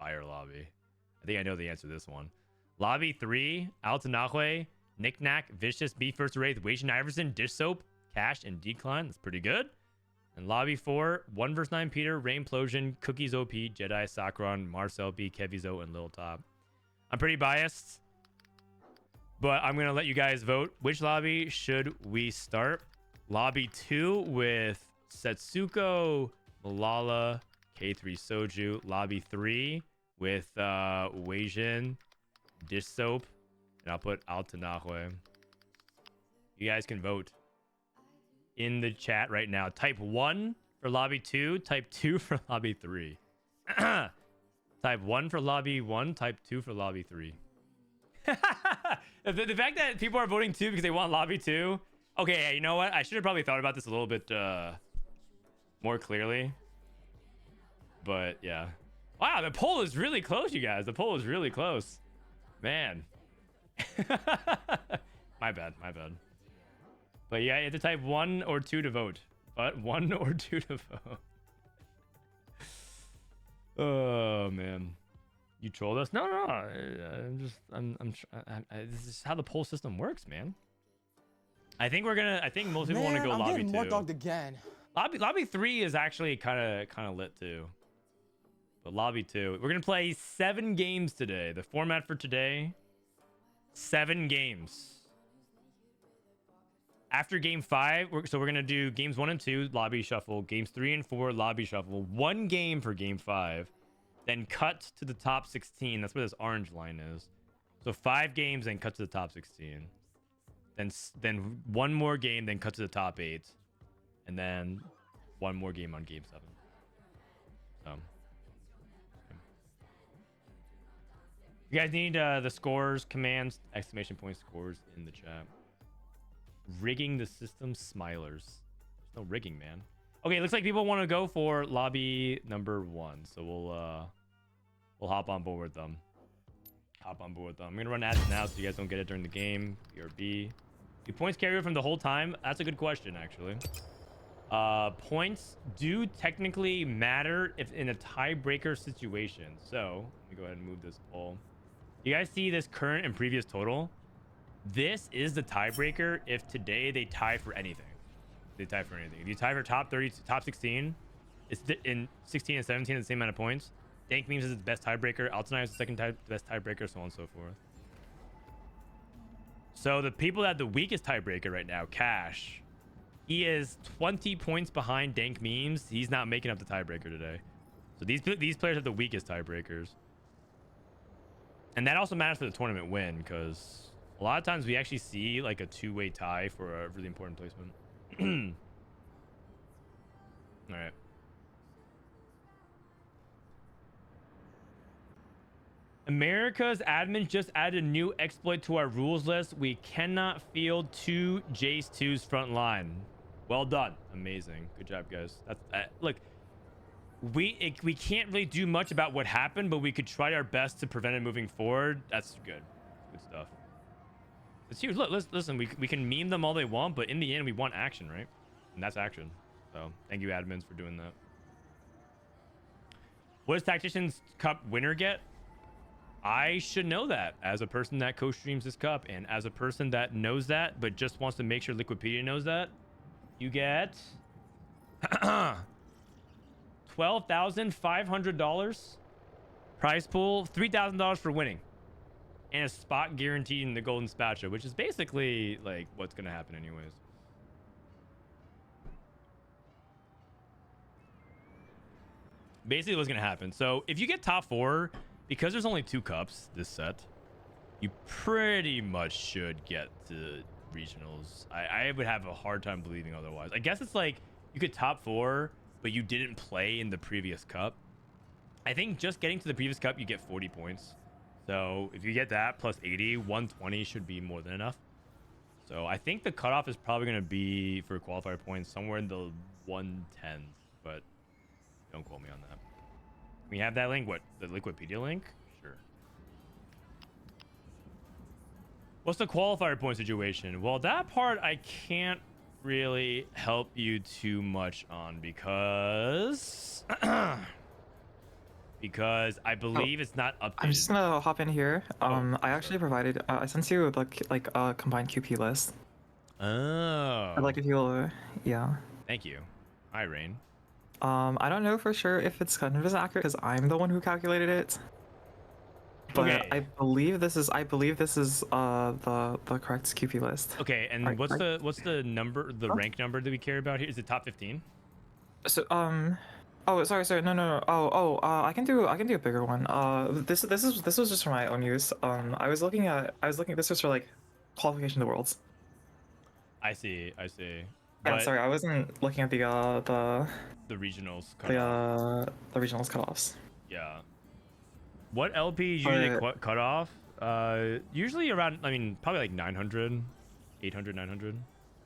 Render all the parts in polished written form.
fire lobby? I think I know the answer to this one. Lobby 3, Altanahue, Knickknack, Vicious, Be First Wraith, Wage Iverson, Dish Soap, Cash, and Decline. That's pretty good. And Lobby 4, 1 vs 9 Peter, Rainplosion, Cookies OP, Jedi, Sakron, Marcel B, Kevizo, and Lil Top. I'm pretty biased, but I'm going to let you guys vote. Which lobby should we start? Lobby 2 with Setsuko, Malala, K3 Soju. Lobby 3 with Weijin, Dish Soap, and I'll put Altanahue. You guys can vote in the chat right now. Type 1 for lobby 2, type 2 for lobby 3. Type 1 for lobby 1, type 2 for lobby 3. The fact that people are voting 2 because they want lobby 2. Okay, you know what? I should have probably thought about this a little bit more clearly. But yeah. Wow, the poll is really close, you guys. The poll is really close. Man. My bad. But yeah, you have to type 1 or 2 to vote. But 1 or 2 to vote. Oh man, you trolled us? No. This is how the poll system works, man. I think most people want to go lobby 2. More dogged again. Lobby 3 is actually kind of lit too. But lobby 2, we're gonna play 7 games today. The format for today, 7 games. After game 5, we're going to do games 1 and 2, lobby shuffle. Games 3 and 4, lobby shuffle. 1 game for game 5. Then cut to the top 16. That's where this orange line is. So 5 games, then cut to the top 16. Then 1 more game, then cut to the top 8. And then 1 more game on game 7. So. You guys need the scores, commands, exclamation point scores in the chat. Rigging the system, smilers. There's no rigging, man. Okay, looks like people want to go for lobby number 1, so we'll hop on board with them. I'm gonna run ads now so you guys don't get it during the game. BRB. Do points carry from the whole time? That's a good question, actually. Points do technically matter if in a tiebreaker situation. So let me go ahead and move this poll. You guys see this current and previous total? This is the tiebreaker if today they tie for anything. If you tie for top 30 to top 16, it's in 16 and 17 the same amount of points. Dank Memes is the best tiebreaker. Altanai is the second best tiebreaker, so on and so forth. So the people that have the weakest tiebreaker right now, Cash, he is 20 points behind Dank Memes. He's not making up the tiebreaker today. So these players have the weakest tiebreakers. And that also matters for the tournament win, because a lot of times we actually see like a 2-way tie for a really important placement. All right. America's admins just added a new exploit to our rules list. We cannot field 2 Jace 2's front line. Well done. Amazing. Good job, guys. That's look, we can't really do much about what happened, but we could try our best to prevent it moving forward. That's good. Good stuff. It's huge. Look, listen, we can meme them all they want, but in the end, we want action, right? And that's action. So thank you, admins, for doing that. What does Tactician's Cup winner get? I should know that as a person that co-streams this cup, and as a person that knows that but just wants to make sure Liquipedia knows that. You get $12,500 prize pool, $3,000 for winning, and a spot guaranteed in the Golden Spatula, which is basically like what's gonna happen anyways. Basically what's gonna happen. So if you get top 4, because there's only 2 cups this set, you pretty much should get to regionals. I would have a hard time believing otherwise. I guess it's like you could top 4, but you didn't play in the previous cup. I think just getting to the previous cup, you get 40 points. So if you get that plus 80, 120 should be more than enough. So I think the cutoff is probably going to be for qualifier points somewhere in the 110s, but don't quote me on that. We have that link. What? The Liquipedia link? Sure. What's the qualifier point situation? Well, that part I can't really help you too much on because because I Oh, believe it's not I'm just updated. gonna hop in here. Oh, I what's up? actually provided. I sent you like a combined QP list. I'd Oh, like if you'll, yeah. thank you. Hi, Rain. I don't know for sure if it's kind of as accurate because I'm the one who calculated it, but Okay. I believe this is the correct QP list. Okay, and Right, what's right. the number, the Oh, rank number that we care about here? Is it top 15? so oh, sorry, no, no, no. I can do a bigger one. This was just for my own use. I was looking. This was for like qualification to the worlds. I see, I see. Yeah, But sorry, I wasn't looking at the regionals cut the off. the regionals cutoffs. Yeah. What LP is usually But cut off? Usually around, I mean, probably like 900, 800, 900,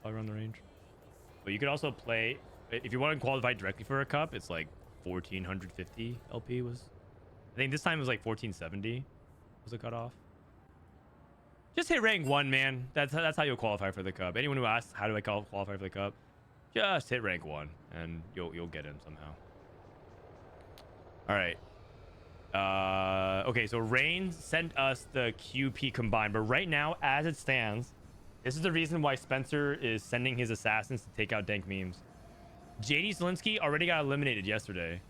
probably around the range. But you could also play, if you want to qualify directly for a cup, it's like 1450 LP was. I think this time it was like 1470 was the cutoff. Just hit rank 1, man. That's how you'll qualify for the cup. Anyone who asks how do I qualify for the cup, just hit rank 1 and you'll get in somehow. All right. Okay, so Rain sent us the QP combined, but right now, as it stands, this is the reason why Spencer is sending his assassins to take out dank memes. JD Zelinsky already got eliminated yesterday.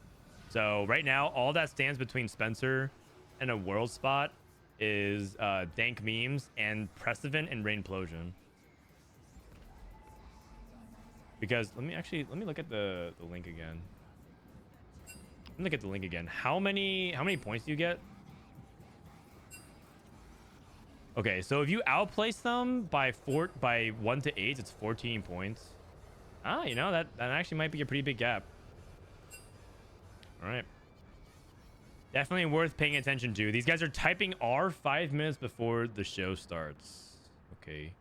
So right now, all that stands between Spencer and a world spot is dank memes and Precedent and Rainplosion. Because let me look at the link again. Let me look at the link again. How many points do you get? Okay, so if you outplace them by 1 to 8, it's 14 points. Ah, you know, that actually might be a pretty big gap. All right. Definitely worth paying attention to. These guys are typing R 5 minutes before the show starts. Okay.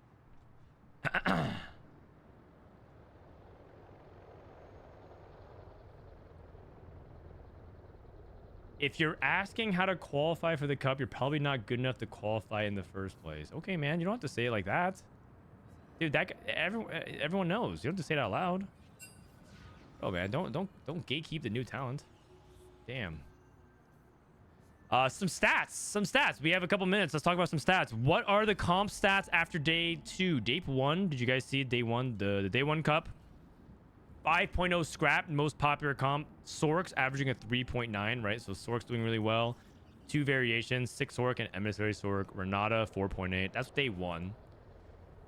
If you're asking how to qualify for the cup, you're probably not good enough to qualify in the first place. Okay, man, you don't have to say it like that. Dude, everyone knows. You don't have to say it out loud. Oh man, don't gatekeep the new talent. Damn. Some stats. We have a couple minutes. Let's talk about some stats. What are the comp stats after day 2? Day 1, did you guys see day 1? The day 1 cup? 5.0 scrap, most popular comp. Sorks averaging a 3.9, right? So Sork's doing really well. 2 variations, 6 Sork and Emissary Sork. Renata, 4.8. That's day 1.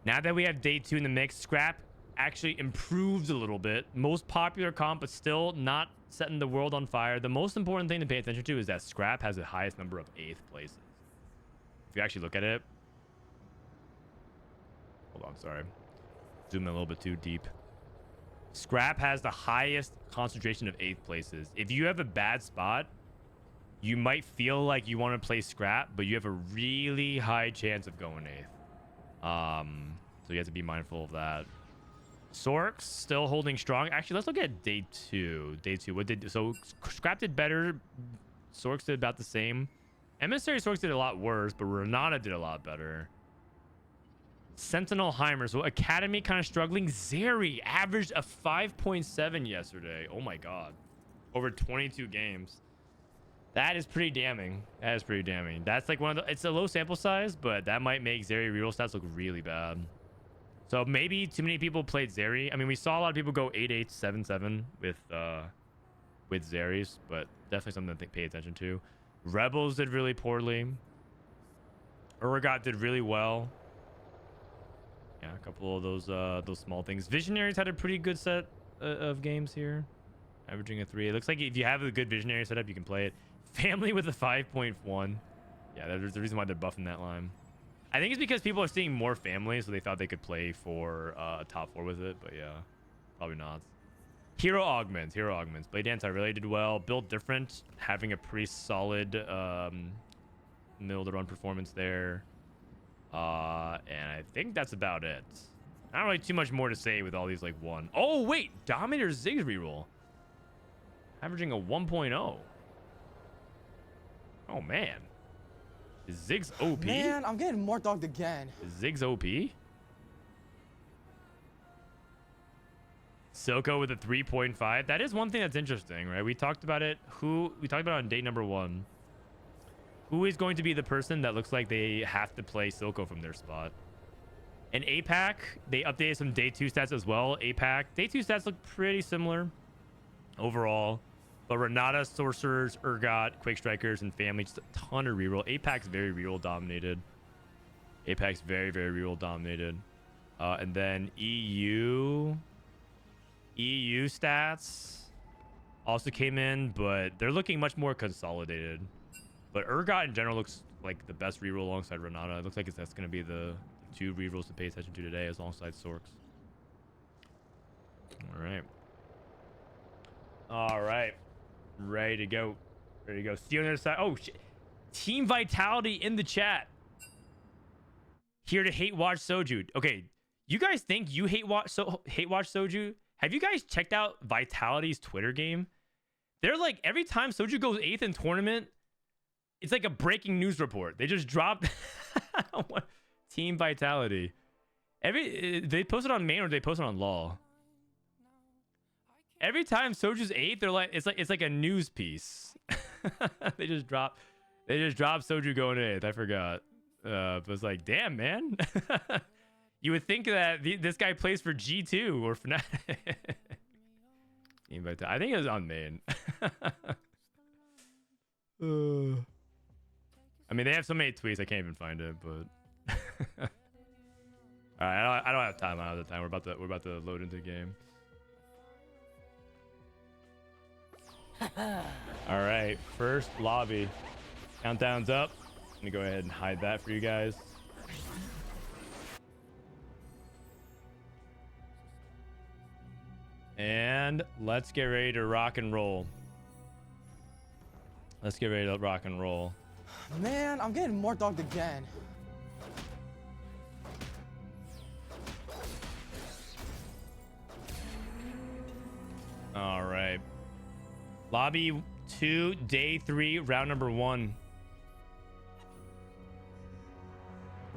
Now that we have day 2 in the mix, scrap actually improved a little bit. Most popular comp, but still not setting the world on fire. The most important thing to pay attention to is that scrap has the highest number of 8th places. If you actually look at it. Hold on, sorry. Zoom in a little bit too deep. Scrap has the highest concentration of 8th places. If you have a bad spot, you might feel like you want to play scrap, but you have a really high chance of going 8th. So you have to be mindful of that. Sorks still holding strong. Actually, let's look at day 2. Day 2. What did so scrap did better. Sorks did about the same. Emissary Sorks did a lot worse, but Renata did a lot better. Sentinel Heimer. So Academy kind of struggling. Zeri averaged a 5.7 yesterday. Oh my god. Over 22 games. That is pretty damning. That is pretty damning. That's like one of the... It's a low sample size, but that might make Zeri reroll stats look really bad. So maybe too many people played Zeri. I mean, we saw a lot of people go 8-8, 7-7 with Zeris, but definitely something to pay attention to. Rebels did really poorly. Urgot did really well. Yeah, a couple of those small things. Visionaries had a pretty good set of games here, averaging a 3. It looks like if you have a good Visionary setup, you can play it. Family with a 5.1. Yeah, there's the reason why they're buffing that line. I think it's because people are seeing more family, so they thought they could play for top 4 with it, but yeah, probably not. Hero augments. Blade Dance I really did well. Built different, having a pretty solid middle to run performance there. And I think that's about it. Not really too much more to say with all these like 1. Oh wait, Dominator Ziggs reroll, averaging a 1.0. Oh man, is Ziggs OP? Man, I'm getting more dogged again. Is Ziggs OP? Silco with a 3.5. That is one thing that's interesting, right? We talked about it. We talked about it on day number 1. Who is going to be the person that looks like they have to play Silco from their spot? In APAC, they updated some day 2 stats as well. APAC, day 2 stats look pretty similar overall. But Renata, Sorcerers, Urgot, Quake Strikers, and Family, just a ton of reroll. APAC's very reroll dominated. APAC's very, very reroll dominated. And then EU stats also came in, but they're looking much more consolidated. But Urgot in general looks like the best reroll alongside Renata. It looks like that's going to be the 2 rerolls to pay attention to today, alongside Sorks. All right. Ready to go. Ready to go. See you on the other side. Oh, shit. Team Vitality in the chat. Here to hate watch Soju. Okay, you guys think you hate watch Soju? Have you guys checked out Vitality's Twitter game? They're like, every time Soju goes 8th in tournament, it's like a breaking news report. They just dropped Team Vitality. They post it on main or they post it on law. Every time Soju's 8th, they're like, it's like a news piece. they just drop Soju going 8th. I forgot. But it's like, damn, man. You would think that this guy plays for G2 or Fnatic. I think it was on main. I mean, they have so many tweets, I can't even find it. But all right, I don't have time. I don't have the time. We're about to load into the game. All right, first lobby. Countdown's up. Let me go ahead and hide that for you guys. And let's get ready to rock and roll. Let's get ready to rock and roll. Man, I'm getting more dogged again. All right. Lobby 2, day 3, round number 1.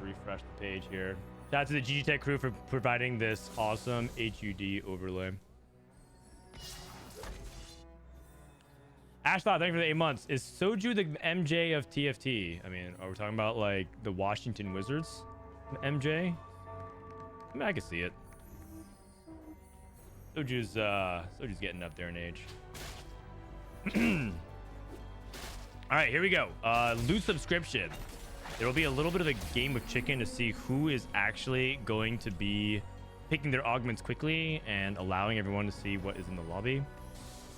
Refresh the page here. Shout out to the GG Tech crew for providing this awesome HUD overlay. Ashbot, thank you for the 8 months. Is Soju the MJ of TFT? I mean, are we talking about like the Washington Wizards MJ? I mean, I can see it. Soju's getting up there in age. All right, here we go. Loot subscription. There will be a little bit of a game of chicken to see who is actually going to be picking their augments quickly and allowing everyone to see what is in the lobby.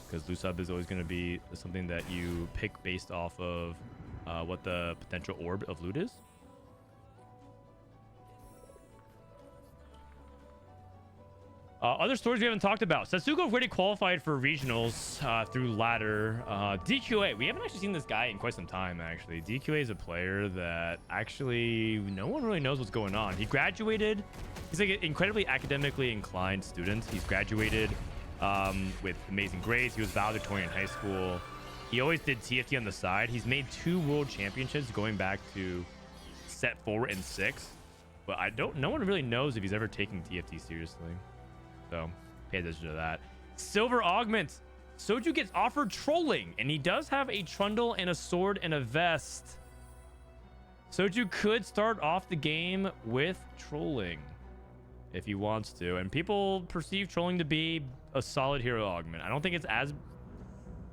Because loot sub is always going to be something that you pick based off of what the potential orb of loot is. Other stories we haven't talked about. Sasuke already qualified for regionals through ladder. DQA, we haven't actually seen this guy in quite some time, actually. DQA is a player that actually no one really knows what's going on. He graduated. He's like an incredibly academically inclined student. He's graduated with amazing grades. He was valedictorian in high school. He always did TFT on the side. He's made 2 world championships going back to set 4 and 6. But no one really knows if he's ever taking TFT seriously. So pay attention to that. Silver augment. Soju gets offered trolling, and he does have a trundle and a sword and a vest. Soju could start off the game with trolling if he wants to, and people perceive trolling to be a solid hero augment. I don't think it's as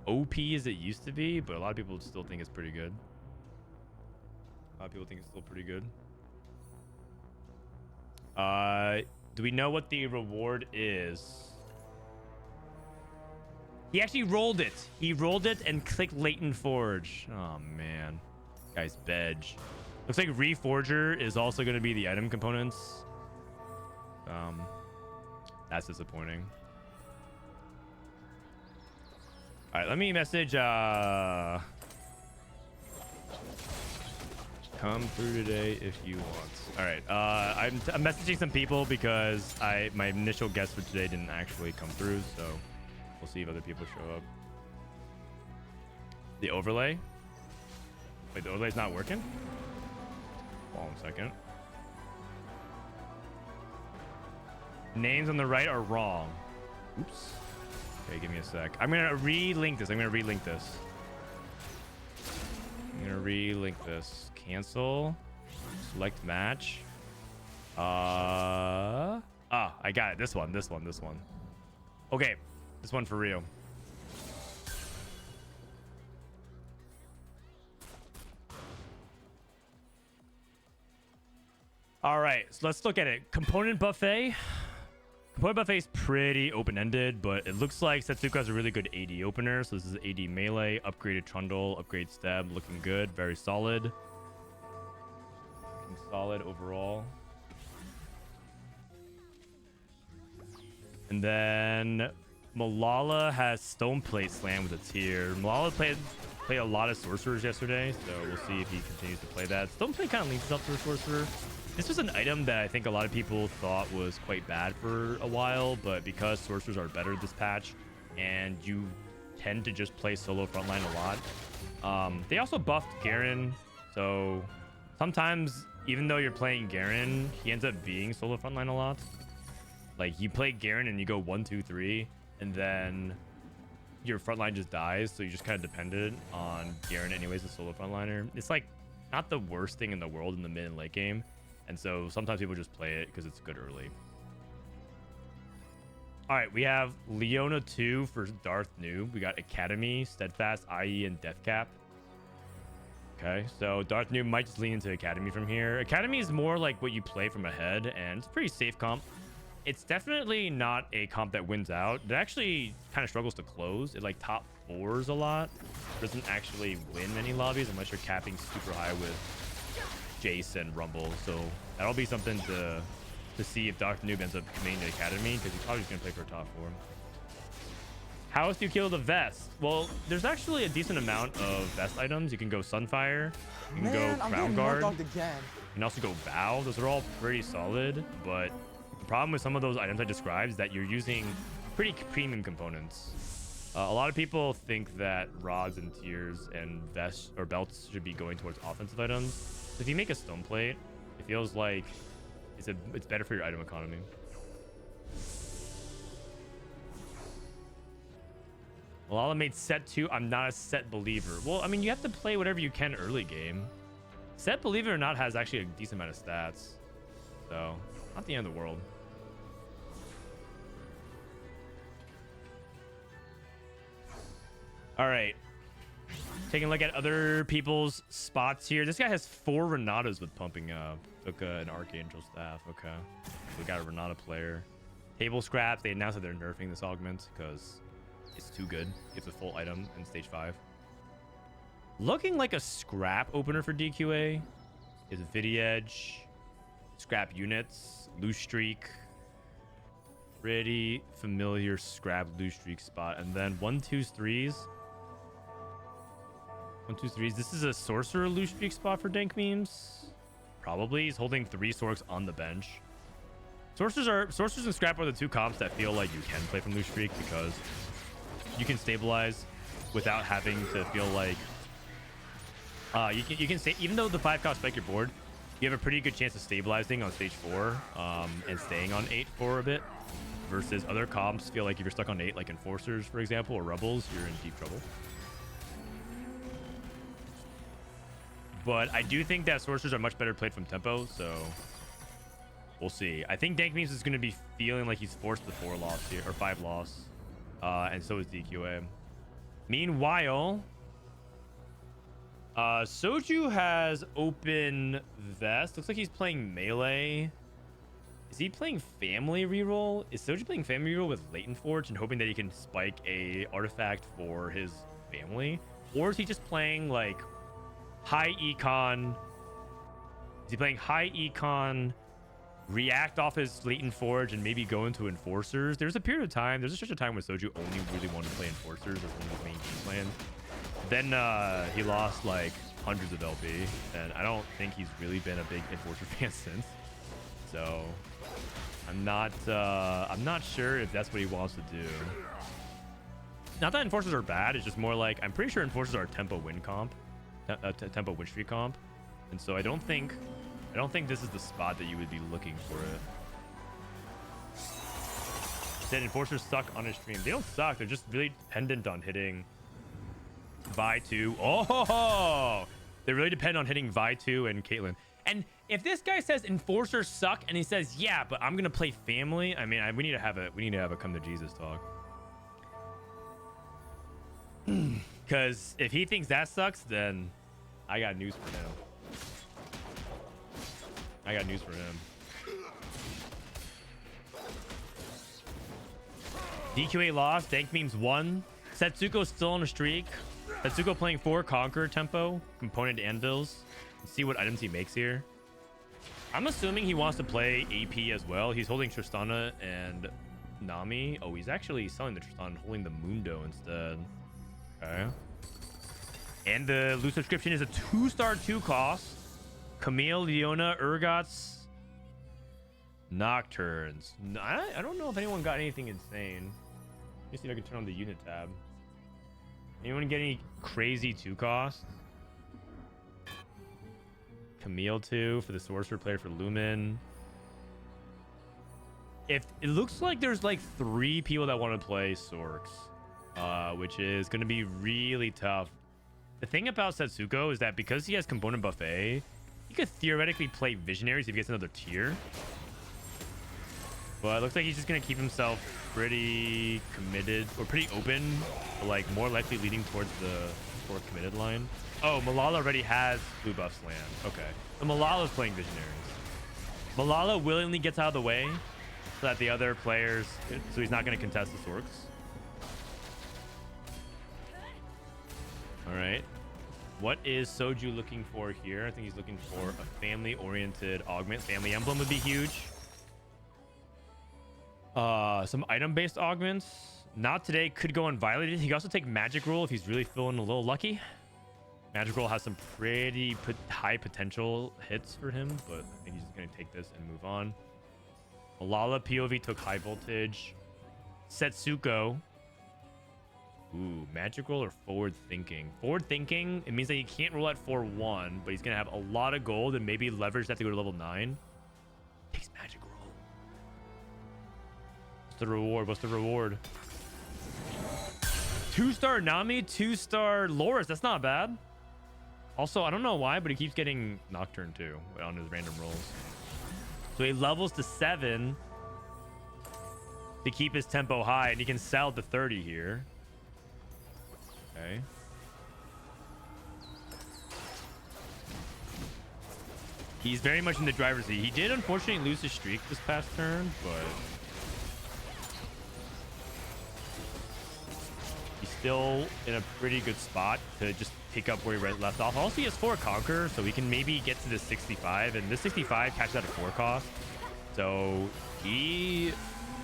OP as it used to be, but a lot of people still think it's pretty good. A lot of people think it's still pretty good. Do we know what the reward is? He actually rolled it. He rolled it and clicked Latent Forge. Oh, man. Guy's bedge. Looks like Reforger is also going to be the item components. That's disappointing. All right, let me message... Come through today if you want. All right, I'm messaging some people because my initial guess for today didn't actually come through, so we'll see if other people show up. The overlay? Wait, the overlay's not working? Hold on a second. Names on the right are wrong. Oops. Okay, give me a sec. I'm gonna relink this. I'm gonna relink this. Cancel. Select match. I got it. This one. Okay, this one for real. All right, so let's look at it. Component buffet. Component buffet is pretty open-ended, but it looks like Setsuko has a really good AD opener. So this is AD melee, upgraded trundle, upgrade stab, looking good, very solid. Looking solid overall. And then Malala has Stoneplate Slam with a tier. Malala played a lot of sorcerers yesterday, so we'll see if he continues to play that. Stoneplate kind of leans up to a sorcerer. This was an item that I think a lot of people thought was quite bad for a while, but because sorcerers are better this patch, and you tend to just play solo frontline a lot. They also buffed Garen, so sometimes even though you're playing Garen, he ends up being solo frontline a lot. Like you play Garen and you go 1, 2, 3, and then your frontline just dies, so you're just kind of dependent on Garen anyways, a solo frontliner. It's like not the worst thing in the world in the mid and late game. And so sometimes people just play it because it's good early. All right, we have Leona 2 for Darth Noob. We got Academy, Steadfast, IE, and Deathcap. Okay, so Darth Noob might just lean into Academy from here. Academy is more like what you play from ahead, and it's a pretty safe comp. It's definitely not a comp that wins out. It actually kind of struggles to close. It like top 4s a lot. Doesn't actually win many lobbies unless you're capping super high with Jace and Rumble, so that'll be something to see if Dr. Noob ends up committing to Academy, because he's probably just gonna play for a top 4. How else do you kill the vest? Well, there's actually a decent amount of vest items. You can go Sunfire, you can go Crown Guard, you can also go Vow. Those are all pretty solid, but the problem with some of those items I described is that you're using pretty premium components. A lot of people think that rods and tiers and vests or belts should be going towards offensive items. So if you make a stone plate, it feels like it's better for your item economy. Malala made set 2. I'm not a set believer. Well, I mean, you have to play whatever you can early game. Set, believe it or not, has actually a decent amount of stats. So, not the end of the world. All right. Taking a look at other people's spots here. This guy has 4 Renatas with pumping up. Took an Archangel staff. Okay. We got a Renata player. Table scraps. They announced that they're nerfing this augment because it's too good. Gives a full item in stage 5. Looking like a scrap opener for DQA is Vidiedge, scrap units, loose streak. Pretty familiar scrap loose streak spot. And then 1, 2s, 3s. 1, 2, 3s. This is a sorcerer loose streak spot for dank memes. Probably. He's holding 3 sorks on the bench. Sorcerers and scrap are the 2 comps that feel like you can play from loose streak because you can stabilize without having to feel like you can stay. Even though the 5-cost spike your board, you have a pretty good chance of stabilizing on stage 4 and staying on 8 for a bit. Versus other comps feel like if you're stuck on 8, like Enforcers, for example, or Rebels, you're in deep trouble. But I do think that Sorcerers are much better played from tempo, so we'll see. I think Dank Memes is going to be feeling like he's forced the 4 loss here, or 5 loss. And so is DQA. Meanwhile, Soju has open vest. Looks like he's playing melee. Is he playing family reroll? Is Soju playing family reroll with Latent Forge and hoping that he can spike a artifact for his family? Or is he just playing like high econ? Is he playing high econ, react off his Latent Forge, and maybe go into Enforcers? There's a period of time, there's a stretch of time when Soju only really wanted to play Enforcers as one of his main game plans. Then he lost like hundreds of LP, and I don't think he's really been a big Enforcer fan since. So I'm not sure if that's what he wants to do. Not that Enforcers are bad, it's just more like I'm pretty sure Enforcers are a tempo win comp, tempo win streak comp, and so I don't think this is the spot that you would be looking for it. said enforcers suck on his stream. They don't suck. They're just really dependent on hitting Vi 2. Oh, they really depend on hitting Vi 2 and Caitlyn. And if this guy says enforcers suck and he says, yeah, but I'm gonna play family, I mean, we need to have a come to Jesus talk. Because if he thinks that sucks, then I got news for him. I got news for him. DQA lost. Dank memes won. Setsuko's still on a streak. Setsuko playing 4 Conqueror tempo, component anvils. Let's see what items he makes here. I'm assuming he wants to play AP as well. He's holding Tristana and Nami. Oh, he's actually selling the Tristana and holding the Mundo instead. Okay. And the loot subscription is a 2-star 2 cost. Camille, Leona, Urgots, Nocturnes. I don't know if anyone got anything insane. Let me see if I can turn on the unit tab. Anyone get any crazy 2 costs? Camille 2 for the sorcerer player for Lumen. If it looks like there's like 3 people that want to play Sorks, which is going to be really tough. The thing about Setsuko is that because he has component buffet, he could theoretically play Visionaries if he gets another tier. But it looks like he's just going to keep himself pretty committed or pretty open, but like more likely leading towards the 4th committed line. Oh, Malala already has blue buffs land. Okay. So Malala's playing Visionaries. Malala willingly gets out of the way so that the other players, so he's not going to contest the Sorks. All right. What is Soju looking for here? I think he's looking for a family-oriented augment. Family emblem would be huge. Some item-based augments. Not today. Could go unviolated. He could also take Magic Roll if he's really feeling a little lucky. Magic Roll has some pretty high potential hits for him, but I think he's just going to take this and move on. Malala POV took high voltage. Setsuko. Ooh, Magic Roll or Forward Thinking? Forward Thinking, it means that he can't roll at 4-1, but he's going to have a lot of gold and maybe leverage that to go to level 9. Takes Magic Roll. What's the reward? What's the reward? 2-star Nami, 2-star Loris. That's not bad. Also, I don't know why, but he keeps getting Nocturne too on his random rolls. So he levels to 7 to keep his tempo high, and he can sell to 30 here. Okay. He's very much in the driver's seat. He did unfortunately lose his streak this past turn, but he's still in a pretty good spot to just pick up where he left off. Also, he has 4 Conquer, so he can maybe get to the 65, and this 65 catches out a 4 cost. So he,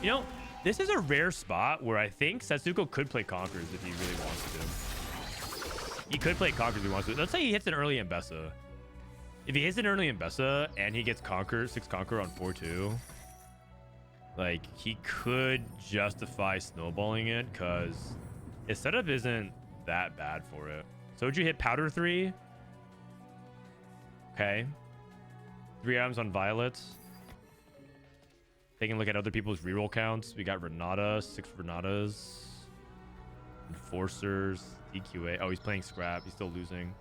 you know, this is a rare spot where I think Setsuko could play Conquers if he really wants to. He could play Conquers if he wants to. Let's say he hits an early Mbessa. If he hits an early Mbessa and he gets Conquer, 6 Conquer on 4-2, like, he could justify snowballing it because his setup isn't that bad for it. Soju hit Powder 3. Okay. 3 items on Violets. Taking a look at other people's reroll counts. We got Renata, 6 Renatas. Enforcers, DQA. Oh, he's playing Scrap. He's still losing.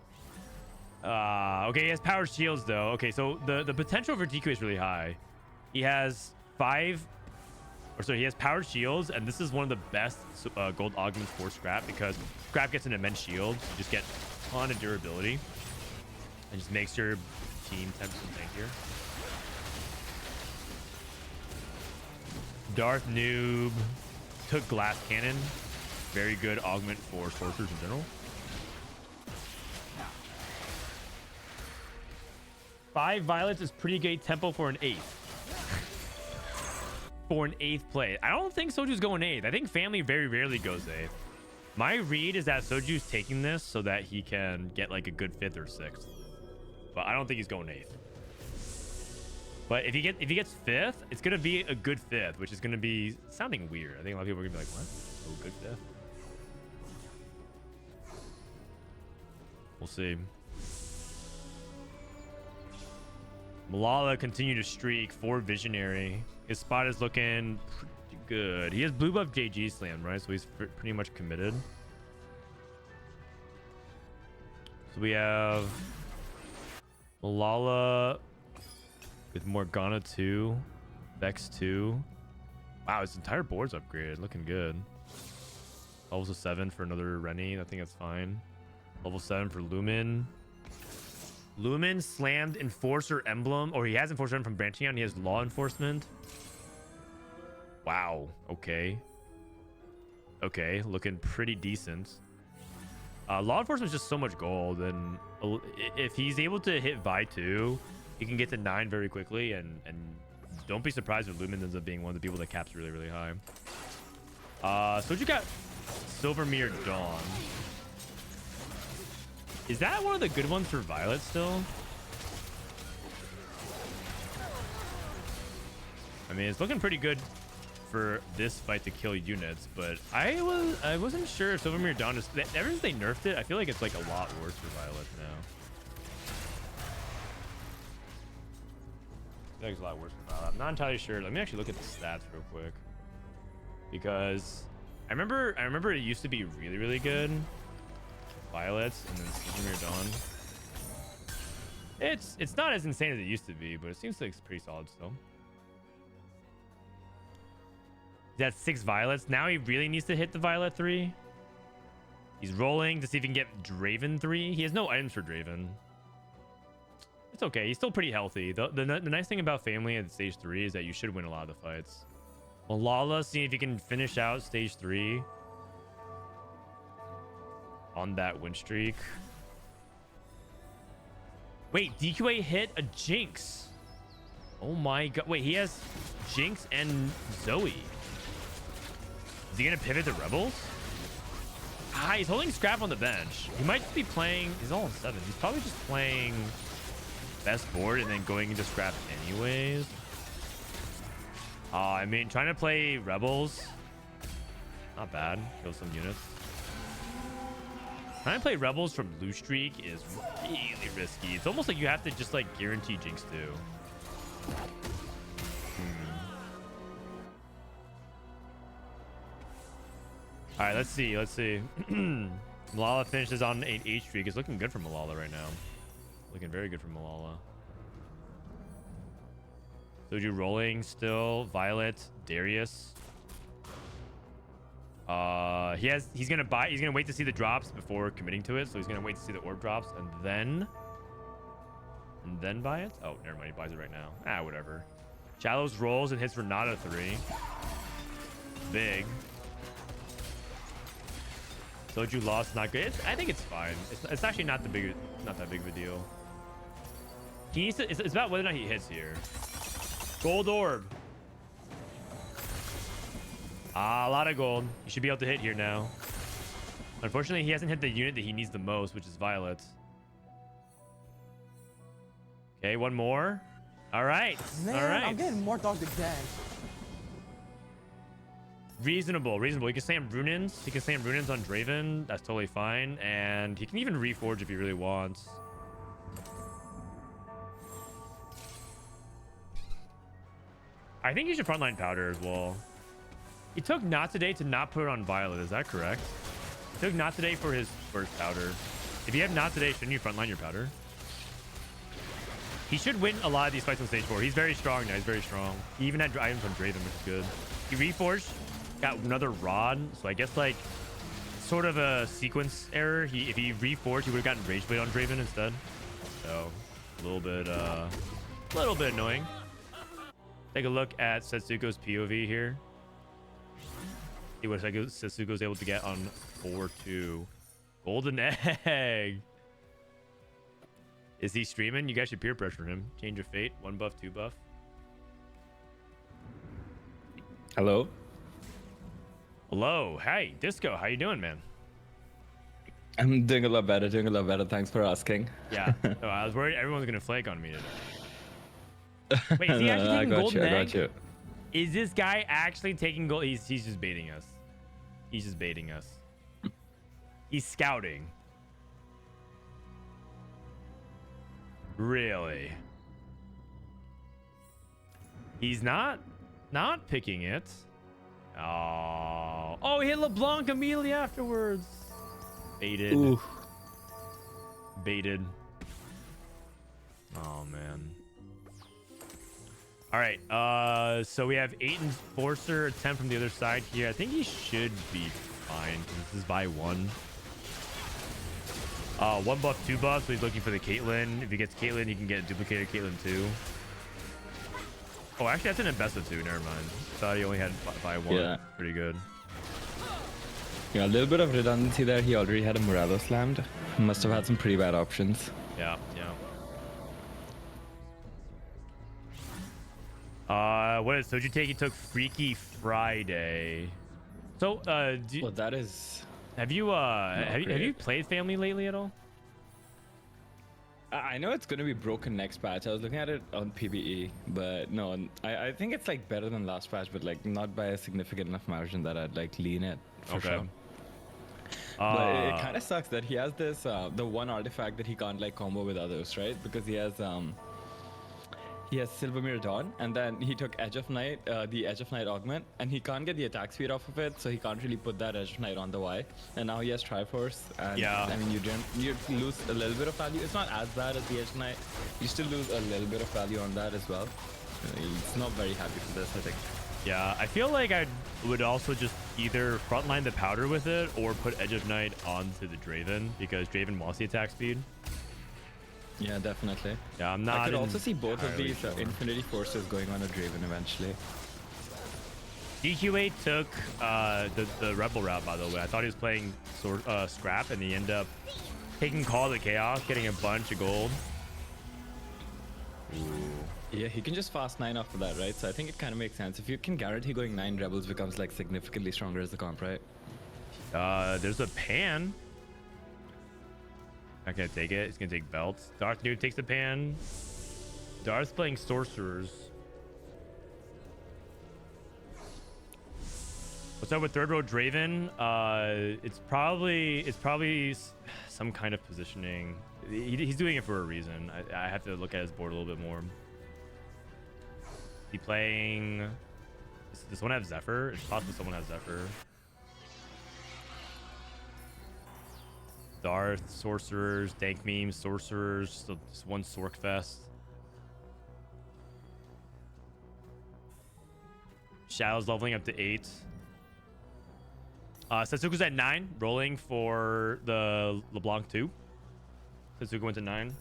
Okay, he has powered shields, though. Okay, so the potential for DQA is really high. He has 5... Or sorry, he has powered shields, and this is one of the best gold augments for Scrap because Scrap gets an immense shield. You just get a ton of durability. And just makes your team 10% tankier. Darth Noob took Glass Cannon. Very good augment for sorcerers in general. 5 Violets is pretty good tempo for an 8th. For an 8th play. I don't think Soju's going 8th. I think Family very rarely goes 8th. My read is that Soju's taking this so that he can get like a good 5th or 6th. But I don't think he's going 8th. But if he gets 5th, it's gonna be a good 5th, which is gonna be sounding weird. I think a lot of people are gonna be like, what? Oh, good 5th. We'll see. Malala continued to streak for Visionary. His spot is looking good. He has blue buff JG slam, right? So he's pretty much committed. So we have Malala with Morgana 2, Vex 2. Wow, his entire board's upgraded. Looking good. Level 7 for another Rennie. I think that's fine. Level 7 for Lumen. Lumen slammed Enforcer Emblem, or he has Enforcer Emblem from branching out, and he has Law Enforcement. Wow. Okay. Okay, looking pretty decent. Law Enforcement is just so much gold, and if he's able to hit Vi 2, he can get to 9 very quickly, and don't be surprised if Lumen ends up being one of the people that caps really, really high. So what you got? Silvermere Dawn. Is that one of the good ones for Violet still? I mean, it's looking pretty good for this fight to kill units, but I wasn't sure if Silvermere Dawn is... Ever since they nerfed it, I feel like it's like a lot worse for Violet now. I feel like it's a lot worse for Violet. I'm not entirely sure. Let me actually look at the stats real quick, because I remember it used to be really, really good. Violets and then Silvermere Dawn. It's not as insane as it used to be, but it seems like it's pretty solid still. That's 6 Violets. Now he really needs to hit the Violet 3. He's rolling to see if he can get Draven 3. He has no items for Draven. It's okay. He's still pretty healthy. The nice thing about Family at stage 3 is that you should win a lot of the fights. Malala, see if he can finish out stage 3 on that win streak. Wait, DQA hit a Jinx. Oh my god. Wait, he has Jinx and Zoe. Is he gonna pivot to Rebels? Ah, he's holding Scrap on the bench. He might be playing... He's all on 7. He's probably just playing best board and then going into Scrap anyways. I mean, trying to play Rebels, not bad. Kill some units. Trying to play Rebels from Blue Streak is really risky. It's almost like you have to just like guarantee Jinx too. All right, let's see. Malala finishes on an 8 streak. It's looking good for Malala right now. Looking very good for Malala. Soju rolling still. Violet, Darius. He's gonna wait to see the drops before committing to it. So he's gonna wait to see the orb drops and then buy it. Oh, never mind. He buys it right now. Ah, whatever. Shallows rolls and hits Renata 3. Big. Soju lost, not good. I think it's fine. It's actually not that big of a deal. He needs to. It's about whether or not he hits here. Gold orb. Ah, a lot of gold. You should be able to hit here now. Unfortunately, he hasn't hit the unit that he needs the most, which is Violet. Okay, one more. All right. Man, all right. I'm getting more dogged again. Reasonable. He can slam Runins. He can slam Runins on Draven. That's totally fine. And he can even reforge if he really wants. I think he should frontline Powder as well. He took Not Today to not put it on Violet. Is that correct? He took Not Today for his first Powder. If you have Not Today, shouldn't you frontline your Powder? He should win a lot of these fights on stage 4. He's very strong now. He's very strong. He even had items on Draven, which is good. He reforged. Got another Rod, so I guess like sort of a sequence error. If he reforged, he would have gotten Rage Blade on Draven instead. So a little bit annoying. Take a look at Setsuko's POV here. See what Setsuko's able to get on 4-2. Golden Egg. Is he streaming? You guys should peer pressure him. Change of Fate. 1 buff, 2 buff. Hello. Hello. Hey, Disco. How you doing, man? I'm doing a lot better. Thanks for asking. Yeah. No, I was worried everyone's gonna flake on me today. Wait, is he actually taking golden egg? I got you. Is this guy actually taking gold? He's just baiting us. He's just baiting us. He's scouting. Really? He's not picking it. Oh, he hit LeBlanc immediately afterwards. Baited. Ooh. Baited. Oh man. All right. So we have 8 Enforcer, 10 from the other side here. I think he should be fine. This is by 1. 1 buff, 2 buffs. So he's looking for the Caitlyn. If he gets Caitlyn, he can get a duplicated Caitlyn too. Oh, actually, that's an best of 2. Never mind. Thought he only had by 1. Yeah. Pretty good. Yeah, a little bit of redundancy there. He already had a Morado slammed. Must have had some pretty bad options. Yeah. What did Soju take? He took Freaky Friday. So, Well, that is. have you played Family lately at all? I know it's going to be broken next patch. I was looking at it on PBE, but no, I think it's like better than last patch, but like not by a significant enough margin that I'd like lean it for sure. But it kind of sucks that he has this the one artifact that he can't like combo with others, right? Because he has Silvermere Dawn, and then he took Edge of Night, the Edge of Night augment, and he can't get the attack speed off of it, so he can't really put that Edge of Night on the Y. And now he has Triforce, and Yeah. I mean you lose a little bit of value. It's not as bad as the Edge of Night. You still lose a little bit of value on that as well. He's not very happy for this, I think. Yeah, I feel like I would also just either frontline the powder with it or put Edge of Night onto the Draven, because Draven wants the attack speed. Yeah, definitely. Yeah, I'm not. I could also see both of entirely these sure. Infinity Forces going on a Draven eventually. DQA took the Rebel route, by the way. I thought he was playing Scrap, and he ended up taking Call of the Chaos, getting a bunch of gold. Ooh. Yeah, he can just fast 9 off of that, right? So I think it kind of makes sense. If you can guarantee going 9 Rebels becomes like significantly stronger as the comp, right? There's a Pan. Not gonna take it. He's gonna take belts. Darth Nude takes the Pan. Darth's playing Sorcerers. What's up with third row Draven? It's probably some kind of positioning. He's doing it for a reason. I have to look at his board a little bit more. He playing? Does someone have Zephyr? It's possible someone has Zephyr. Darth, Sorcerers, Dank Memes, Sorcerers, so just one Sork Fest. Shadow's leveling up to 8. Setsuko's at 9, rolling for the LeBlanc 2. Setsuko went to 9.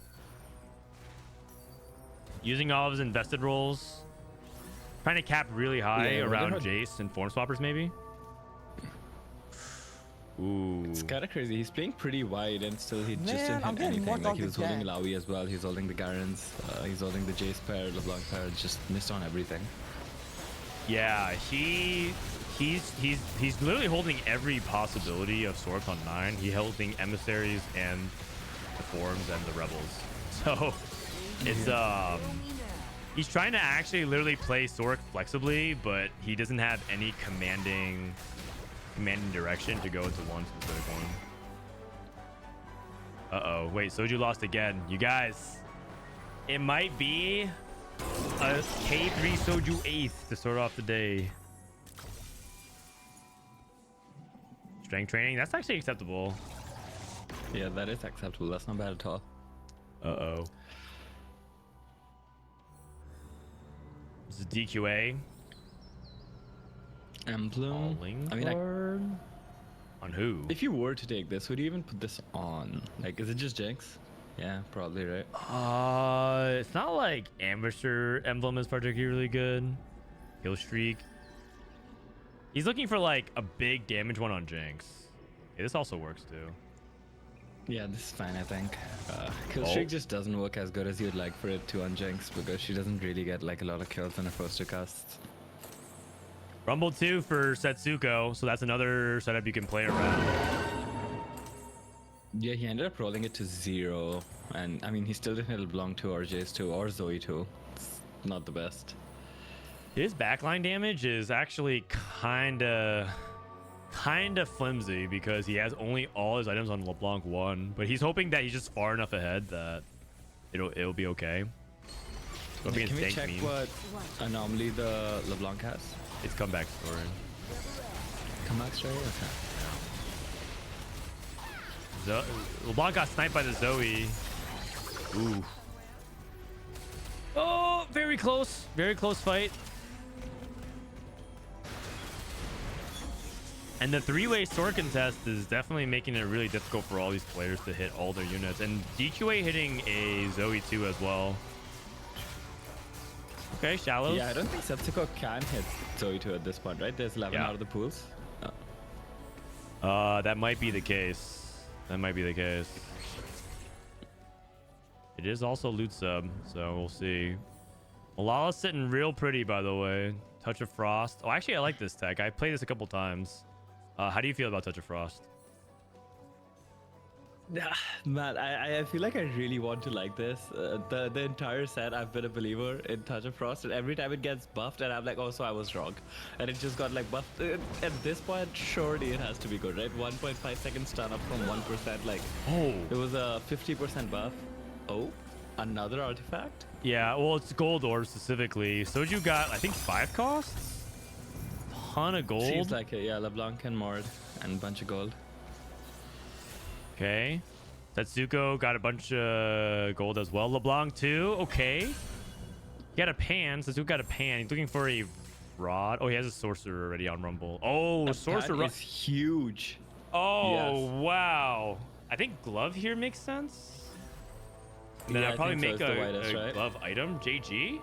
Using all of his invested rolls. Trying to cap really high around Jace and Form Swappers, maybe. Ooh. It's kind of crazy. He's playing pretty wide and still he just Man, didn't I'm hit getting more anything. Like he was dogged holding again. Lawi as well. He's holding the Garens. He's holding the Jace pair, LeBlanc pair. Just missed on everything. Yeah, he's literally holding every possibility of Sorks on 9. He's holding Emissaries and the Forms and the Rebels. So it's he's trying to actually literally play Sork flexibly, but he doesn't have any commanding direction to go into one specific one. Uh-oh, wait, Soju lost again. You guys, it might be a K3 Soju 8th to start off the day. Strength training, that's actually acceptable. Yeah, that is acceptable. That's not bad at all. Uh-oh. This is DQA. Emblem. Calling I mean, card? On who? if you were to take this, would you even put this on? Like, is it just Jinx? Yeah, probably, right? It's not like Ambassador Emblem is particularly good. Kill Streak. He's looking for like a big damage one on Jinx. Yeah, this also works too. Yeah, this is fine, I think. Killstreak just doesn't work as good as you'd like for it to on Jinx because she doesn't really get like a lot of kills on her first 2 casts. Rumble 2 for Setsuko, so that's another setup you can play around. Yeah, he ended up rolling it to 0, and I mean, he still didn't hit LeBlanc 2 or Jace 2 or Zoe 2. It's not the best. His backline damage is actually kinda flimsy because he has only all his items on LeBlanc 1, but he's hoping that he's just far enough ahead that it'll be okay. So Can we check what anomaly the LeBlanc has? It's comeback story. Comeback straight? Okay. LeBlanc got sniped by the Zoe. Ooh. Oh, very close. Very close fight. And the three-way sword contest is definitely making it really difficult for all these players to hit all their units. And DQA hitting a Zoe too as well. Okay, shallows. Yeah, I don't think Setsuko can hit Zoe 2 at this point, right? There's 11 Yeah. out of the pools. That might be the case. That might be the case. It is also loot sub, so we'll see. Malala's sitting real pretty, by the way. Touch of Frost. Oh, actually, I like this tech. I played this a couple times. How do you feel about Touch of Frost? Man, I feel like I really want to like this. The entire set, I've been a believer in Touch of Frost, and every time it gets buffed, and I'm like, oh, so I was wrong. And it just got like buffed. At this point, surely it has to be good, right? 1.5 seconds stun up from 1%. Like, Oh. it was a 50% buff. Oh, another artifact? Yeah, well, it's gold ore specifically. Soju got, I think, 5 costs? Ton of gold. Seems like it, yeah. LeBlanc and Mord, and a bunch of gold. Okay. Tetsuko got a bunch of gold as well. LeBlanc too. Okay. He got a pan. Tetsuko got a pan. He's looking for a rod. Oh, he has a sorcerer already on Rumble. Oh, sorcerer. That is huge. Oh, Yes. wow. I think glove here makes sense. And then Yeah, I'll I probably think so. make It's the widest, a right? glove item. JG?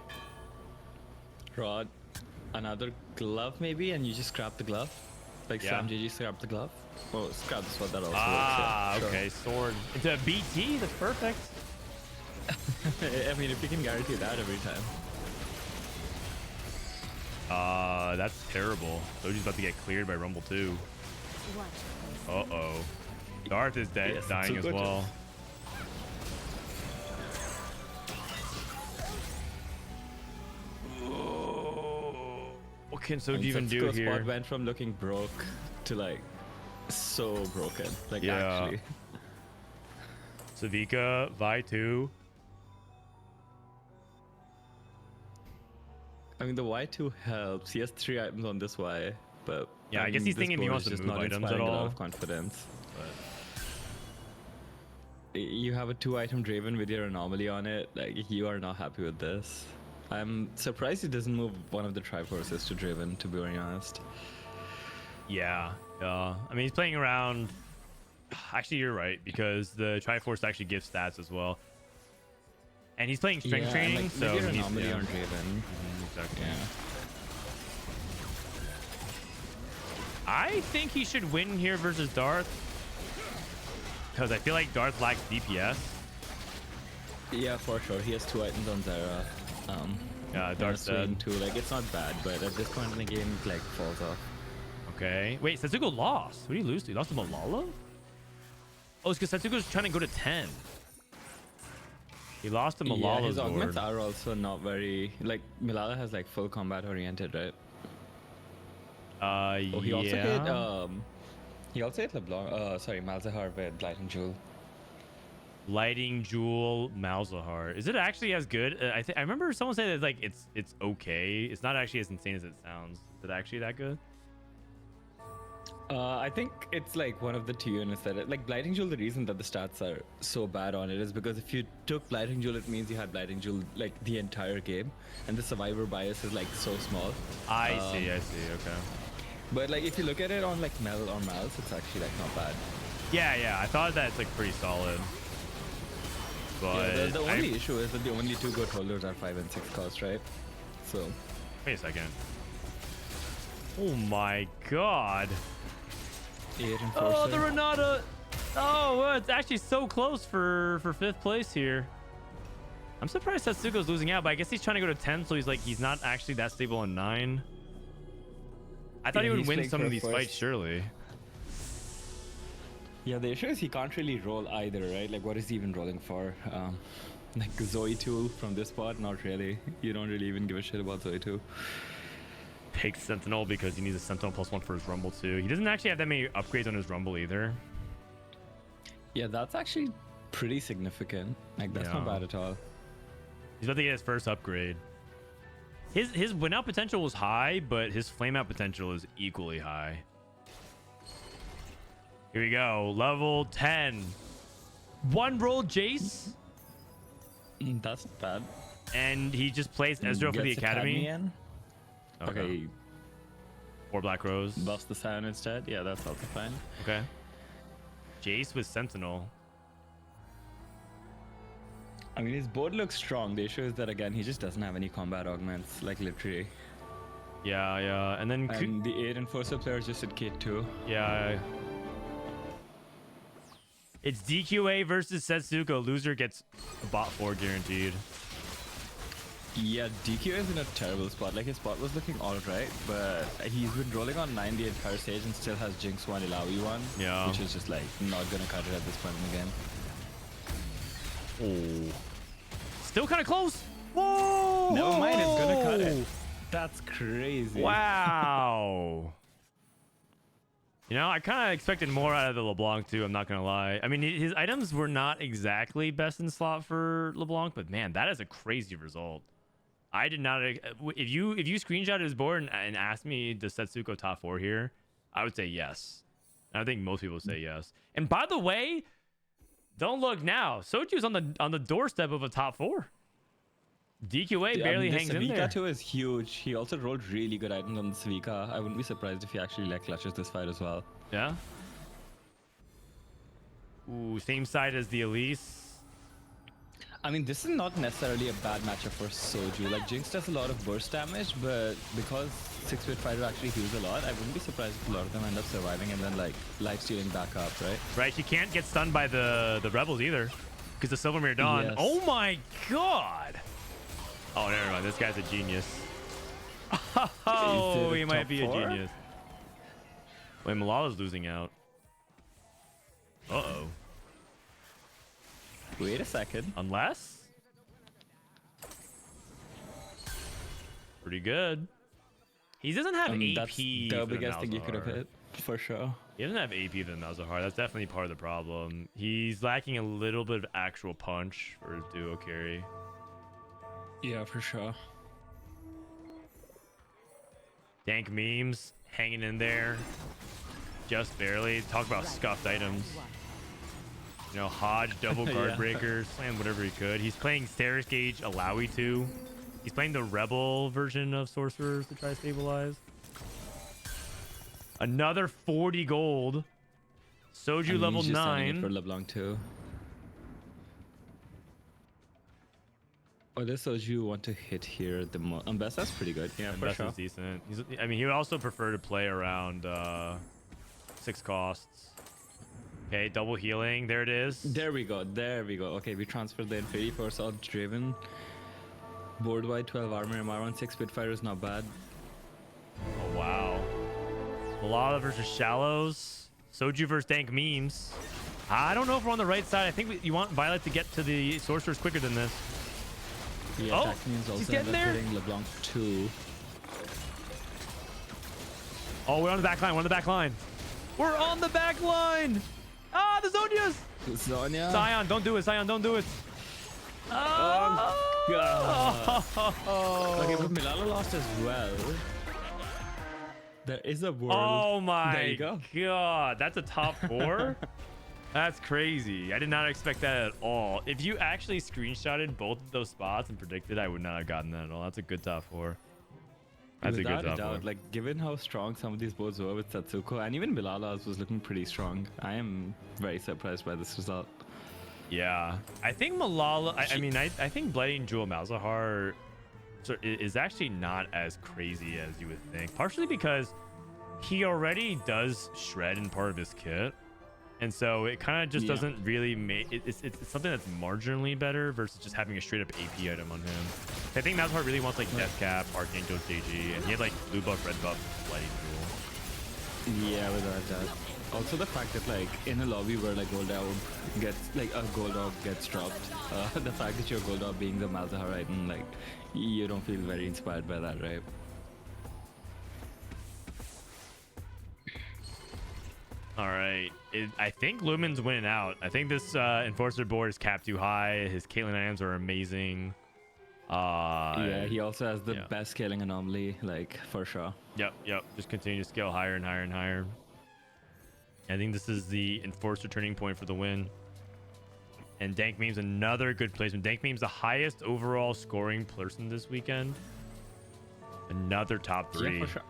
Rod, another glove maybe, and you just scrap the glove. Like Yeah. Sam GG scrap the glove. Oh, scrap the sword, that also Ah, works. Yeah, okay. Sword. Into a BT. That's perfect. sure. I mean, if you can guarantee that every time. That's terrible. Soju's about to get cleared by Rumble too. Uh-oh. Darth is dead, Yes, dying as Tetsuko well. What can Soju And even do Setsuko's here? spot went from looking broke to like so broken. Like Yeah. actually. Savika, Vi 2. I mean, the Y2 helps. He has 3 items on this Y, but Yeah, I guess he's this thinking if he board wants is to just move not items at inspiring a lot all. of confidence. But You have a 2-item Draven with your anomaly on it. Like, you are not happy with this. I'm surprised he doesn't move one of the Triforces to Draven, to be very honest. yeah, I mean, he's playing around. Actually, you're right, because the Triforce actually gives stats as well. And he's playing strength and, training, like, so with your he needs anomaly yeah. on Draven. Exactly. Yeah. I think he should win here versus Darth. Because I feel like Darth lacks DPS. Yeah, for sure. He has 2 items on Zara. Yeah, and Darth's a swing dead. too. Like, it's not bad, but at this point in the game, it like falls off. Okay. Wait, Setsuko lost. What did he lose to? He lost to Malala? Oh, it's because Setsuko's trying to go to 10. He lost to Yeah, Malala's his augments board. are also not very like Malala has like full combat oriented, right? Oh, he also hit he also hit LeBlanc. Sorry, Malzahar with Lightning Jewel. Lighting Jewel Malzahar. Is it actually as good? I remember someone saying that like it's okay. It's not actually as insane as it sounds. Is it actually that good? I think it's like one of the 2 units that like Blighting Jewel. The reason that the stats are so bad on it is because if you took Blighting Jewel, it means you had Blighting Jewel like the entire game, and the survivor bias is like so small. I see. Okay. But like if you look at it on like Mel or Mals, it's actually like not bad. Yeah. I thought that's like pretty solid. But Yeah, the only issue is that the only 2 good holders are 5 and 6 cost, right? So wait a second. Oh my god. 8 and Oh, the Forcer. Renata. Oh, well, it's actually so close for 5th place here. I'm surprised Tetsuko's losing out, but I guess he's trying to go to 10, so he's not actually that stable on 9. I thought Yeah, he would he's win playing some for of these first. fights, surely. Yeah, the issue is he can't really roll either, right? Like, what is he even rolling for? Like Zoe 2 from this spot? Not really. You don't really even give a shit about Zoe 2. Takes Sentinel because he needs a Sentinel +1 for his Rumble too. He doesn't actually have that many upgrades on his Rumble either. Yeah, that's actually pretty significant. Like, that's not Yeah. bad at all. He's about to get his first upgrade. His win out potential was high, but his flame out potential is equally high. Here we go. Level 10. One roll Jace. That's not bad. And he just plays Ezreal for the Gets academy. in. Okay. 4 Black Rose. Buffs the Scion instead. Yeah, that's also fine. Okay. Jace with Sentinel. I mean, his board looks strong. The issue is that, again, he just doesn't have any combat augments, like literally. Yeah, yeah. And then... And the 8 Enforcer player is just at Kit too. Yeah. It's DQA versus Setsuko. Loser gets a bot 4 guaranteed. Yeah, DQ is in a terrible spot. Like, his spot was looking alright, but he's been rolling on 9 the entire stage and still has Jinx 1, Ilaoi 1. Yeah. Which is just, like, not gonna cut it at this point in the game. Oh. Still kind of close. Whoa! Never mind, it's gonna cut it. That's crazy. Wow. You know, I kind of expected more out of the LeBlanc too. I'm not gonna lie. I mean, his items were not exactly best in slot for LeBlanc, but man, that is a crazy result. I did not. If you screenshot his board and asked me to Setsuko top 4 here, I would say yes. And I think most people say yes. And by the way, don't look now. Soju's on the doorstep of a top 4. DQA barely hangs in there. Savika too is huge. He also rolled really good items on the Savika. I wouldn't be surprised if he actually like clutches this fight as well. Yeah. Ooh, same side as the Elise. I mean, this is not necessarily a bad matchup for Soju. Like, Jinx does a lot of burst damage, but because 6-bit fighter actually heals a lot, I wouldn't be surprised if a lot of them end up surviving and then, like, life stealing back up, right? Right, she can't get stunned by the Rebels either. Because the Silvermere Dawn. Yes. Oh my god! Oh, never mind. This guy's a genius. Oh, he might be a genius. Wait, Malala's losing out. Uh-oh. Wait a second. Unless? Pretty good. He doesn't have AP. That's the for biggest thing you could have Malzahar. hit, for sure. He doesn't have AP than Malzahar. That's definitely part of the problem. He's lacking a little bit of actual punch for his duo carry. Yeah, for sure. Dank memes hanging in there. Just barely. Talk about scuffed items. You know, Hodge double guard Yeah. breakers, playing whatever he could. He's playing Steris Gauge Alawi 2. He's playing the Rebel version of Sorcerers to try to stabilize. Another 40 gold. Soju level He's just sending it 9. for LeBlanc too. Or does Soju want to hit here the most? Best, that's pretty good. Yeah, for Best sure. is decent. I mean, he would also prefer to play around 6 costs. Okay, double healing. There it is. There we go. There we go. Okay, we transferred the Infinity Force out Draven. Board wide 12 armor. MR1 6 Spitfire is not bad. Oh, wow. Malala versus Shallows. Soju versus Dank memes. I don't know if we're on the right side. I think you want Violet to get to the Sorcerers quicker than this. Yeah, Oh, Tactician's also he's getting there. hitting LeBlanc too. Oh, we're on the back line. We're on the back line. We're on the back line. Ah, the Zonias. Zonya. Sion, don't do it. Sion, don't do it. Oh, God. Oh, Okay, but Milala lost as well. There is a world. oh my There you go. god. That's a top 4? That's crazy. I did not expect that at all. If you actually screenshotted both of those spots and predicted, I would not have gotten that at all. That's a good top 4. That's Without a good top 4. doubt, like given how strong some of these boards were with Satsuko and even Milala's was looking pretty strong. I am very surprised by this result. Yeah, I think Malala. I think Blooding Jewel Malzahar is actually not as crazy as you would think. Partially because he already does shred in part of his kit, and so it kind of just doesn't really make it's something that's marginally better versus just having a straight up AP item on him. I think Malzahar really wants like Death Cap, Archangel JG, and he had like blue buff, red buff, Blooding Jewel. Yeah, without that. Also the fact that like in a lobby where like gold orb gets like a gold orb gets dropped, the fact that your gold orb being the Malzahar item, like you don't feel very inspired by that, right? All right, I think Lumen's winning out. I think this Enforcer board is capped too high. His Caitlyn items are amazing. Yeah, he also has the best scaling anomaly, like for sure. Yep. Just continue to scale higher and higher and higher. I think this is the enforcer turning point for the win. And Dank Meme's another good placement. Dank Meme's the highest overall scoring person this weekend. Another top 3. Yeah, for sure.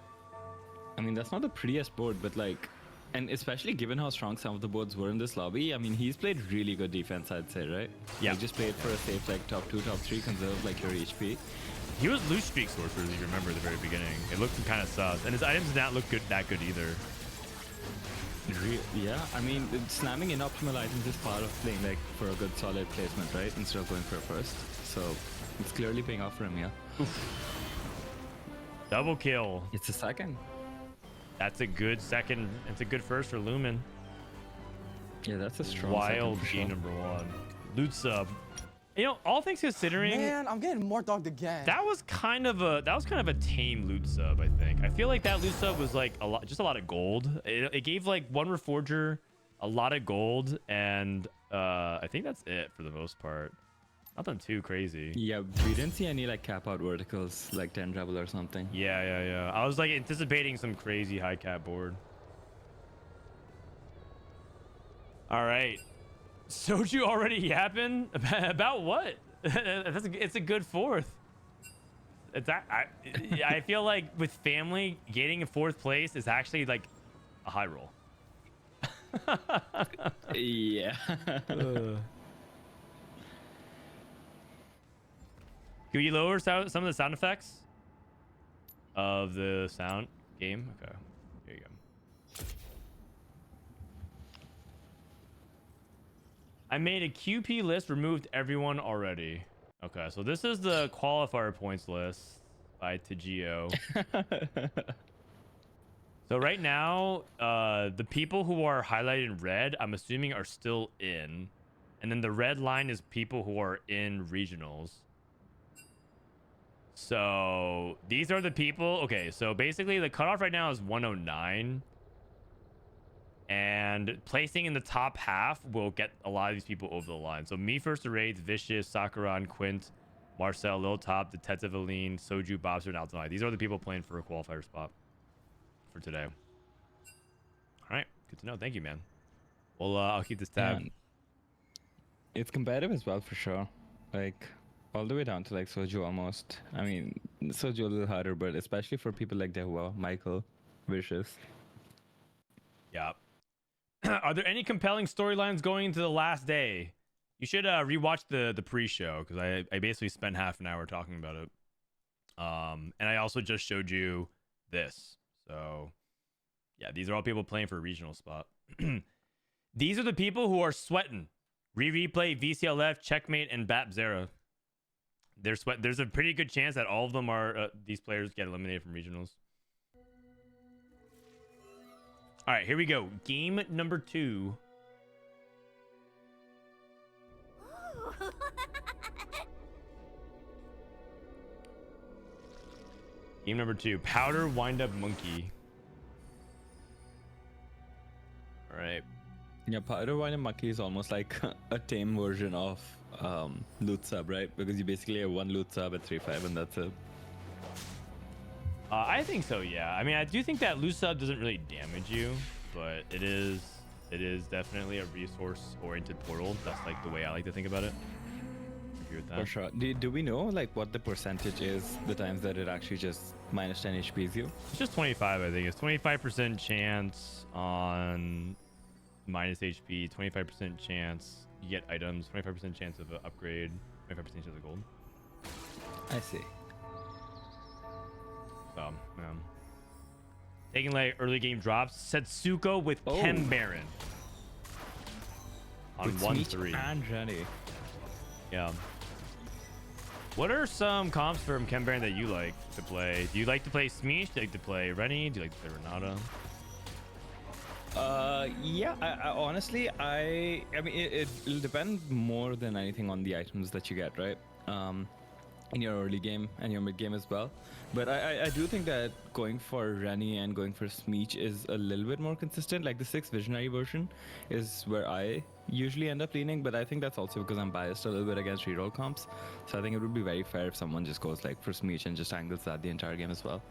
I mean, that's not the prettiest board, but like, and especially given how strong some of the boards were in this lobby, I mean, he's played really good defense, I'd say, right? Yeah. He just played for a safe, like, top 2, top 3, conserve, like, your HP. He was loose streak sorcerer, if you remember at the very beginning. It looked kind of sus. And his items did not look that good either. Yeah, I mean, slamming in optimal items is part of playing, like, for a good solid placement, right? Instead of going for a first. So, it's clearly paying off for him, yeah. Double kill. It's a second. That's a good second. It's a good first for Lumen. Yeah, that's a strong Wild second for game sure. number 1. Loot sub. You know, all things considering, Man, I'm getting more dogged again. that was kind of a tame loot sub. I think. I feel like that loot sub was like just a lot of gold. It gave like one Reforger, a lot of gold, and I think that's it for the most part. Nothing too crazy. Yeah, we didn't see any like cap out verticals like 10 Rebel or something. Yeah. I was like anticipating some crazy high cap board. All right. Soju already yapping about what? It's a good 4th. I feel like with family, getting a 4th place is actually like a high roll. Yeah. Can you lower some of the sound effects of the sound game? Okay, there you go. I made a QP list, removed everyone already. Okay, so this is the qualifier points list by Tagio. So right now, the people who are highlighted in red, I'm assuming are still in. And then the red line is people who are in regionals. So these are the people. Okay, so basically the cutoff right now is 109. And placing in the top half will get a lot of these people over the line. So me first to Wraith, Vicious, Sakuran, Quint, Marcel, Lil Top, Detective Aline, Soju, Bobster, and Altonai. These are the people playing for a qualifier spot for today. All right, good to know. Thank you, man. Well, I'll keep this tab. And it's competitive as well for sure. Like all the way down to like Soju almost. I mean, Soju a little harder, but especially for people like Dehua, Michael, Vicious. Yeah. Are there any compelling storylines going into the last day? You should rewatch the pre-show because I basically spent half an hour talking about it. And I also just showed you this. So yeah, these are all people playing for a regional spot. These are the people who are sweating. Replay, VCLF, Checkmate, and Bap Zera. There's a pretty good chance that all of them are these players get eliminated from regionals. All right, here we go. Game number 2. Game number 2. Powder Wind-Up Monkey. All right. Yeah, Powder Wine and Monkey is almost like a tame version of loot sub, right? Because you basically have one loot sub at 3-5 and that's it. I think so, yeah. I mean, I do think that loose sub doesn't really damage you, but it is definitely a resource-oriented portal. That's like the way I like to think about it. Agree with that. For sure. Do we know like what the percentage is the times that it actually just minus 10 HPs you? It's just 25, I think. It's 25% chance on minus HP, 25% chance you get items, 25% chance of an upgrade, 25% chance of gold. I see. So, taking like early game drops. Setsuko with Chem Baron on With 1-3. Smeech and Rennie. Yeah. What are some comps from Chem Baron that you like to play? Do you like to play Smeech? Do you like to play Rennie? Do you like to play Renata? Yeah, I honestly, I mean, it'll depend more than anything on the items that you get, right? In your early game and your mid game as well. But I do think that going for Rennie and going for Smeech is a little bit more consistent. Like the 6 Visionary version is where I usually end up leaning, but I think that's also because I'm biased a little bit against reroll comps. So I think it would be very fair if someone just goes like for Smeech and just angles that the entire game as well.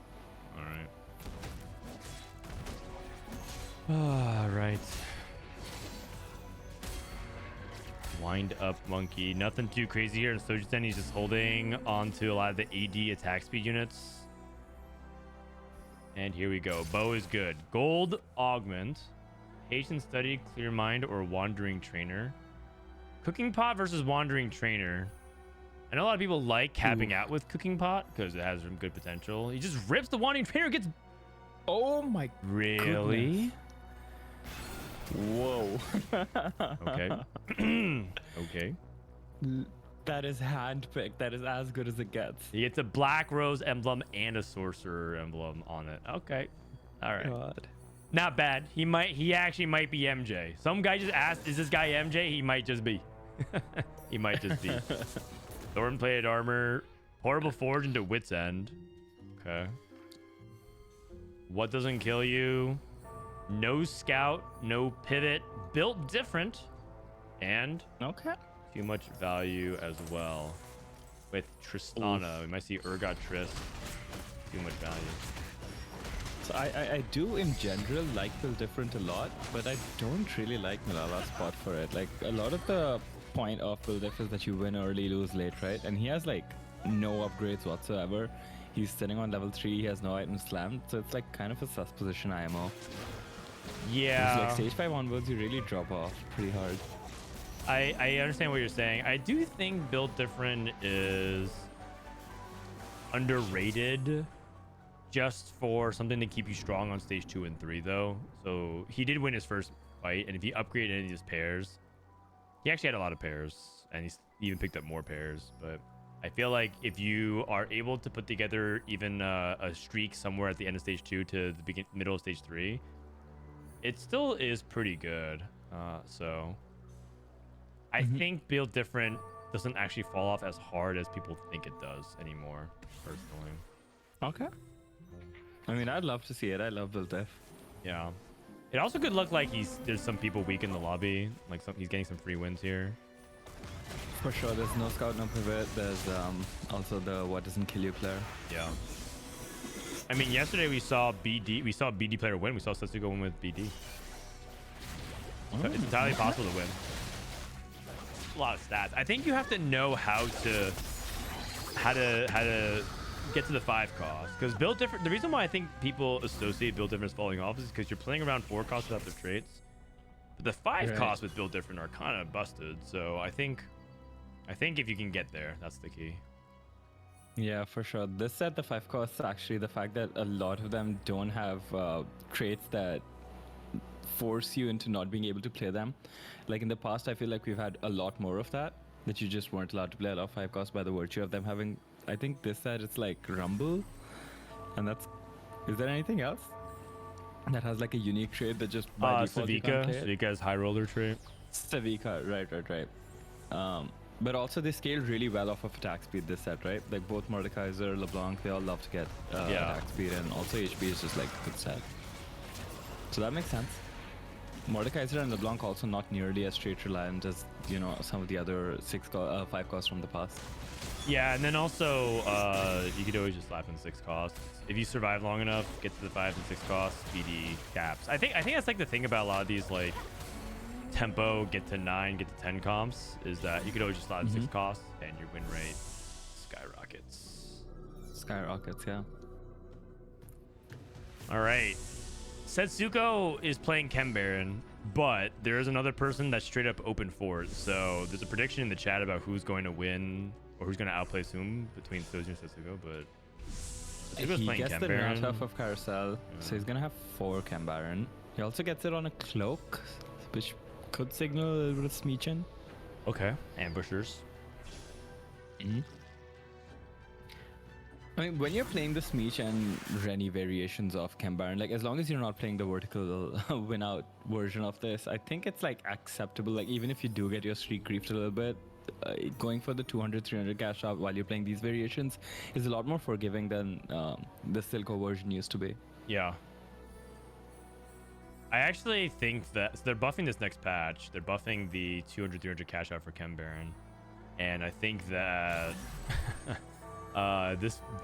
All right. All right. Wind up monkey. Nothing too crazy here. And Sojiten, he's just holding on to a lot of the AD attack speed units. And here we go. Bow is good. Gold augment. Patient study, clear mind, or wandering trainer. Cooking pot versus wandering trainer. I know a lot of people like capping out with cooking pot because it has some good potential. He just rips the wandering trainer, gets. Oh my. Really? Whoa. Okay. Okay. That is handpicked. That is as good as it gets. He gets a black rose emblem and a sorcerer emblem on it. Okay. All right. God. Not bad. He actually might be MJ. Some guy just asked, is this guy MJ? He might just be. He might just be. Thorn plated armor. Horrible forge into wit's end. Okay. What doesn't kill you? No scout, no pivot, built different, and Okay. too much value as well. With Tristana, we might see Urgot Trist. Too much value. So I do in general like Build Different a lot, but I don't really like Malala's spot for it. Like a lot of the point of Build Diff is that you win early, lose late, right? And he has like no upgrades whatsoever. He's sitting on level 3, he has no items slammed, so it's like kind of a sus position IMO. Yeah. Like stage 5 onwards, you really drop off pretty hard. I understand what you're saying. I do think Build Different is underrated just for something to keep you strong on stage 2 and 3, though. So he did win his first fight, and if he upgraded any of his pairs, he actually had a lot of pairs, and he's even picked up more pairs. But I feel like if you are able to put together even a streak somewhere at the end of stage 2 to the middle of stage 3, it still is pretty good. So I think Build Different doesn't actually fall off as hard as people think it does anymore, personally. Okay. I mean, I'd love to see it. I love Build Diff. Yeah. It also could look like there's some people weak in the lobby. Like he's getting some free wins here. For sure, there's no scout, no pivot. There's also the what doesn't kill you player. Yeah. I mean, yesterday we saw BD. We saw BD player win. We saw Setsuko win with BD. So it's entirely possible to win. A lot of stats. I think you have to know how to get to the 5 cost, because Build Different, the reason why I think people associate Build Different as falling off is because you're playing around 4 costs without their traits, but the 5 costs with Build Different are kind of busted. So I think if you can get there, that's the key. Yeah, for sure. This set, the 5 costs, actually the fact that a lot of them don't have traits that force you into not being able to play them. Like in the past, I feel like we've had a lot more of that you just weren't allowed to play a lot of 5 costs by the virtue of them having. I think this set it's like Rumble, and that's. Is there anything else that has like a unique trait that just by default you can't play it? Savika's high roller trait. Savika, right. But also they scaled really well off of attack speed this set, right? Like both Mordekaiser, LeBlanc, they all love to get attack speed, and also HP is just like a good set. So that makes sense. Mordekaiser and LeBlanc also not nearly as trait reliant as some of the other 5 costs from the past. Yeah, and then also you could always just slap in 6 costs if you survive long enough. Get to the 5 and 6 costs. BD caps. I think that's like the thing about a lot of these like tempo get to 9, get to 10 comps is that you could always just slap in 6 costs and your win rate skyrockets. Skyrockets, yeah. All right. Setsuko is playing Chem Baron, but there is another person that's straight up open for it. So there's a prediction in the chat about who's going to win or who's going to outplay whom between Soju and Setsuko, but Setsuko's he playing gets Chem the Baron. Nat of Carousel, so he's gonna have 4 Chem Baron. He also gets it on a cloak, which could signal a little bit of Smeechin. Okay, ambushers. I mean, when you're playing the Smeech and Rennie variations of Chem Baron, like as long as you're not playing the vertical win out version of this, I think it's like acceptable. Like even if you do get your streak griefed a little bit, going for the 200-300 cash out while you're playing these variations is a lot more forgiving than the Silco version used to be. Yeah. I actually think that so they're buffing this next patch. They're buffing the 200-300 cash out for Chem Baron, and I think that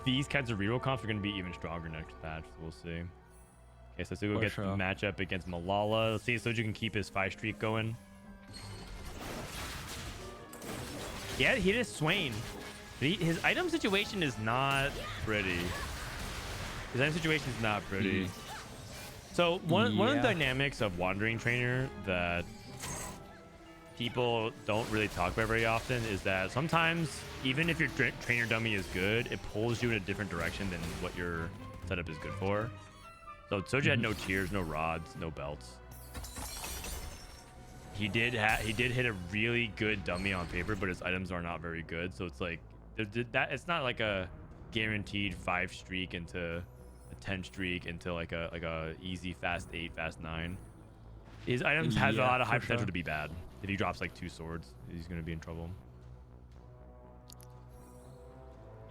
these kinds of reroll comps are going to be even stronger next patch. So we'll see. Okay, so Sugo For gets sure. the matchup against Malala. Let's see if Soju can keep his 5 streak going. Yeah, he did Swain. His item situation is not pretty. His item situation is not pretty. So one of the dynamics of Wandering Trainer that people don't really talk about very often is that sometimes, even if your trainer dummy is good, it pulls you in a different direction than what your setup is good for. So Soju had no tiers, no rods, no belts. He did hit a really good dummy on paper, but his items are not very good. So it's like that. It's not like a guaranteed 5 streak into a 10 streak into like a easy fast 8, fast 9. His items has a lot of high potential to be bad. If he drops like 2 swords, he's gonna be in trouble.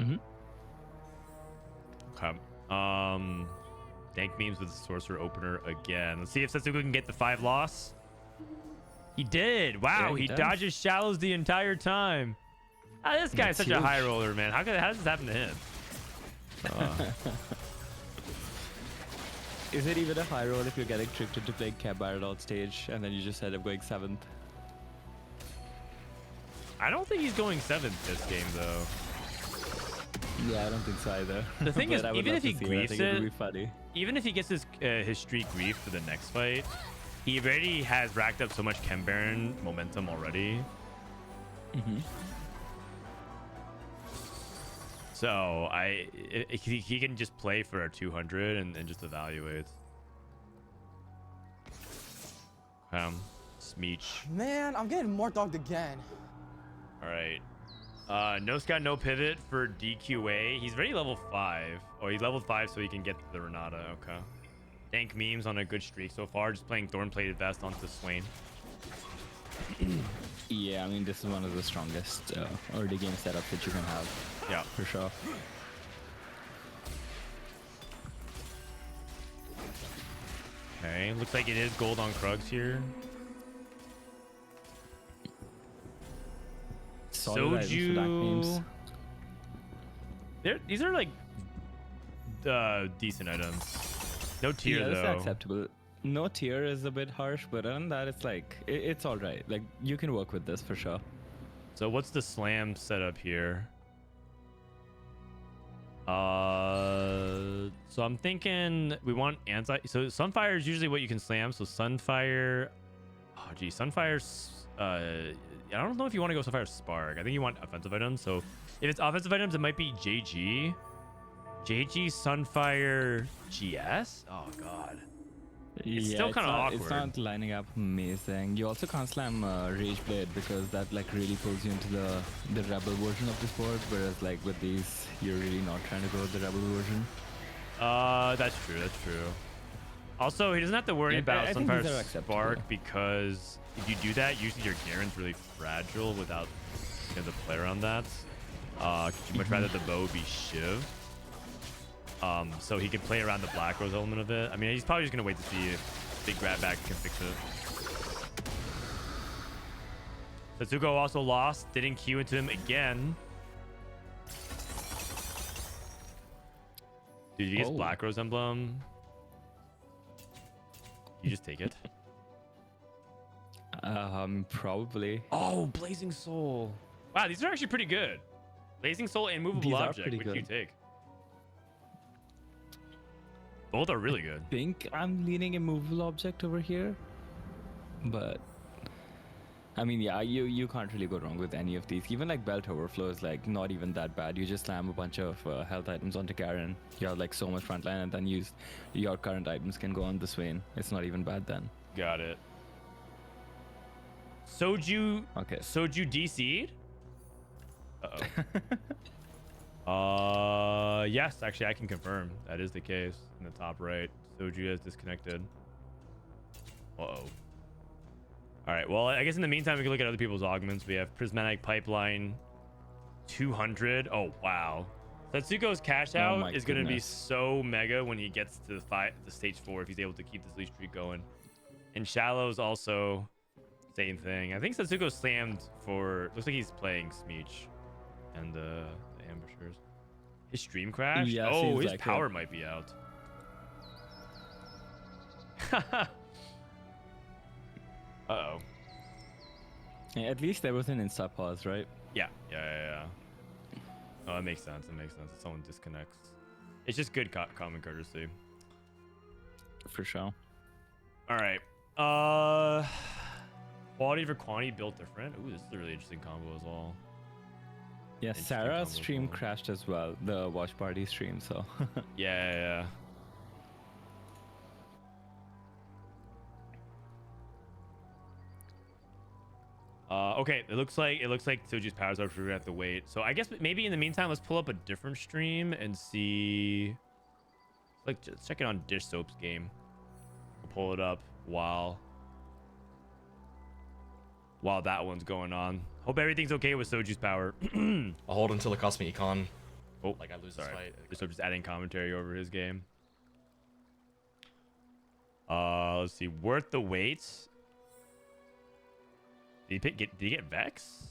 Okay. Dank memes with the sorcerer opener again. Let's see if Setsuko can get the 5 loss. He did. Wow, Yeah, he does. dodges shallows the entire time. This guy's That's such a huge. high roller, man. How does this happen to him? Is it even a high roll if you're getting tricked into playing Cab Barrel on stage and then you just end up going 7th? I don't think he's going 7th this game, though. Yeah, I don't think so either. The thing is, But I would even love if he to see it. I griefs think it would it- be funny. Even if he gets his streak grief for the next fight, he already has racked up so much Chem Baron momentum already. So he can just play for a 200 and just evaluate. Smeech. Man, I'm getting more dogged again. All right. No scout, no pivot for DQA. He's already level 5. Oh, he's level 5, so he can get the Renata. Okay. Dank memes on a good streak so far. Just playing Thorn Plated Vest onto Swain. Yeah, I mean, this is one of the strongest early game setups that you can have. Yeah. For sure. Okay. Looks like it is gold on Krugs here. Solid items for Dank memes. These are like decent items. No tier Yeah, that's though. acceptable. No tier is a bit harsh, but other than that, it's like it's all right. Like you can work with this for sure. So what's the slam setup here? So I'm thinking we want anti. So Sunfire is usually what you can slam. So Sunfire. Oh geez, Sunfire's. I don't know if you want to go Sunfire Spark. I think you want offensive items. So if it's offensive items, it might be JG. JG Sunfire GS. Oh god. It's still kinda It's awkward. not lining up amazing. You also can't slam Rage Blade because that like really pulls you into the Rebel version of this board. Whereas like with these, you're really not trying to go with the Rebel version. That's true. That's true. Also, he doesn't have to worry Yeah, about I think these are Sunfire acceptable. Spark because if you do that, usually your Garen's really fragile without the play around that. Cause you much rather the bow be Shiv. So he can play around the Black Rose element of it. I mean, he's probably just gonna wait to see if Big Grab Back can fix it. Setsuko also lost. Didn't queue into him again. Dude, he gets Oh. Black Rose emblem. You just take it. Probably. Oh, Blazing Soul. Wow, these are actually pretty good. Blazing Soul and Movable These are Object. pretty Which do you good. take? Both are really good. I think I'm leaning immovable object over here, but I mean, yeah, you can't really go wrong with any of these. Even like Belt Overflow is like not even that bad. You just slam a bunch of health items onto Garen. You have like so much frontline, and then your current items can go on the Swain. It's not even bad then. Got it. Soju. Okay. Soju DC'd? Yes, actually, I can confirm that is the case. In the top right, Soju is disconnected. Uh-oh. All right, well, I guess in the meantime, we can look at other people's augments. We have Prismatic Pipeline 200. Oh, wow. Setsuko's cash Oh out my is going to be goodness. so mega when he gets to the stage 4 if he's able to keep this lead streak going. And Shallow's also same thing. I think Setsuko slammed for... Looks like he's playing Smeech and the Ambushers. His stream crashed? Yeah, Oh, seems his like power it. might be out. Uh-oh. Yeah, at least there was an insta pause, right? Yeah. Oh, that makes sense. It makes sense. If someone disconnects. It's just good common courtesy. For sure. All right. Quality for quantity built different. Ooh, this is a really interesting combo as well. Yeah, Interesting Sarah's combo as stream well. crashed as well. The watch party stream, so. Yeah. Okay, it looks like Soji's powers up. We're gonna have to wait. So I guess maybe in the meantime, let's pull up a different stream and see. Like, just check it on Dish Soap's game. We'll pull it up while that one's going on. Hope everything's okay with Soji's power. I'll hold until it costs me econ. Oh, Like I lose sorry. this fight. Dish Soap just adding commentary over his game. Let's see. Worth the wait. Did he get Vex?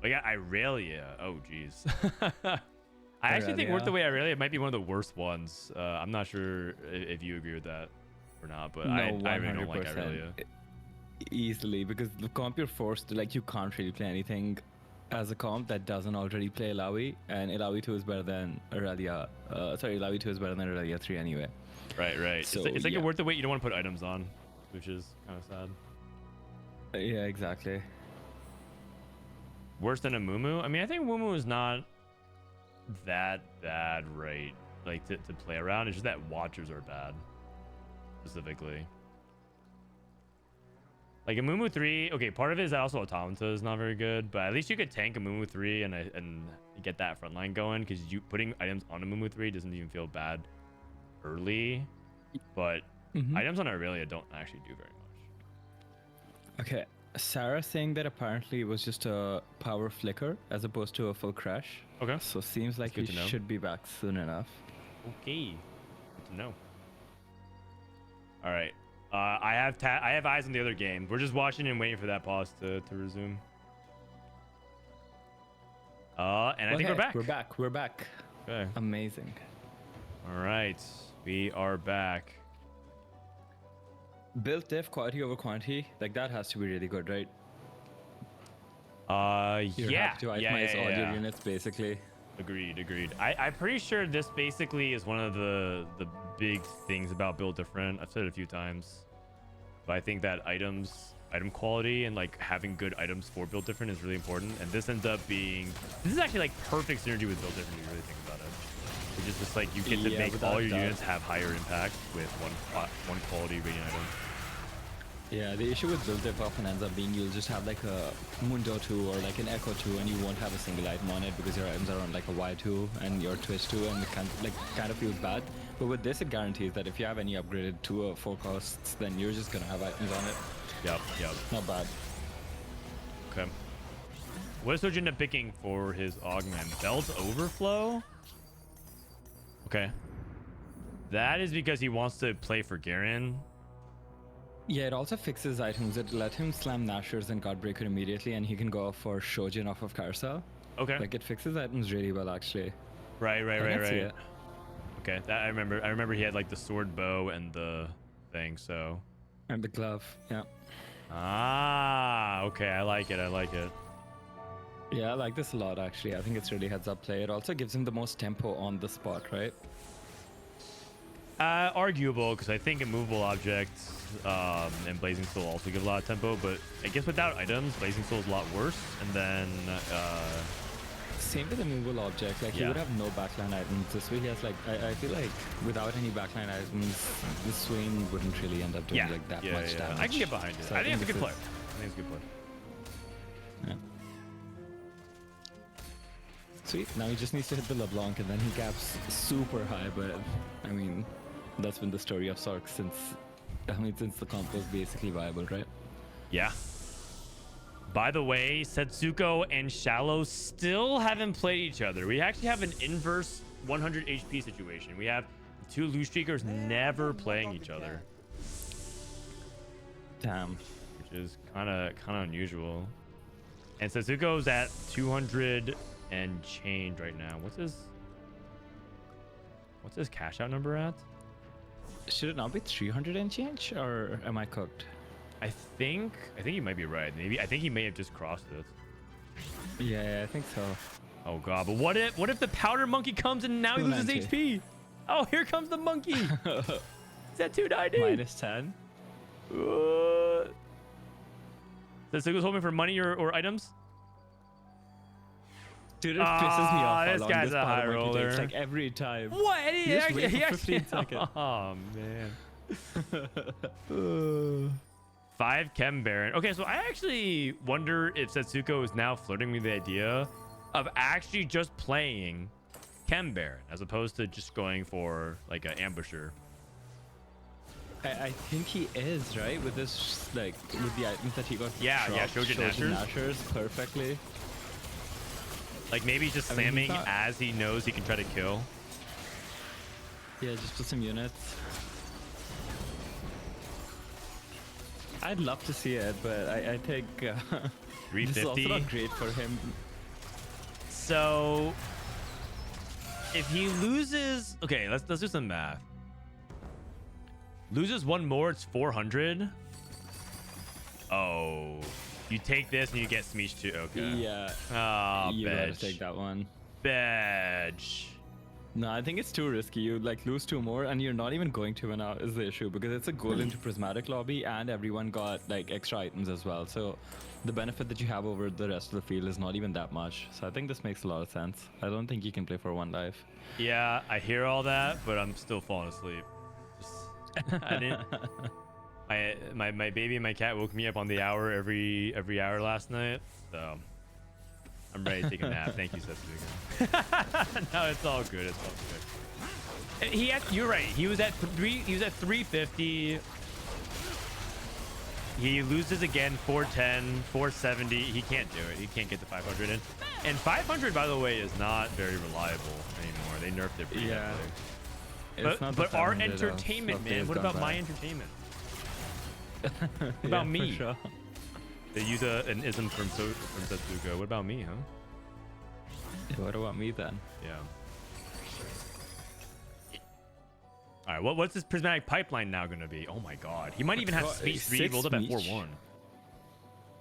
Oh, yeah, Irelia. Oh, jeez. I actually think Worth the Wait Irelia might be one of the worst ones. I'm not sure if you agree with that or not, but No, I really don't like 100%. Irelia. Easily, because the comp you're forced to, like, you can't really play anything as a comp that doesn't already play Ilawi, and Ilawi 2 is better than Irelia. Ilawi 2 is better than Irelia 3 anyway. Right. So, it's like yeah. a Worth the Wait you don't want to put items on, which is kind of sad. Yeah, exactly. Worse than a Mumu? I mean, I think Mumu is not that bad, right? Like, to play around. It's just that watchers are bad, specifically. Like, a Mumu 3, okay, part of it is that also Automata is not very good, but at least you could tank a Mumu 3 and get that front line going, because you putting items on a Mumu 3 doesn't even feel bad early, but items on Aurelia don't actually do very much. Okay, Sarah saying that apparently it was just a power flicker as opposed to a full crash. Okay. So seems like That's he good to know. should be back soon enough. Okay. Good to know. All right. I have eyes on the other game. We're just watching and waiting for that pause to resume. And I think we're back. We're back. Okay. Amazing. All right. We are back. Built diff, quality over quantity, like that has to be really good, right? You Yeah. have to itemize all your units basically. Agreed. I'm pretty sure this basically is one of the big things about Build Different. I've said it a few times, but I think that item quality and like having good items for Build Different is really important. And this ends up being, this is actually like perfect synergy with Build Different if you really think about it. It's just like you get to make without all your doubt. units have higher impact with one quality rating item. Yeah, the issue with build diff often ends up being you'll just have like a Mundo 2 or like an Echo 2 and you won't have a single item on it because your items are on like a Y2 and your Twitch 2 and it kind of feels bad. But with this it guarees that if you have any upgraded 2 or 4 costs, then you're just gonna have items on it. Yep. Not bad. Okay. What does Soji end up picking for his augment? Bell's Overflow? Okay. That is because he wants to play for Garen. Yeah, it also fixes items. It let him slam Nashers and Godbreaker immediately and he can go for Shojin off of Carousel. Okay. Like it fixes items really well actually. Right. I can see it. Okay, that I remember he had like the sword bow and the thing, so. And the glove, yeah. Ah, okay, I like it. Yeah, I like this a lot actually. I think it's really heads up play. It also gives him the most tempo on the spot, right? Arguable, because I think immovable objects and Blazing Soul also give a lot of tempo, but I guess without items, Blazing Soul is a lot worse. And then Same with the movable object. Like he Yeah. would have no backline items. This way he has like I feel like without any backline items, this Swain wouldn't really end up doing like that much damage. I can get behind it. So I think it's a this good play. is- I think it's a good play. Yeah. Sweet. Now he just needs to hit the LeBlanc and then he caps super high. But I mean, that's been the story of Sark since the comp was basically viable, right? Yeah. By the way, Setsuko and Shallow still haven't played each other. We actually have an inverse 100 HP situation. We have two loose streakers never playing each other, Damn. which is kind of unusual. And Setsuko's at 200 and change right now. What's his cash out number at? Should it not be 300 and change, or am I cooked? I think you might be right. Maybe I think he may have just crossed it. Yeah, I think so. Oh god, but what if the powder monkey comes and now he loses 290. HP? Oh, here comes the monkey. It's at 290. Minus 10. Does Sigil's hoping for money or items? Dude, it pisses me off. How This long guy's a powder high monkey roller. takes, like every time. What? You just wait for 15 seconds. Oh man. 5 Chem Baron. Okay, so I actually wonder if Setsuko is now flirting with the idea of actually just playing Chem Baron as opposed to just going for like an ambusher. I think he is, right? With this, like, with the items that he got. Yeah, Shojin Nashers. Nashers perfectly. Like maybe he's just I mean, he's slamming not- as he knows he can try to kill. Yeah, just put some units. I'd love to see it, but I think this is also 350. not great for him. So if he loses, okay, let's do some math. Loses one more, it's 400. Oh, you take this and you get Smeech too. Okay. Yeah, Oh, you gotta bitch. take that one. Bitch. No, I think it's too risky. You like lose 2 more, and you're not even going to win out is the issue because it's a goal into prismatic lobby, and everyone got like extra items as well. So the benefit that you have over the rest of the field is not even that much. So I think this makes a lot of sense. I don't think you can play for 1 life. Yeah, I hear all that, but I'm still falling asleep. Just, I didn't. My baby and my cat woke me up on the hour every hour last night, so I'm ready to take a nap. Thank you, Setsuko. No, it's all good. It's all good. You're right. He was at 350. He loses again 410, 470. He can't do it. He can't get to 500. And 500, by the way, is not very reliable anymore. They nerfed it pretty Yeah. heavily. It's not the But our 500 of entertainment, man. days What gone about my by. entertainment? Yeah, about me? For sure. They use an ism from Setsuko. What about me, huh? What about me then? Yeah. All right. What's this prismatic pipeline now going to be? Oh my God. He might even have Well, speed 3 six rolled up at Smeech.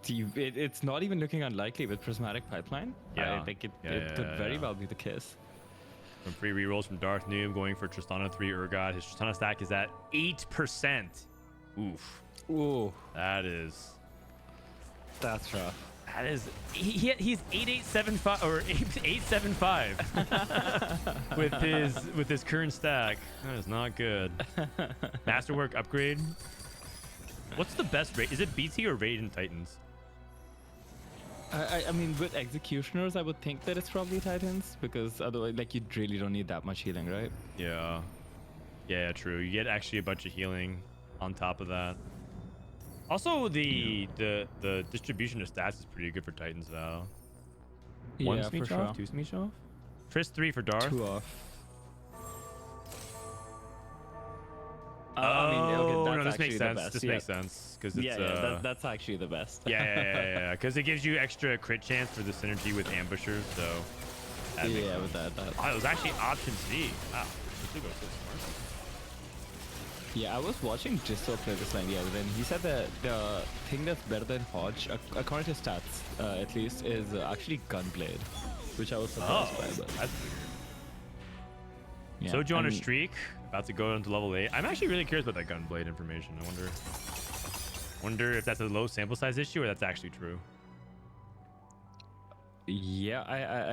4-1. It's not even looking unlikely with prismatic pipeline. Yeah. I think it Yeah, could yeah, very yeah. well be the case. From free rerolls from Darth Noob, going for Tristana 3 Urgot. His Tristana stack is at 8%. Oof. Ooh, That is. that's rough. That is. He's 8875 or 875 with his current stack. That is not good. Masterwork upgrade. What's the best rate? Is it BT or Radiant Titans? I mean, with executioners, I would think that it's probably Titans because otherwise, like, you really don't need that much healing, right? Yeah. Yeah, true. You get actually a bunch of healing on top of that. Also, the distribution of stats is pretty good for Titans, though. One Yeah, for Smeech sure. off, 2 Smeech off. Trist 3 for Darth. 2 off. Oh, I mean, okay, no, that's this makes actually the sense. best, This yeah. makes sense because it's That's actually the best. yeah, because it gives you extra crit chance for the synergy with ambushers. So that makes Yeah, sense. with that. Oh, it was actually option C. Wow, this dude goes so smart. Yeah, I was watching Jisso play this line the other day, and he said that the thing that's better than Hodge, according to stats at least, is actually Gunblade, which I was surprised by. But that's yeah, Soju on I a mean, streak, about to go into level 8. I'm actually really curious about that Gunblade information. I wonder if that's a low sample size issue or that's actually true. Yeah,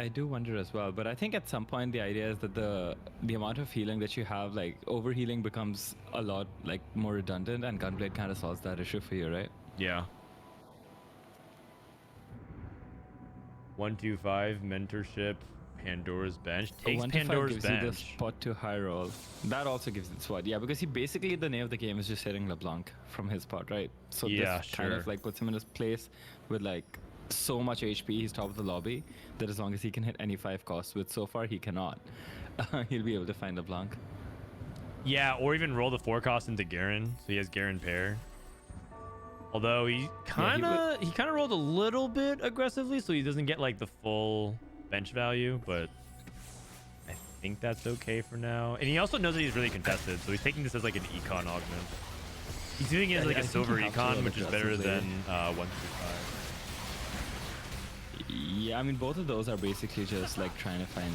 I do wonder as well. But I think at some point the idea is that the amount of healing that you have, like overhealing, becomes a lot like more redundant, and Gunblade kind of solves that issue for you, right? Yeah. 125 mentorship. Pandora's bench takes 125 Pandora's gives you the bench. spot to high roll. That also gives it spot. Yeah, because he basically, the name of the game is just hitting LeBlanc from his spot, right? So Yeah, this kind sure. of like puts him in his place with like so much HP. He's top of the lobby that as long as he can hit any 5 costs, which so far he cannot, he'll be able to find LeBlanc. Yeah, or even roll the 4 cost into Garen, so he has Garen pair. Although he kind of rolled a little bit aggressively, so he doesn't get like the full bench value. But I think that's okay for now. And he also knows that he's really contested, so he's taking this as like an econ augment. He's doing it as like I a think silver you have to econ, roll which is better aggressively. than 135. Yeah, I mean, both of those are basically just like trying to find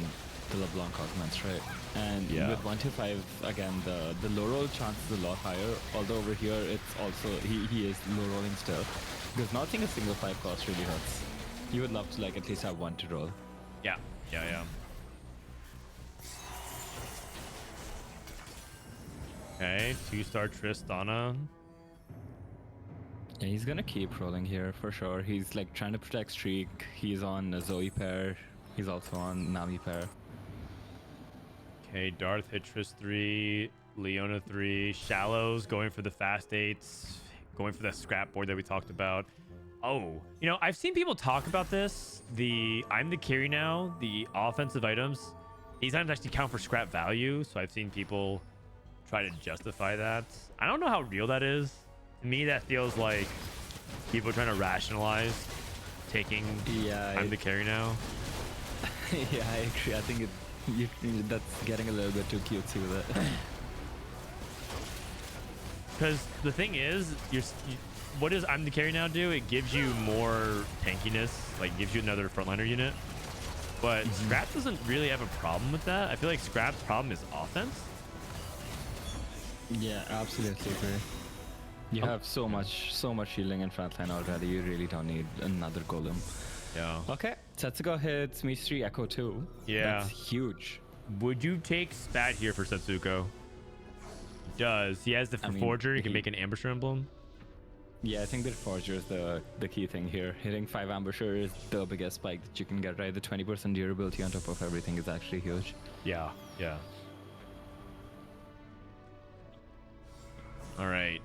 the LeBlanc augments, right? And Yeah. with 125, again, the low roll chance is a lot higher. Although over here, it's also he is low rolling still, because not seeing a single 5 cost really hurts. You would love to like at least have one to roll. Yeah, yeah. Okay, 2-star Tristana. Yeah, he's gonna keep rolling here for sure. He's like trying to protect streak. He's on a Zoe pair. He's also on Nami pair. Okay, Darth hit Trist 3, Leona 3, Shallows going for the fast 8s, going for that scrap board that we talked about. Oh, you know, I've seen people talk about this. I'm the carry now, the offensive items, these items actually count for scrap value. So I've seen people try to justify that. I don't know how real that is. To me, that feels like people trying to rationalize taking Yeah, I'm the carry now. yeah, I agree. I think that's getting a little bit too cutesy with it. Because the thing is, what does I'm the carry now do? It gives you more tankiness, like gives you another frontliner unit. But Scrap doesn't really have a problem with that. I feel like Scrap's problem is offense. Yeah, absolutely agree. You have so much shielding in frontline already. You really don't need another golem. Yeah. Okay, Setsuko hits Mage 3 Echo 2. Yeah. That's huge. Would you take Spat here for Setsuko? He does. He has the I mean, Forger. He can he- make an Ambusher Emblem. Yeah, I think the Forger is the key thing here. Hitting 5 Ambusher is the biggest spike that you can get, right? The 20% durability on top of everything is actually huge. Yeah. Yeah. All right.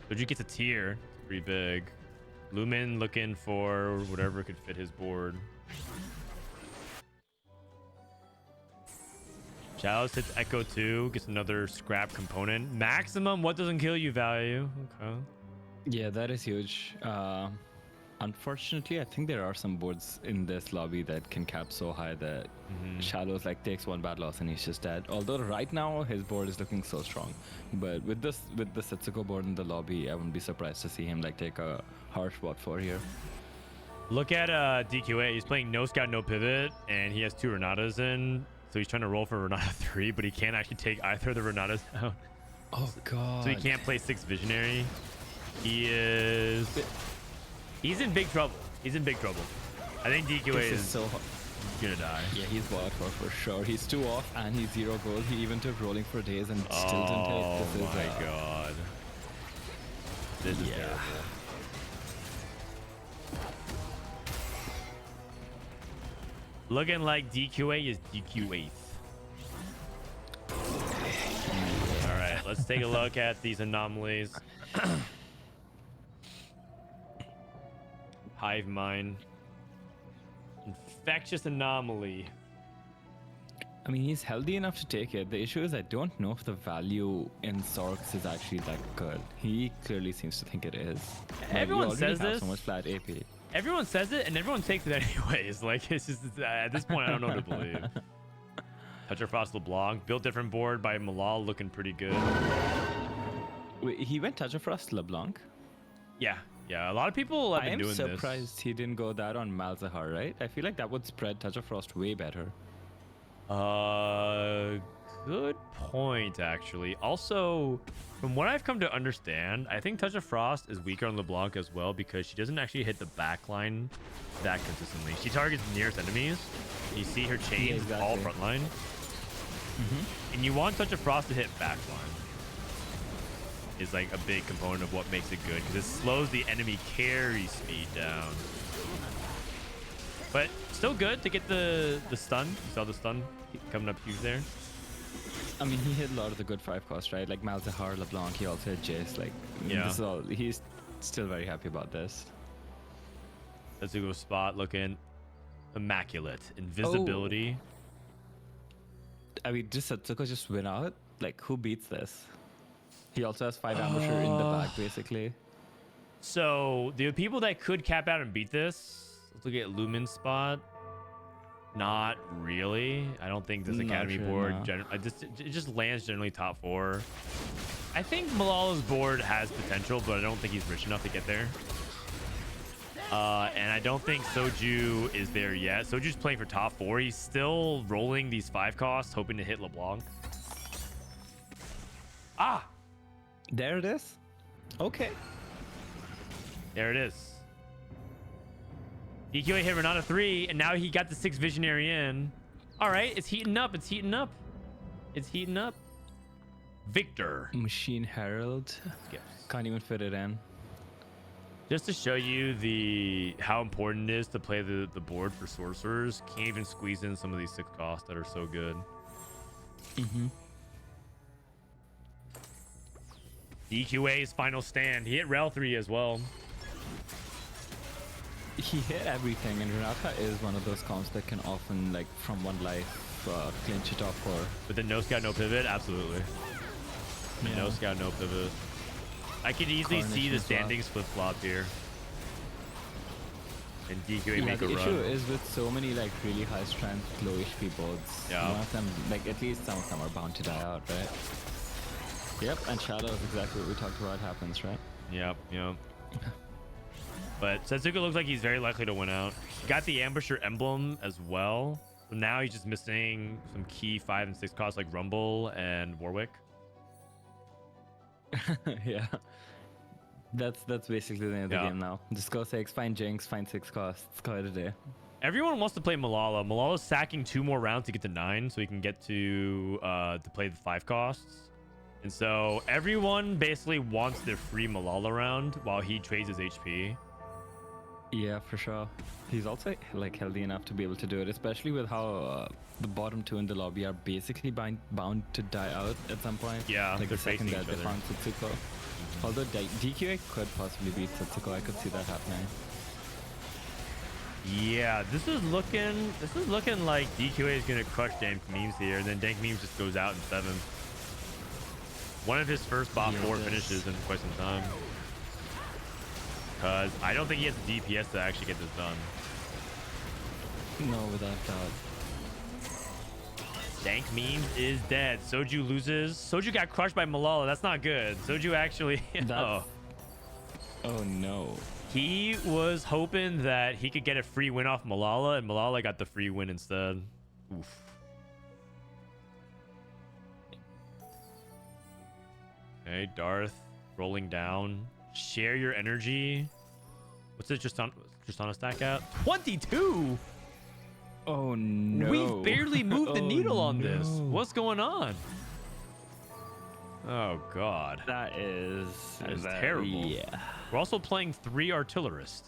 Doji gets a tier. It's pretty big. Lumen looking for whatever could fit his board. Chalice hits Echo 2, gets another scrap component. Maximum what doesn't kill you value. Okay. Yeah, that is huge. Unfortunately, I think there are some boards in this lobby that can cap so high that Shallows like takes one bad loss and he's just dead. Although right now his board is looking so strong, but with the Setsuko board in the lobby, I wouldn't be surprised to see him like take a harsh bot 4 here. Look at DQA. He's playing no scout, no pivot, and he has 2 Renatas in. So he's trying to roll for Renata 3, but he can't actually take either of the Renatas out. Oh god. So he can't play 6 Visionary. He's in big trouble. He's in big trouble. I think DQA This is is so gonna die. Yeah, he's bot for sure. He's 2 off and he's 0 gold. He even took rolling for days and still didn't Oh hit. This is my god. This is terrible. Looking like DQA is DQ8th. All right, let's take a look at these anomalies. Hive Mind. Infectious anomaly. I mean, he's healthy enough to take it. The issue is I don't know if the value in Sorks is actually that good. He clearly seems to think it is. Like, we Everyone already says have this. so much flat AP. Everyone says it, and everyone takes it anyways. Like, it's just at this point, I don't know what to believe. Toucher Frost LeBlanc, built different board by Malal, looking pretty good. Wait, he went Touch of Frost LeBlanc? Yeah, a lot of people have I been am doing surprised he didn't go that on Malzahar, right? I feel like that would spread Touch of Frost way better. this. Good point, actually. Also, from what I've come to understand, I think Touch of Frost is weaker on LeBlanc as well because she doesn't actually hit the backline that consistently. She targets nearest enemies. You see her chains all exactly. frontline. And you want Touch of Frost to hit backline. Is like a big component of what makes it good because it slows the enemy carry speed down. But still good to get the stun. You saw the stun coming up huge there. I mean, he hit a lot of the good 5 costs, right? Like Malzahar, LeBlanc, he also hit Jace. Like, Yeah. this is all, he's still very happy about this. Let's go spot looking immaculate. Invisibility. I mean, just Setsuko just win out? Like, who beats this? He also has 5 Ambusher in the back, basically. So the people that could cap out and beat this, let's look at Lumen spot. Not really. I don't think this Not academy sure, board no. it just lands generally top 4. I think Malala's board has potential, but I don't think he's rich enough to get there. And I don't think Soju is there yet. Soju's playing for top 4. He's still rolling these 5 costs, hoping to hit LeBlanc. Ah, There it is. Okay. there it is. DQA hit Renata 3, and now he got the 6 Visionary in. All right, it's heating up. It's heating up. It's heating up. Victor. Machine Herald. Gifts. Can't even fit it in. Just to show you how important it is to play the board for sorcerers, can't even squeeze in some of these 6 costs that are so good. Mm-hmm. DQA's final stand. He hit Rel 3 as well. He hit everything, and Renata is one of those comps that can often, like, from 1 life, clinch it off for. With the no scout, no pivot, absolutely. Yeah. No scout, no pivot. I could easily see Carnage the as well. standings flip flop here. And DQA Yeah, make a the issue run. is with so many like really high strength, low HP boards. Yeah. None of them, like at least some of them are bound to die out, right? Yep, and Shadow is exactly what we talked about happens, right? Yep, yep. But Setsuko looks like he's very likely to win out. He got the Ambusher emblem as well. So now he's just missing some key 5 and 6 costs like Rumble and Warwick. Yeah. That's basically the end of the Yeah. game now. Just go 6, find Jinx, find 6 costs, call it a day. Everyone wants to play Malala. Malala's sacking 2 more rounds to get to 9, so he can get to play the 5 costs. And so everyone basically wants their free Malala round while he trades his HP. Yeah, for sure. He's also like healthy enough to be able to do it, especially with how the bottom 2 in the lobby are basically bound to die out at some point. Yeah, like they're the second facing that each they other. found Setsuko. Although DQA could possibly beat Setsuko, I could see that happening. Yeah, this is looking like DQA is gonna crush Dank Memes here, and then Dank Memes just goes out in 7th. One of his first bot Yeah, 4 it is. finishes in quite some time. Because I don't think he has the DPS to actually get this done. No, without doubt. Dank Memes is dead. Soju loses. Soju got crushed by Malala. That's not good. Soju actually... That's... Oh no. He was hoping that he could get a free win off Malala, and Malala got the free win instead. Oof. Okay, Darth rolling down. Share your energy. What's it just on a stack at? 22! Oh no. We've barely moved the Oh, needle on this. no. What's going on? Oh god. That is terrible. Yeah. We're also playing 3 artillerists.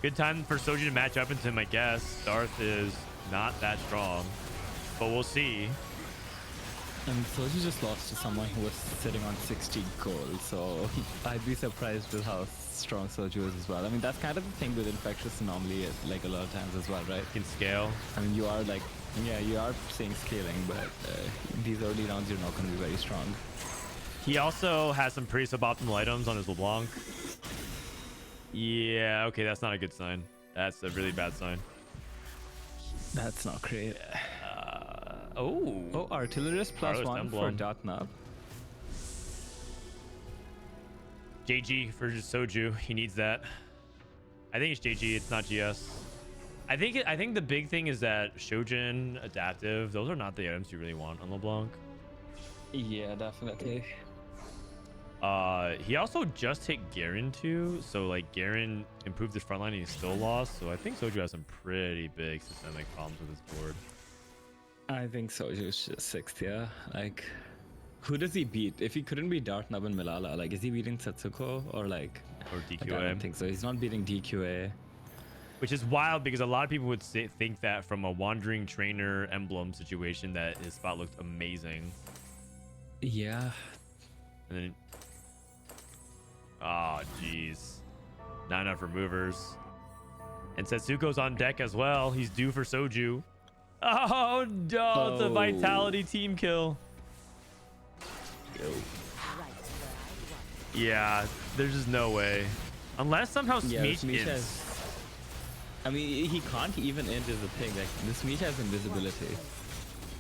Good time for Soju to match up into him, I guess. Darth is not that strong, but we'll see. And Soju just lost to someone who was sitting on 60 gold, so I'd be surprised with how strong Soju is as well. I mean, that's kind of the thing with Infectious Anomaly, like a lot of times as well, right? Can scale. I mean, you are like, yeah, you are seeing scaling, but these early rounds you're not going to be very strong. He also has some pretty suboptimal items on his LeBlanc. Yeah, okay, that's not a good sign. That's a really bad sign. That's not great. Oh, Artillerist plus Artillerist 1 emblem. for Dartnub. JG for Soju. He needs that. I think it's JG. It's not GS. I think the big thing is that Shojin, Adaptive, those are not the items you really want on LeBlanc. Yeah, definitely. He also just hit Garen too, so like Garen improved his frontline and he still lost. So I think Soju has some pretty big systemic problems with his board. I think Soju's just 6th, yeah. Like, who does he beat? If he couldn't beat Dartnub and Malala, like, is he beating Setsuko or like... Or Like, I DQA. don't think so. He's not beating DQA. Which is wild because a lot of people would think that from a Wandering Trainer emblem situation that his spot looked amazing. Yeah. And then... Oh, jeez. Not enough removers. And Setsuko's on deck as well. He's due for Soju. Oh, no, it's a Oh. Vitality team kill. Yeah, there's just no way. Unless somehow Yeah, Smeech Smeech is... I mean, he can't even int is the thing. Like, this meat has invisibility.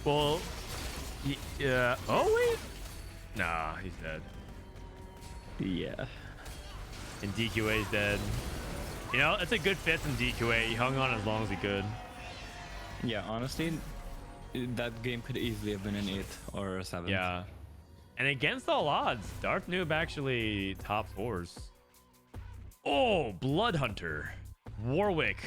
Well, yeah. Oh wait. Nah, he's dead. Yeah. And DQA is dead. You know, it's a good fit from DQA. He hung on as long as he could. Yeah, honestly, that game could easily have been an 8th or a 7th. Yeah. And against all odds, Darth Noob actually top 4s. Oh, Blood Hunter. Warwick.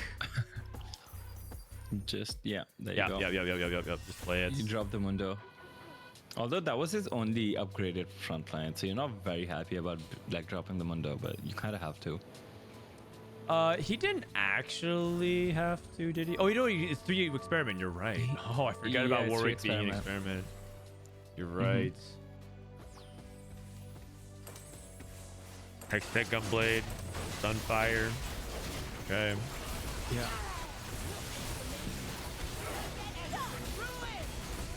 Just, yeah, there you go. Yep. Just play it. You drop the Mundo. Although that was his only upgraded frontline, so you're not very happy about like dropping the Mundo, but you kind of have to. He didn't actually have to, did he? Oh, you know, it's 3 experiment. You're right. Oh, I forgot about Warwick being an experiment. You're right. Hex Tech Gunblade, Sunfire. Okay. Yeah.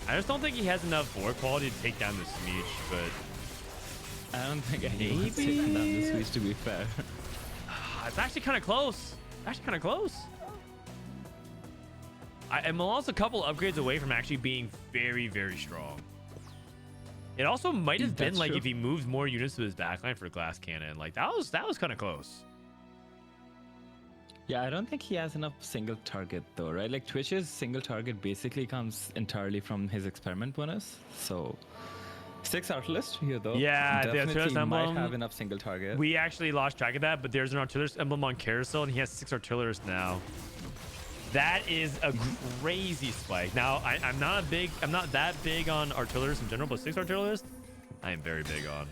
I just don't think he has enough board quality to take down the Smeech, but I don't think anyone's taking down this Switch, to be fair. it's actually kind of close. And Milan's a couple upgrades away from actually being very, very strong. It also might have been That's like true. if he moves more units to his backline for Glass Cannon. Like that was kind of close. Yeah, I don't think he has enough single target though, right? Like Twitch's single target basically comes entirely from his experiment bonus. So 6 Artilist here though. Yeah, the definitely Artillerist might emblem, have enough single target. We actually lost track of that, but there's an Artillerist emblem on Carousel, and he has 6 Artillerists now. That is a crazy spike. Now, I'm not that big on Artillerists in general, but 6 Artillerists, I am very big on.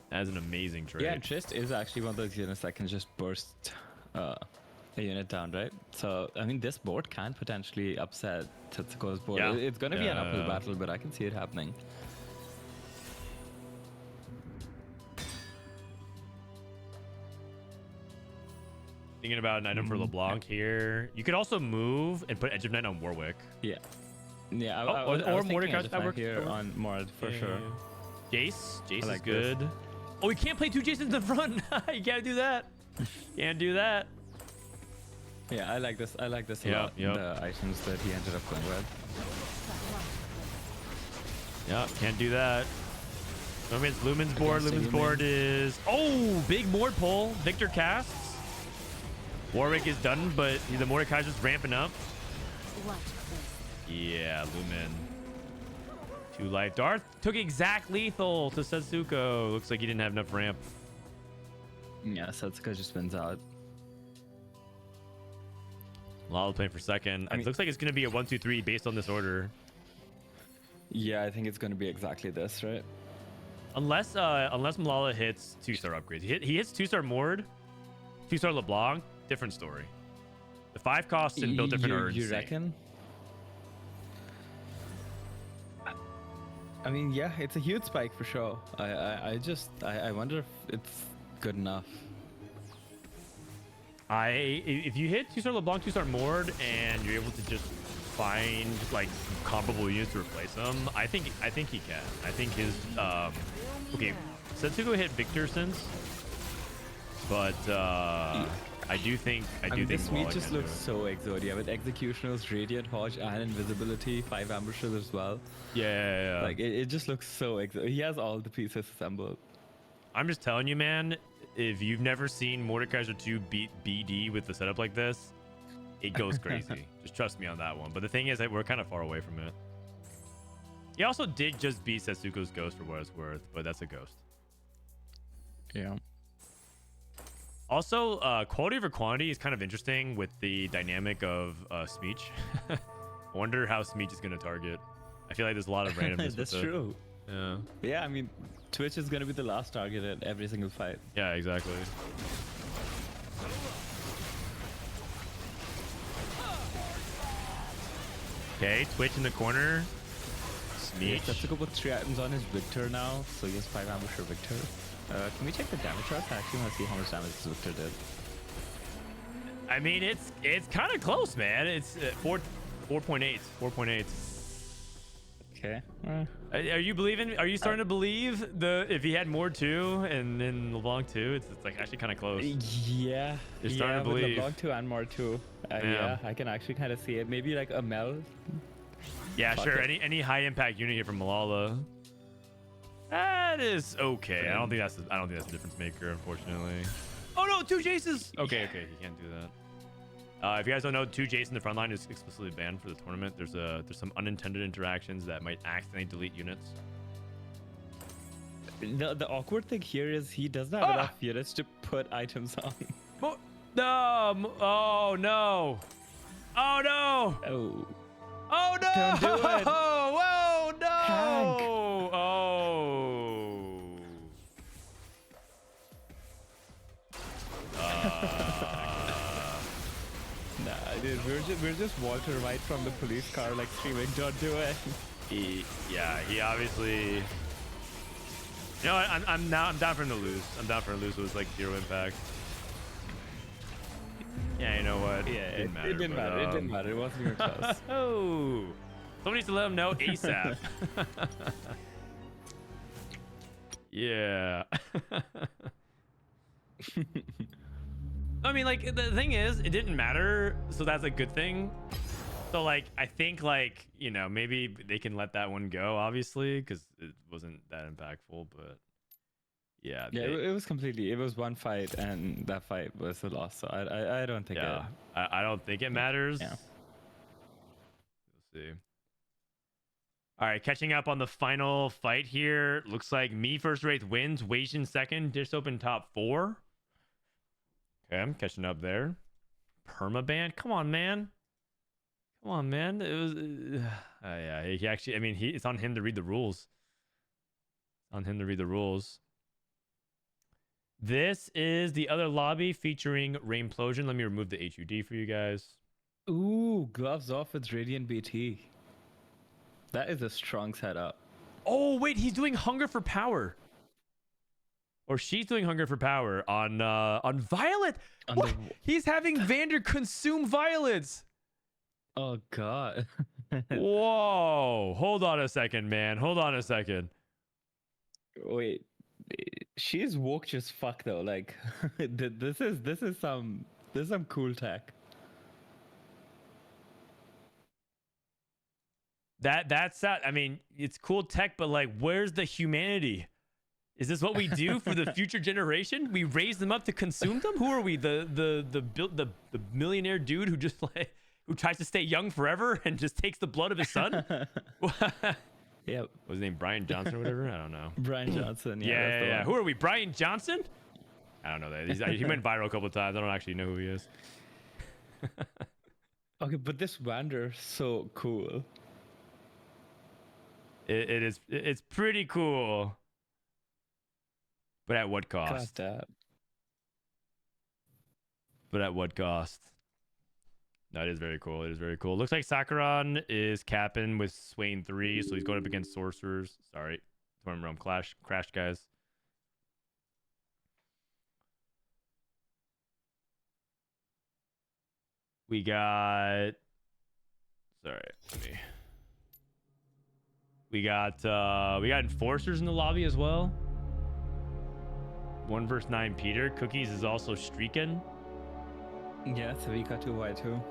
That is an amazing trade. Yeah, Trist is actually one of those units that can just burst a unit down, right? So, I mean, this board can potentially upset Tetsuko's board. Yeah. It's going to be an uphill Yeah. battle, but I can see it happening. Thinking about an item for LeBlanc here. You could also move and put Edge of Night on Warwick. Yeah. Yeah, Oh, I was or thinking Mordecai, Edge of that Night works. here on Mord for sure. Jace is like this. good. Oh, we can't play 2 Jasons in the front. You can't do that. Can't do that. Yeah, I like this. I like this a Yeah, lot. yep. The items that he ended up going with. Yeah, can't do that. I mean, it's Lumen's board. Against Lumen's Lumen. board is... Oh, big Mord pull. Victor casts. Warwick is done, but the Mordecai's just ramping up. Yeah, Lumen. 2 life. Darth took exact lethal to Setsuko. Looks like he didn't have enough ramp. Yeah, Setsuko just wins out. Lala playing for second. I mean- It looks like it's going to be a 1-2-3 based on this order. Yeah, I think it's going to be exactly this, right? Unless Malala hits 2-star upgrades. He hits 2-star Mord, 2-star LeBlanc, different story. The 5 costs and build different are You insane. reckon? I mean, yeah, it's a huge spike for sure. I wonder if it's good enough. If you hit 2-star LeBlanc, 2-star Mord, and you're able to just find like comparable units to replace them, I think he can. I think his okay, Setsuko hit Victor since, but I do think This meat Malala just can do looks it. so Exodia with Executioners, Radiant Hodge, and Invisibility, 5 ambushes as well. Yeah. Like, it just looks so Exodia. He has all the pieces assembled. I'm just telling you, man. If you've never seen Mordekaiser 2 beat BD with the setup like this, it goes crazy. Just trust me on that one. But the thing is that we're kind of far away from it. He also did just beat Setsuko's Ghost for what it's worth, but that's a ghost. Yeah. Also, quality over quantity is kind of interesting with the dynamic of Smeech. I wonder how Smeech is going to target. I feel like there's a lot of randomness. That's with it. true. Yeah. Yeah, I mean, Twitch is going to be the last target at every single fight. Yeah, exactly. Okay, Twitch in the corner. Smeech. Setsuko put 3 items on his Victor now, so he has 5 ambusher Victor. Can we check the damage charts? I actually want to see how much damage this Victor did. I mean, it's kind of close, man. It's 4.8. 4.8. Okay, Are you believing? Are you starting to believe if he had more too, and then LeBlanc too? It's like actually kind of close. Yeah. You're starting to with believe. LeBlanc 2 and more 2. Yeah, I can actually kind of see it. Maybe like a Mel. Yeah, Fuck sure. it. Any high impact unit here from Malala. That is okay. I don't think that's a difference maker, unfortunately. Oh no, 2 Jaces. Okay, he can't do that. If you guys don't know, 2 Jace in the front line is explicitly banned for the tournament. There's some unintended interactions that might accidentally delete units. The awkward thing here is he doesn't have enough units to put items on. No! Oh no! Oh no! Oh. Oh no! Don't do it. Whoa! No! Hank. Oh. Nah, dude, we're just Walter White from the police car, like screaming, "Don't do it!" He obviously. You know what? I'm down for him to lose. I'm down for him to lose. It was like 0 impact. Yeah, you know what? Yeah, it it didn't matter. It didn't matter. It wasn't even close. Oh, someone needs to let him know ASAP. Yeah. I mean, like, the thing is, it didn't matter, so that's a good thing. So, like, I think, like, you know, maybe they can let that one go, obviously, because it wasn't that impactful, but yeah. Yeah, it was completely. It was one fight, and that fight was a loss. So I don't think. Yeah, I don't think it matters. Yeah. We'll see. All right, catching up on the final fight here. Looks like me first Wraith wins, Weijin second, Dish Open top 4. Okay, I'm catching up there. Permaban? Come on, man. Come on, man. It was yeah, he actually, I mean, it's on him to read the rules. On him to read the rules. This is the other lobby featuring Raimplosion. Let me remove the HUD for you guys. Ooh, gloves off with Radiant BT. That is a strong setup. Oh, wait, he's doing Hunger for Power. Or she's doing Hunger for Power on Violet. What? He's having Vander consume Violets. Oh god. Whoa. Hold on a second, man. Hold on a second. Wait. She's woke just fuck though. Like this is some cool tech. That's I mean, it's cool tech, but like, where's the humanity? Is this what we do for the future generation? We raise them up to consume them? Who are we? The millionaire dude who just like who tries to stay young forever and just takes the blood of his son? Yep. Was his name Brian Johnson or whatever? I don't know. Brian Johnson. Yeah. Who are we? Brian Johnson? I don't know that. He went viral a couple of times. I don't actually know who he is. Okay, but this Vander so cool. It is. It's pretty cool. But at what cost? God, But at what cost? No, it is very cool. It is very cool. Looks like Sakaran is capping with Swain 3, so he's going up against Sorcerers. Sorry. Storm Realm crashed, guys. We got... Sorry. We got Enforcers in the lobby as well. 1 versus 9 Peter. Cookies is also streaking. Yeah, so we got 2y2.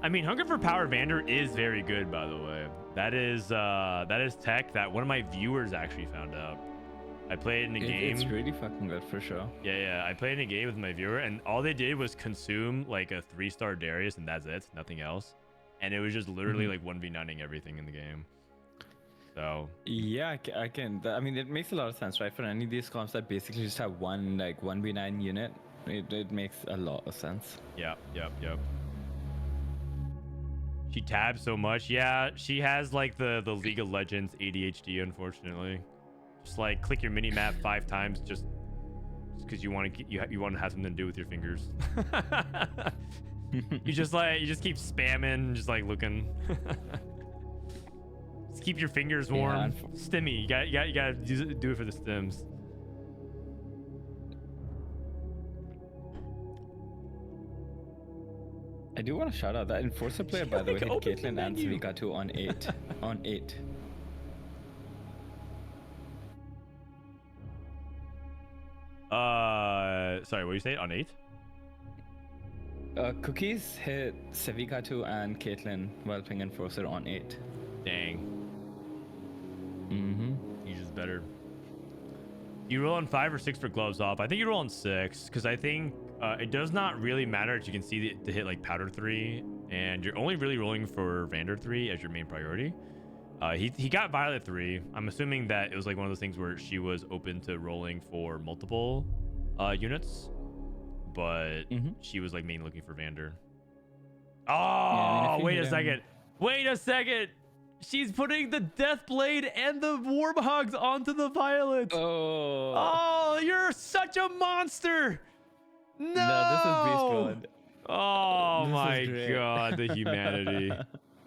I mean, Hunger for Power Vander is very good, by the way. That is tech that one of my viewers actually found out. I played in a game. It's really fucking good for sure. Yeah. I played in a game with my viewer, and all they did was consume like a 3-star Darius, and that's it, nothing else. And it was just literally like 1v9ing everything in the game. So yeah, I can. I mean, it makes a lot of sense, right? For any of these comps that basically just have one like 1v9 unit, it makes a lot of sense. Yep. She tabs so much. Yeah, she has like the League of Legends ADHD, unfortunately. Just like click your mini map 5 times just because you want to have something to do with your fingers. you just keep spamming, just like looking. Just keep your fingers warm. Yeah, Stimmy, you gotta do it for the stims. I do want to shout out that Enforcer player, by the way, hit Caitlyn and Savika 2 on 8. On 8. Sorry, what do you say? On 8? Cookies hit Savika 2 and Caitlyn while playing Enforcer on 8. Dang. Mm-hmm. He's just better. You roll on 5 or 6 for gloves off. I think you roll on 6 because I think it does not really matter if you can see to hit like powder 3, and you're only really rolling for Vander 3 as your main priority. He got Violet 3. I'm assuming that it was like one of those things where she was open to rolling for multiple units, but she was like mainly looking for Vander. Oh, yeah, wait a second. Wait a second. She's putting the Deathblade and the Warmhogs onto the Violet. Oh, you're such a monster. No, this is Beast Mode. Oh This my is great. god, the humanity.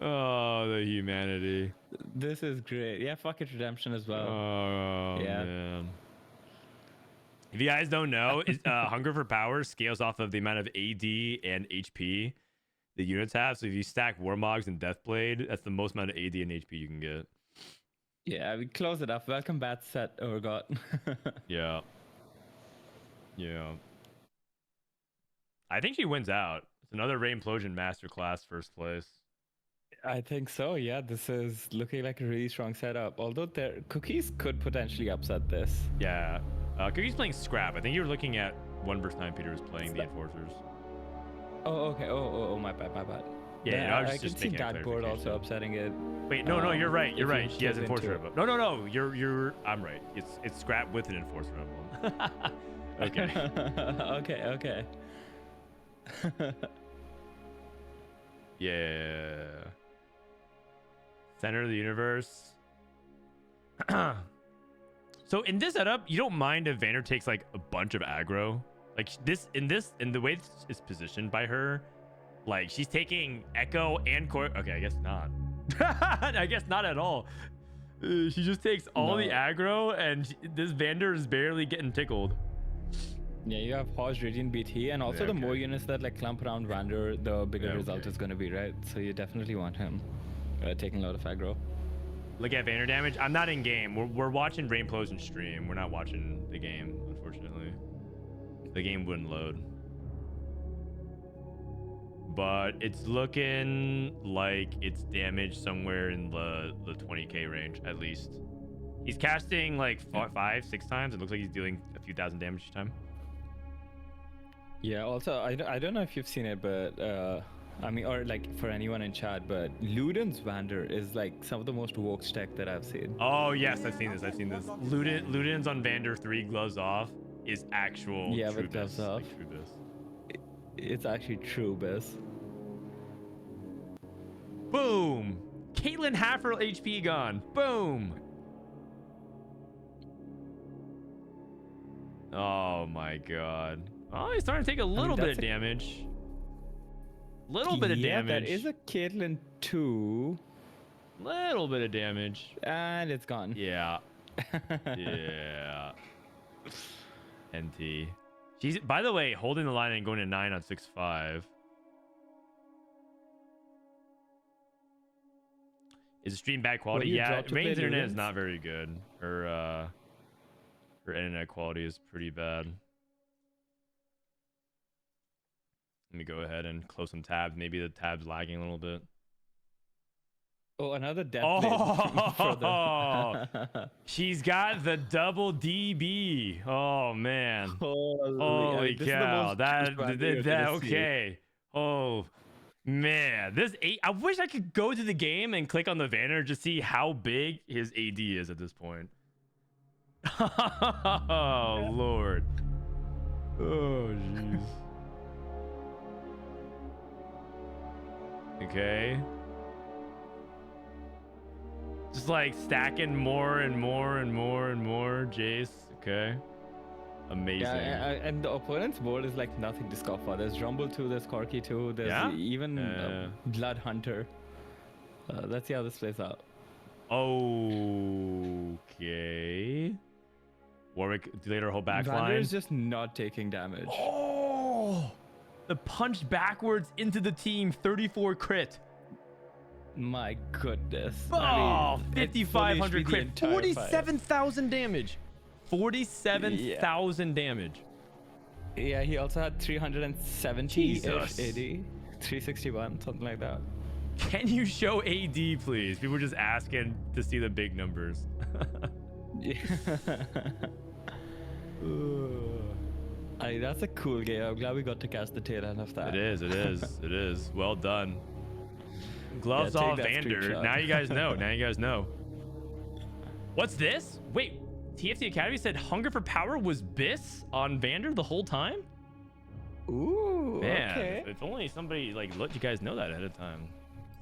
Oh, the humanity. This is great. Yeah, fuck it, Redemption as well. Oh, Yeah. man. If you guys don't know, Hunger for Power scales off of the amount of AD and HP the units have. So if you stack Warmogs and Deathblade, that's the most amount of AD and HP you can get. Yeah, we close it up. Welcome back, set Urgot. Yeah. Yeah. I think she wins out. It's another Reimplosion Masterclass first place. I think so. Yeah, this is looking like a really strong setup. Although their Cookies could potentially upset this. Yeah. Cookie's playing Scrap. I think you were looking at 1 versus 9. Peter was playing the Enforcers. Oh, okay. Oh, my bad. Yeah, I was I just can see making a that board also clarification. upsetting it. Wait, no, you're right. You're if you right. She has get into Enforcer it. emblem. No, you're. I'm right. It's Scrap with an Enforcer emblem. Okay. okay. Yeah. Center of the universe. So in this setup, you don't mind if Vander takes like a bunch of aggro. Like in the way it's positioned by her, like she's taking Echo and Core. Okay, I guess not. I guess not at all. She just takes all the aggro, and this Vander is barely getting tickled. Yeah, you have Hodge, Radiant BT, and also the more units that like clump around Vander, the bigger result is going to be, right? So you definitely want him taking a lot of aggro. Look at Vander damage. I'm not in game. We're watching Reimplosion stream. We're not watching the game, unfortunately. The game wouldn't load. But it's looking like it's damage somewhere in the 20k range, at least. He's casting like 5-6 times. It looks like he's dealing a few thousand damage each time. Yeah, also, I don't know if you've seen it, but I mean, or like for anyone in chat, but Luden's Vander is like some of the most woke tech that I've seen. Oh, yes, I've seen this. Luden's on Vander 3 gloves off is actual yeah, true with gloves biz, off. like true biz. It's actually true, Biz. Boom! Caitlyn half her HP gone. Boom! Oh my god. Oh, he's starting to take a little bit of damage. Little bit of damage. That is a Caitlyn 2. Little bit of damage. And it's gone. Yeah. Yeah. NT. She's, by the way, holding the line and going to 9 on 6-5. Is the stream bad quality? Yeah, Rain's internet is not very good. Her internet quality is pretty bad. Let me go ahead and close some tabs. Maybe the tab's lagging a little bit. Oh, another death Oh, she's got the double DB. Oh man. Holy cow. That okay. Oh man. This I wish I could go to the game and click on the Vander to see how big his AD is at this point. Oh Lord. Oh jeez. Okay. Just like stacking more and more and more and more, Jace. Okay. Amazing. Yeah, and the opponent's board is like nothing to scoff at. There's Rumble 2, there's Corki 2, there's even Blood Hunter. Let's see how this plays out. Okay. Warwick later hold back line. Vander's just not taking damage. Oh! The punch backwards into the team, 34 crit. My goodness. Oh, it fully 5,500 HP the crit, entire fight. 47,000 damage. 47,000 damage. Yeah, he also had 370 Jesus. AD, 361, something like that. Can you show AD, please? People were just asking to see the big numbers. Yeah. That's a cool game. I'm glad we got to catch the tail end of that. It is, it is, it is. Well done. Gloves Yeah, take off that Vander. screenshot. Now you guys know. Now you guys know. What's this? Wait, TFT Academy said Hunger for Power was Biss on Vander the whole time? Ooh, Man, okay. if only somebody like let you guys know that ahead of time.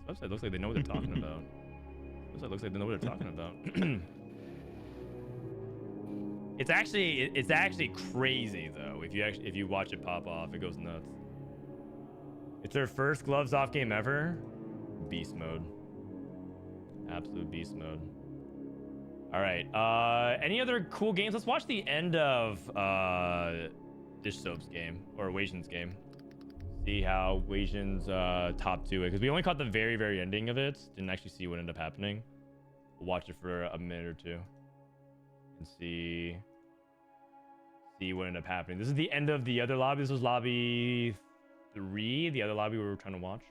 This website looks like they know what they're talking about. This website looks like they know what they're talking about. It's actually crazy though. If you watch it pop off, it goes nuts. It's their first gloves off game ever. Beast mode. Absolute beast mode. All right. Any other cool games? Let's watch the end of Dish Soap's game or Wasian's game. See how Wasian's top to it, because we only caught the very, very ending of it. Didn't actually see what ended up happening. We'll watch it for a minute or two and see what ended up happening. This is the end of the other lobby. This was lobby 3, the other lobby we were trying to watch.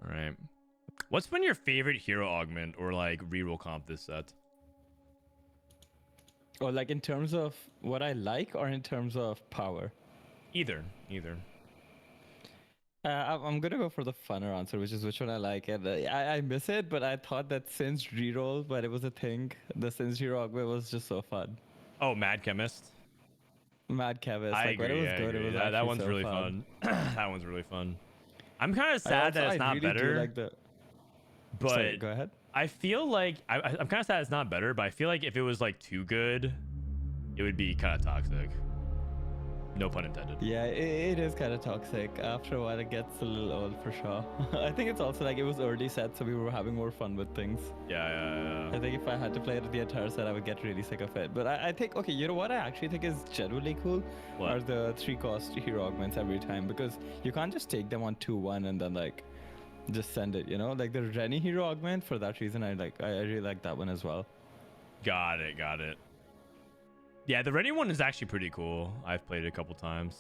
All right. What's been your favorite hero augment or like reroll comp this set? Or like in terms of what I like, or in terms of power? Either. I'm gonna go for the funner answer, which is which one I like. And I miss it, but I thought that Singe reroll, but it was a thing. The Singe hero augment was just so fun. Oh, Mad Chemist. Mad Chemist. I like, agree. when it was I good, agree. it was That actually one's so really fun. That one's really fun. I'm kind of I sad that also- it's I not really do better. like the... But Sorry, go ahead. I feel like I'm kind of sad it's not better. But I feel like if it was like too good, it would be kind of toxic. No pun intended. Yeah, it is kind of toxic. After a while, it gets a little old for sure. I think it's also like it was early set, so we were having more fun with things. Yeah. I think if I had to play it the entire set, I would get really sick of it. But I think, okay, you know what I actually think is genuinely cool? What? Are the 3-cost hero augments every time. Because you can't just take them on 2-1 and then like just send it, you know? Like the Rennie hero augment, for that reason, I really like that one as well. Got it. Yeah, the Rennie one is actually pretty cool. I've played it a couple times.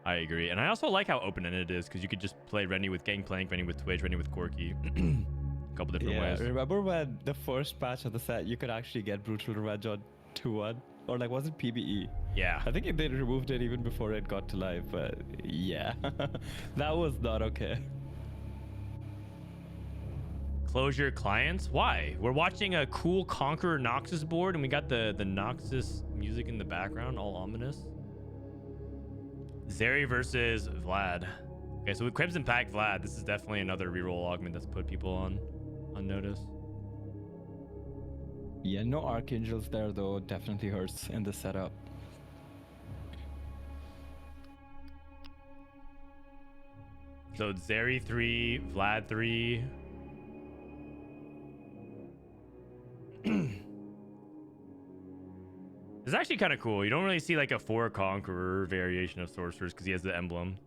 I agree. And I also like how open-ended it is, because you could just play Rennie with Gangplank, Rennie with Twitch, Rennie with Corky. A couple different ways. Remember when the first patch of the set, you could actually get Brutal Revenge on 2-1? Or like, was it PBE? Yeah. I think they removed it even before it got to live, but yeah. That was not okay. Close your clients? Why? We're watching a cool Conqueror Noxus board and we got the Noxus music in the background, all ominous. Zeri versus Vlad. Okay, so with Crimson Pack Vlad, this is definitely another reroll augment that's put people on notice. Yeah, no Archangels there though, definitely hurts in the setup. So Zeri 3, Vlad 3. It's actually kind of cool. You don't really see like a 4 Conqueror variation of Sorcerers because he has the emblem.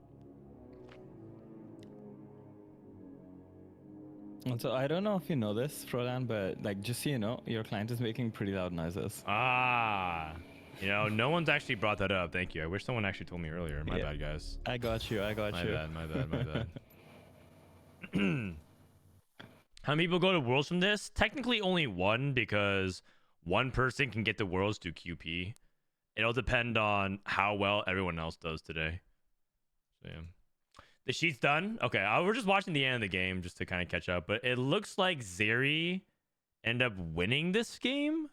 And so I don't know if you know this, Frodan, but like just so you know, your client is making pretty loud noises. Ah, you know, no one's actually brought that up. Thank you. I wish someone actually told me earlier. My bad, guys. I got you. My you. bad. How many people go to Worlds from this? Technically only one, because one person can get the Worlds to QP. It'll depend on how well everyone else does today. So, yeah. The sheet's done? Okay, we're just watching the end of the game just to kind of catch up. But it looks like Zeri ended up winning this game.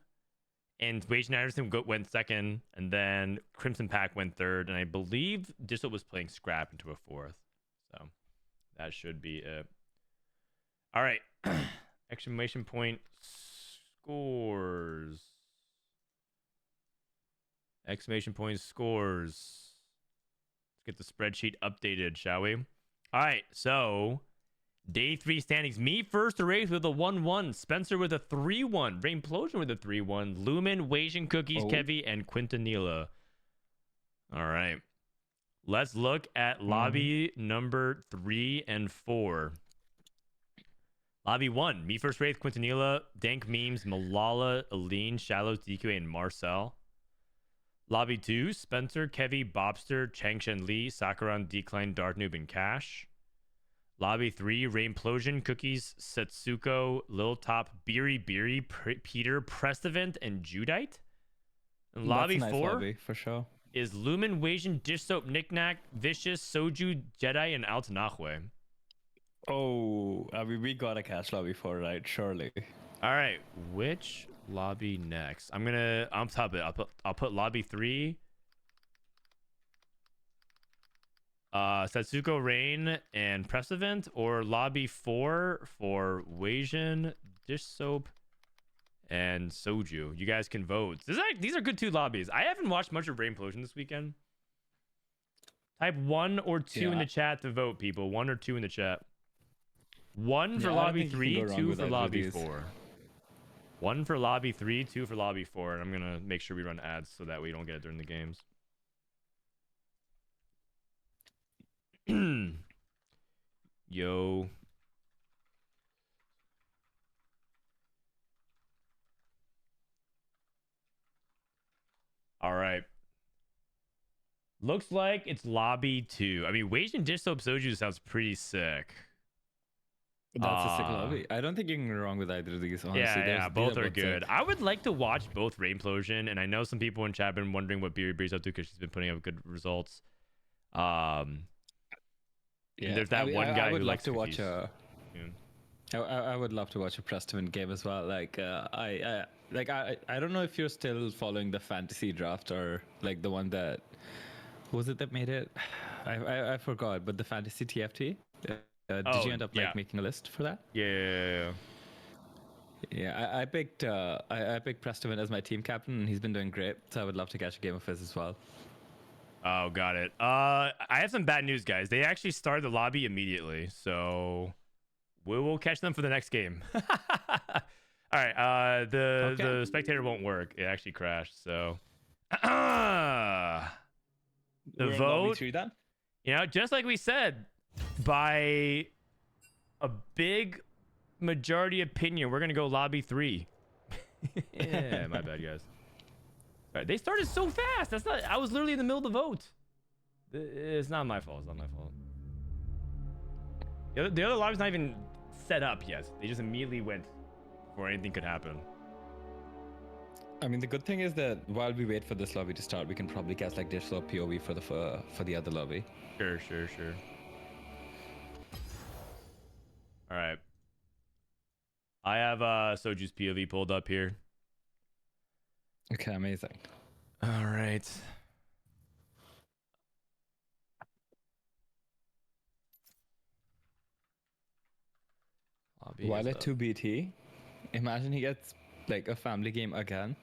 And Wage and Anderson went second. And then Crimson Pack went third. And I believe Disso was playing Scrap into a fourth. So that should be it. All right. Exclamation point scores. Exclamation point scores. Let's get the spreadsheet updated, shall we? All right, so day 3 standings. Me first erased with a 1-1. Spencer with a 3-1. Raimplosion with a 3-1. Lumen, Wasian Cookies, Kevy, and Quintanilla All right. Let's look at lobby number 3 and 4. Lobby 1, Me First Wraith, Quintanilla, Dank Memes, Malala, Aline, Shallows, DQA, and Marcel. Lobby 2, Spencer, Kevy, Bobster, Changshen Lee, Sakaran, Decline, Dark Noob, and Cash. Lobby 3, Raimplosion, Cookies, Setsuko, Lil Top, Beery, Peter, Prestevent, and Judite. And lobby That's a nice 4 lobby, for sure. is Lumen, Wasian, Dish Soap, Knickknack, Vicious, Soju, Jedi, and Altanahwe. Oh, I mean, we got a cash lobby for, right? Surely. All right, which lobby next? I'm top it. I'll put lobby 3. Setsuko Rain and Press Event, or lobby 4 for Wasian, Dish Soap, and Soju. You guys can vote. These are good 2 lobbies. I haven't watched much of Raimplosion this weekend. Type 1 or 2 in the chat to vote, people. 1 or 2 in the chat. 1 for lobby 3, 2 for lobby 4. 1 for lobby 3, 2 for lobby 4. And I'm gonna make sure we run ads so that we don't get it during the games. Yo. All right. Looks like it's lobby 2. I mean, Wage and Dish Soap Soju sounds pretty sick. That's a sick lobby. I don't think you can go wrong with either of these, honestly. Yeah, both are good. I would like to watch both Raimplosion, and I know some people in chat have been wondering what Beery's up to because she's been putting up good results. There's that one guy who likes to watch I would love to watch a Preston game as well. Like I don't know if you're still following the fantasy draft or like the one that was it that made it? I forgot, but the fantasy TFT. Did you end up making a list for that? Yeah. I picked Preston as my team captain, and he's been doing great. So I would love to catch a game of his as well. Oh, got it. I have some bad news, guys. They actually started the lobby immediately, so we will catch them for the next game. All right. The spectator won't work. It actually crashed. So the vote. Just like we said, by a big majority opinion, we're gonna go lobby 3. Yeah, my bad, guys. All right, they started so fast. I was literally in the middle of the vote. It's not my fault. It's not my fault. The other lobby's not even set up yet. They just immediately went before anything could happen. I mean, the good thing is that while we wait for this lobby to start, we can probably cast like Dish Soap POV for the other lobby. Sure. All right. I have Soju's POV pulled up here. Okay, amazing. All right. While at 2BT, imagine he gets like a family game again.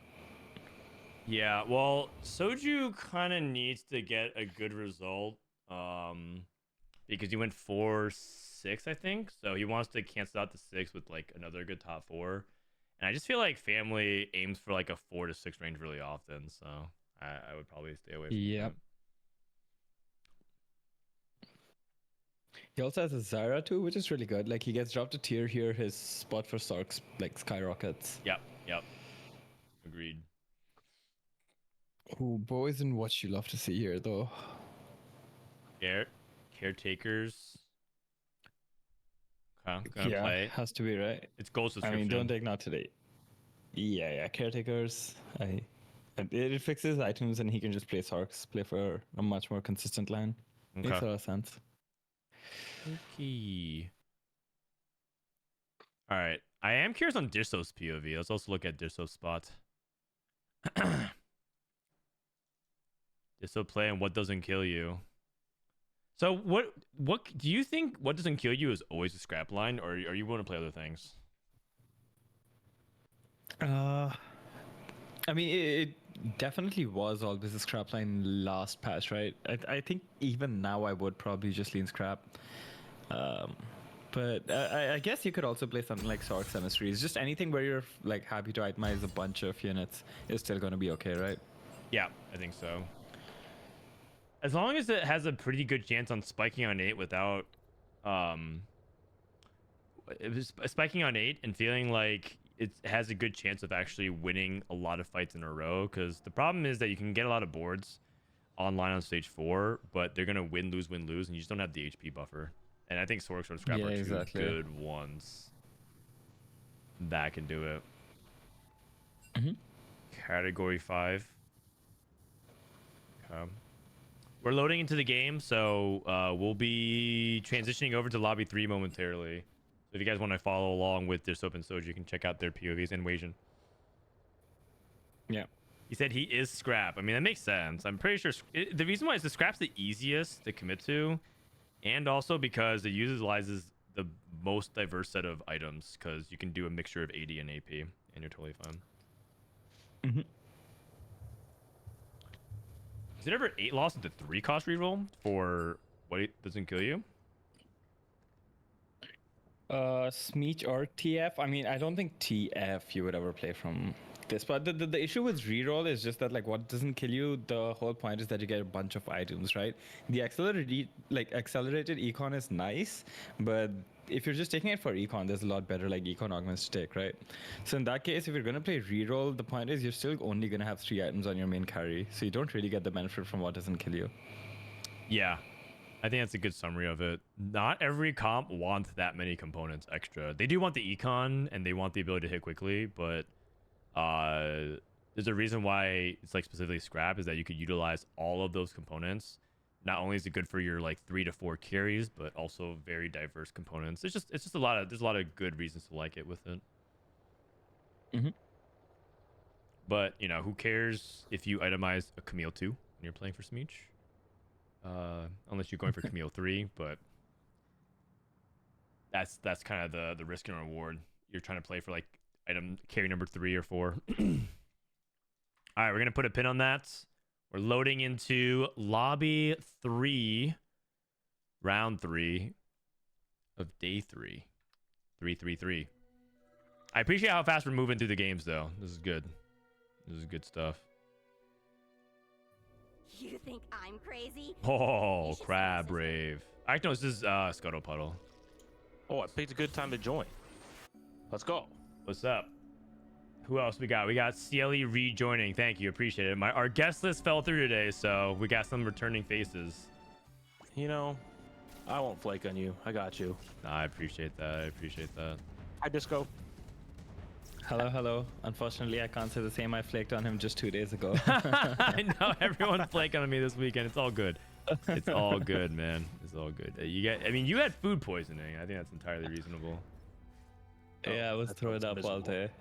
Yeah, well, Soju kind of needs to get a good result because he went 4-6, I think. So he wants to cancel out the 6 with like another good top 4. And I just feel like family aims for like a 4 to 6 range really often. So I would probably stay away from that. He also has a Zyra too, which is really good. Like he gets dropped a tier here, his spot for Sarks like skyrockets. Yep. Agreed. Oh, boys, and what you love to see here though. Caretakers. Okay, gonna play. Has to be, right? It's gold subscription. I mean, don't take not today. Yeah, Caretakers. It fixes items and he can just play Sarks, play for a much more consistent line. Okay. Makes a lot of sense. Okay. All right. I am curious on Disso's POV. Let's also look at Disso's spot. Disso play and what doesn't kill you. So what do you think what doesn't kill you is always a scrap line, or are you willing to play other things? I mean, it definitely was always a scrap line last patch, right? I think even now I would probably just lean scrap. But I guess you could also play something like Sark's Emissary. It's just anything where you're like happy to itemize a bunch of units is still going to be okay, right? Yeah, I think so. As long as it has a pretty good chance on spiking on 8 without spiking on 8 and feeling like it has a good chance of actually winning a lot of fights in a row, because the problem is that you can get a lot of boards online on stage 4, but they're gonna win lose, and you just don't have the HP buffer. And I think Sword Scrap Yeah, are two exactly. good ones that can do it. Mhm. Category 5. Okay. We're loading into the game, so we'll be transitioning over to lobby 3 momentarily. So if you guys want to follow along with this open soju, you can check out their POVs and Wasian. Yeah. He said he is scrap. I mean, that makes sense. I'm pretty sure the reason why is the scrap's the easiest to commit to, and also because it utilizes the most diverse set of items, because you can do a mixture of AD and AP, and you're totally fine. Mm-hmm. Is it ever 8 loss into 3 cost reroll for what it doesn't kill you? Smeech or TF? I mean, I don't think TF you would ever play from this, but the issue with reroll is just that, like, what doesn't kill you, the whole point is that you get a bunch of items, right? The accelerated econ is nice, but if you're just taking it for econ, there's a lot better like econ augments to take, right? So in that case, if you're gonna play reroll, the point is you're still only gonna have 3 items on your main carry, so you don't really get the benefit from what doesn't kill you. Yeah, I think that's a good summary of it. Not every comp wants that many components extra. They do want the econ and they want the ability to hit quickly, but there's a reason why it's like specifically scrap, is that you could utilize all of those components. Not only is it good for your like 3 to 4 carries, but also very diverse components. It's just there's a lot of good reasons to like it with it. Mm-hmm. But you know, who cares if you itemize a Camille 2 when you're playing for Smeech? Unless you're going for Camille 3, but that's kind of the risk and reward. You're trying to play for like item carry number 3 or 4. All right, we're gonna put a pin on that. We're loading into lobby 3, round 3 of day 3. 3-3-3. I appreciate how fast we're moving through the games, though. This is good. This is good stuff. You think I'm crazy? Oh, crab rave. Actually, no, this is Scuttle Puddle. Oh, I picked a good time to join. Let's go. What's up? Who else we got? We got CLE rejoining. Thank you. Appreciate it. Our guest list fell through today, so we got some returning faces. You know, I won't flake on you. I got you. Nah, I appreciate that. I appreciate that. Hi, Disco. Hello. Unfortunately, I can't say the same. I flaked on him just 2 days ago. I know everyone's flaking on me this weekend. It's all good. It's all good, man. It's all good. You had food poisoning. I think that's entirely reasonable. Yeah, I was that throwing sounds up all miserable. day.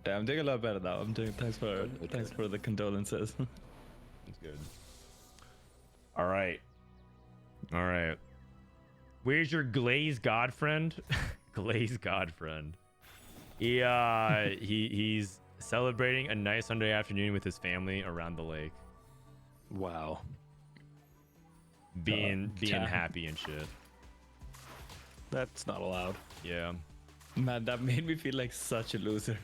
Yeah, I'm doing a lot better now. Thanks for the condolences. That's good. All right. Where's your Glaze God friend? Glaze God friend. He's celebrating a nice Sunday afternoon with his family around the lake, Wow. being happy and shit. That's not allowed. Yeah. Man, that made me feel like such a loser.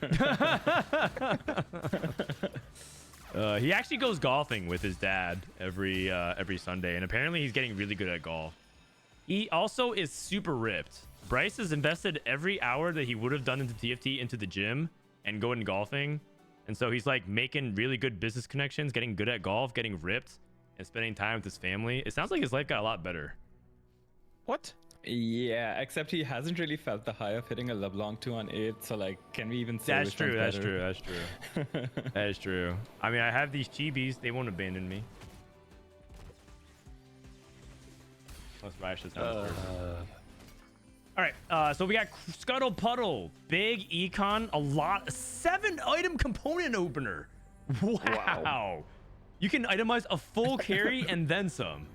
He actually goes golfing with his dad every Sunday, and apparently he's getting really good at golf. He also is super ripped. Bryce has invested every hour that he would have done into TFT into the gym and going golfing, and so he's like making really good business connections, getting good at golf, getting ripped, and spending time with his family. It sounds like his life got a lot better. What? Yeah, except he hasn't really felt the high of hitting a LeBlanc 2 on 8, so like, can we even say That's which one's true. That's better? true. That's true. That is true. I mean, I have these chibis. They won't abandon me. Unless Rash is not first. All right. So we got Scuttle Puddle, big econ, 7 item component opener. Wow. You can itemize a full carry and then some.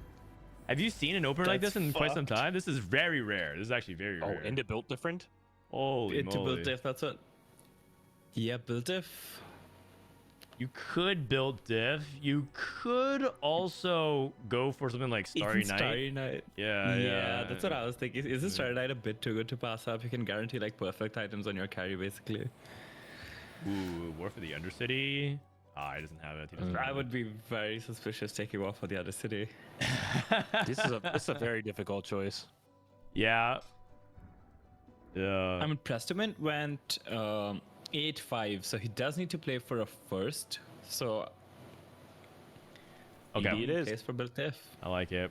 Have you seen an opener like this in quite some time? This is very rare. This is actually very Oh, rare. and it built different? Holy To build moly. diff, that's what. Yeah, build diff. You could build diff. You could also go for something like Starry Even Night. Starry Night. Yeah, That's what I was thinking. Is the Starry Night a bit too good to pass up? You can guarantee like perfect items on your carry, basically. Ooh, War for the Undercity. Ah, he doesn't have it. He doesn't I have would be very suspicious taking off for the other city. This is a very difficult choice. Yeah. I mean, Prestament went 8-5, so he does need to play for a first. So Okay. Indeed it is. plays for Biltif. I like it.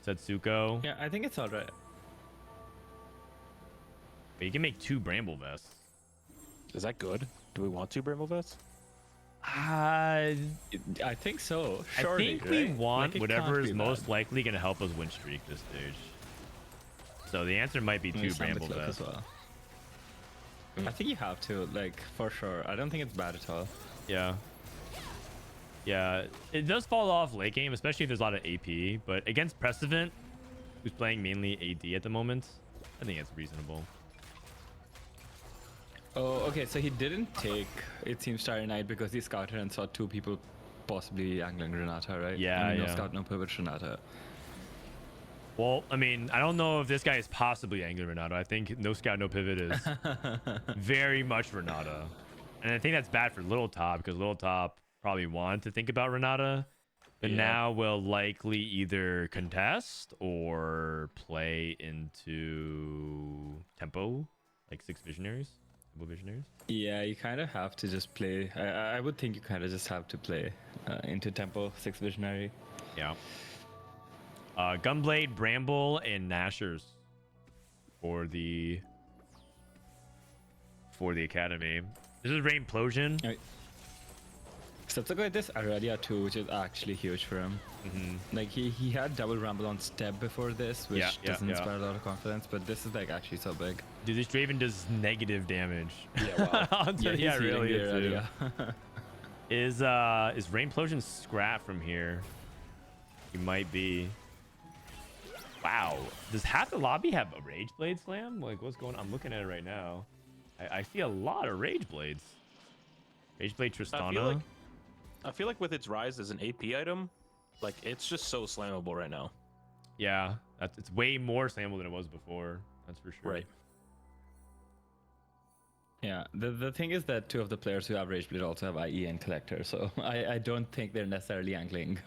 Setsuko. Yeah, I think it's all right. But you can make 2 Bramble Vests. Is that good? Do we want to Bramble Vests? I I think so. Surely, think we right? want Like, it whatever can't is be most bad. likely going to help us win streak this stage. So the answer might be 2 Maybe Sand the Bramble Cloak Vests. as well. I think you have to, like, for sure. I don't think it's bad at all. Yeah. Yeah, it does fall off late game, especially if there's a lot of AP. But against Precedent, who's playing mainly AD at the moment, I think it's reasonable. Oh, okay. So he didn't take, it seems, Starry Night because he scouted and saw 2 people possibly angling Renata, right? Yeah, I mean, yeah. No scout, no pivot Renata. Well, I mean, I don't know if this guy is possibly angling Renata. I think no scout, no pivot is very much Renata. And I think that's bad for Little Top because Little Top probably wanted to think about Renata, but Yeah. now will likely either contest or play into tempo, like 6 visionaries, tempo visionaries. Yeah, you kind of have to just play. I would think you kind of just have to play into tempo 6 visionary. Yeah. Gunblade, Bramble, and Nashers for the academy. This is Rainplosion. Right. Setsuko at this Aradia too, which is actually huge for him. Like he had double rumble on step before this, which Yeah, doesn't yeah. inspire a lot of confidence, but this is like actually so big. Dude, this Draven does negative damage. Yeah, wow. Onto- he's yeah, eating really. the it too. Aradia. Is Rainplosion scrap from here? He might be. Wow. Does half the lobby have a Rage Blade Slam? Like, what's going on? I'm looking at it right now. I see a lot of Rage Blades. Rage Blade Tristana. I feel like with its rise as an AP item, like it's just so slammable right now. Yeah, it's way more slammable than it was before. That's for sure. Right. Yeah, the thing is that 2 of the players who have Rage Blade also have IE and Collector, so I don't think they're necessarily angling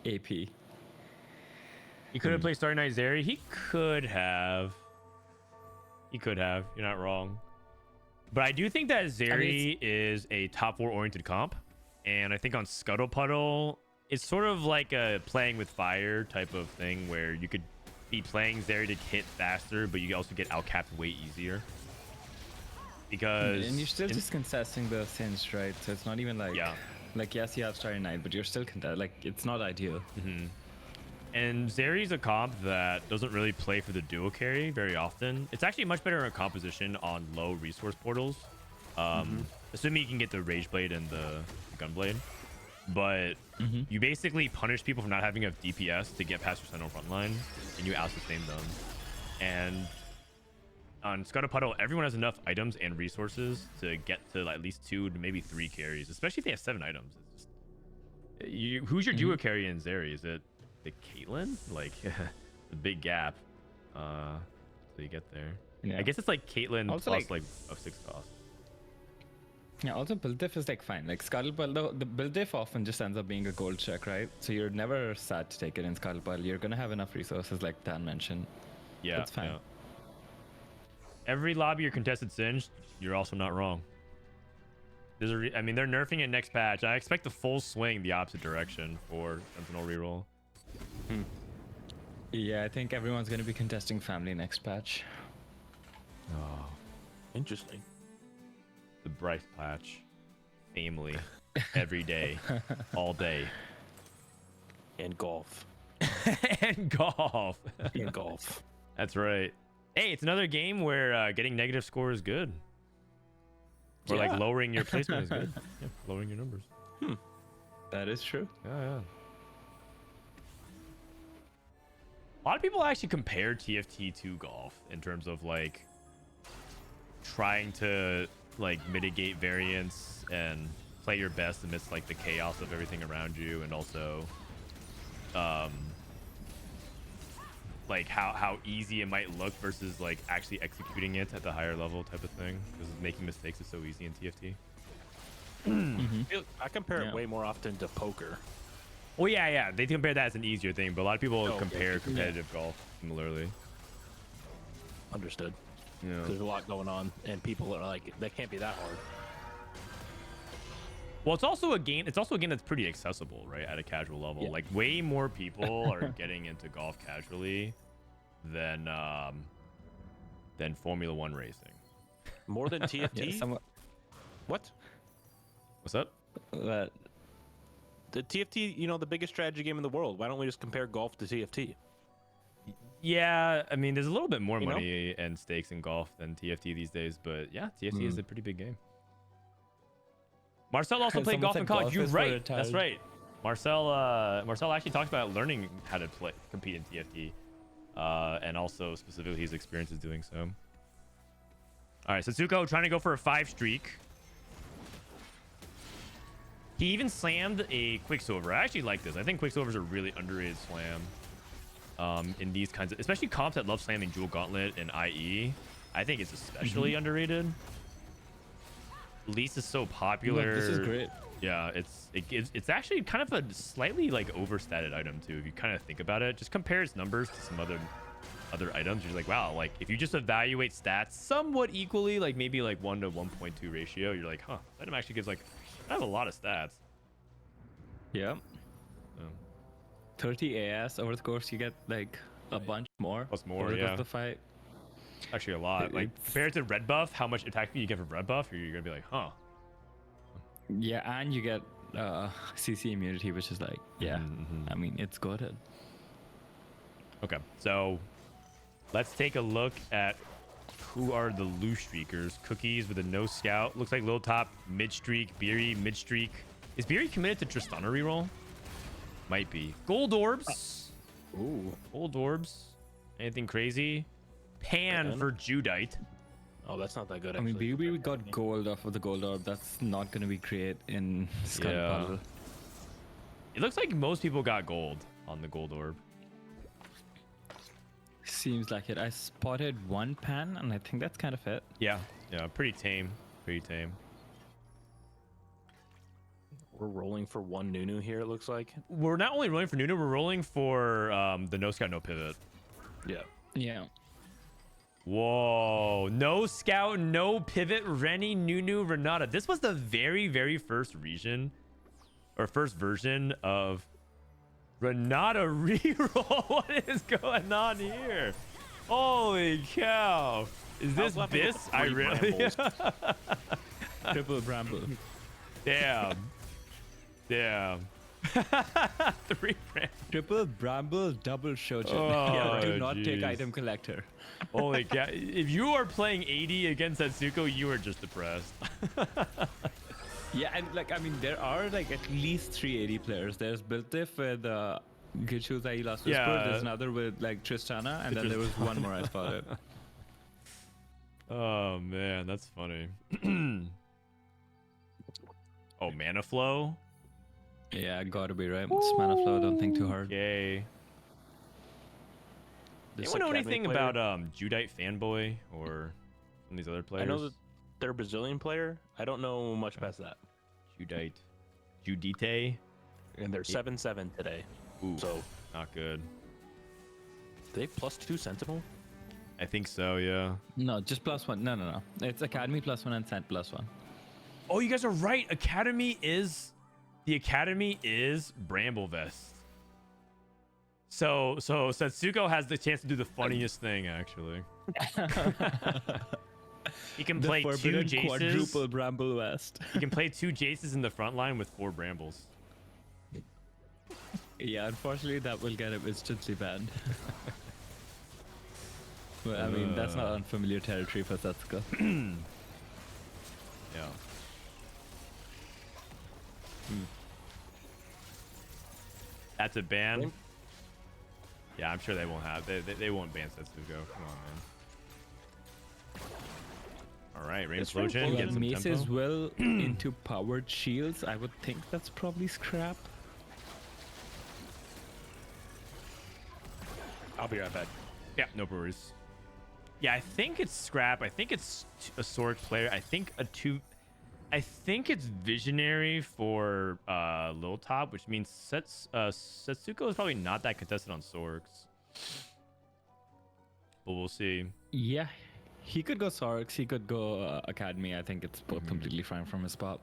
AP. He could have played Starry Night Zeri. He could have. You're not wrong. But I do think that Zeri is a top 4 oriented comp. And I think on Scuttle Puddle, it's sort of like a playing with fire type of thing where you could be playing Zeri to hit faster, but you also get outcapped way easier. Because And you're still just contesting the Singed, right? So it's not even like, Yeah. like yes, you have Starry Night, but you're still like it's not ideal. And Zeri's a comp that doesn't really play for the duo carry very often. It's actually much better in composition on low resource portals. Assuming you can get the Rage Blade and the Gunblade. But you basically punish people for not having enough DPS to get past your Sentinel frontline, and you out-sustain them. And on Scuttle Puddle, everyone has enough items and resources to get to at least 2 to maybe 3 carries, especially if they have 7 items. It's just, who's your duo carry in Zeri? Is it the Caitlyn? Like, the big gap. So you get there. Yeah. I guess it's like Caitlyn Also, plus like- a 6 cost. Yeah, also build diff is like fine. Like Scuttle Puddle, the build diff often just ends up being a gold check, right? So you're never sad to take it in Scuttle Puddle. You're gonna have enough resources, like Dan mentioned. Yeah, That's fine. yeah. Every lobby you're contested Singed, you're also not wrong. I mean, they're nerfing it next patch. I expect the full swing the opposite direction for Sentinel reroll. Yeah, I think everyone's gonna be contesting family next patch. Oh, Interesting. the Bryce patch. Family. Every day. All day. And golf. And golf. And golf. That's right. Hey, it's another game where getting negative score is good. Or like Yeah. lowering your placement is good. Yeah, lowering your numbers. That is true. Yeah. A lot of people actually compare TFT to golf in terms of like trying to like mitigate variance and play your best amidst like the chaos of everything around you, and also like how easy it might look versus like actually executing it at the higher level type of thing, because making mistakes is so easy in TFT. I compare it way more often to poker. Well, yeah. They compare that as an easier thing, but a lot of people Oh, compare okay. competitive golf similarly. Understood. Yeah. There's a lot going on, and people are like, that can't be that hard. Well, it's also a game. It's also a game that's pretty accessible, right? At a casual level, like way more people are getting into golf casually than Formula One racing. More than TFT? Yeah, somewhat. What? What's up? But The TFT, you know, the biggest strategy game in the world. Why don't we just compare golf to TFT? Yeah, I mean, there's a little bit more You know? money and stakes in golf than TFT these days, but yeah, TFT is a pretty big game. Marcel also played Someone golf said in college. golf You're is for right. That's retired. right. Marcel actually talked about learning how to compete in TFT, and also specifically his experiences doing so. All right, Satsuko trying to go for a 5 streak. He even slammed a Quicksilver. I actually like this. I think Quicksilver's a really underrated slam. In these kinds of, especially comps that love slamming Jewel Gauntlet and IE. I think it's especially underrated. Least is so popular. Look, this is great. Yeah, it's actually kind of a slightly like overstated item too. If you kind of think about it, just compare its numbers to some other items. You're like, wow, like if you just evaluate stats somewhat equally, like maybe like 1 to 1.2 ratio, you're like, huh, that item actually gives like I have a lot of stats. Yeah. So, 30 AS over the course, you get like a bunch more. Plus more, over the course yeah. of the fight. actually a lot. Like It's- compared to red buff, how much attack speed you get from red buff, you're gonna be like, huh. Yeah, and you get CC immunity, which is like, yeah, Mhm. I mean, it's good. Okay, so let's take a look at who are the loose streakers. Cookies with a no scout. Looks like Lil Top mid streak. Beery mid streak. Is Beery committed to Tristana reroll? Might be. Gold orbs. Ooh. Gold orbs. Anything crazy? Pan for Judite. Oh, that's not that good. I mean, Actually. we got gold off of the gold orb. That's not going to be great in Skull Yeah. Puddle. It looks like most people got gold on the gold orb. Seems like it. I spotted one pan, and I think that's kind of it. Yeah, pretty tame. Pretty tame. We're rolling for one Nunu here, it looks like. We're not only rolling for Nunu, we're rolling for the no scout, no pivot. Yeah. Yeah. Whoa, no scout, no pivot, Rennie, Nunu, Renata. This was the very, very first region or first version of Renata reroll. What is going on here? Holy cow. Is this left with Biss? the I three really. brambles. Triple Bramble. Damn. Damn. 3 brands. Triple Bramble, double Shojin. Oh, Yeah, do not take jeez. item collector. Holy cow. If you are playing 80 against Satsuko, you are just depressed. Yeah, and like, I mean, there are like at least 380 players. There's Biltif with Gichu Zai Last Whisper. Yeah. There's another with like Tristana, and then there was one more I spotted. Oh man, that's funny. Oh, mana flow. Yeah, gotta be right. It's mana flow, don't think too hard. Yay. This Anyone know Academy anything player- about Judite fanboy or some of these other players? I know that they're a Brazilian player. I don't know much past that. Judite. And they're 7-7 today. Ooh, So not good. they +2 Sentinel? I think so. Yeah. No, just +1. No. It's Academy +1 and Sent +1. Oh, you guys are right. The academy is Bramble Vest. So Satsuko has the chance to do the funniest thing actually. He can play 2 forbidden Jaces. quadruple Bramble West. He can play 2 Jaces in the front line with 4 Brambles. Yeah, unfortunately, that will get him instantly banned. But I mean, that's not unfamiliar territory for Satsuko. Yeah. That's a ban. Yeah, I'm sure they won't have. They won't ban Setsugo. Come on, man. All right, Rain It's Explosion. really Get Well, some Mace tempo. is well into powered shields. I would think that's probably scrap. I'll be right back. Yeah, no worries. Yeah, I think it's scrap. I think it's a Sork player. I think a 2. I think it's visionary for Lil Top, which means Setsuko is probably not that contested on Sorks. But we'll see. Yeah, he could go Sorks, he could go Academy. I think it's both completely fine from his spot.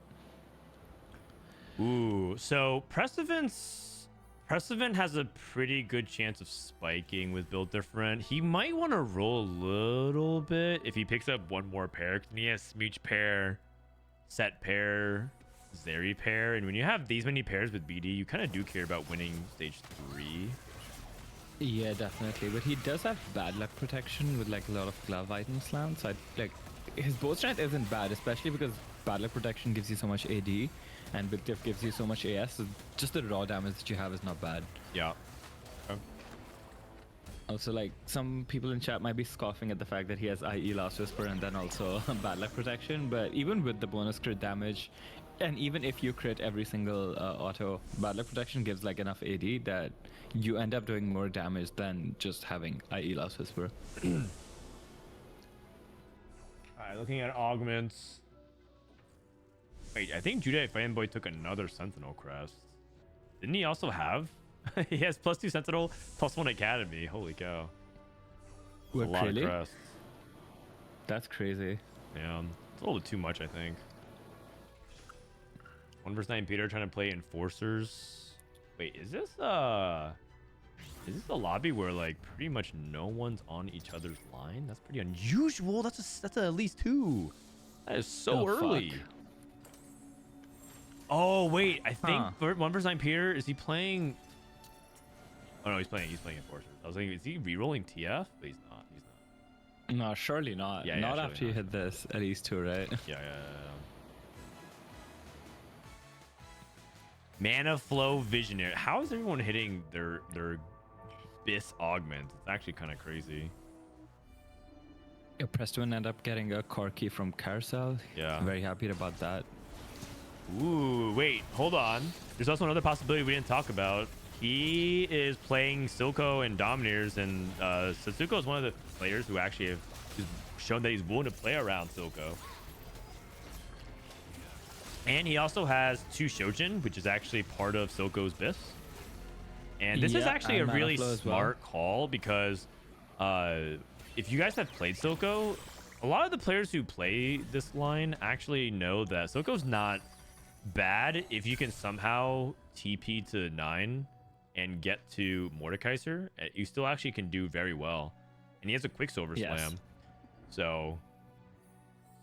Ooh, so Precedent has a pretty good chance of spiking with build different. He might want to roll a little bit if he picks up one more pair. He has Smooch pair, Set pair, Zeri pair, and when you have these many pairs with BD, you kind of do care about winning stage 3. Yeah, definitely. But he does have bad luck protection with like a lot of glove items slammed. So like his bow strength isn't bad, especially because bad luck protection gives you so much AD and Big Diff gives you so much AS. So just the raw damage that you have is not bad. Yeah. Okay. Also, like some people in chat might be scoffing at the fact that he has IE Last Whisper and then also bad luck protection. But even with the bonus crit damage, and even if you crit every single auto, bad luck protection gives like enough AD that you end up doing more damage than just having IE Last Whisper. Alright, looking at augments. Wait, I think Judite Fanboy took another Sentinel crest. Didn't he also have? He has +2 Sentinel, +1 Academy. Holy cow. That's What, a lot really? of crests. That's crazy. Yeah, it's a little bit too much, I think. 1 vs 9 Peter trying to play Enforcers. Wait, is this a lobby where like pretty much no one's on each other's line? That's pretty unusual. That's at least 2. That is so Oh, early. fuck. Oh wait, I think Huh. 1 vs 9 Peter, is he playing? Oh no, he's playing Enforcers. I was thinking, is he re-rolling TF? But he's not. No, surely not. Yeah, not surely after you not. hit this at least 2, right? Yeah. Mana Flow Visionary. How is everyone hitting their Bis augments? It's actually kind of crazy. Yeah, Preston end up getting a core key from Carousel. Yeah. Very happy about that. Ooh, wait, hold on. There's also another possibility we didn't talk about. He is playing Silco and Domineers, and Setsuko is one of the players who actually have shown that he's willing to play around Silco. And he also has 2 Shojin, which is actually part of Silco's Bis. And this is Yeah, actually a and Mana really Flow as well. smart call because if you guys have played Silco, a lot of the players who play this line actually know that Silco's not bad if you can somehow TP to 9 and get to Mordekaiser. You still actually can do very well. And he has a Quicksilver Yes. Slam. So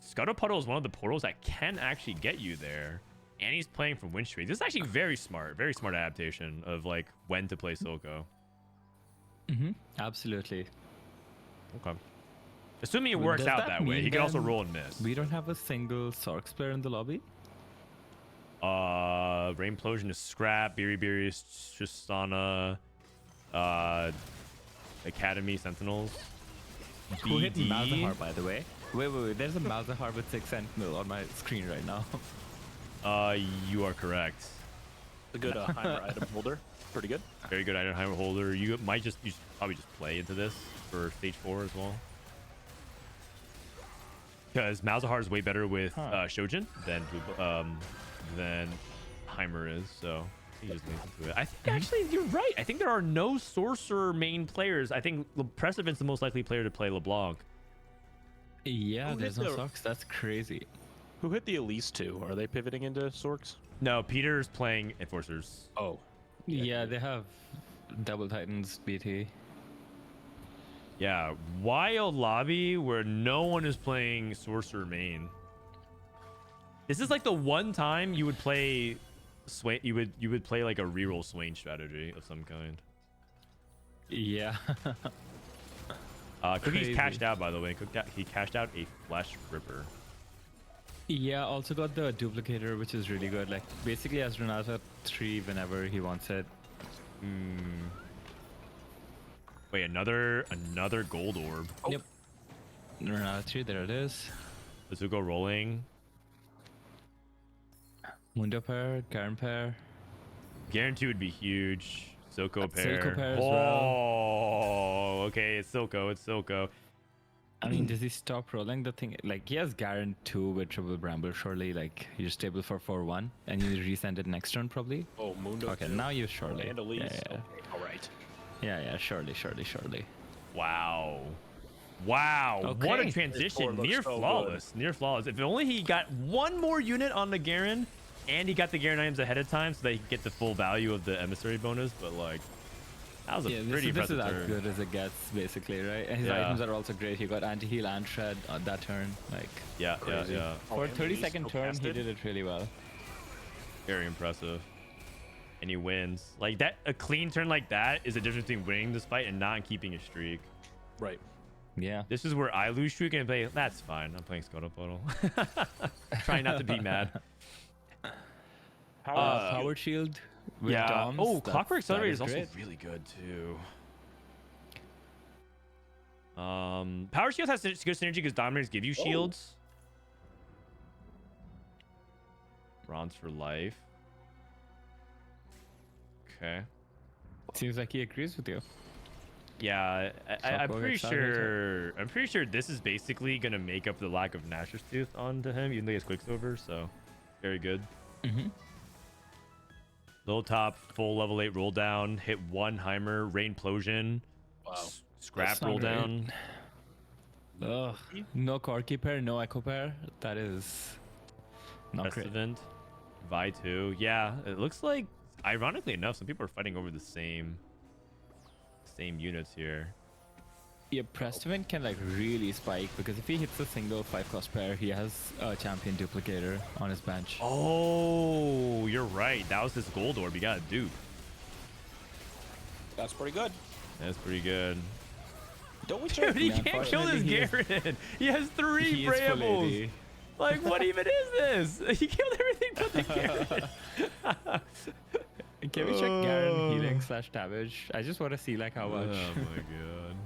Scuttle Puddle is one of the portals that can actually get you there. And he's playing from Wind Streak. This is actually very smart adaptation of like when to play Silco. Absolutely. Okay. Assuming it Well, works does out that that way. mean He can also then roll and miss. We don't have a single Sorks player in the lobby? Raimplosion is Scrap, Biribiri is Tristana, Academy Sentinels. Who hit BD? Malzahar, by the way? Wait. There's a Malzahar with 6 Sentinel on my screen right now. You are correct. A good Heimer item holder. Pretty good. Very good item holder. You should probably just play into this for stage 4 as well. Because Malzahar is way better with Shojin than Heimer is, so he just leans into it. I think actually you're right. I think there are no sorcerer main players. I think Precedent's the most likely player to play LeBlanc. Yeah, Who there's hit no the- Sorks. That's crazy. Who hit the Elise 2? Are they pivoting into Sorks? No, Peter's playing Enforcers. Oh. Yeah, they have Double Titans BT. Yeah, wild lobby where no one is playing sorcerer main. This is like the one time you would play Swain. You would play like a reroll Swain strategy of some kind. Yeah. Cookie's Crazy. cashed out, by the way. He cashed out a Flesh Ripper. Yeah, also got the duplicator, which is really good. Like, basically has Renata 3 whenever he wants it. Wait, another gold orb. Yep. Renata 3, there it is. Zuko rolling. Mundo pair, Garen pair. Guarantee would be huge. Silco pair. Silco pair as oh, well. okay. It's Silco. I mean, does he stop rolling the thing? Like, he has Garen 2 with triple Bramble, surely. Like, you're stable for 4-1, and you resend it next turn, probably. Oh, Mundo. Okay, now you surely. And Elise. Yeah, yeah. Okay, all right. Yeah, surely. Wow. Wow. What a Okay. transition. looks Near so good. flawless. Near flawless. If only he got one more unit on the Garen and he got the Garen items ahead of time so that he could get the full value of the emissary bonus, but like that was a Yeah, pretty this is impressive as turn. good as it gets, basically, right? And his Yeah. items are also great. He got anti-heal and shred on that turn. Like, Yeah, crazy. yeah. For a and 30-second Elise turn, he casted? did it really well. Very impressive. And he wins. Like that, a clean turn like that is the difference between winning this fight and not keeping a streak. Right. Yeah. This is where I lose streak and play. That's fine. I'm playing Scuttle Trying not to be mad. Power shield. With Yeah. Doms, Oh, Clockwork that Accelerator is also great. really good too. Power Shield has good synergy because Dominators give you shields. Bronze for life. Okay. Seems like he agrees with you. Yeah, I'm Clockwork pretty Accelerator. sure. I'm pretty sure this is basically gonna make up the lack of Gnasher's Tooth onto him, even though he has Quicksilver. So, very good. Mm-hmm. Low top, full level 8 roll down, hit 1 Heimer, Rain Plosion, Wow. scrap That's not roll great. down. Ugh. No Corki pair, no Echo pair. That is not great. Precedent, Vi 2. Yeah, it looks like, ironically enough, some people are fighting over the same units here. Yeah, Prestament can like really spike because if he hits a single 5-cost pair, he has a champion duplicator on his bench. Oh, you're right. That was his gold orb. You got a dupe. That's pretty good. That's pretty good. Don't we Dude, he Yeah, can't kill this unfortunately, Garen. He has 3 He is full brambles. AD. Like, what even is this? He killed everything but the Garen. Can we check Garen healing / damage? I just want to see like how much. Oh my god.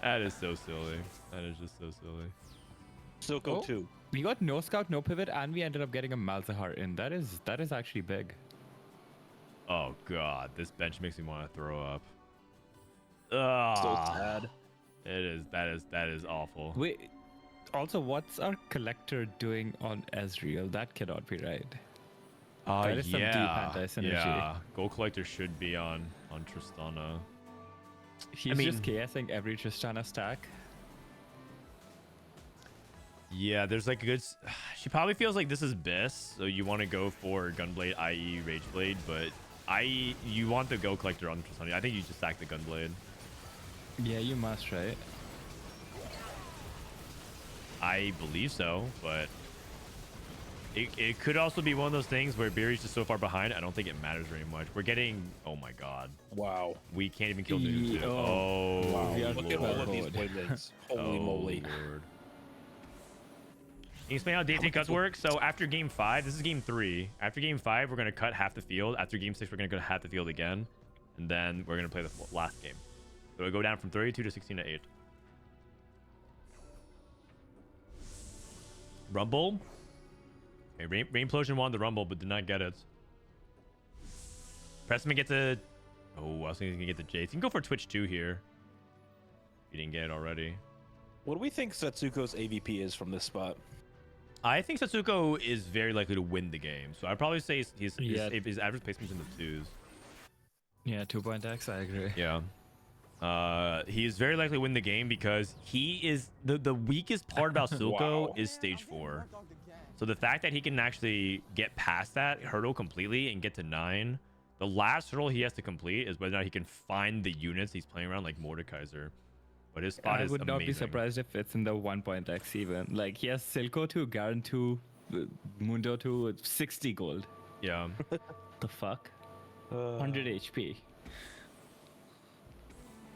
That is so silly. That is just so silly. Silco Oh. 2. We got no scout, no pivot, and we ended up getting a Malzahar in. That is actually big. Oh god, this bench makes me want to throw up. So Ugh. sad. That is awful. Wait. Also, what's our collector doing on Ezreal? That cannot be right. That is some deep anti-synergy. Yeah. Gold Collector should be on Tristana. He's mean- just KSing every Tristana stack. Yeah, there's like a good. She probably feels like this is Biss, so you want to go for Gunblade, i.e. Rageblade, but you want the Gold Collector on Tristana. I think you just sack the Gunblade. Yeah, you must, right? I believe so, but it could also be one of those things where Barry's just so far behind. I don't think it matters very much. We're getting. Oh my god. Wow. We can't even kill Nuzu. Oh. Oh, Wow. we are Look at all of these Lord. Blades. Holy Oh, moly. Lord. Can you explain how day-to-day cuts work? So after game 5, this is game 3. After game 5, we're going to cut half the field. After game 6, we're going to go half the field again. And then we're going to play the last game. So it'll go down from 32 to 16 to 8. Rumble. Okay, Rain Plosion won the Rumble, but did not get it. Pressman gets a... Oh, I was thinking he can get the Jace. You can go for Twitch 2 here. If you didn't get it already. What do we think Setsuko's AVP is from this spot? I think Satsuko is very likely to win the game. So I'd probably say his average placement's in the 2s. Yeah, 2-point X, I agree. Yeah. He is very likely to win the game because he is... The weakest part about Silco Wow. is stage 4. So the fact that he can actually get past that hurdle completely and get to 9, the last hurdle he has to complete is whether or not he can find the units he's playing around like Mordekaiser. But his spot I is would not be amazing. surprised if it's in the 1-point X even. Like, he has Silco 2, Garen 2, Mundo 2, 60 gold. Yeah. The fuck? 100 HP.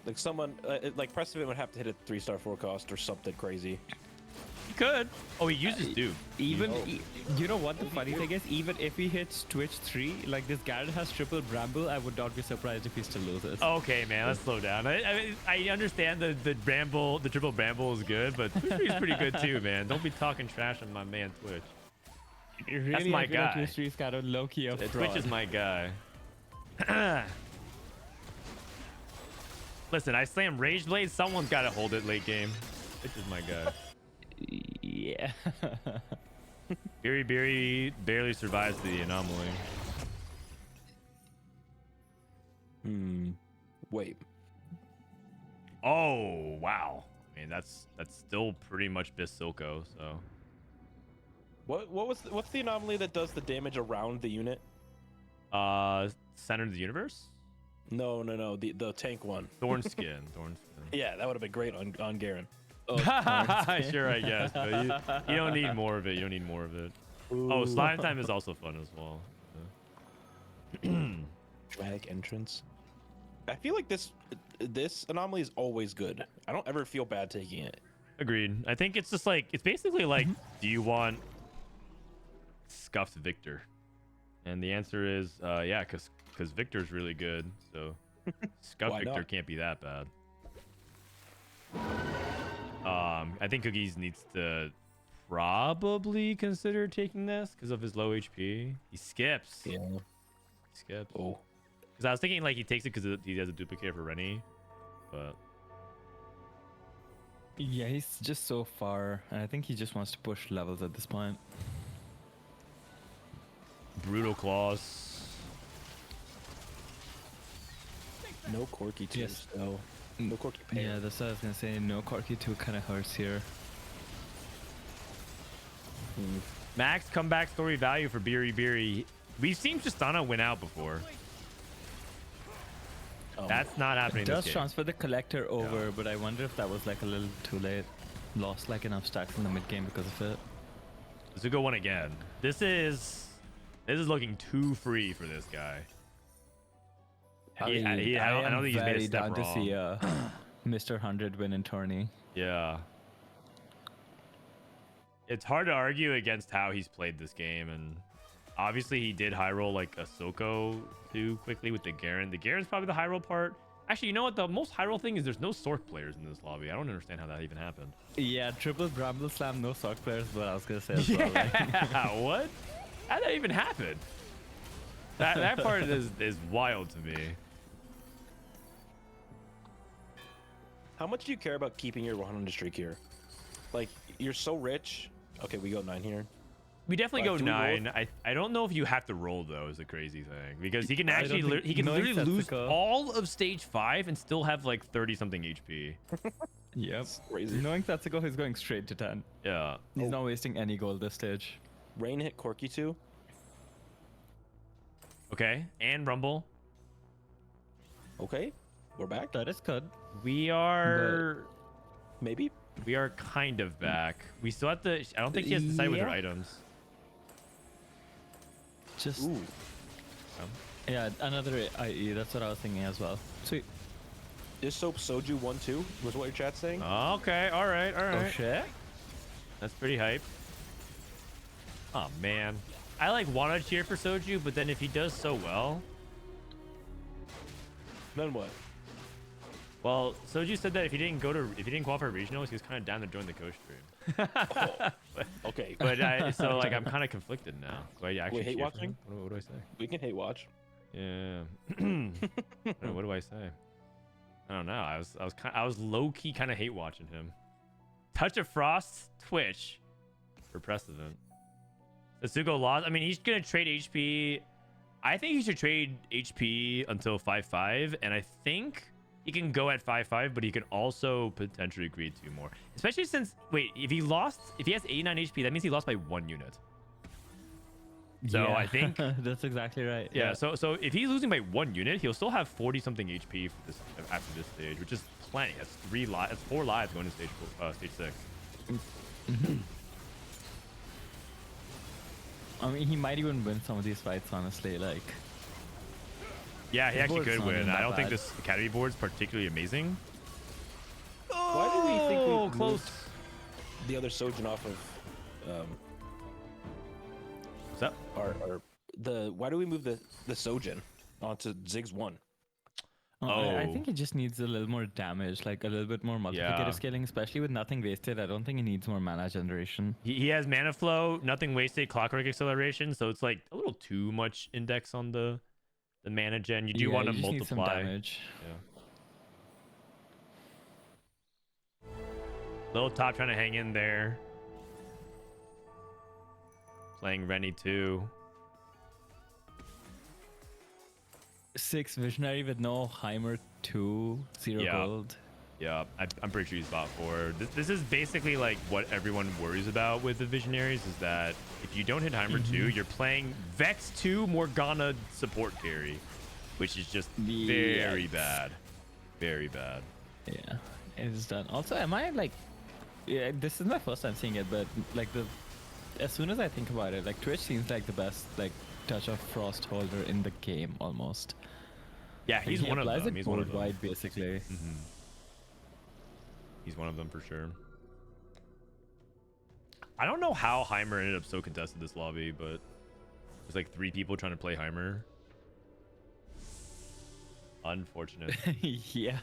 Like someone, like Preston would have to hit a 3-star 4-cost or something crazy. He could. Oh, he uses Duke. Even, you know what the funny thing is? Even if he hits Twitch 3, like this Garen has triple Bramble, I would not be surprised if he still loses. Okay, man, let's slow down. I understand the triple Bramble is good, but Twitch 3 is pretty good too, man. Don't be talking trash on my man Twitch. Really, That's my I feel like guy. Twitch 3 is kind of low-key a Twitch fraud. is my guy. Listen, I slam Rage Blade. Someone's got to hold it late game. Twitch is my guy. Yeah. Beery barely survives the anomaly. Wait. Oh wow. I mean that's still pretty much Bisilko. So What's the anomaly that does the damage around the unit? center of the universe. No. The tank one. Thornskin. Yeah, that would have been great on Garen. Sure, I guess. But you don't need more of it. You don't need more of it. Oh, slime time is also fun as well. Dramatic entrance. I feel like this anomaly is always good. I don't ever feel bad taking it. Agreed. I think it's just like it's basically like, do you want scuffed Victor? And the answer is yeah, because Victor's really good. So scuffed Why Victor not? can't be that bad. I think Cookies needs to probably consider taking this because of his low HP. He skips. Yeah. He skips. Oh. Because I was thinking like he takes it because he has a duplicate for Rennie, but Yeah, he's just so far, and I think he just wants to push levels at this point. brutal claws. No Corky too. Yes. So no Corky pair. Yeah, that's what I was gonna say. No Corky 2 kind of hurts here. Max comeback story value for Beery. We've seen Tristana win out before. That's not happening It this does game. transfer the collector over, but I wonder if that was like a little too late. Lost like enough stacks in the mid game because of it. Zuko won again. This is looking too free for this guy. I don't think he's made a step down wrong. to see Mr. 100 win in tourney. Yeah. It's hard to argue against how he's played this game, and obviously he did high roll like Ahsoka too quickly with the Garen. The Garen's probably the high roll part. Actually, you know what? The most high roll thing is there's no Sork players in this lobby. I don't understand how that even happened. Yeah, triple Bramble Slam, no sock players, but I was gonna say as well. Like. Yeah, what? How did that even happen? That part is wild to me. How much do you care about keeping your 100 streak here? Like, you're so rich. Okay, we go 9 here. We definitely go Do we roll? 9. I don't know if you have to roll though. Is the crazy thing because he can I actually don't think- he can knowing literally lose Setsuko- all of stage 5 and still have like 30 something HP. Yep. Crazy. Knowing Setsuko, he's going straight to 10. Yeah. He's not wasting any gold this stage. Rain hit Corky too. Okay. And Rumble. Okay, we're back. That is good. We are Maybe. kind of back. We still have to. I don't think he has to decide with her Yeah. items. Just Ooh. yeah, another IE. That's what I was thinking as well. Sweet. Is Soap Soju 1-2? Was what your chat's saying? Okay. All right. Oh shit. That's pretty hype. Oh man, I like want to cheer for Soju, but then if he does so well, Then what? well, Soju said that if he didn't qualify for regionals, he was kind of down to join the coach stream. Okay. But so like I'm kind of conflicted now. Do I actually hate cheer for watching? him? What do I say? We can hate watch. Yeah. What do I say? I don't know. I was low key kind of hate watching him. Touch of Frost Twitch for precedent. Setsuko lost. I mean, he's gonna trade HP. I think he should trade HP until 5-5, and I think he can go at 5-5, but he can also potentially agree 2 more. Especially since if he has 89 HP, that means he lost by 1 unit. So Yeah. I think that's exactly right. yeah. So if he's losing by 1 unit, he'll still have 40 something HP for this after this stage, which is plenty. That's 3 lives. That's 4 lives going to stage 6. I mean, he might even win some of these fights, honestly. Like, Yeah, he His actually board's could not win. even I that don't think bad. this academy board is particularly amazing. Why do we think we Oh, close. moved the other Sojin off of What's up? why do we move the Sojin onto Ziggs 1? I Oh. think he just needs a little more damage, like a little bit more multiplicator Yeah. scaling, especially with nothing wasted. I don't think he needs more mana generation. He has mana flow, nothing wasted, clockwork acceleration, so it's like a little too much index on the mana gen. You do Yeah, want to you just need some multiply. damage. Yeah. Little top trying to hang in there. Playing Rennie too. 6 Visionary with no Heimer 2, 0 Yeah. gold. Yeah, I'm pretty sure he's bot 4. This is basically like what everyone worries about with the Visionaries is that if you don't hit Heimer 2, you're playing Vex 2 Morgana support carry, which is just very Yes. bad. Very bad. Yeah, it is done. Also, am I like, yeah, this is my first time seeing it, but like as soon as I think about it, like Twitch seems like the best like touch of Frost holder in the game almost. Yeah, he's He one of applies them. it He's one of them. worldwide basically. He's one of them for sure. I don't know how Heimer ended up so contested this lobby, but there's like 3 people trying to play Heimer. Unfortunate. Yeah.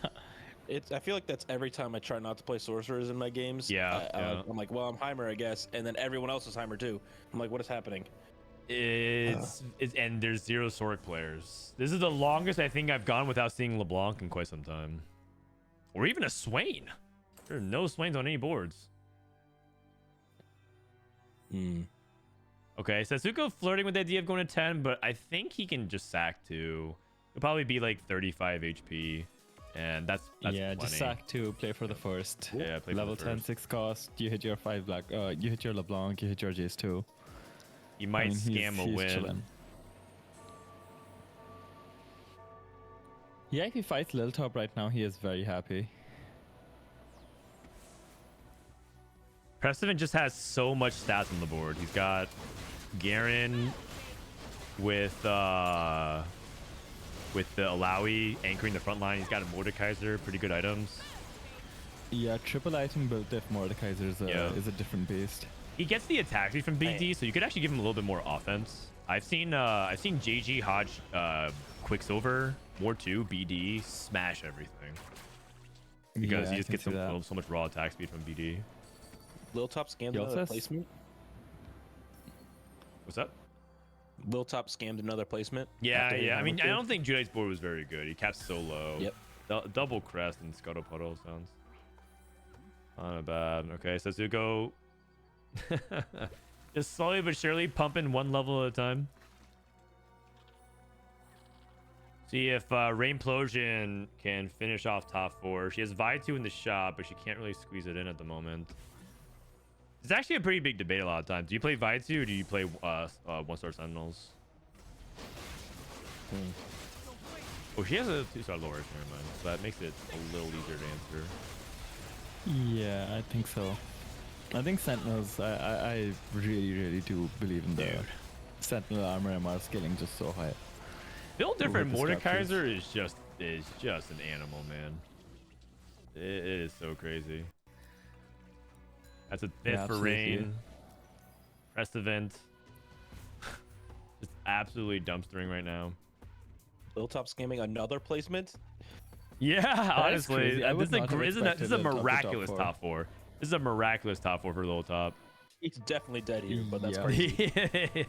I feel like that's every time I try not to play sorcerers in my games. Yeah, yeah. I'm like, well, I'm Heimer, I guess, and then everyone else is Heimer too. I'm like, what is happening? It's and there's 0 Sorc players. This is the longest I think I've gone without seeing LeBlanc in quite some time, or even a Swain. There are no Swains on any boards. Okay, Sasuke flirting with the idea of going to 10, but I think he can just sack 2. He'll probably be like 35 HP, and that's Yeah, plenty. just sack 2, play for the first. Yeah, play for Level the 10, first. 6 cost. You hit your 5 black. You hit your LeBlanc. You hit your Jace 2. You might scam a win. Chillin'. Yeah, if he fights Lil Top right now, he is very happy. Precedent just has so much stats on the board. He's got Garen with the Alawi anchoring the front line. He's got a Mordekaiser, pretty good items. Yeah, triple item built if Mordekaiser is a different beast. He gets the attack speed from BD, so you could actually give him a little bit more offense. I've seen JG Hodge Quicksilver, War 2, BD smash everything because Yeah, he I just can gets see that. so much raw attack speed from BD. Lil Top scammed He also another has- placement. What's up? Lil Top scammed another placement. Yeah, after hitting yeah. I mean, Heimer I 2. don't think Judai's board was very good. He capped so low. Yep. Double crest and scuttle puddle sounds not bad. Okay, Sasuke just slowly but surely pumping 1 level at a time. See if Rainplosion can finish off top 4. She has Vi2 in the shop, but she can't really squeeze it in at the moment. It's actually a pretty big debate a lot of times. Do you play Vi2 or do you play 1-star Sentinels? Oh, she has a 2-star lower. Never mind. So that makes it a little easier to answer. Yeah, I think so. I think Sentinels, I really, really do believe in the Sentinel armor MR scaling just so high. Build different With the scrap Mordekaiser is just an animal, man. It is so crazy. That's a 5th for absolutely. Rain. Press event. Just absolutely dumpstering right now. Lil Top scamming another placement. Yeah, is honestly, crazy. I would this is not have this is expected a Lil Top to top miraculous 4. top 4. This is a miraculous top 4 for Lil Top. He's definitely dead here, but that's Yeah. crazy.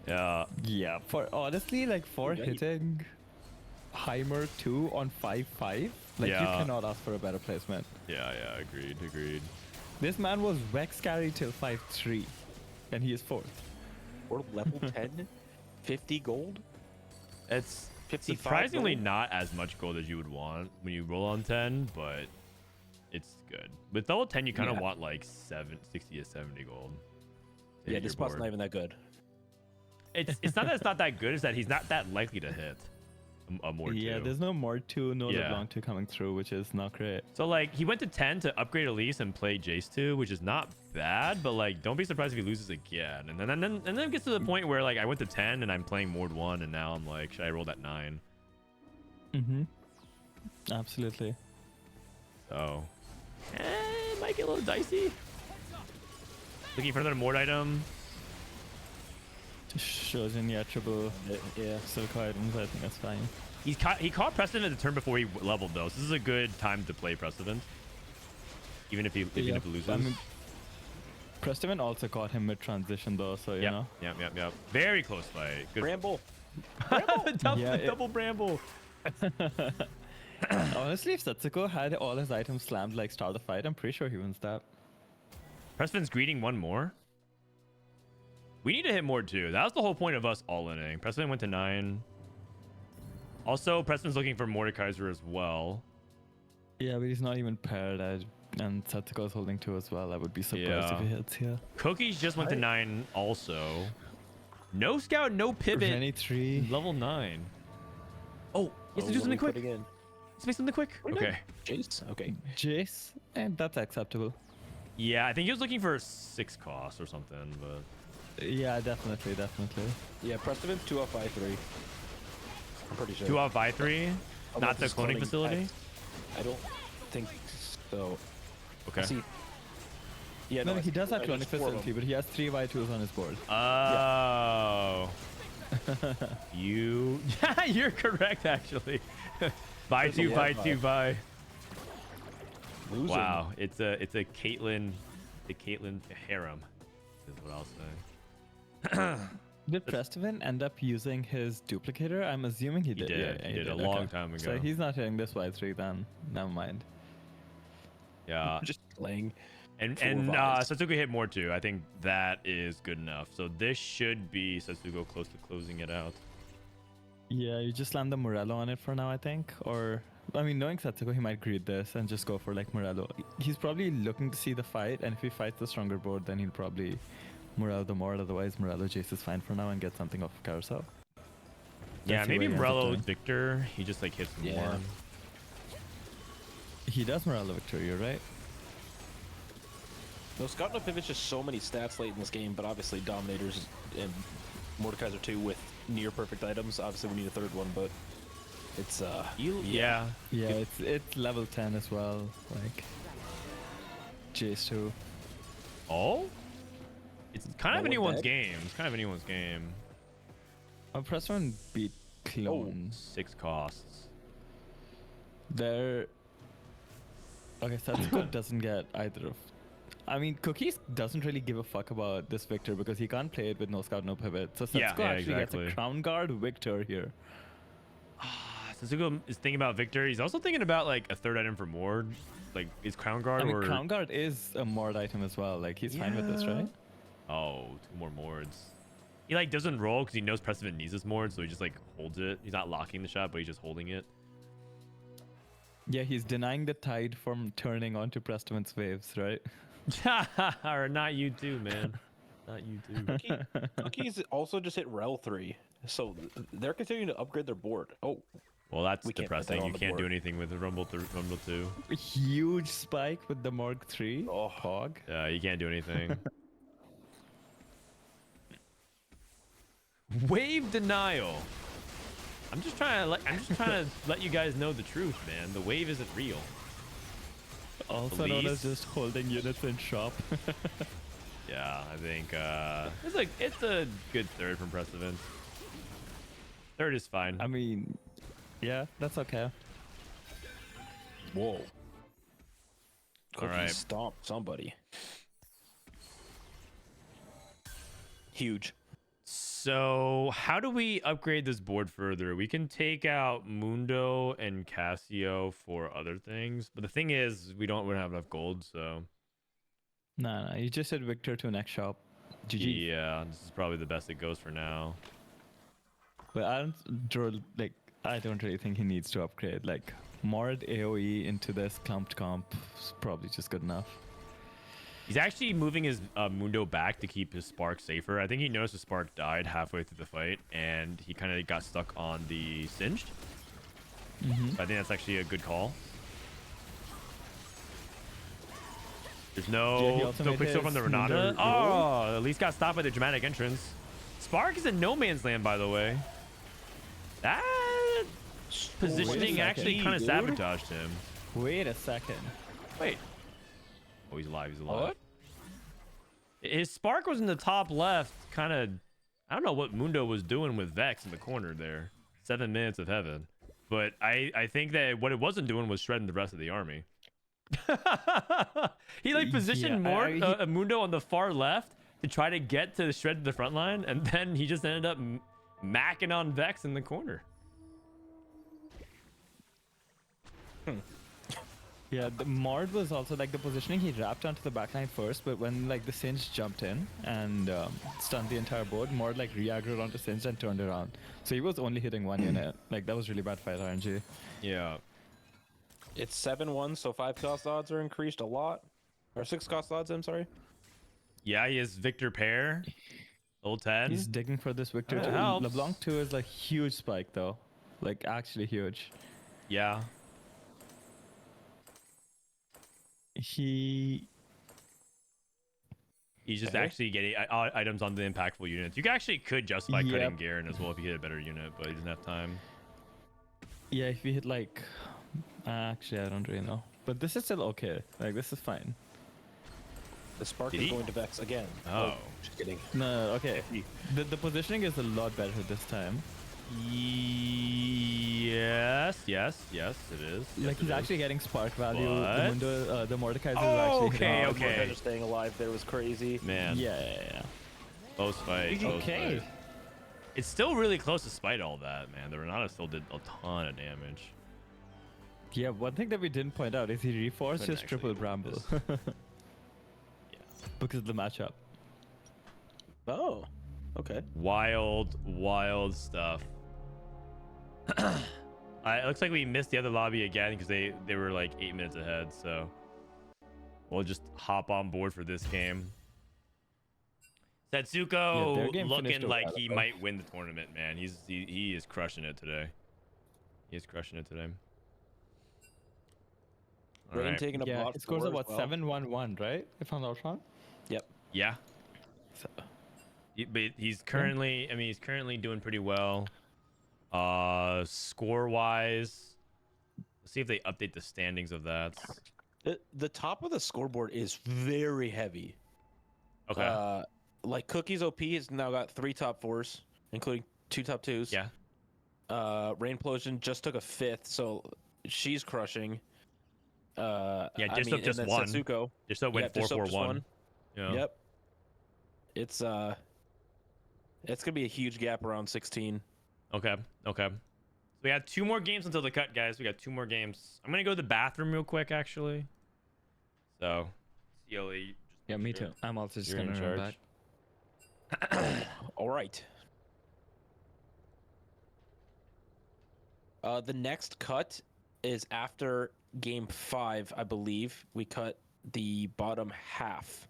Yeah. Yeah, for honestly, like for Yeah, hitting Heimer 2 on 5-5, like Yeah. you cannot ask for a better placement. Yeah, agreed. This man was Vex carry till 5-3, and he is 4th. We're level 10, 50 gold. It's 55 surprisingly gold? not as much gold as you would want when you roll on 10, but it's good. With level 10, you kind of Yeah. want like 60 to 70 gold. to Yeah, hit this your spot's board. not even that good. It's not that it's not that good, it's that he's not that likely to hit a more Yeah, two. there's no more 2, no Yeah. LeBlanc 2 coming through, which is not great. So like he went to 10 to upgrade Elise and play Jace 2, which is not bad, but like don't be surprised if he loses again. And then it gets to the point where like I went to 10 and I'm playing Mord 1 and now I'm like, should I roll that 9? Mm-hmm. Absolutely. So it might get a little dicey. Looking for another Mord item. Just shows in the triple silk items, I think that's fine. He caught Precedent the turn before he leveled though, so this is a good time to play Precedent. Even if he loses. I mean, Prestiman also caught him mid transition though, so you know. Yep. Very close fight. Good. Bramble. double, Yeah, double Bramble. Honestly, if Setsuko had all his items slammed like start the fight, I'm pretty sure he wins that. Pressman's greeting one more. We need to hit more too. That was the whole point of us all-inning. Pressman went to 9. Also, Preston's looking for Mordekaiser as well. Yeah, but he's not even paired. And Setsuko's holding 2 as well. I would be surprised if he hits here. Cookies just went to 9 also. No scout, no pivot. Rennie 3. Level 9. Oh, he has to do something quick. Let's make something quick. Okay. Jace? Okay. Jace, and that's acceptable. Yeah, I think he was looking for 6 cost or something, but Yeah, definitely. Yeah, Preston 2 off 5-3. I'm pretty sure. 2 out of 5-3. Unless Not the it's cloning facility. I don't think so. Okay. See. Yeah, No, no, he does have there's cloning 4 of them. facility, but he has 3 Y2s on his board. Oh. You. You're correct, actually. Buy 2, buy 2, buy. Losing. Wow, it's a Caitlyn, the Caitlyn harem, is what I'll say. Did Prestevan end up using his duplicator? I'm assuming he did. did. Yeah, He did a long time So ago. he's not hitting this Y3 then. Never mind. Yeah, Just playing. and full and vibes. Satsuko hit more too. I think that is good enough. So this should be Satsuko close to closing it out. Yeah, you just land the Morello on it for now, I think. Or, I mean, knowing Setsuko, he might greed this and just go for like Morello. He's probably looking to see the fight, and if he fights the stronger board, then he'll probably Morello the more. Otherwise, Morello Jace is fine for now and get something off of Carousel. Yeah, Let's see maybe what he ends up Morello doing. Victor. He just like hits Yeah. more. He does Morello Victor, you're right. No, Scout no pivot's just so many stats late in this game, but obviously Dominators and Mordekaiser 2 with near perfect items. Obviously, we need a third one, but it's Yeah. Yeah, it's level 10 as well. Like, Jace too. Oh. It's kind of No one anyone's dead? game. It's kind of anyone's game. Press 1 beat Clone. 6 costs. They're... Okay, Setsuko doesn't get either of... I mean, Cookies doesn't really give a fuck about this Victor because he can't play it with no scout, no pivot. So Setsuko Yeah, actually exactly. gets a Crown Guard Victor here. Satsuko is thinking about Victor. He's also thinking about like a third item for Mord. Like, is Crown Guard I mean, or Crown Guard is a Mord item as well. Like, he's fine with this, right? Oh, 2 more Mords. He like doesn't roll because he knows Precedent needs his Mord, so he just like holds it. He's not locking the shot, but he's just holding it. Yeah, he's denying the tide from turning onto Prestevan's waves, right? Or not you too, man. Not you too. Cookies also just hit Rel 3, so they're continuing to upgrade their board. Oh, Well, that's We can't put that depressing. on You the can't do board. anything with the Rumble 2. Huge spike with the Morg 3. Oh. Pog. You can't do anything. Wave denial. I'm just trying to let you guys know the truth, man. The wave isn't real. Also known Police. as just holding units in shop. Yeah, I think it's a good third from Precedent. Third is fine. I mean, yeah, that's okay. whoa. Cookies right. stomp somebody. Huge. So how do we upgrade this board further? We can take out Mundo and Casio for other things, but the thing is, we don't have enough gold, so No, you just said Victor to next shop. GG. yeah, this is probably the best it goes for now. But I don't really think he needs to upgrade. Like, Mord AoE into this clumped comp is probably just good enough. He's actually moving his Mundo back to keep his Spark safer. I think he noticed the Spark died halfway through the fight, and he kind of got stuck on the Singed. So I think that's actually a good call. There's Yeah, he no also no made quick steal from the his Renata. Mundo Oh, at least got stopped by the dramatic entrance. Spark is in no man's land, by the way. That positioning second. actually kind of Dude. sabotaged him. Wait a second. Wait. Oh, he's alive. He's alive. What? His Spark was in the top left, kind of. I don't know what Mundo was doing with Vex in the corner there. 7 minutes of heaven. But I think that what it wasn't doing was shredding the rest of the army. He like positioned Yeah, more Mundo on the far left to try to get to shred the front line, and then he just ended up macking on Vex in the corner. Yeah, the Mord was also like the positioning. He wrapped onto the backline first, but when like the Singe jumped in and stunned the entire board, Mord like re-aggroed onto Singe and turned around. So he was only hitting one unit. Like that was really bad fight RNG. Yeah. It's 7-1, so 5 cost odds are increased a lot. Or 6 cost odds, I'm sorry. Yeah, he is Victor Pair. Old 10. He's digging for this victory. That helps. LeBlanc 2 is like huge spike though. Like actually huge. Yeah. He's just actually getting items on the impactful units. You actually could justify cutting Garen as well if you hit a better unit, but he doesn't have time. Yeah, if we hit like... actually, I don't really know. But this is still okay. Like, this is fine. The Spark Did is he? going to Vex again. Oh. Just kidding. No, okay. The positioning is a lot better this time. Yes, it is. Yes, Like, he's it is. actually getting spark value. What? The Mundo, the Mordekaiser Oh, is actually okay, hitting. okay. Mordekaiser staying alive there was crazy. Man. Yeah. Close fight. Close Okay. fight. It's still really close despite all that, man. The Renata still did a ton of damage. Yeah, one thing that we didn't point out is he reforced Couldn't his triple actually bramble. Yeah. Because of the matchup. Oh, okay. Wild stuff. It looks like we missed the other lobby again because they were like 8 minutes ahead. So we'll just hop on board for this game. Setsuko their game finished looking a like while he ago. might win the tournament, man. He is crushing it today. He is crushing it today. All Rain right. taking a Yeah, block. it scores four at what, as well. 7-1-1, right? If I'm not wrong. Yep. Yeah. So, But he's currently, I mean, he's currently doing pretty well. Score wise, let's see if they update the standings of that. The top of the scoreboard is very heavy. Okay. Like Cookies OP has now got 3 top 4s, including 2 top 2s. Yeah. Rainplosion just took a 5th, so she's crushing. Yeah, I just mean, up just and then one. Setsuko. Just so went Yeah, just up just 4-4-1. one. Yeah. Yep. It's gonna be a huge gap around 16. Okay. So we have 2 more games until the cut, guys. We got 2 more games. I'm gonna go to the bathroom real quick, actually. So, CLE. yeah, me too. I'm also just You're going in to run charge. back. All right. The next cut is after game 5, I believe. We cut the bottom half.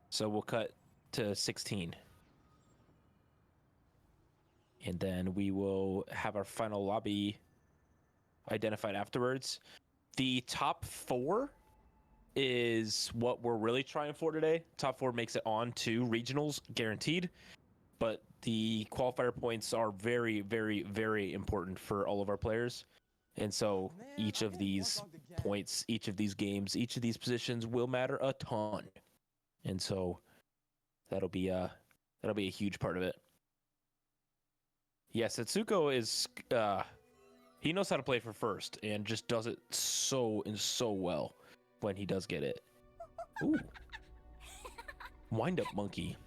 So we'll cut to 16. And then we will have our final lobby identified afterwards. The top 4 is what we're really trying for today. Top 4 makes it on to regionals guaranteed. But the qualifier points are very, very, very important for all of our players. And so each of these points, each of these games, each of these positions will matter a ton. And so that'll be a huge part of it. Yeah, Setsuko is he knows how to play for first and just does it so well when he does get it. Ooh. Wind up monkey.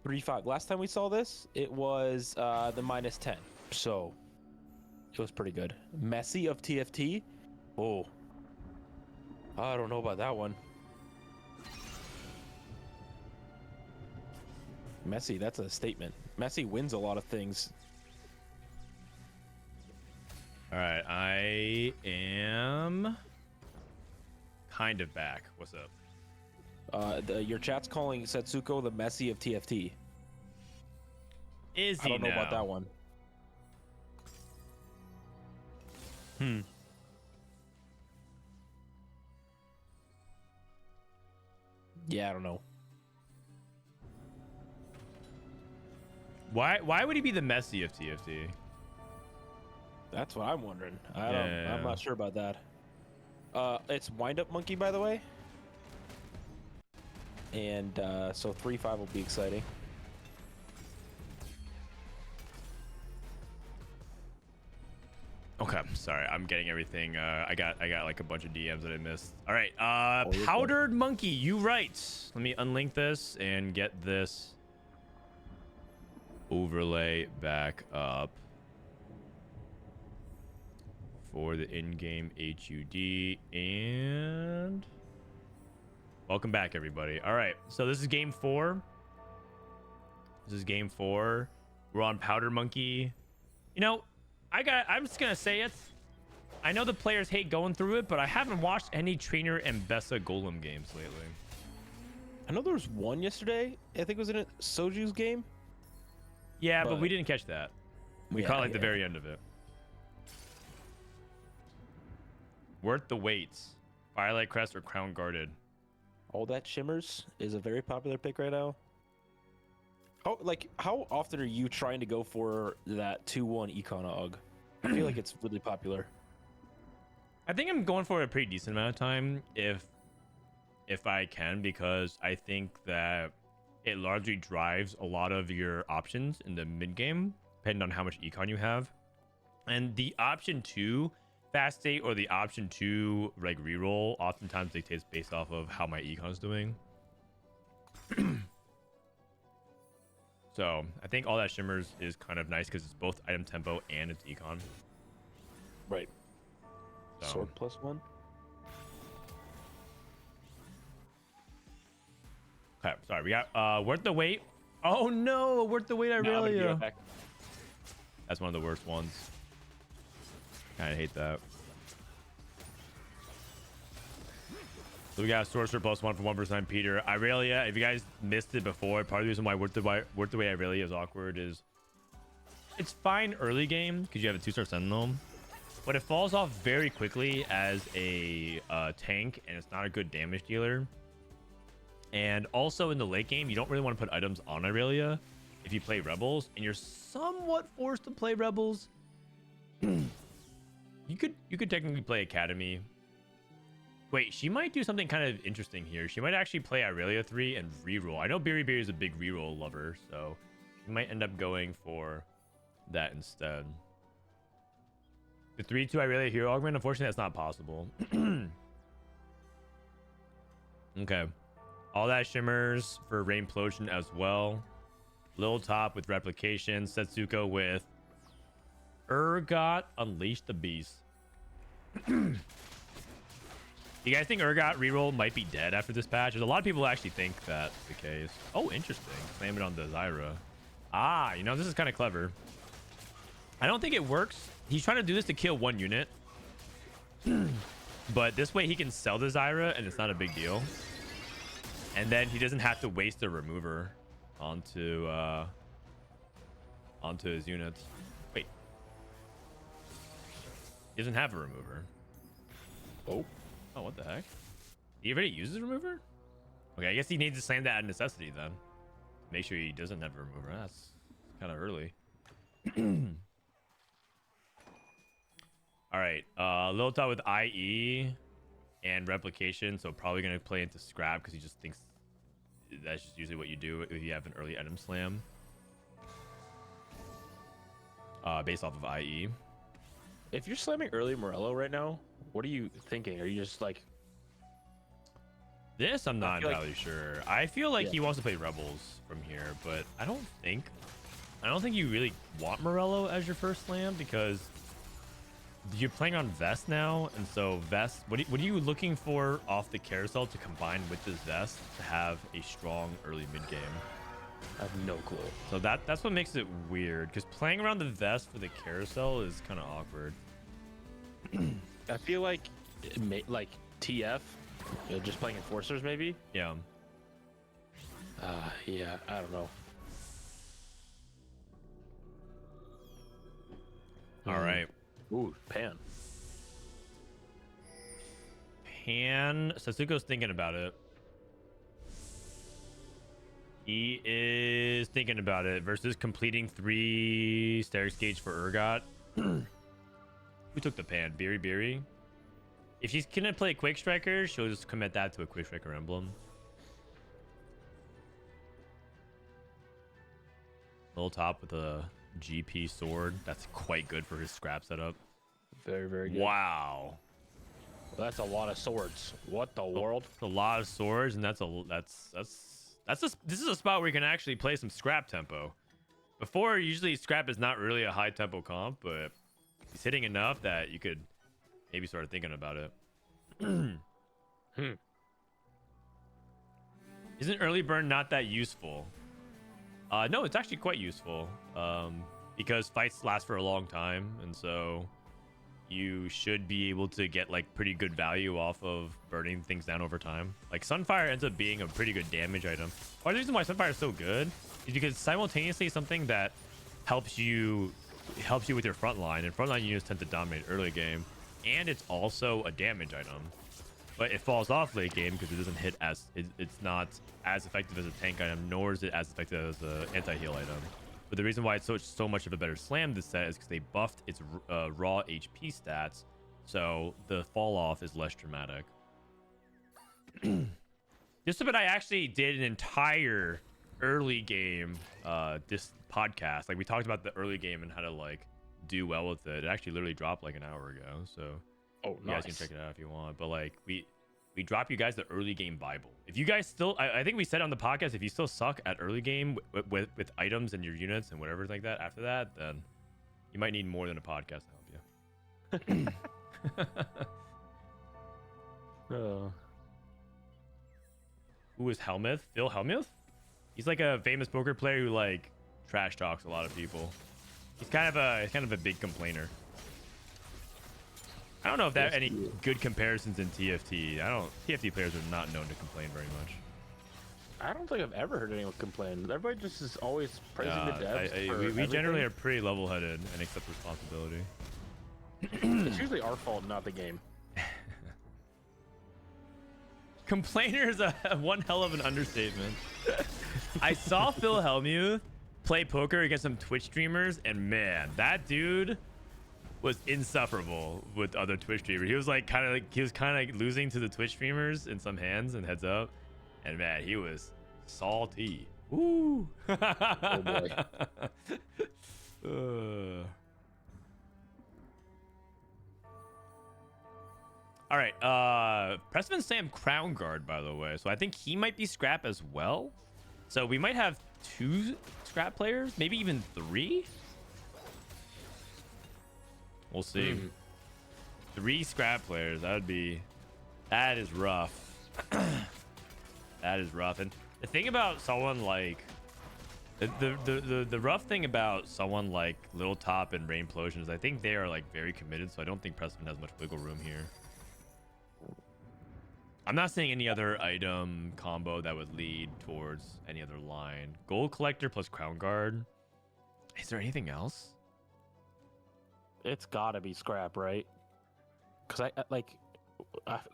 3-5. Last time we saw this, it was the -10. So it was pretty good. Messi of TFT. Oh. I don't know about that one. Messi, that's a statement. Messi wins a lot of things. All right, I am kind of back. What's up? Your chat's calling Setsuko the Messi of TFT. Is he I don't know about now? that one. Yeah, I don't know. Why would he be the Messi of TFT? That's what I'm wondering. Yeah. I'm not sure about that. It's Wind Up Monkey, by the way. And so 3-5 will be exciting. Okay, sorry, I'm getting everything. I got like a bunch of DMs that I missed. All right, you're good. Powdered Monkey, you right. Let me unlink this and get this overlay back up for the in-game HUD. And welcome back, everybody. All right, so this is game 4. This is game 4. We're on Powder Monkey. You know, I'm just gonna say it. I know the players hate going through it, but I haven't watched any Trainer and Bessa Golem games lately. I know there was one yesterday. I think it was in a Soju's game. Yeah, but we didn't catch that. We caught like the very end of it. Worth the waits. Firelight Crest or Crown Guarded. All That Shimmers is a very popular pick right now. How often are you trying to go for that 2-1 Econ Og? I feel like it's really popular. I think I'm going for a pretty decent amount of time if I can, because I think that it largely drives a lot of your options in the mid game, depending on how much econ you have. And the option 2 fast state or the option 2 like reroll oftentimes dictates based off of how my econ's doing. So I think All That Shimmers is kind of nice because it's both item tempo and it's econ. Right. So. Sword +1. Okay, sorry. We got Worth the Wait. Oh no, Worth the Wait, Irelia. That's one of the worst ones. Kind of hate that. So we got Sorcerer +1 for 1% Peter. Irelia, if you guys missed it before, part of the reason why Worth the Wait Irelia is awkward is it's fine early game because you have a 2-star Sentinel, but it falls off very quickly as a tank, and it's not a good damage dealer. And also in the late game, you don't really want to put items on Irelia if you play Rebels, and you're somewhat forced to play Rebels. You could technically play Academy. Wait, she might do something kind of interesting here. She might actually play Irelia 3 and reroll. I know Beery Beery is a big reroll lover, so she might end up going for that instead. The 3-2 Irelia Hero Augment, unfortunately, that's not possible. Okay. All That Shimmers for Rainplosion as well. Lil Top with Replication. Setsuko with Urgot Unleash the Beast. You guys think Urgot reroll might be dead after this patch? There's a lot of people who actually think that's the case. Oh, interesting. Slam it on the Zyra. Ah, you know, this is kind of clever. I don't think it works. He's trying to do this to kill one unit. But this way he can sell the Zyra and it's not a big deal. And then he doesn't have to waste a remover onto his units. Wait. He doesn't have a remover. Oh, what the heck? He already uses a remover? Okay, I guess he needs to slam that out of necessity then. Make sure he doesn't have a remover. That's kind of early. All right, Lil Top with IE and Replication, so probably gonna play into Scrap because he just thinks that's just usually what you do if you have an early item slam. Based off of IE. If you're slamming early Morello right now, what are you thinking? Are you just like... This I'm not entirely sure. I feel like he wants to play Rebels from here, but I don't think you really want Morello as your first slam because you're playing on Vest now, and so Vest, what are you looking for off the carousel to combine with this Vest to have a strong early mid game? I have no clue. So that's what makes it weird, because playing around the Vest for the carousel is kind of awkward. I feel like TF, just playing Enforcers maybe. Yeah. Yeah, I don't know. All right. Ooh, Pan. Satsuko's thinking about it. He is thinking about it versus completing 3 Stair's Gauge for Urgot. Who took the Pan? Beery Beery? If she's gonna play Quick Striker, she'll just commit that to a Quick Striker emblem. Little Top with a GP sword. That's quite good for his scrap setup. Very, very good. Wow. Well, that's a lot of swords. What the world? That's a lot of swords, and this is a spot where you can actually play some scrap tempo. Before, usually scrap is not really a high tempo comp, but he's hitting enough that you could maybe started thinking about it. Isn't early burn not that useful? No, it's actually quite useful. Because fights last for a long time, and so you should be able to get like pretty good value off of burning things down over time. Like Sunfire ends up being a pretty good damage item. Part of the reason why Sunfire is so good is because it's simultaneously something that helps you with your front line, and frontline units tend to dominate early game, and it's also a damage item. But it falls off late game because it doesn't hit as it's not as effective as a tank item, nor is it as effective as an anti-heal item. But the reason why it's so much of a better slam this set is because they buffed its raw HP stats, so the fall off is less dramatic. Just a bit, I actually did an entire early game this podcast. Like we talked about the early game and how to like do well with it. It actually literally dropped like an hour ago, so you guys can check it out if you want. But like we drop you guys the early game Bible. If you guys still, I think we said on the podcast, if you still suck at early game with items and your units and whatever like that after that, then you might need more than a podcast to help you. Who is Helmuth? Phil Helmuth? He's like a famous poker player who like trash talks a lot of people. He's kind of a big complainer. I don't know if that any good comparisons in TFT. TFT players are not known to complain very much. I don't think I've ever heard anyone complain. Everybody just is always praising the devs. We generally are pretty level-headed and accept responsibility. It's usually our fault, not the game. Complainer is one hell of an understatement. I saw Phil Hellmuth play poker against some Twitch streamers, and man, that dude was insufferable with other Twitch streamers. He was kind of losing to the Twitch streamers in some hands and heads up, and man, he was salty. Woo! Oh boy. All right, Pressman Sam Crown Guard, by the way. So I think he might be scrap as well. So we might have 2 scrap players, maybe even 3. We'll see. 3 scrap players. That is rough. That is rough. And the thing about someone like the rough thing about someone like Little Top and Rainplosion is I think they are like very committed. So I don't think Pressman has much wiggle room here. I'm not seeing any other item combo that would lead towards any other line. Gold Collector plus Crown Guard. Is there anything else? It's gotta be scrap, right? Because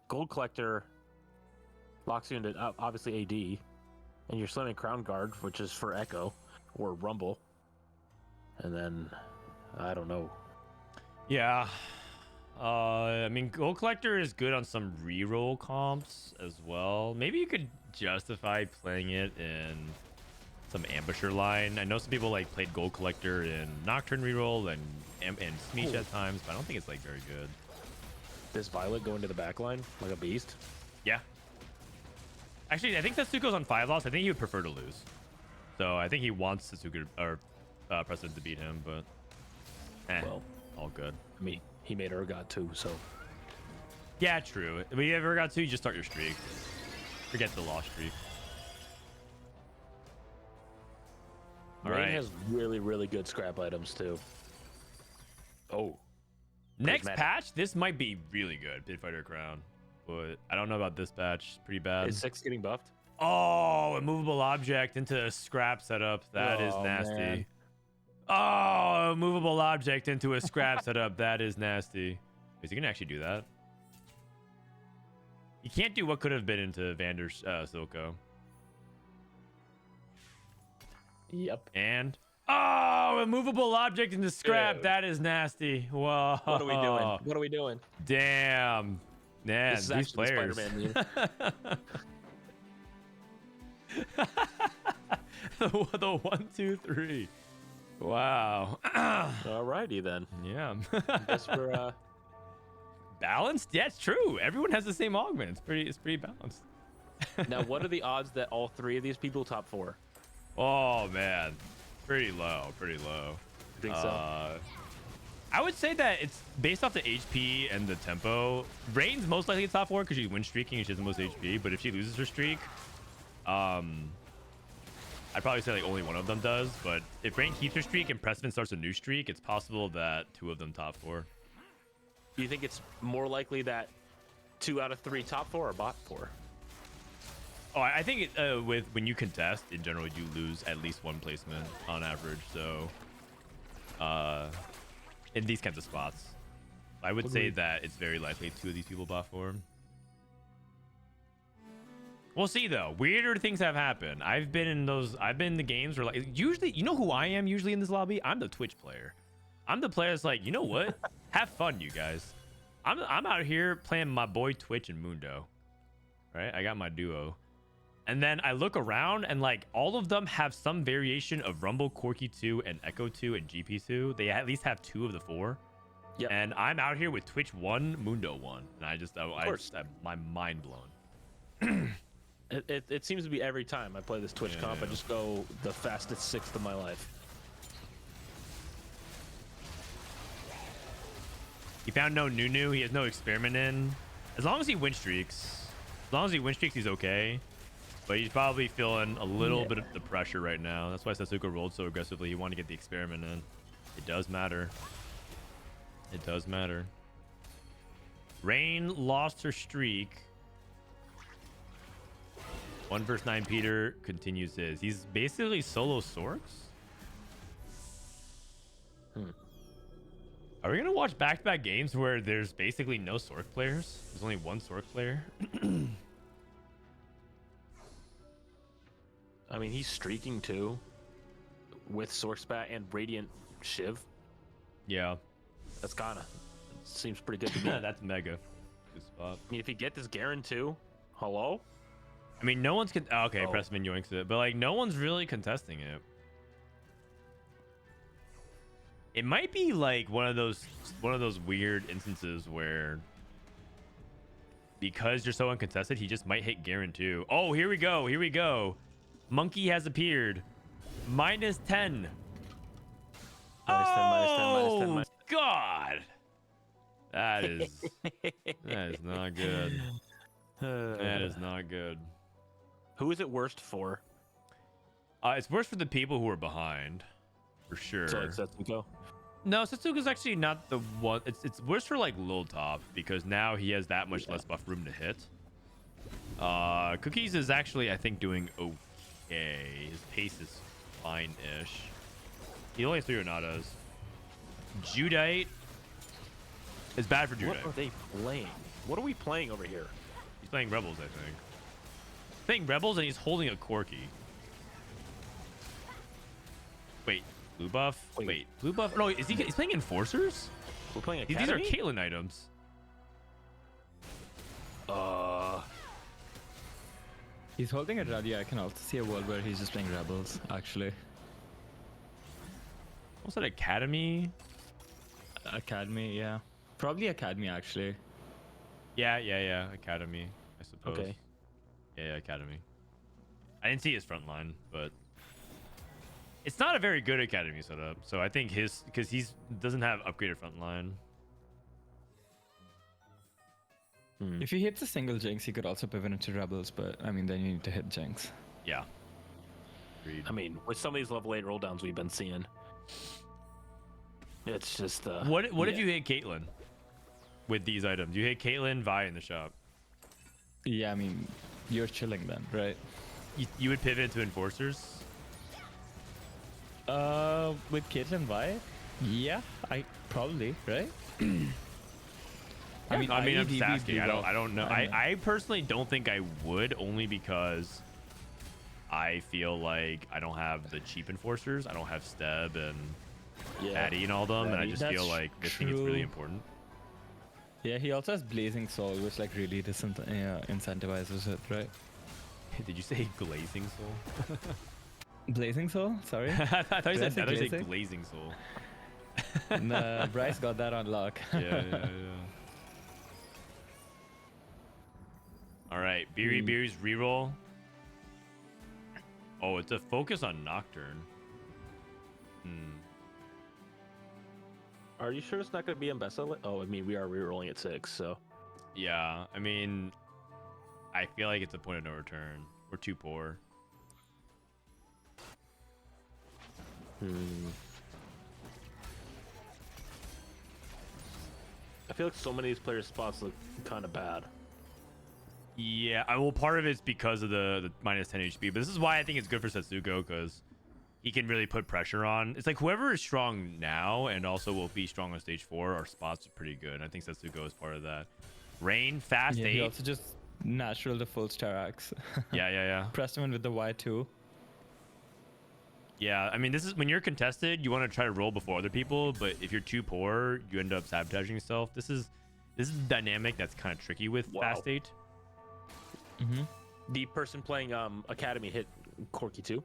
Gold Collector locks you into obviously AD, and you're slamming Crown Guard, which is for Echo or Rumble, and then I don't know. Yeah. I mean, Gold Collector is good on some reroll comps as well. Maybe you could justify playing it in some Ambusher line. I know some people like played Gold Collector in Nocturne reroll and Smeech at times, but I don't think it's like very good. This Violet going to the back line like a beast. Yeah. Actually, I think Tetsuko's on 5 loss. I think he would prefer to lose. So I think he wants Tetsuko or President to beat him, but well, all good. I mean, he made Urgot too, so. Yeah, true. When you ever got to, you just start your streak. Forget the loss streak. All Rain right. has really, really good scrap items too. Oh. Next patch, this might be really good, Pitfighter Crown. But I don't know about this patch. Pretty bad. Is 6 getting buffed? Oh, a movable object into a scrap setup. That is nasty. Man. Oh, a movable object into a scrap setup. That is nasty. Is he gonna actually do that? You can't do what could have been into Vander Silco. Yep. And oh, a movable object into scrap. Dude. That is nasty. Whoa. What are we doing? What are we doing? Damn. Man, This is these actually players. the Spider-Man meme. the 1, 2, 3. Wow. Alrighty then. Yeah. Guess we're Balanced? Yeah, it's true. Everyone has the same augment. It's pretty balanced. now. What are the odds that all 3 of these people top 4? Oh man, pretty low. I think so. I would say that it's based off the HP and the tempo. Rain's most likely top 4 because she's win streaking and she has the most HP. But if she loses her streak, I'd probably say like only one of them does. But if Rain keeps her streak and Pressman starts a new streak, it's possible that 2 of them top 4. Do you think it's more likely that 2 out of 3 top 4 or bot 4? Oh, I think with when you contest, in general, you lose at least 1 placement on average. So, in these kinds of spots, I would say that it's very likely 2 of these people bot 4. We'll see though. Weirder things have happened. I've been in the games where like usually, you know who I am usually in this lobby? I'm the Twitch player. I'm the player that's like, you know what? Have fun, you guys. I'm out here playing my boy Twitch and Mundo. Right? I got my duo. And then I look around and like all of them have some variation of Rumble, Corky 2, and Echo 2, and GP2. They at least have 2 of the 4. Yeah. And I'm out here with Twitch 1, Mundo 1. And I just have my mind blown. It seems to be every time I play this Twitch comp, I just go the fastest 6th of my life. He found no Nunu. He has no experiment in. As long as he win streaks. As long as he win streaks, he's okay. But he's probably feeling a little bit of the pressure right now. That's why Sasuke rolled so aggressively. He wanted to get the experiment in. It does matter. It does matter. Rain lost her streak. 1 versus 9 Peter continues his. He's basically solo Sorks. Are we going to watch back-to-back games where there's basically no Sork players? There's only 1 Sork player? I mean, he's streaking too with Sorkspat and Radiant Shiv. Yeah. That's kinda seems pretty good to me. That's mega. Good spot. I mean, if you get this Garen too, hello? I mean, no one's... okay, Pressman yoinks it. But, like, no one's really contesting it. It might be, like, one of those weird instances where... because you're so uncontested, he just might hit Garen too. Oh, here we go. Here we go. Monkey has appeared. -10. -10, -10, Oh, God. That is not good. That is not good. Who is it worst for? It's worse for the people who are behind, for sure. So like Setsuko? No, Satsuka's actually not the one. It's worse for like Lil Top because now he has that much less buff room to hit. Cookies is actually, I think, doing okay. His pace is fine-ish. He only has 3 Renatas. Judite is bad for Judite. What are they playing? What are we playing over here? He's playing Rebels, I think. He's playing Rebels and he's holding a Corky. Wait, blue buff? Wait, blue buff? No, he's playing Enforcers? We're playing These are Academy? Caitlyn items. He's holding a Radia. I can also see a world where he's just playing Rebels, actually. What's that, Academy? Academy, yeah. Probably Academy, actually. Yeah, Academy, I suppose. Okay. Yeah, Academy. I didn't see his front line, but it's not a very good Academy setup. So I think because he doesn't have upgraded front line. If he hits a single Jinx, he could also pivot into Rebels, but I mean, then you need to hit Jinx. Yeah. Agreed. I mean, with some of these level 8 roll downs we've been seeing, it's just What if you hit Caitlyn with these items? You hit Caitlyn, Vi in the shop. Yeah, I mean, you're chilling then, right? You would pivot to Enforcers? With Caitlyn Vi? Yeah, I probably, right? I mean, I'm IEDB just asking. blew I don't know. off. I know. I personally don't think I would, only because I feel like I don't have the cheap Enforcers. I don't have Steb and Addy and all them, and I just feel like this thing is really important. Yeah, he also has Blazing Soul, which like really incentivizes it, right? Did you say Glazing Soul? Blazing Soul? Sorry? I thought you Did I said say Glazing glazing? Soul. Nah, Bryce got that on lock. Yeah. All right, Beery's reroll. Oh, it's a focus on Nocturne. Are you sure it's not going to be Mbessa? Oh, I mean, we are rerolling at 6, so. Yeah, I mean, I feel like it's a point of no return. We're too poor. I feel like so many of these players' spots look kind of bad. Yeah, well, part of it's because of the minus 10 HP, but this is why I think it's good for Setsuko, because he can really put pressure on. It's like whoever is strong now and also will be strong on stage 4, our spots are pretty good. I think Setsuko is part of that. Rain, fast 8. He also just natural to full star axe. Yeah. Pressed him in with the Y2. Yeah, I mean, this is when you're contested, you want to try to roll before other people, but if you're too poor, you end up sabotaging yourself. This is a dynamic that's kind of tricky with fast 8. The person playing Academy hit Corky too.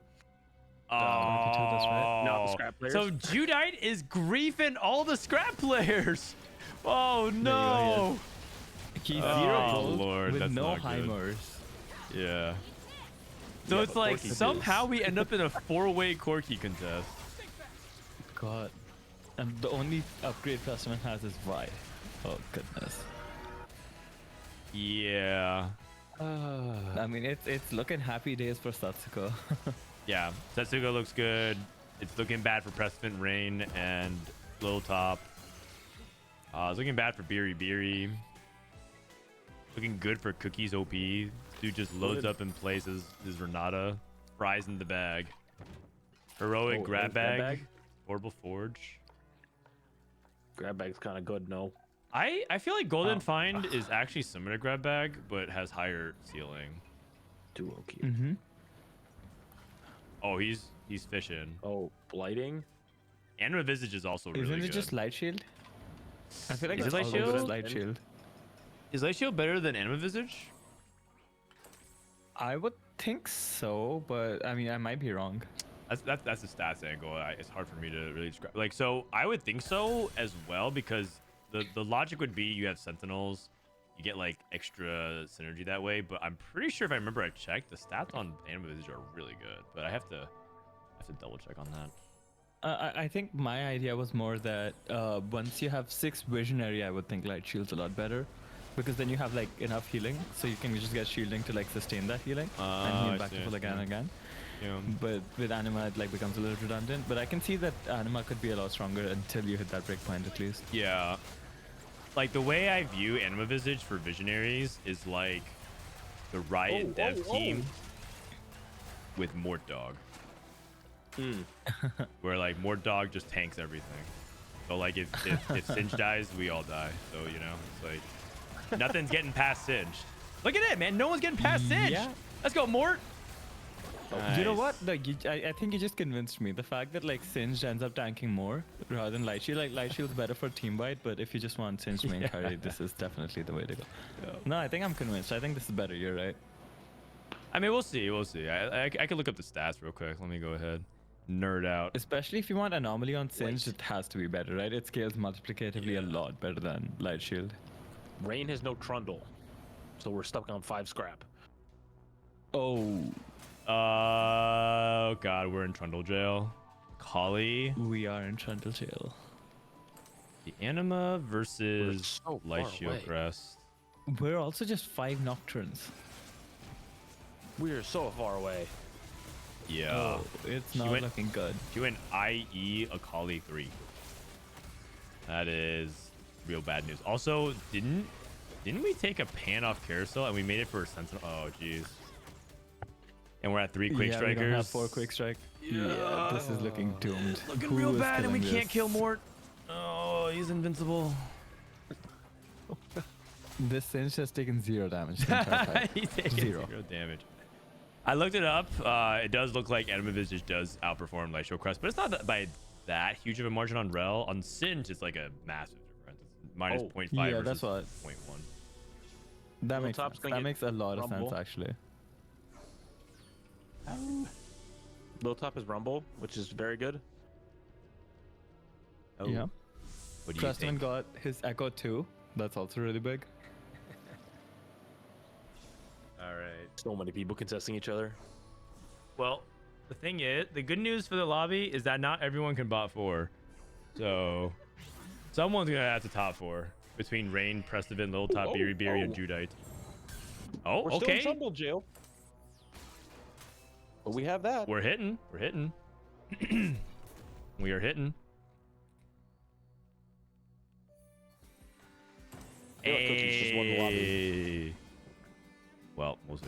Oh, that's right. No, the scrap players. So Judite is griefing all the scrap players. Oh no! He's Oh, 0 gold Lord, with that's no not good. Heimers. Yeah. So Yeah, it's but like Corky somehow we end up in a 4-way Corky contest. God. And the only upgrade Pressman has is Y. Oh goodness. Yeah. I mean, it's looking happy days for Satsuko. Yeah. Setsuko looks good. It's looking bad for Pressman, Rain, and Little Top. It's looking bad for Beery Beery. Looking good for Cookies OP. Dude just loads up and plays his Renata. Fries in the bag. Heroic Oh, grab grab bag. bag? Orbital Forge. Grab bag's kind of good, no. I feel like Golden Find is actually similar to grab bag, but has higher ceiling. Duo key. Oh, he's fishing. Oh, blighting? Anima Visage is also really Isn't it good. just Light Shield? I feel like Is it it's Light all good Shield? as Light Shield. Is Light Shield better than Anima Visage? I would think so, but I mean, I might be wrong. That's the stats angle. It's hard for me to really describe. Like, so I would think so as well, because the logic would be you have Sentinels, you get like extra synergy that way. But I'm pretty sure if I remember I checked, the stats on Anima Visage are really good. But I have to double check on that. I think my idea was more that once you have 6 Visionary, I would think Light Shield's a lot better. Because then you have like enough healing, so you can just get shielding to like sustain that healing and I heal back to see, full I again and see. again. Yeah. But with Anima, it like becomes a little redundant. But I can see that Anima could be a lot stronger until you hit that breakpoint at least. Yeah. Like the way I view Anima Visage for Visionaries is like the Riot dev team with Mort Dog. Where like Mort Dog just tanks everything. So like if Singe dies, we all die. So you know, it's like nothing's getting past Singe. Look at it, man. No one's getting past Singe. Yeah. Let's go, Mort. You know Nice. what? Like, I think you just convinced me. The fact that like Singe ends up tanking more rather than Light Shield. Like Light Shield's better for team fight, but if you just want Singe main carry, this is definitely the way to go. No, I think I'm convinced. I think this is better. You're right. I mean, we'll see. We'll see. I can look up the stats real quick. Let me go ahead. Nerd out. Especially if you want Anomaly on Singe, it has to be better, right? It scales multiplicatively a lot better than Light Shield. Rain has no Trundle, so we're stuck on 5 scrap. Oh, Oh god, we're in Trundle jail. Kali, we are in Trundle jail. the Anima versus so Light far Shield away. Crest. We're also just 5 Nocturnes. We're so far away. Yeah. Oh, it's She not went- looking good. She went IE Akali 3. That is real bad news. Also, didn't we take a pan off Carousel and we made it for a Sentinel? Oh jeez. And we're at 3 Quick yeah, Strikers. we don't have 4 Quick Strike. Yeah, this is looking doomed. Looking Who real is bad, and we killing can't kill this? Mort. Oh, he's invincible. This Singe has taken 0 damage. The entire fight. He's taking 0. 0 damage. I looked it up. It does look like Anima Visage does outperform Light Shield Crest, but it's not by that huge of a margin on Rel. On Singe, it's like a massive difference. It's minus Oh, 0.5 yeah, versus that's what- 0.1. That Little makes Top's sense. gonna That get makes a lot of Rumble. sense, actually. Low top is Rumble, which is very good. Oh, Yeah. what do you Crestman think? got his Echo 2. That's also really big. All right. So many people contesting each other. Well, the thing is, the good news for the lobby is that not everyone can bot 4. So Someone's gonna have to top 4 between Rain, Prestivan, Little Top, Oh, Beery, Beery, and oh. Judite. Oh, We're still in okay. trouble, jail. But we have that. We're hitting. We're hitting. We are hitting. I feel like Cookies just won the lobby. Hey. Well, we'll see.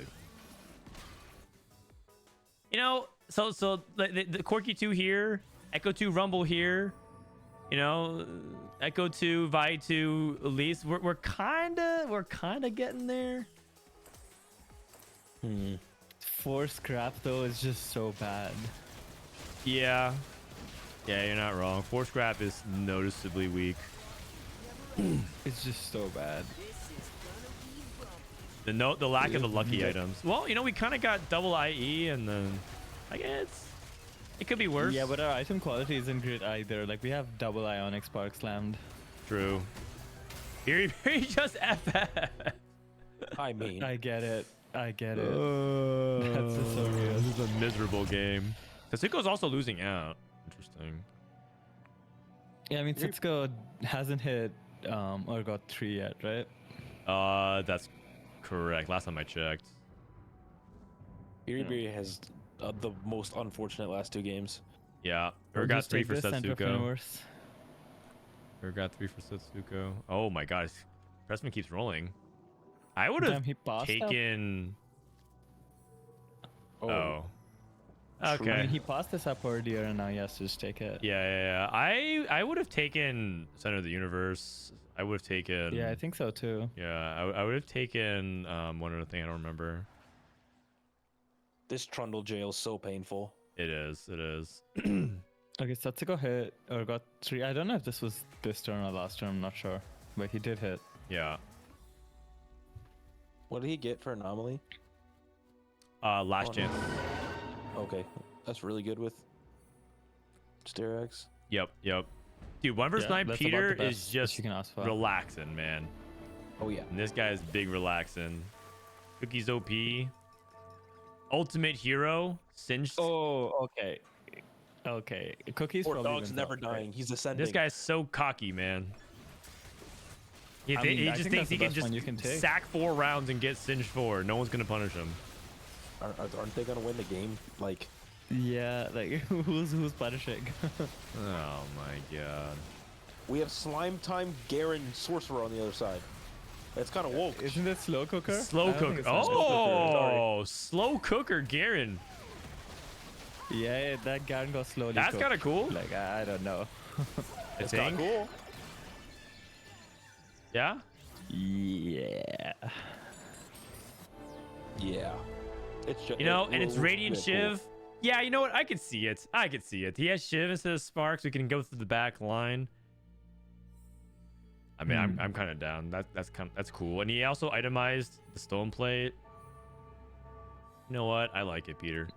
You know, so the Corky 2 here, Echo 2 Rumble here, you know, Echo 2, Vi 2, Elise. We're kinda getting there. Four scrap though is just so bad. Yeah. Yeah, you're not wrong. 4 scrap is noticeably weak. It's just so bad. The lack of the lucky items. Well, you know, we kind of got double IE, and then I guess it could be worse. Yeah, but our item quality isn't great either. Like we have double ionic spark slammed. True. Here just FF. I mean, I get it. I get it. That's just so real. This is a miserable game. Tetsuko's also losing out. Interesting. Yeah, I mean Setsuko hasn't hit or got 3 yet, right? That's correct. Last time I checked. Beery has the most unfortunate last 2 games. Yeah. We'll Or got just 3 take for this Center of Setsuko. Universe. Or got 3 for Setsuko. Oh my gosh. Pressman keeps rolling. I would Damn, have he passed out? taken. Oh. I Okay. mean, he passed this up earlier and now he has to just take it. Yeah. I would have taken Center of the Universe. I would have taken. Yeah, I think so too. Yeah, I would have taken one other thing I don't remember. This Trundle jail is so painful. It is. Okay, Setsuko hit or got 3. I don't know if this was this turn or last turn. I'm not sure, but he did hit. Yeah. What did he get for anomaly? Last chance. Okay, that's really good with Styrax. Yep. Dude, 1 versus 9 that's Peter about the is best just you can ask for. relaxing, man. Oh yeah. And this guy's big relaxing. Cookie's OP. Ultimate hero. Singed. Oh, okay. Okay. Cookies Poor probably dog's wins never out, right? dying. He's ascending. This guy's so cocky, man. He, I mean, he I just think thinks he that's can the best one just you can take. sack 4 rounds and get Singed 4. No one's gonna punish him. Aren't they gonna win the game? Like, Yeah, like who's punishing? Oh my god. we have Slime Time Garen Sorcerer on the other side. That's kind of woke. Isn't it slow cooker? Slow I don't think cooker. it's not slow cooker. Oh, slow cooker Garen. Yeah, that Garen got slowly. That's cooked. kind of cool. Like I don't know. I It's kind think. of cool. Yeah. Yeah. Yeah. It's just, You know, and it's Radiant Shiv. Yeah, you know what? I could see it. He has Shiv instead of Sparks. We can go through the back line. I mean, I'm kind of down. That's cool. And he also itemized the stone plate. You know what? I like it, Peter.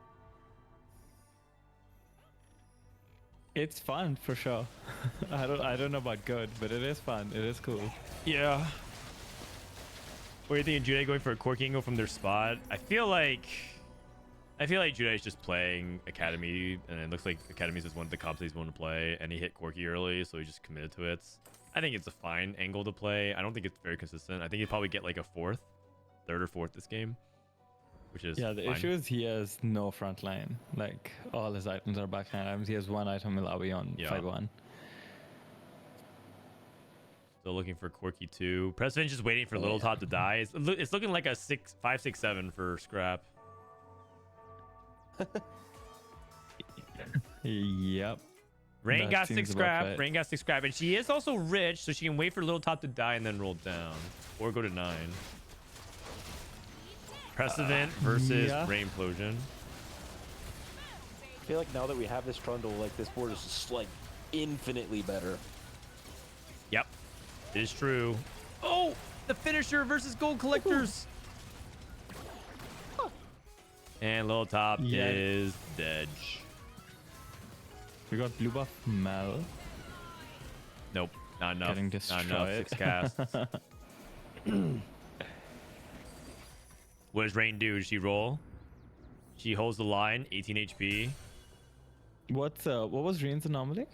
It's fun for sure. I don't know about good, but it is fun. It is cool. Yeah. What do you think of Jude going for a Cork angle from their spot? I feel like Jude's just playing Academy, and it looks like Academy is one of the comps he's wanting to play, and he hit Corky early, so he just committed to it. I think it's a fine angle to play. I don't think it's very consistent. I think he'd probably get like a third or fourth this game, which is Yeah, the fine. issue is he has no front line. Like all his items are backhand items. He has 1 item in lobby on Yeah. 5-1. Still looking for Corky 2. President's just waiting for Little Top to die. It's looking like a 5, 6, 7 for Scrap. Yep. Rain That got seems 6 about scrap. right. Rain got 6 scrap. And she is also rich, so she can wait for Little Top to die and then roll down. Or go to 9. Precedent versus yeah. Rain Implosion. I feel like now that we have this Trundle, like this board is just like infinitely better. Yep. It is true. Oh! The finisher versus Gold Collectors! And Little Top Yeah. is dead. We got blue buff Mal. Nope. Not enough. Getting Not enough. destroyed. 6 casts. What does Rain do? Does she roll? She holds the line, 18 HP. What was Rain's anomaly?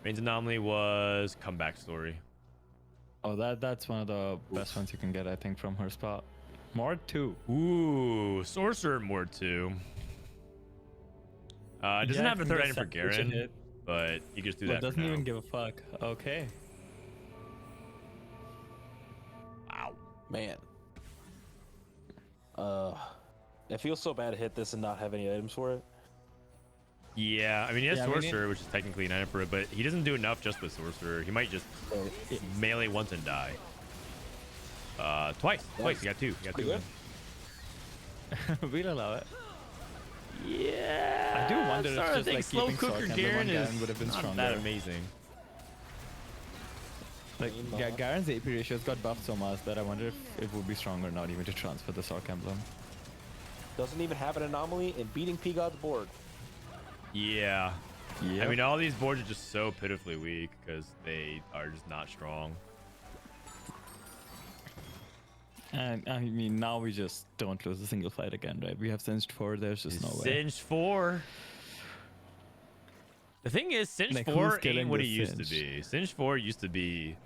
Range anomaly was comeback story. Oh, that's one of the best ones you can get, I think, from her spot. Mord 2. Ooh, sorcerer Mord 2. It doesn't Yeah, have a can third get item for separation Garen, hit, but you can just do but that for doesn't now. even give a fuck. Okay. Wow. Man. It feels so bad to hit this and not have any items for it. Yeah, I mean, he has Yeah, I mean, sorcerer, which is technically an item for it, but he doesn't do enough just with sorcerer. He might just melee once and die. Twice. Twice. You got two. You got Pretty two. good. We'll allow it. Yeah. I do wonder if sorry, just I think like slow keeping cooker Sword Emblem Garen on is Garen would have been not stronger. that amazing. Like Garen's AP ratios got buffed so much that I wonder if it would be stronger not even to transfer the Sork Emblem. Doesn't even have an anomaly in beating P-God's board. Yeah. I Yeah. mean, all these boards are just so pitifully weak because they are just not strong. And I mean, now we just don't lose a single fight again, right? We have Singed 4, there's just no way. Singed 4. The thing is, Singed Like, 4 who's killing ain't what this he used to Singed? be. Singed 4 used to be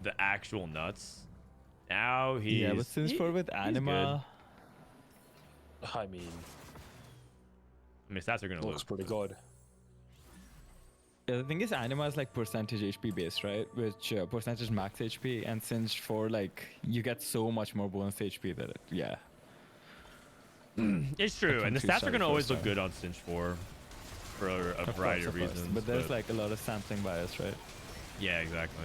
the actual nuts. Now he's... Yeah, but Singed 4 with he's Anima, I mean, I mean, stats are going to looks look pretty good. yeah, the thing is Anima is like percentage HP based, right? Which percentage max HP, and Singed 4, like, you get so much more bonus HP that it, yeah. It's true, and the Country stats are side going to always first look time. good on Singed 4 for a variety of course. reasons. But there's like a lot of sampling bias, right? Yeah, exactly.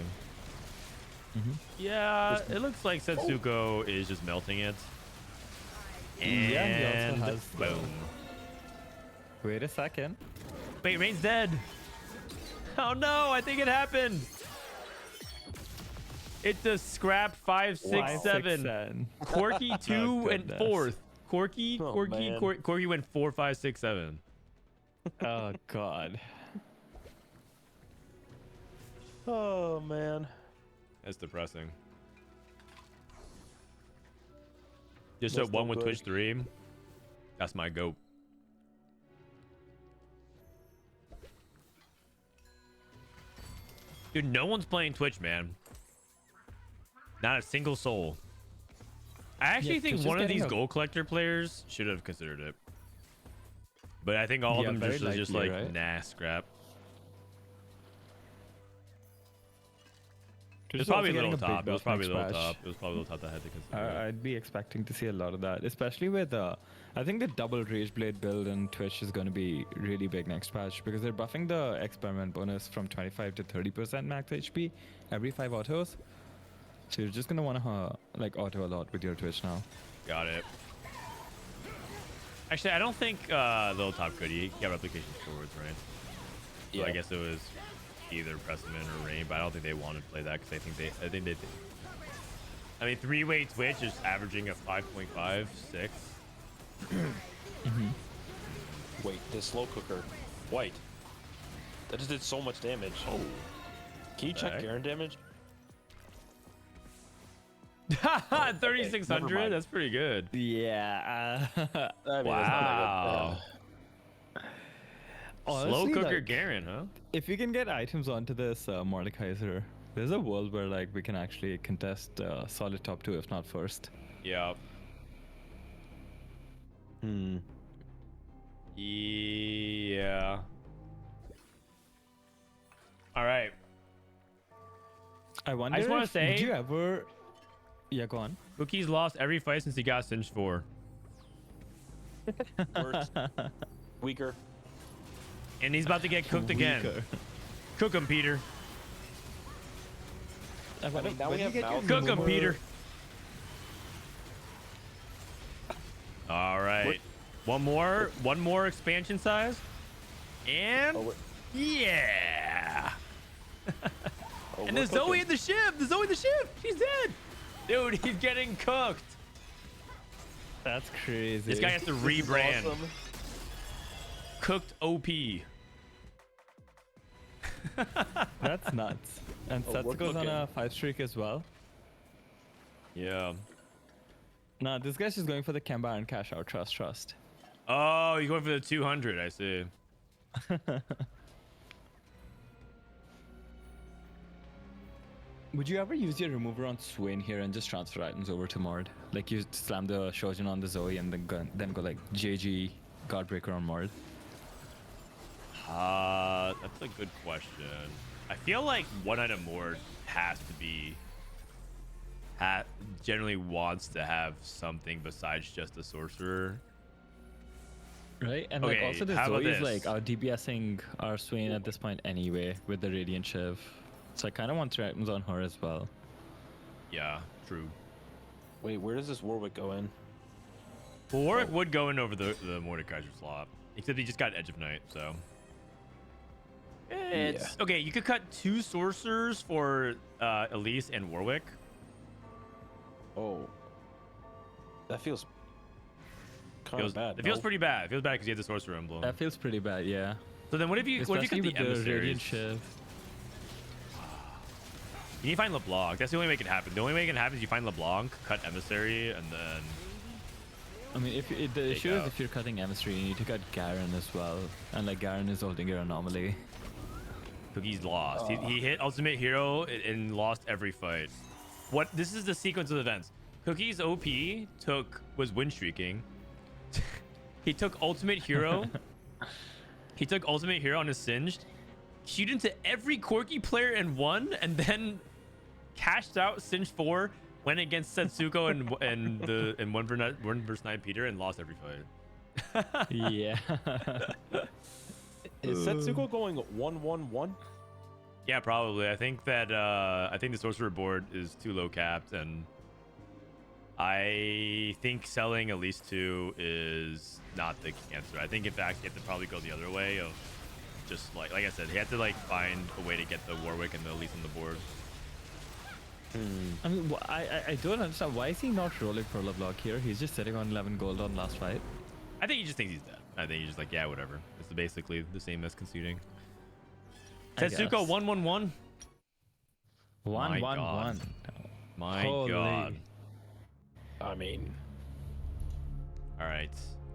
Mm-hmm. Yeah, it looks like Setsuko is just melting it. And Yeah, he also has the- boom. Wait a second. Wait, Rain's dead. Oh no, I think it happened. It's a scrap 5, 6, 7. 7. Corky 2 and goodness. 4th. Corky, Oh, Corky, man. Corky went 4, 5, 6, 7. Oh god. Oh, man. That's depressing. Just That's at 1 no with good. Twitch 3. That's my goat. Dude, no one's playing Twitch, man. Not a single soul. I actually Yeah, think Twitch is one of getting these a- gold collector players should have considered it. But I think all Yeah, of them very just likely, like, right? nah, scrap. It Twitch was is also probably a getting little big top. It was buff probably a next little patch. top. It was probably a little top that I had to consider. it. I'd be expecting to see a lot of that, especially with I think the double Rage Blade build in Twitch is going to be really big next patch because they're buffing the experiment bonus from 25 to 30% max HP every 5 autos. So you're just going to want to like auto a lot with your Twitch now. Got it. Actually, I don't think little top could. He got replication forwards, right? So Yeah. I guess it was either Pressman or Rain, but I don't think they wanted to play that because I think they. I mean, 3-way Twitch is averaging a 5.5, 6. Wait, this slow cooker. White. That just did so much damage. Oh. Can you check Heck? Garen damage? 3,600. mind. That's pretty good. Yeah. I mean, it's not that good. Wow. Slow Honestly, cooker like, Garen, huh? if we can get items onto this Mordekaiser, there's a world where like we can actually contest solid top 2, if not first. Yeah. Hmm. Yeah. All right. I wonder. just wanna if- say- would you ever? Yeah, go on. Cookie's lost every fight since he got Singed 4. Worse. Weaker. And he's about to get cooked again. Weaker. Cook him, Peter. I mean, now when we you have get your Malcolm. Cook him, Moomer- Peter. All right. One more expansion size. And Oh, wait. yeah. Oh, And we're there's Zoe cooking. in the ship. There's Zoe in the ship. She's dead. Dude, he's getting cooked. That's crazy. This guy has to This is rebrand. awesome. Cooked OP. That's nuts. And Oh, we're Setsuko's on cooking. a 5 streak as well. Yeah. Nah, this guy's just going for the Kemba and cash out. Trust. Oh, you're going for the 200. I see. Would you ever use your remover on Swain here and just transfer items over to Mord? Like you slam the Shojin on the Zoe and then go like JG Godbreaker on Mord? That's a good question. I feel like one item more has to be generally wants to have something besides just a sorcerer. Right? And Okay, like also the how about Zoe is this? like out DPSing our Swain at this point anyway with the Radiant Shiv. So I kind of want 3 items on her as well. Yeah, true. Wait, where does this Warwick go in? Well, Warwick would go in over the Mordekaiser slot, except he just got Edge of Night, so. It's okay. You could cut 2 sorcerers for Elise and Warwick. Oh, that feels kind of bad. It feels pretty bad. It feels bad because you have the Sorcerer Emblem. That feels pretty bad, yeah. So then what if you Especially cut the with the emissaries? Radiant Shiv. You need to find LeBlanc. That's the only way it can happen. The only way it can happen is you find LeBlanc, cut emissary, and then. I mean, the issue is if you're cutting emissary, you need to cut Garen as well, and like Garen is holding your anomaly. Cookie's lost. He hit Ultimate Hero and lost every fight. This is the sequence of events. Cookie's OP was win streaking. He took Ultimate Hero. He took Ultimate Hero on his Singed, shoot into every Corki player and won, and then cashed out Singed 4, went against Setsuko and one versus 9 Peter and lost every fight. Yeah. Is Setsuko going 1-1-1? Yeah, probably. I think the sorcerer board is too low capped, and I think selling at least 2 is not the answer. I think in fact you have to probably go the other way of just like I said, he had to like find a way to get the Warwick and the Elise on the board. I mean, I don't understand. Why is he not rolling for LeBlanc here? He's just sitting on 11 gold on last fight. I think he just thinks he's dead. I think he's just like, yeah, whatever. It's basically the same as conceding. Setsuko 1-1-1. 1-1-1. My Holy. God. I mean, All right.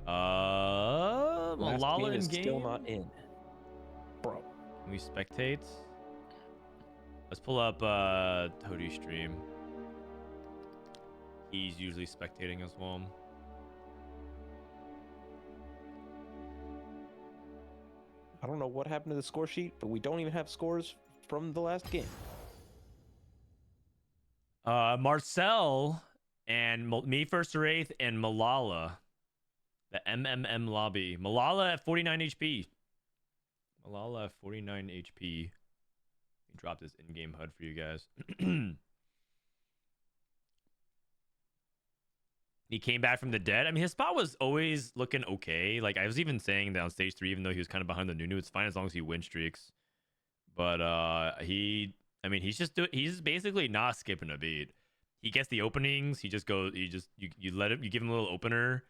last Malala game in is game. still not in, bro. Can we spectate? Let's pull up Toady stream. He's usually spectating as well. I don't know what happened to the score sheet, but we don't even have scores from the last game. Marcel and me first to Wraith and Malala, the MMM lobby. Malala at 49 HP. Malala at 49 HP. Let me drop this in-game HUD for you guys. He came back from the dead. I mean, his spot was always looking okay. Like I was even saying that on stage 3, even though he was kind of behind the Nunu, it's fine as long as he win streaks. But he's basically not skipping a beat. He gets the openings. He just goes. You give him a little opener.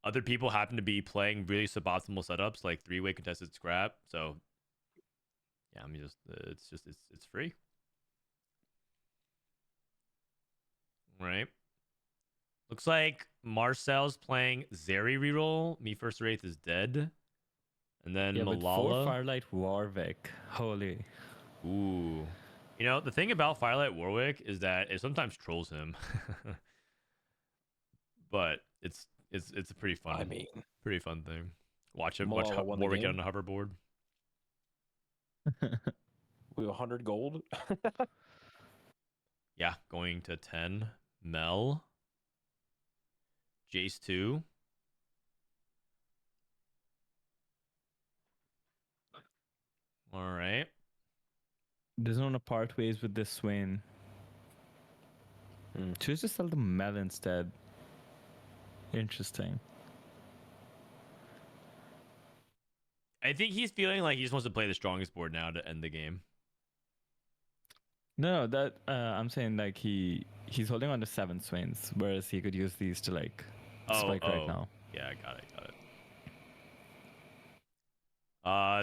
Other people happen to be playing really suboptimal setups like 3-way contested scrap. So yeah, I mean, it's free. Right. Looks like Marcel's playing Zeri reroll. Me first Wraith is dead. And then Yeah, with 4 Malala. Firelight Warwick. Holy. Ooh. You know, the thing about Firelight Warwick is that it sometimes trolls him. But it's a pretty fun thing. Watch Malala won the Warwick get game. on a hoverboard. We have 100 gold. Yeah, going to 10. Mel. Jace 2. All right. Doesn't want to part ways with this Swain. Choose to sell the Mel instead. Interesting. I think he's feeling like he just wants to play the strongest board now to end the game. No, that I'm saying like he's holding on to 7 Swains, whereas he could use these to like spike right now. Yeah, I got it.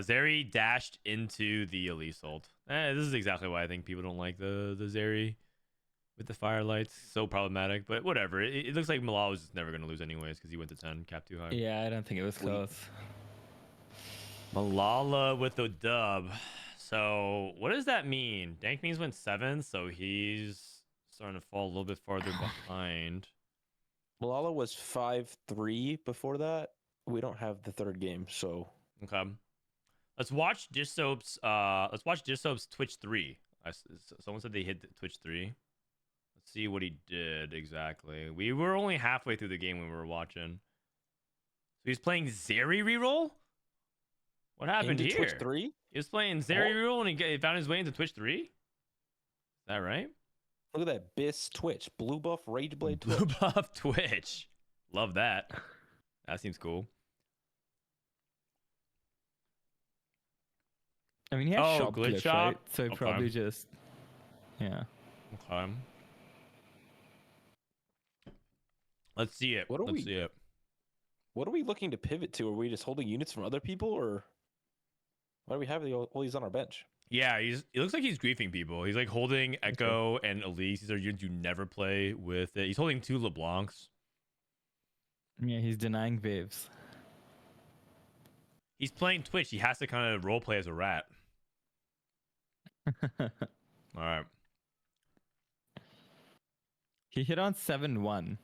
Zeri dashed into the Elise ult. This is exactly why I think people don't like the Zeri with the firelights. So problematic, but whatever. It looks like Malala was just never going to lose anyways because he went to 10, cap too high. Yeah, I don't think it was close. Malala with the dub. So what does that mean? Dank means went 7th, so he's starting to fall a little bit farther behind. Malala was 5-3 before that. We don't have the third game, so Okay. Let's watch Dish Soap's Twitch 3. Someone said they hit Twitch 3. Let's see what he did exactly. We were only halfway through the game when we were watching. So he's playing Zeri reroll? What happened into here? Twitch 3? He was playing Zeri reroll and he found his way into Twitch 3? Is that right? Look at that Biss Twitch. Blue buff Rageblade Blue Twitch. buff Twitch. Love that. That seems cool. I mean, he has Oh, shop glitch glitch, shop? right? So he Okay. probably just, yeah. Okay. Let's see it. What are Let's we- see it. What are we looking to pivot to? Are we just holding units from other people, or why do we have all these on our bench? Yeah, it looks like he's griefing people. He's like holding Echo and Elise. These are units you never play with it. He's holding 2 LeBlancs. Yeah, he's denying waves. He's playing Twitch. He has to kind of role play as a rat. All right. He hit on 7-1.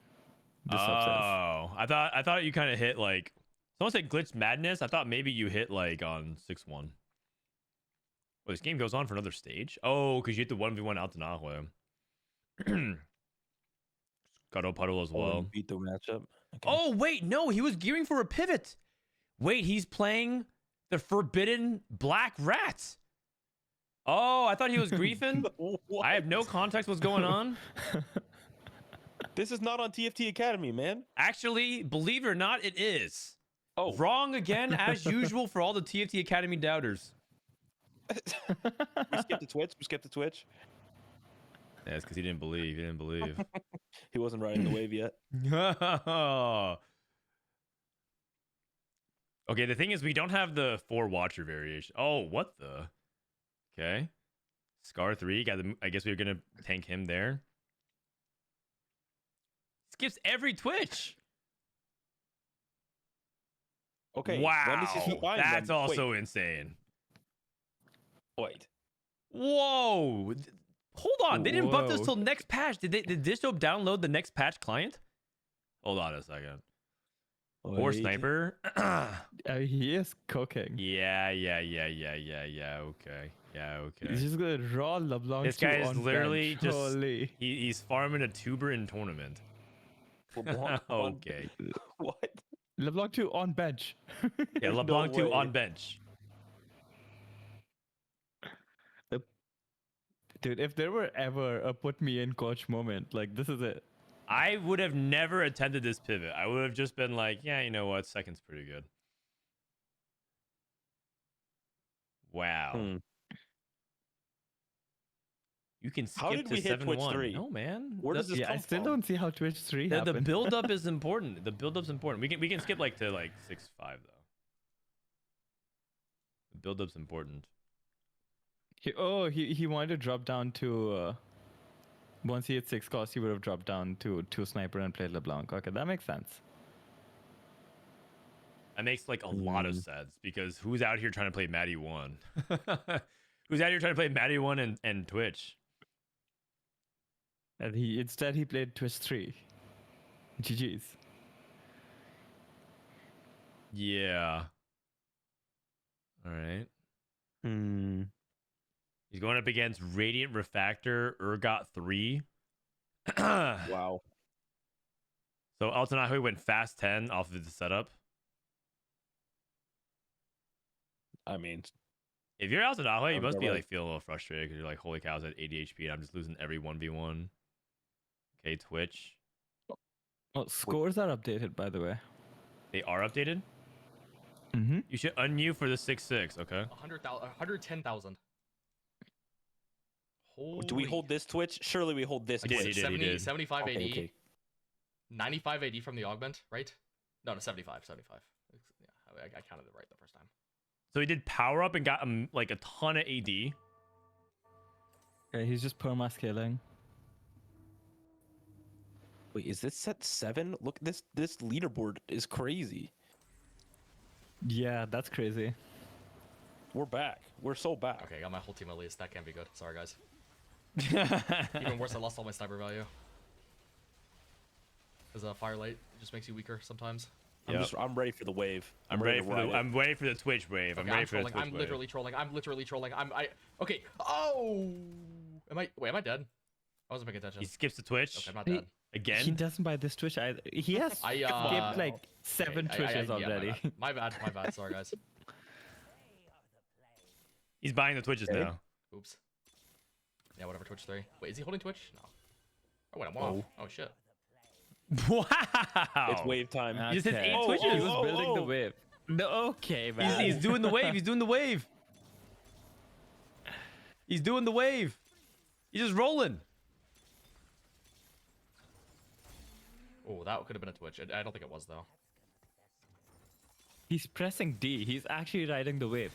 This says. Oh, I thought you kind of hit like someone said glitch madness. I thought maybe you hit like on 6-1. Well, this game goes on for another stage. Oh, because you hit the 1v1 Altanahue. Got puddle as well. Beat the matchup. Okay. Oh wait, no, he was gearing for a pivot. Wait, he's playing the Forbidden Black Rat. Oh, I thought he was griefing. I have no context what's going on. This is not on TFT Academy, man. Actually, believe it or not, it is. Oh, Wrong again, as usual, for all the TFT Academy doubters. we skipped the Twitch. We skipped the Twitch. Yeah, it's because he didn't believe. He didn't believe. He wasn't riding the wave yet. Okay, the thing is, we don't have the 4 Watcher variation. Oh, what the? Okay. Scar 3. I guess we were going to tank him there. Skips every Twitch. Okay. Wow. when does he find That's them? also insane. Wait. Whoa. Hold on. They didn't buff this Whoa. till next patch. Did Distop download the next patch client? Hold on a second. Or Wait. Sniper? He is cooking. Yeah. Okay. Yeah, okay. He's just gonna raw LeBlanc. This guy is on literally bench. just Holy. he's farming a tuber in tournament. LeBlanc on- Okay. What? LeBlanc 2 on bench. Yeah, No LeBlanc 2 way. on bench. Dude, if there were ever a put me in coach moment, like this is it. I would have never attempted this pivot. I would have just been like, yeah, you know what? Second's pretty good. Wow. Hmm. You can How skip did to we hit 7-1. Twitch 3? No, man. Where does this Yeah, I come still from? don't see how Twitch 3 the happened. build up is important. The build up's important. We can skip like to like 6-5 though. The build up's important. He wanted to drop down to once he hit 6 cost, he would have dropped down to 2 sniper and played LeBlanc. Okay, that makes sense. That makes like a lot of sense because who's out here trying to play Maddie 1? Who's out here trying to play Maddie 1 and Twitch? And he played Twitch 3. GG's. Yeah. All right. Hmm. He's going up against Radiant Refactor, Urgot 3. Wow. So Altanahu went fast 10 off of the setup. I mean, If you're Altanahu, you Sounds must be about like right. feeling a little frustrated because you're like, holy cow, I was at 80 HP and I'm just losing every 1v1. Okay, Twitch. Oh, scores are updated, by the way. They are updated? Mm-hmm. You should unmute for the 6-6, okay? 110,000. do we hold this Twitch? Surely we hold this He did, Twitch. he did. 75 AD, Okay, okay. 95 AD from the augment, right? No, 75. Yeah, I counted it right the first time. So he did power up and got like a ton of AD. Okay, he's just perma scaling. Wait, is this set 7? Look, this leaderboard is crazy. Yeah, that's crazy. We're back. We're so back. Okay, I got my whole team at least. That can't be good. Sorry, guys. Even worse, I lost all my sniper value. Because Firelight just makes you weaker sometimes. I'm ready for the wave. I'm ready for the Twitch wave. Okay, I'm ready for the Twitch I'm literally trolling. I'm literally trolling. Okay. Oh! Am I dead? I wasn't paying attention. He skips the Twitch. Okay, I'm not dead. Again? He doesn't buy this Twitch either. He has skipped like 7 Twitches already. Yeah, my bad. Sorry, guys. He's buying the Twitches now. Oops. Yeah, whatever. Twitch 3. Wait, is he holding Twitch? No. Oh, wait, I'm off. Oh, shit. Wow! It's wave time. You just hit 8 He Twitches. was building the wave. No, okay, man. He's doing the wave. He's doing the wave. He's doing the wave. He's just rolling. Oh, that could have been a Twitch. I don't think it was, though. He's pressing D. He's actually riding the wave.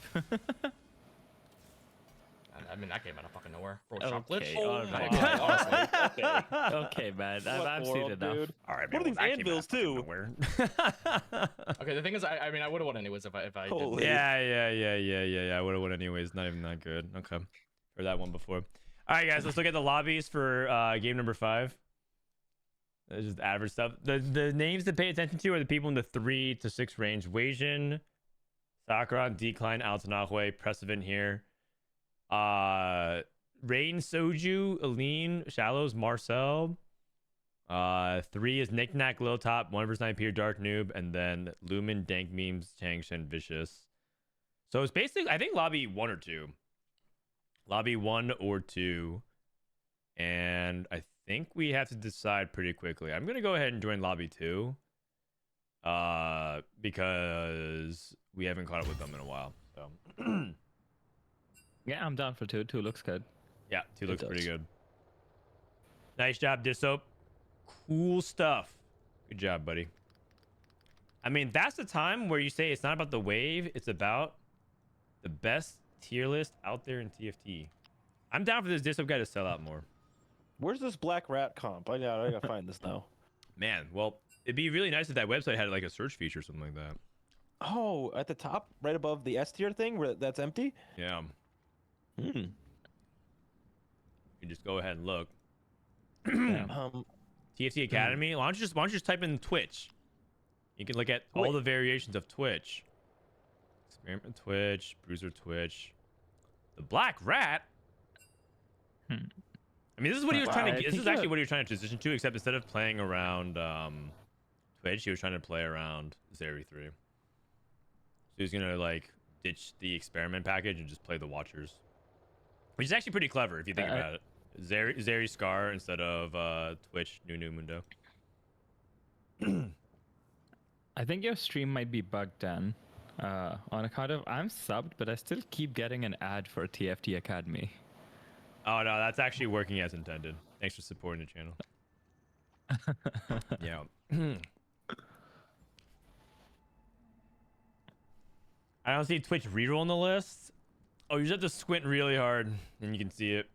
I mean, that came out of fucking nowhere. Bro, shot glitch? Okay, alright. Okay. Okay, man. I've seen world, enough. dude. All right, What are these anvils too? Okay, the thing is, I mean, I would have won anyways if I didn't. Holy. Yeah. I would have won anyways. Not even that good. Okay. Heard that one before. All right, guys. Let's look at the lobbies for game number 5. It's just average stuff. The names to pay attention to are the people in the 3 to 6 range. Weijin, Sakura, Decline, Altanahue, Precevent here. Rain, Soju, Aline, Shallows, Marcel. 3 is Knick-Knack, Low Top, 1 vs 9 Peer, Dark Noob, and then Lumen, Dank Memes, Changshen, Vicious. So it's basically, I think lobby 1 or 2. Lobby 1 or 2. And I think we have to decide pretty quickly. I'm gonna go ahead and join lobby 2. Because we haven't caught up with them in a while. So Yeah, I'm down for 2. 2 looks good. yeah, 2 looks pretty does. good. Nice job, Dissoap. Cool stuff. Good job, buddy. I mean, that's the time where you say it's not about the wave, it's about the best tier list out there in TFT. I'm down for this Dissoap guy to sell out more. Where's this black rat comp? I gotta find this now. Man, well, it'd be really nice if that website had like a search feature or something like that. Oh, at the top, right above the S tier thing, where that's empty. Yeah. Hmm. You can just go ahead and look. TFT Academy. Why don't you just type in Twitch? You can look at all the variations of Twitch. Experiment Twitch, Bruiser Twitch, the Black Rat. I mean, this is what he was trying to. This is actually what he was trying to transition to, except instead of playing around Twitch, he was trying to play around Zeri 3. So he's gonna like ditch the experiment package and just play the Watchers, which is actually pretty clever if you think about it. Zeri Scar instead of Twitch Nunu Mundo. I think your stream might be bugged, Dan. On account of I'm subbed, but I still keep getting an ad for TFT Academy. Oh no, that's actually working as intended. Thanks for supporting the channel. Yeah. I don't see Twitch reroll on the list. Oh, you just have to squint really hard and you can see it.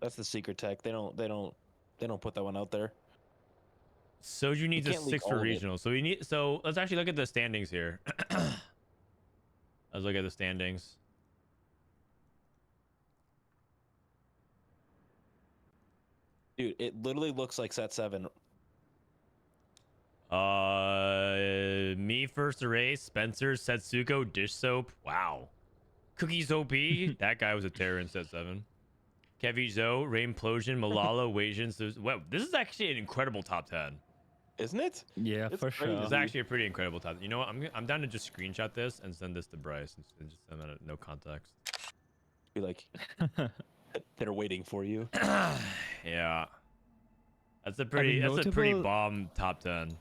That's the secret tech. They don't put that one out there. Soju needs a can't leak 6 for all of it. regional. So let's actually look at the standings here. Let's look at the standings. Dude, it literally looks like set 7. Me first erase, Spencer, Setsuko, Dish Soap. Wow. Cookies OP. That guy was a terror in set 7. Kevi Zoe, Raimplosion, Malala, Weijin. So, wow, this is actually an incredible top 10. Isn't it? Yeah, It's for crazy. sure. It's actually a pretty incredible top 10. You know what? I'm down to just screenshot this and send this to Bryce and just send that no context. Be like, they're waiting for you. Yeah. That's a pretty notable- bomb top 10.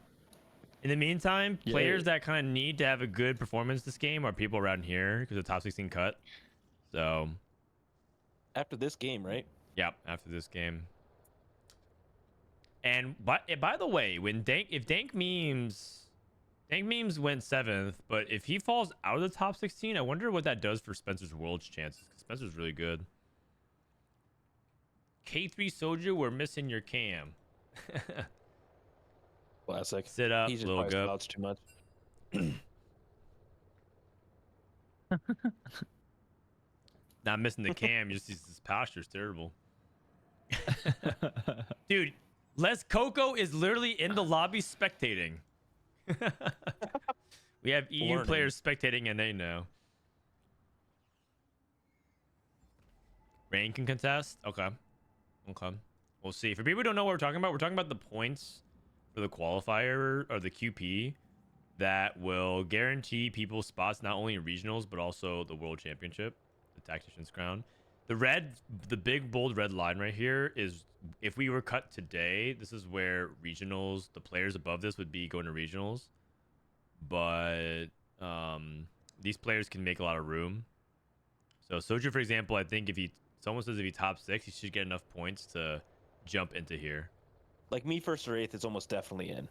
In the meantime, Yeah. players that kind of need to have a good performance this game are people around here because the top 16 cut. So, After this game, right? yeah, after this game. And by the way, when Dank Memes went 7th, but if he falls out of the top 16, I wonder what that does for Spencer's World's chances. 'Cause Spencer's really good. K3 Soju, we're missing your cam. Classic. Sit up, He just little probably gup. spouts too much. Not missing the cam, just his posture's terrible. Dude, Les Coco is literally in the lobby spectating. We have EU Learning. players spectating and they know. Rain can contest? Okay. Okay. We'll see. For people who don't know what we're talking about the points for the qualifier or the QP that will guarantee people spots not only in regionals but also the world championship, the Tactician's Crown. The big bold red line right here is if we were cut today, this is where regionals, the players above this would be going to regionals. But these players can make a lot of room. So Soju, for example, I think someone says if he top 6, he should get enough points to jump into here. Like me, first or eighth is almost definitely in.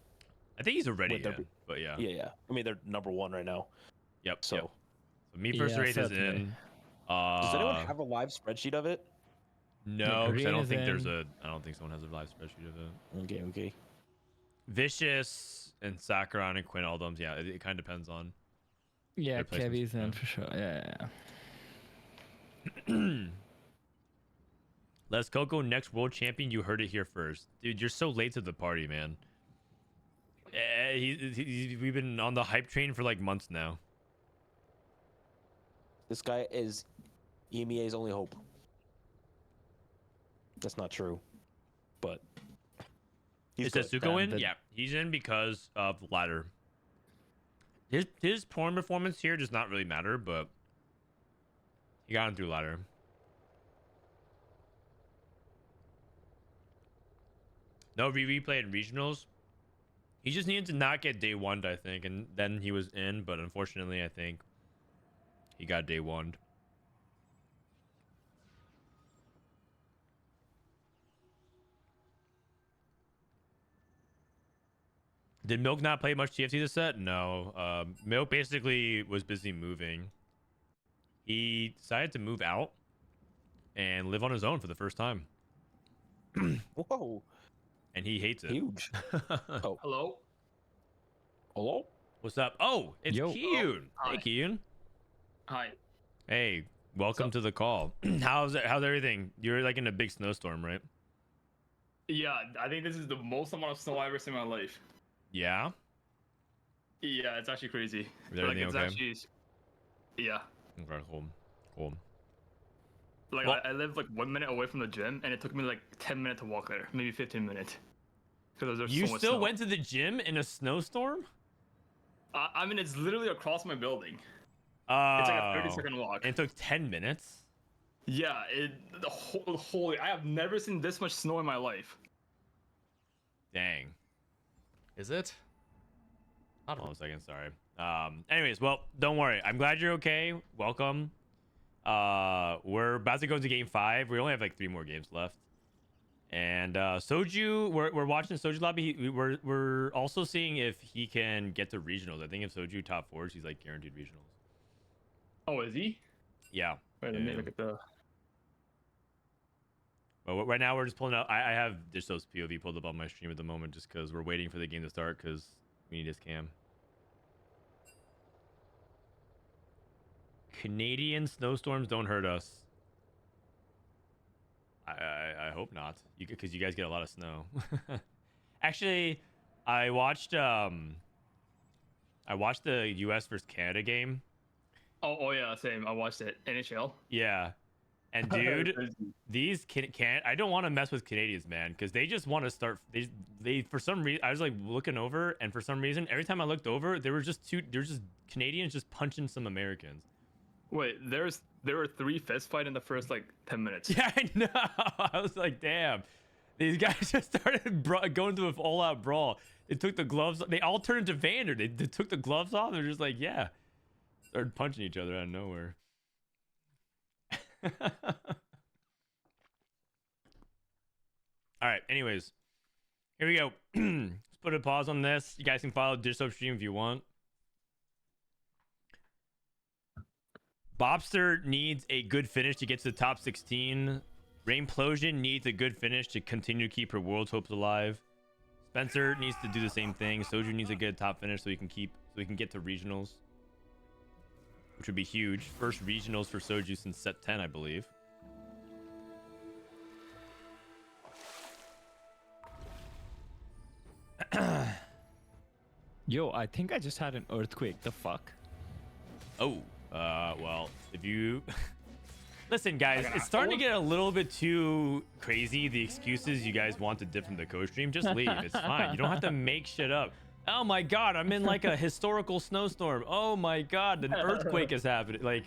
I think he's already Wait, they're- in, but yeah. Yeah. I mean, they're number 1 right now. Yep. So, yep. So me first Yeah, or eighth is certainly. in. does anyone have a live spreadsheet of it? No, 'cause I Green don't is think in. I don't think someone has a live spreadsheet of it. Okay. Vicious and Sakaran and Quinn Aldums, yeah, it kind of depends on. Yeah, Their placements, Kevy's in yeah. for sure. Yeah. Les Coco, next world champion. You heard it here first, dude. You're so late to the party, man. We've been on the hype train for like months now. This guy is EMEA's only hope. That's not true, but Is good. Tetsuko in? the- Yeah, he's in because of the ladder. His porn performance here does not really matter, but he got him through ladder. No replay in regionals. He just needed to not get day 1'd, I think, and then he was in. But unfortunately, I think he got day 1'd. Did Milk not play much TFT this set? No. Milk basically was busy moving. He decided to move out and live on his own for the first time. Whoa, And he hates it. huge. Oh, Hello. hello. What's up? Oh, it's Yo. Kiyun. Hi. Hey, Kiyun. Hi. Hey, welcome to the call. How's everything? You're like in a big snowstorm, right? Yeah, I think this is the most amount of snow I've ever seen in my life. Yeah. Yeah, it's actually crazy. Is everything it's okay? actually, yeah. Okay, cool. Cool. Like Well- I live like 1 minute away from the gym, and it took me like 10 minutes to walk there, maybe 15 minutes. Because there's You so much still snow. went to the gym in a snowstorm? I mean, it's literally across my building. Oh. It's like a 30-second walk. And it took 10 minutes? Yeah, holy! I have never seen this much snow in my life. Dang. Is it? Hold on a second, sorry. Anyways, well, don't worry. I'm glad you're okay. Welcome. We're about to go into game 5. We only have like 3 more games left. And Soju, we're watching Soju lobby. We're also seeing if he can get to regionals. I think if Soju top 4s, he's like guaranteed regionals. Oh, is he? Yeah. Wait, let me Yeah. look at the. But right now we're just pulling up. I have Dishos POV pulled up on my stream at the moment just because we're waiting for the game to start because we need his cam. Canadian snowstorms don't hurt us. I hope not, because you guys get a lot of snow. Actually, I watched the U.S. versus Canada game. Oh yeah, same. I watched it. NHL. Yeah, and dude, these can't. I don't want to mess with Canadians, man, because they just want to start. They for some reason, I was like looking over, and for some reason, every time I looked over, there were just Canadians just punching some Americans. Wait, there were 3 fist fight in the first like 10 minutes. Yeah, I know. I was like, damn. These guys just started going to an all-out brawl. They took the gloves. They all turned into Vander. They took the gloves off. They're just like, yeah. Started punching each other out of nowhere. All right. Anyways, here we go. Let's put a pause on this. You guys can follow Digital Stream if you want. Bobster needs a good finish to get to the top 16. Rainplosion needs a good finish to continue to keep her world's hopes alive. Spencer needs to do the same thing. Soju needs a good top finish so we can get to regionals. which would be huge. First regionals for Soju since set 10, I believe. Yo, I think I just had an earthquake. The fuck? Oh, well, if you listen, guys, it's starting to get a little bit too crazy. The excuses you guys want to dip from the coach stream, just leave. It's fine. You don't have to make shit up. Oh my god, I'm in like a historical snowstorm. Oh my god, an earthquake is happening. Like,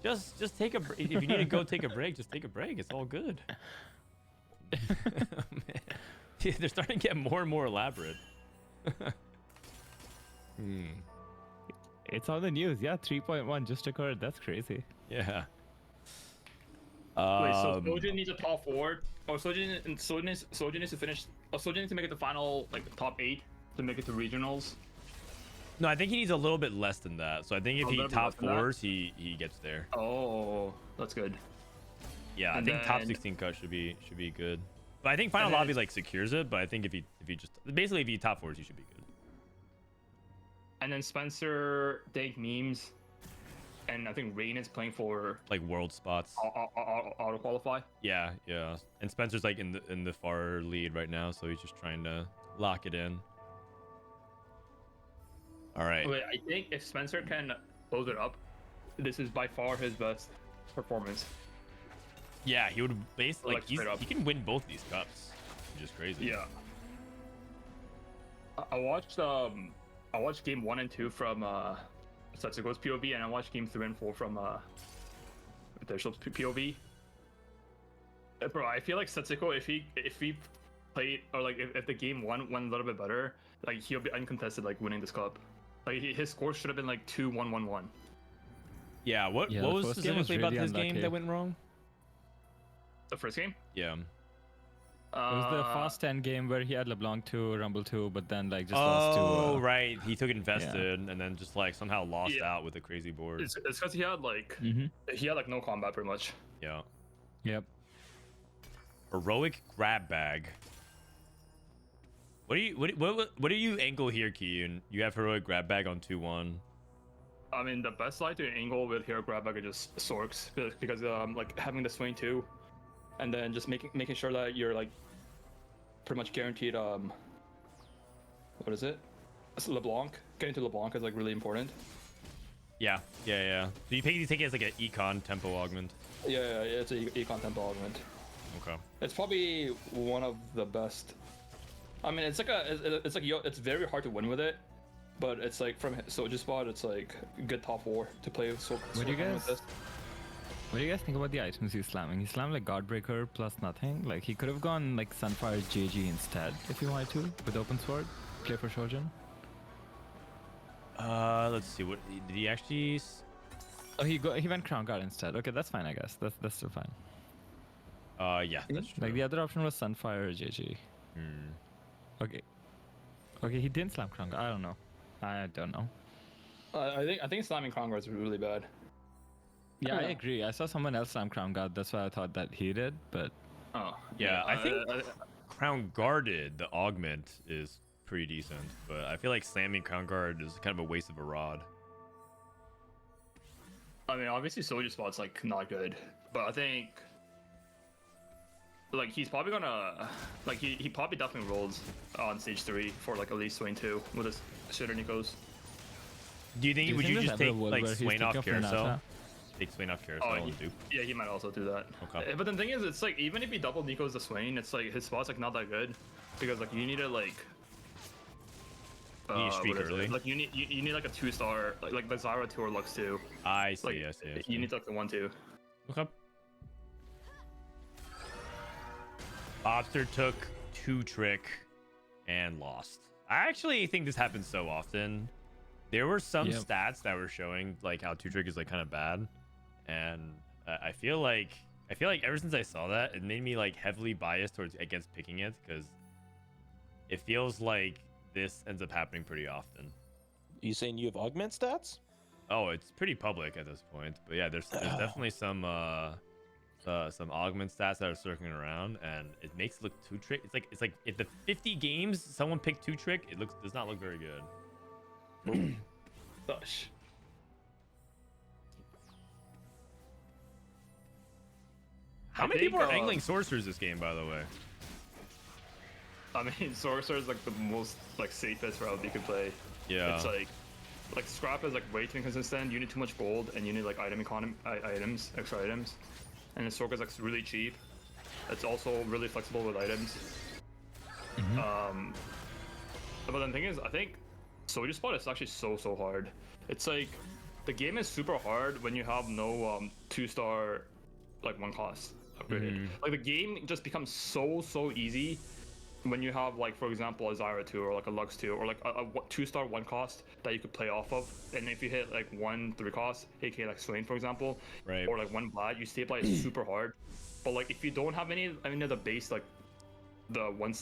just take a. If you need to go take a break, just take a break. It's all good. Man. They're starting to get more and more elaborate. It's on the news. Yeah, 3.1 just occurred. That's crazy. Yeah. Wait, so Sojin needs a top 4. Oh, Sojin needs to finish. Oh, Sojin needs to make it to final, like the top 8 to make it to regionals. No, I think he needs a little bit less than that. So I think if he top 4s, he gets there. Oh, that's good. Yeah, And I think top then- 16 cut should be good. But I think final lobby like secures it. But I think if he just basically if he top 4s, he should be good. And then Spencer, Dank Memes, and I think Rain is playing for Like world spots. auto qualify. Yeah. And Spencer's like in the far lead right now, so he's just trying to lock it in. All right. Wait, I think if Spencer can close it up, this is by far his best performance. Yeah, he would basically Like, like straight up. he can win both these cups, which is crazy. Yeah. I watched game 1 and 2 from Setsuko's POV, and I watched game 3 and 4 from Bishop's POV. Bro, I feel like Setsuko, if he played, or like if the game 1 went a little bit better, like he'll be uncontested, like winning this cup. Like his score should have been like 2-1-1-1. Yeah. What Yeah, the was first game was specifically about really his game unlucky. that went wrong? The first game. Yeah. It was the Fast 10 game where he had LeBlanc 2, Rumble 2, but then like just Oh, lost to. right. He took invested and then just like somehow lost Yeah. out with a crazy board. It's because he had like Mm-hmm. no combat pretty much. Yeah. Yep. Heroic grab bag. What do you angle here, Keyun? You have heroic grab bag on 2-1. I mean, the best slide to angle with hero grab bag are just Sorks because like having the swing too, and then just making sure that you're like pretty much guaranteed what is it? It's LeBlanc. Getting to LeBlanc is like really important. Yeah. So you take it as like an econ tempo augment. Yeah, it's a econ tempo augment. Okay. It's probably one of the best. I mean, it's very hard to win with it, but it's like from Soju spot, it's like good top 4 to play with. What do you guys think about the items he's slamming? He slammed like Godbreaker plus nothing. Like he could have gone like Sunfire JG instead if he wanted to with Open Sword. Play for Shojin. Let's see. What did he actually? Oh, he went Crown Guard instead. Okay, that's fine. I guess that's still fine. Yeah, that's true. Like the other option was Sunfire or JG. Okay, he didn't slam Crown Guard. I don't know. I think slamming Crown Guard is really bad. Yeah, I agree. I saw someone else slam Crown Guard. That's why I thought that he did. But Oh Yeah, I think Crown Guarded, the augment, is pretty decent, but I feel like slamming Crown Guard is kind of a waste of a rod. I mean, obviously Soju spot's like not good, but I think like he's probably gonna like he probably definitely rolls on stage 3 for like at least Swain 2 with his Shitter Nikos. Do you think would you just take like where he's Swain off thinking of carousel? Renata? Take Swain off carousel and dupe. Yeah, he might also do that. Okay. But the thing is, it's like even if he double Nikos the Swain, it's like his spot's like not that good because like you need to like. You need to streak what is it? early. Like you need like a 2-star like the Zyra 2 or Lux 2. I see. Like I see. you need like the 1-2. Okay. Bobster took 2-trick and lost. I actually think this happens so often. There were some stats that were showing like how 2-trick is like kind of bad, and I feel like ever since I saw that, it made me like heavily biased against picking it because it feels like this ends up happening pretty often. You saying you have augment stats? Oh, it's pretty public at this point, but yeah, there's definitely some augment stats that are circling around, and it makes it look 2-trick. It's like if the 50 games someone picked 2-trick, it does not look very good. Gosh. How many people are angling sorcerers this game, by the way? I mean, sorcerer is like the most like safest route you could play. Yeah. It's like scrap is like way too inconsistent. You need too much gold, and you need like items, extra items. And the sword is like really cheap. It's also really flexible with items. But the thing is, I think soldier spot is actually so hard. It's like the game is super hard when you have no 2-star like 1 cost upgraded. Like the game just becomes so easy when you have like, for example, a Zyra 2 or like a Lux 2 or like a 2-star 1 cost that you could play off of. And if you hit like 1 3 cost, aka like Swain for example, right, or like 1 Vlad, you stabilize super hard. But like if you don't have any of the base like the one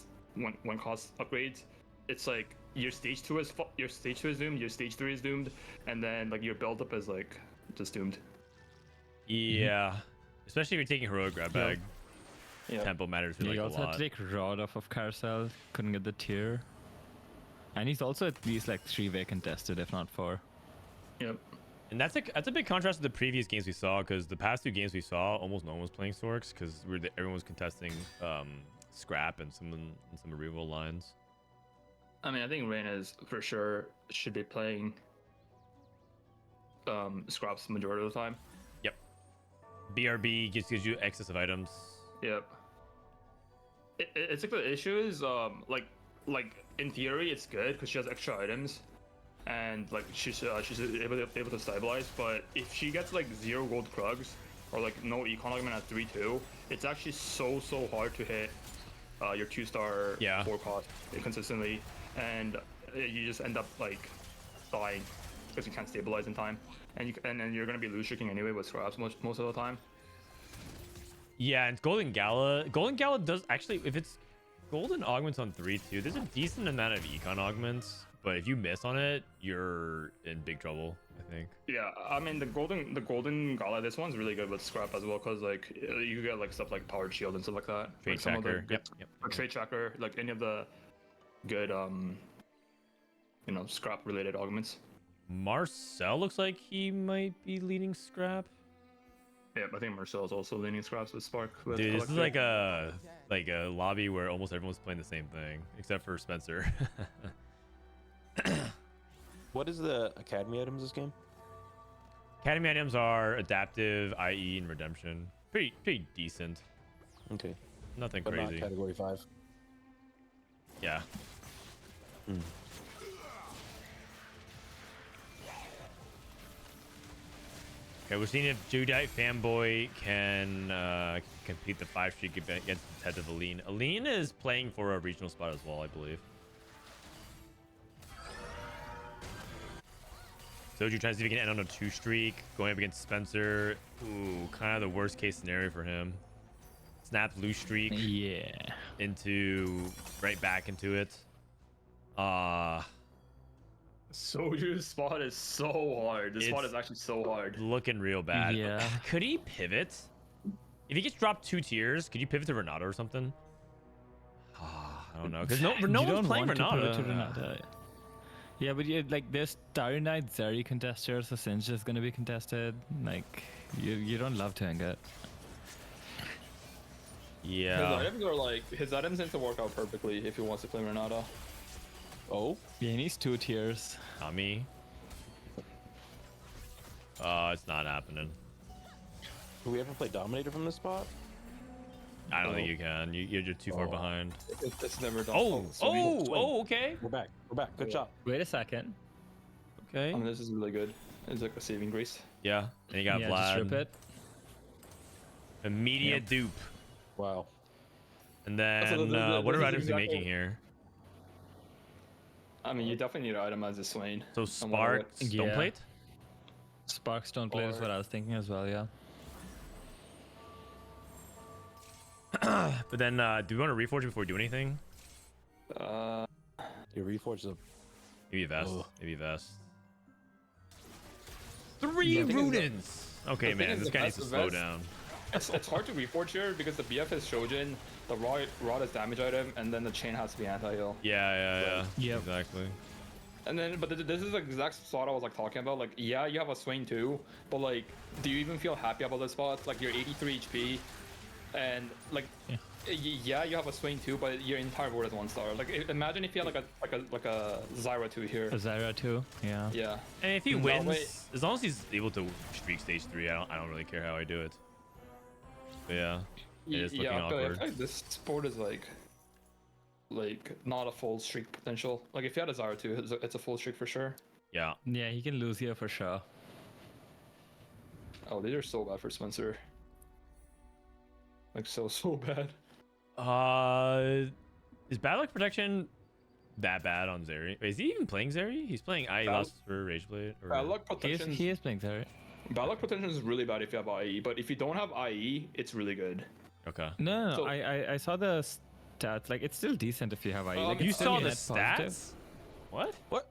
cost upgrades, it's like your stage 2 is doomed, your stage 3 is doomed, and then like your build up is like just doomed. Yeah, especially if you're taking heroic grab bag. Yeah. Tempo matters for He like a also had lot. to take Rod off of Carousel, couldn't get the tier. And he's also at least like 3 vacant tested, if not 4. Yep. And that's a big contrast to the previous games we saw, because the past 2 games we saw, almost no one was playing Sorks because everyone was contesting scrap and some removal lines. I mean, I think Reyna's for sure should be playing scraps majority of the time. Yep. BRB just gives you excess of items. Yep. It's like the issue is like in theory it's good because she has extra items, and like she's able to stabilize. But if she gets like 0 gold krugs or like no econ augment at 3-2, it's actually so hard to hit your 2-star 4 cost consistently, and you just end up like dying because you can't stabilize in time, and then you're gonna be lose streaking anyway with scraps most of the time. Yeah, and Golden Gala does actually, if it's golden augments on 3-2, there's a decent amount of econ augments, but if you miss on it, you're in big trouble, I think. Yeah, I mean the golden gala, this one's really good with scrap as well, because like you get like stuff like powered shield and stuff like that. Trade like some of the tracker. good, Yep. or trade tracker, like any of the good scrap related augments. Marcel looks like he might be leading scrap. Yeah, I think Marcel's also leaning scraps with Spark. With Dude, this is Collector. like a lobby where almost everyone's playing the same thing, except for Spencer. What is the academy items this game? Academy items are adaptive, IE, and redemption. Pretty decent. Okay. Nothing But crazy. not category 5. Yeah. Okay, we're seeing if Judite Fanboy can complete the 5 streak against the head of Aline. Aline is playing for a regional spot as well, I believe. Soju trying to see if he can end on a 2 streak, going up against Spencer. Ooh, kind of the worst case scenario for him. Snaps loose streak. Yeah. Right back into it. Soju's spot is so hard. This spot is actually so hard. Looking real bad. Yeah. Could he pivot? If he gets dropped 2 tiers, could you pivot to Renata or something? I don't know, because no You one's don't playing want to pivot Renata. to Renata. Yeah, but like there's Starry Night Zeri contesters, so Singe is gonna be contested. Like you don't love to hang it. Yeah. His items need to work out perfectly if he wants to play Renata. Oh? Yeah, he needs 2 tiers. Not me. It's not happening. Can we ever play Dominator from this spot? I don't think you can. You're too far behind. It's never done. Okay. We're back. Good job. Wait a second. Okay. I mean, this is really good. It's like a saving grace. Yeah. And you got Yeah, Vlad. just rip it. Immediate dupe. Wow. And then what are items he making here? I mean, you definitely need to itemize the Swain. So Spark, Yeah. Stoneplate? Spark Stoneplate is what I was thinking as well, yeah. But then, do we want to reforge before we do anything? Your reforge is Maybe Vest. Ugh. Maybe Vest. 3 Runins! Okay, thing man, is this the guy needs to Vest- slow Vest- down. It's hard to reforge here because the BF is Shojin, the rod is damage item, and then the chain has to be anti-heal. Yeah. Yep. Exactly. And then, but this is the exact spot I was like talking about. Like, yeah, you have a Swain too, but like, do you even feel happy about this spot? Like, you're 83 HP, and like, yeah, you have a Swain too, but your entire board is 1-star. Like, imagine if you had like a Zyra 2 here. A Zyra too. Yeah. Yeah. And if he That wins, way- as long as he's able to streak stage 3, I don't really care how I do it. But yeah, it is looking I feel awkward. like this sport is like not a full streak potential. Like if you had a Zyra 2, it's a full streak for sure. Yeah. Yeah, he can lose here for sure. Oh, these are so bad for Spencer. Like so bad. Is Bad Luck Protection that bad on Zeri? Wait, is he even playing Zeri? He's playing IE Bad- Lust for Rageblade? Or... Bad luck He protection. is playing Zyra. Bad luck protection is really bad if you have IE, but if you don't have IE, it's really good. Okay. No, So- I saw the stats. Like it's still decent if you have IE. Oh, Like, okay. You it's still saw the net positive. stats? What? What?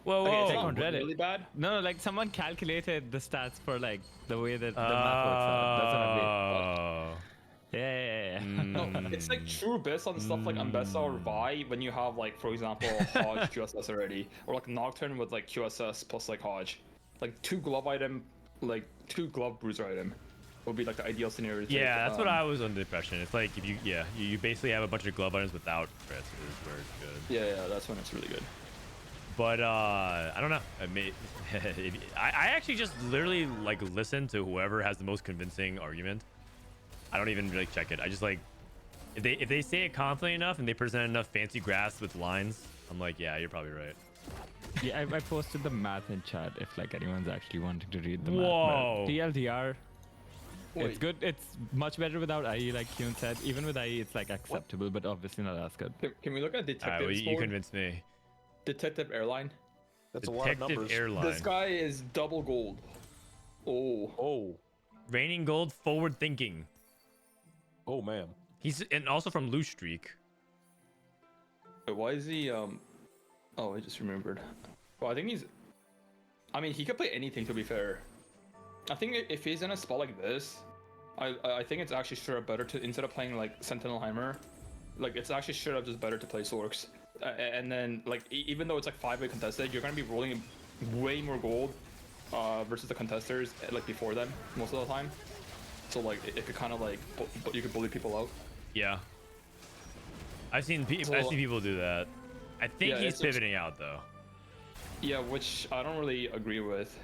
Whoa, Like, whoa. it's Check not on Reddit. really bad. No, like someone calculated the stats for like the way that the map works out. That's what I mean. Oh. Yeah. No, it's like true best on stuff like Ambessa or Vi when you have like, for example, Hodge QSS already, or like Nocturne with like QSS plus like Hodge, like 2 glove item, like 2 glove bruiser item, would be like the ideal scenario. To Yeah, take. that's what I was under the impression. It's like if you basically have a bunch of glove items without crits is where it's good. Yeah, that's when it's really good. But I don't know. I actually just literally like listen to whoever has the most convincing argument. I don't even really check it. I just like if they say it confidently enough and they present enough fancy graphs with lines, I'm like, yeah, you're probably right. Yeah, I posted the math in chat if like anyone's actually wanting to read the Whoa. math. But TLDR, Wait. it's good. It's much better without IE, like Kyun said. Even with IE, it's like acceptable, but obviously not as good. Can we look at All right, Detective well, you score? convinced me. Detective Airline. That's a lot of Detective numbers. Airline. This guy is double gold. Oh. Oh, Raining gold, forward thinking. oh man. He's and also from Loose Streak. Wait, why is he Oh, I just remembered. Well, I think he's I mean, he could play anything to be fair. I think if he's in a spot like this, I think it's actually straight up better to, instead of playing like Sentinelheimer, like it's actually straight up just better to play Sorks. And then like even though it's like 5-way contested, you're gonna be rolling way more gold versus the contesters like before them most of the time. So like it could kind of like you could bully people out. Yeah. I've seen people do that. I think Yeah, he's it's just- pivoting out though. Yeah, which I don't really agree with.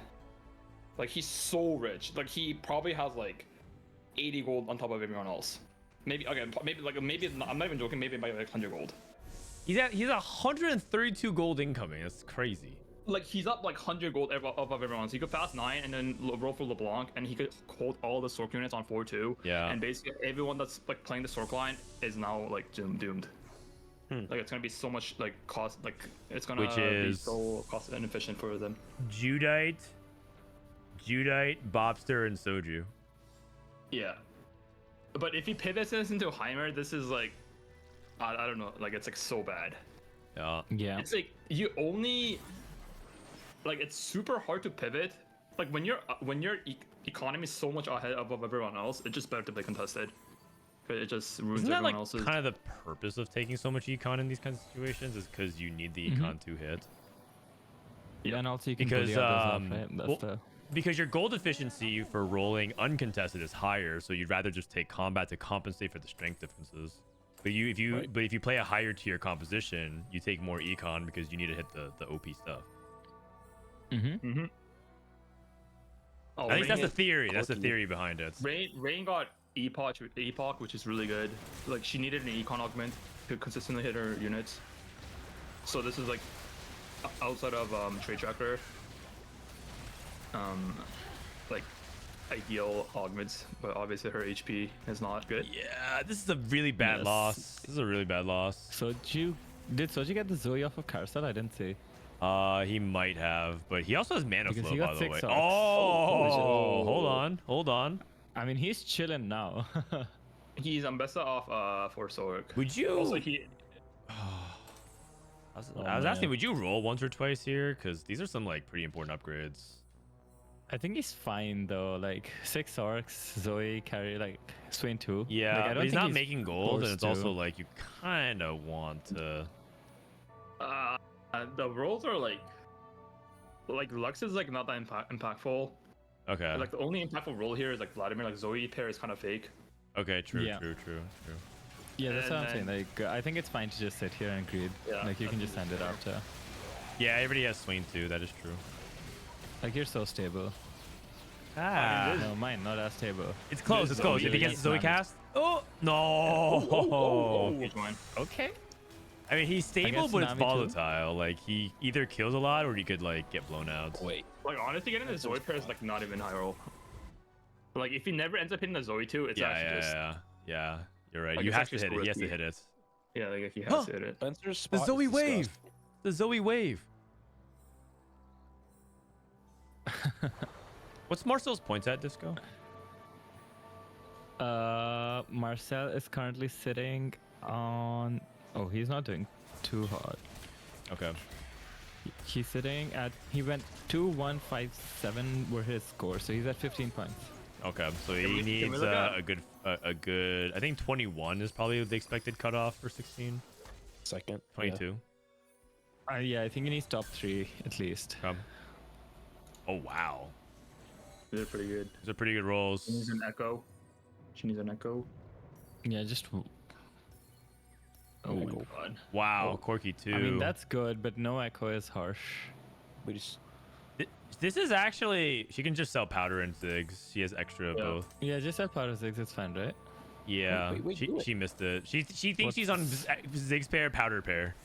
Like he's so rich. Like he probably has like 80 gold on top of everyone else. Maybe maybe I'm not even joking. Maybe by like 100 gold. He's 132 gold incoming. That's crazy. Like he's up like 100 gold above everyone. So he could pass 9 and then roll for LeBlanc, and he could hold all the Sork units on 4-2. Yeah. And basically everyone that's like playing the Sork line is now like doomed. Like it's gonna be so much like cost, like it's gonna Which be is- so cost inefficient for them. Judite, Bobster, and Soju. Yeah. But if he pivots this into Heimer, this is like, I don't know, like it's like so bad. Yeah. Yeah. It's like you only, like it's super hard to pivot. Like when your economy is so much ahead above everyone else, it's just better to play contested. 'Cause it just ruins Isn't that everyone like else's. kind of the purpose of taking so much econ in these kinds of situations? Is because you need the econ to hit. Yeah, and also you can Because bully others off, right? That's well, the because your gold efficiency for rolling uncontested is higher, so you'd rather just take combat to compensate for the strength differences. But if you play a higher tier composition, you take more econ because you need to hit the OP stuff. Oh, I think that's Rain, the theory. That's the theory behind it. Rain got Epoch, which is really good. Like she needed an econ augment to consistently hit her units. So this is like outside of Trade Tracker. Like ideal augments, but obviously her HP is not good. Yeah, this is a really bad Yes. loss. This is a really bad loss. Soju. Did Soju get the Zoe off of Carousel? I didn't see. He might have, but he also has mana Because flow, he got by the 6 way. arcs. Oh, hold on. I mean, he's chilling now. He's Ambessa off for Sork. Would you? Also, he I was asking, would you roll once or twice here? Because these are some like pretty important upgrades. I think he's fine though. Like 6 orcs, Zoe carry like Swain 2. Yeah, like, I but don't he's think not making gold, and it's forced also to. like you kind of want to. the rolls are like Lux is like not that impactful. Okay. Like the only impactful role here is like Vladimir. Like Zoe pair is kind of fake. Okay, true, Yeah. true. Yeah, that's And what I'm saying. then- Like, I think it's fine to just sit here and greed. Yeah, Like, you can that's just end it after. Yeah, everybody has swing too. That is true. Like, you're so stable. Ah, No, mine, not as stable. it's close. It's close. If he gets the Zoe Zoe cast, oh no! Huge one. Okay. I mean, he's stable, guess but it's Nami too. volatile. Like he either kills a lot or he could like get blown out. Wait. Like honestly, getting the Zoe pair is like not even high roll. Like if he never ends up hitting the Zoe 2, it's Yeah, actually just yeah. You're right. Like, You it's have to actually hit it. He has to risky. hit it. yeah, like if he has to hit it. Spencer's The spot Zoe is wave. disgusting. The Zoe wave. What's Marcel's points at, Disco? Marcel is currently sitting on. Oh, he's not doing too hard. Okay. He's sitting at. He went 2-1-5-7 were his scores, so he's at 15 points. Okay. So he Can we needs look at- a good. I think 21 is probably the expected cutoff for 16. Second. 22. Yeah, I think he needs top 3 at least. Okay. Oh wow. They're pretty good. Those are pretty good rolls. She needs an echo. She needs an echo. Yeah, just. Oh my Echo. god. Wow, Corky too. I mean, that's good, but no echo is harsh. We just This is actually. She can just sell powder and zigs. She has extra of Yeah. both. Yeah, just at power 6, it's fine, right? Yeah. wait, do it. She missed it. She thinks What's- she's on zigs pair, powder pair.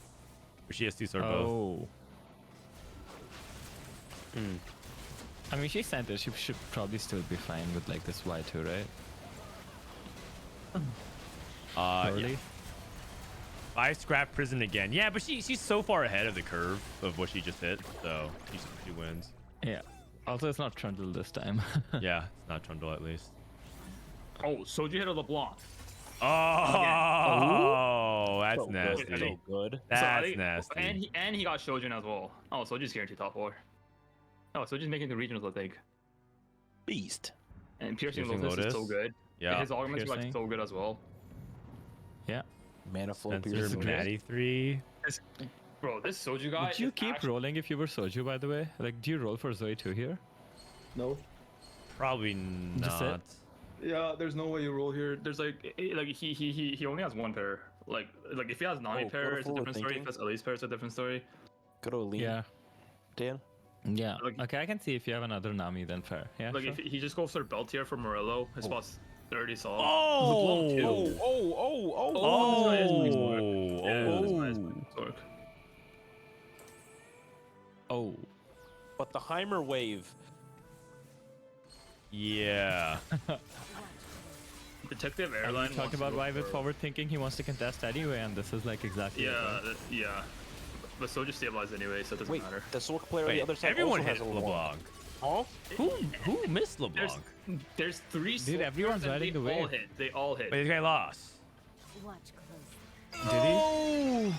But she has two sword both. Oh. I mean, she sent it. She should probably still be fine with like this Y2, right? Yeah. Early? I scrap prison again. Yeah, but she's so far ahead of the curve of what she just hit, so she wins. Yeah. Also, it's not Trundle this time. Yeah, it's not Trundle at least. Oh, Soju hit a LeBlanc. Oh, that's so nasty. good. So good. So I That's think- nasty. And he got Shojin as well. Oh, Soju's guaranteed top 4. Oh, Soju's making the regionals, I think. Beast. And Piercing Piercing Lotus is so Lotus. good. Yeah. His augments are like Piercing. so good as well. Yeah. Mana flow Spencer piercing. Natty 3. Bro, this Soju guy. Would you is keep actually- rolling if you were Soju, by the way? Like, do you roll for Zoe 2 here? No. Probably Just it? not. Yeah, there's no way you roll here. There's he only has one pair. Like if he has Nami Oh, pair, go it's a forward different story. If thinking. he has Elise pair, it's a different story. Go to lean. Yeah. Dan. Yeah. Like- Okay, I can see if you have another Nami, then fair. Yeah. Like sure. if he just goes for belt here for Morello, his spot's 30 solid. Oh! LeBlanc too. Oh! this guy is pretty smart. Yeah, this guy is Oh! pretty smart. Oh. But the Heimer wave. Yeah. Detective Are Airline. you wants talking to about go why with for- forward thinking he wants to contest anyway, and this is like exactly. it, Yeah, right? yeah. But Soju stabilized anyway, so it doesn't Wait, matter. the Sork player on Wait, the other side everyone also hit has a LeBlanc. LeBlanc. Who missed LeBlanc? There's 3 Dude, everyone's soldiers and riding the they all wave. hit. They all hit. Wait, this guy lost. Watch closely. Did he?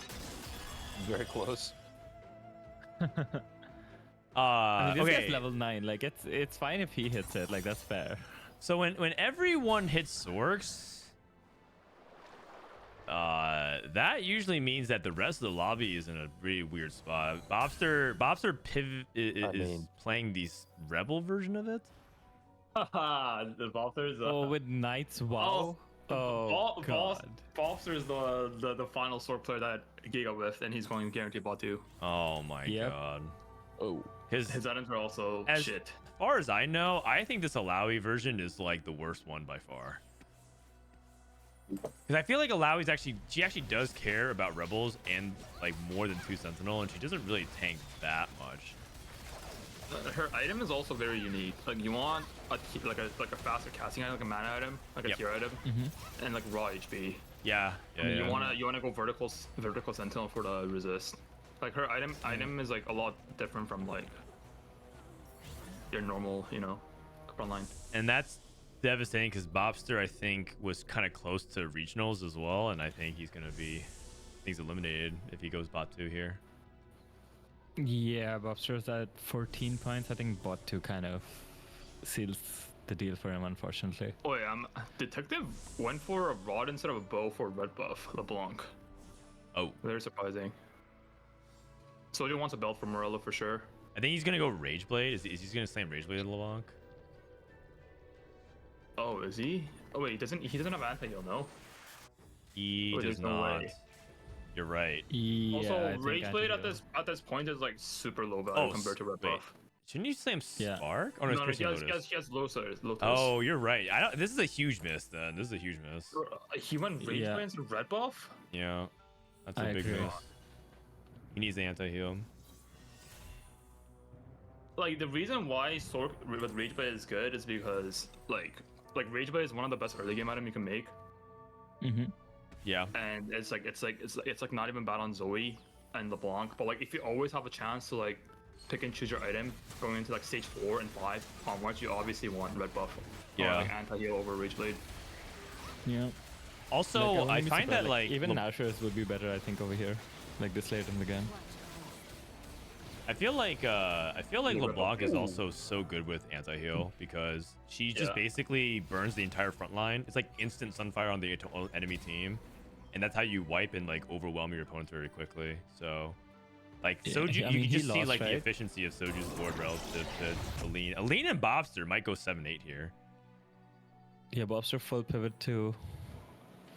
Very close. I mean, this Okay. guy's level 9. Like, it's fine if he hits it. Like, that's fair. So when everyone hits Sorks, that usually means that the rest of the lobby is in a really weird spot. Bobster is mean- playing the rebel version of it. Haha, the Valther's. Oh, with Knights, wow. Oh, God. Valther is the final sword player that Giga with, and he's going guaranteed bot 2. Oh my Yep. god. Oh. His items are also As- shit. As far as I know, I think this Alawi version is like the worst one by far. Because I feel like Alawi's she actually does care about rebels and like more than 2 sentinel, and she doesn't really tank that much. Her item is also very unique. Like you want a faster casting item, like a mana item, like a Yep. tier item, and like raw HP. Yeah, yeah, I mean, yeah. you wanna go vertical sentinel for the resist. Like her item is like a lot different from like your normal, front line. And that's devastating because Bobster, I think, was kind of close to regionals as well, and I think he's eliminated if he goes bot 2 here. Yeah, Bobster's at 14 points. I think bot 2 kind of seals the deal for him, unfortunately. Oh yeah, Detective went for a rod instead of a bow for red buff LeBlanc. Oh, Very surprising. Soldier wants a belt for Morello for sure. I think he's gonna go Rageblade. Is he gonna slam Rageblade at LeBlanc? Oh, is he? Oh wait, he doesn't have anti-heal, no? He Oh, does there's no not. way. You're right. Yeah, Also, I think Rage Blade at anti-heal. this point is like super low value compared to Red wait. buff. Shouldn't you slam Yeah. Spark? Oh no, it's No, Piercing Lotus. he has Lotus. Oh, you're right. I don't. This is a huge miss. Then this is a huge miss. He went Rage Yeah. Blade instead of Red buff? Yeah, that's a I big agree. miss. He needs the anti-heal. Like, the reason why Sork with Rage Blade is good is because, like Rage Blade is one of the best early game item you can make. Mm-hmm. Yeah. And it's like not even bad on Zoe and LeBlanc, but like if you always have a chance to like pick and choose your item going into like stage 4 and 5 onwards, you obviously want red buff Yeah. or like anti-heal over Rage Blade. Yeah. Also, Like, I wouldn't be find surprised, that like even Nashor's would be better, I think, over here, like this late in the game. I feel like Yeah, LeBlanc is Ooh. also so good with anti-heal because she just Yeah. basically burns the entire front line. It's like instant sunfire on the enemy team, and that's how you wipe and like overwhelm your opponents very quickly. So, like Yeah, Soju, I you mean, can he just see lost, like the right? efficiency of Soju's board relative to Aline. Aline and Bobster might go 7-8 here. Yeah, Bobster full pivot to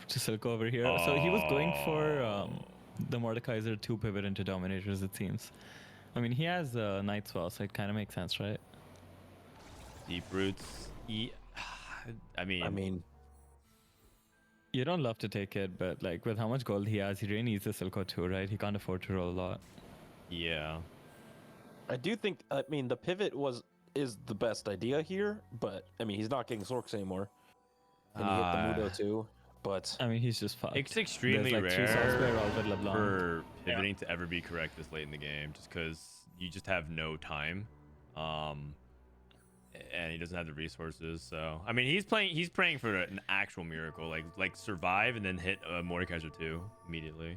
Silco over here. So he was going for the Mordekaiser 2 pivot into Dominators, it seems. I mean, he has Night Swell, so it kind of makes sense, right? Deep roots. I mean, You don't love to take it, but like with how much gold he has, he really needs the Silco too, right? He can't afford to roll a lot. yeah. I do think. I mean, the pivot is the best idea here, but I mean, he's not getting Sorks anymore, and he hit the Mudo too. But I mean, he's just fucked. It's extremely There's like 3 Source rare Bear all with LeBlanc. for pivoting to ever be correct this late in the game, just because you just have no time, and he doesn't have the resources. So I mean, he's praying for an actual miracle, like survive and then hit Mordekaiser 2 immediately.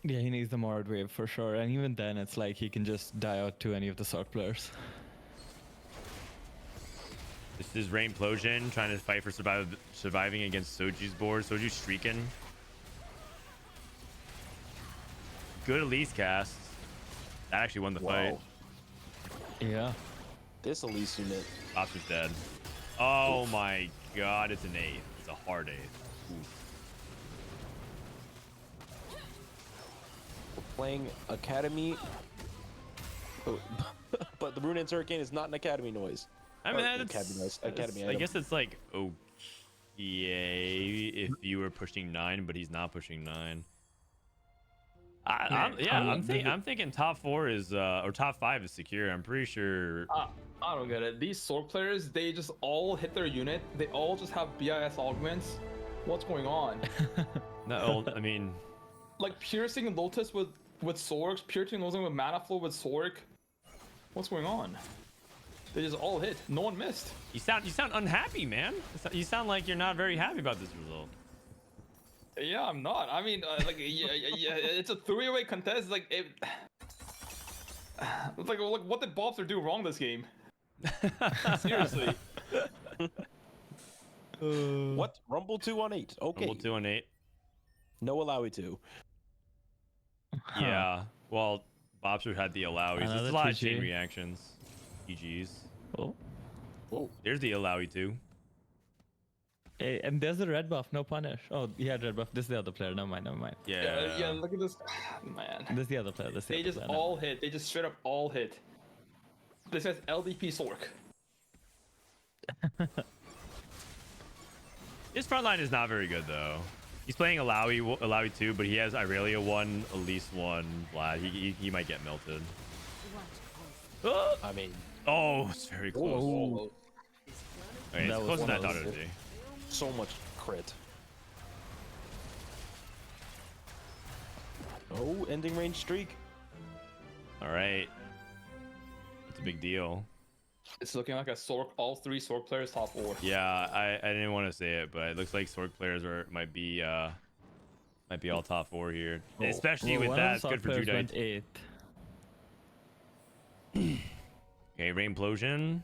Yeah, he needs the Mord wave for sure. And even then, it's like he can just die out to any of the Sork players. This is Rainplosion trying to fight for surviving against Soju's board. Soju's streaking. Good Elise cast. That actually won the fight. wow, Yeah. this Elise unit. Bobster's dead. Oh my god, it's an 8th. It's a hard 8th. Oof. We're playing Academy. Oh, but the Rune Arcane is not an Academy noise. I mean, Or that's, Academy noise. Academy I item. guess it's like okay if you were pushing 9, but he's not pushing 9. I'm thinking top 4 is or top 5 is secure. I'm pretty sure. I don't get it. These Sork players, they just all hit their unit. They all just have BIS augments. What's going on? No, I mean, Like piercing Lotus with Sorks, piercing Lotus with Mana Flow with Sork. What's going on? They just all hit. No one missed. you sound unhappy, man. You sound like you're not very happy about this result. Yeah, I'm not. I mean, yeah, it's a 3-way contest. Like, like what did Bobster do wrong this game? Seriously. What? Rumble 2 on 8. Okay. Rumble 2 on 8. No Alawi 2. Yeah. Well, Bobster had the allowies. There's Another a lot of GG. chain reactions. GGs. Oh. Whoa. There's the allowy too. Hey, and there's the red buff, no punish. Oh, he had red buff. This is the other player. Never mind. Yeah. Yeah, look at this. Man. This is the other player. They just all hit. They just straight up all hit. This says LDP Sork. His front line is not very good though. He's playing Alawi 2, but he has Irelia 1, Elise 1, Vlad. He might get melted. I mean, Oh, it's very close. oh, Okay, it's That closer was than I one thought of it would be. so much crit. Oh, ending range streak. All right. It's a big deal. It's looking like a Sork. All 3 Sork players top 4. Yeah, I didn't want to say it, but it looks like Sork players might be all top 4 here. Especially with that, it's good for Judite. 8th. Okay, Rainplosion.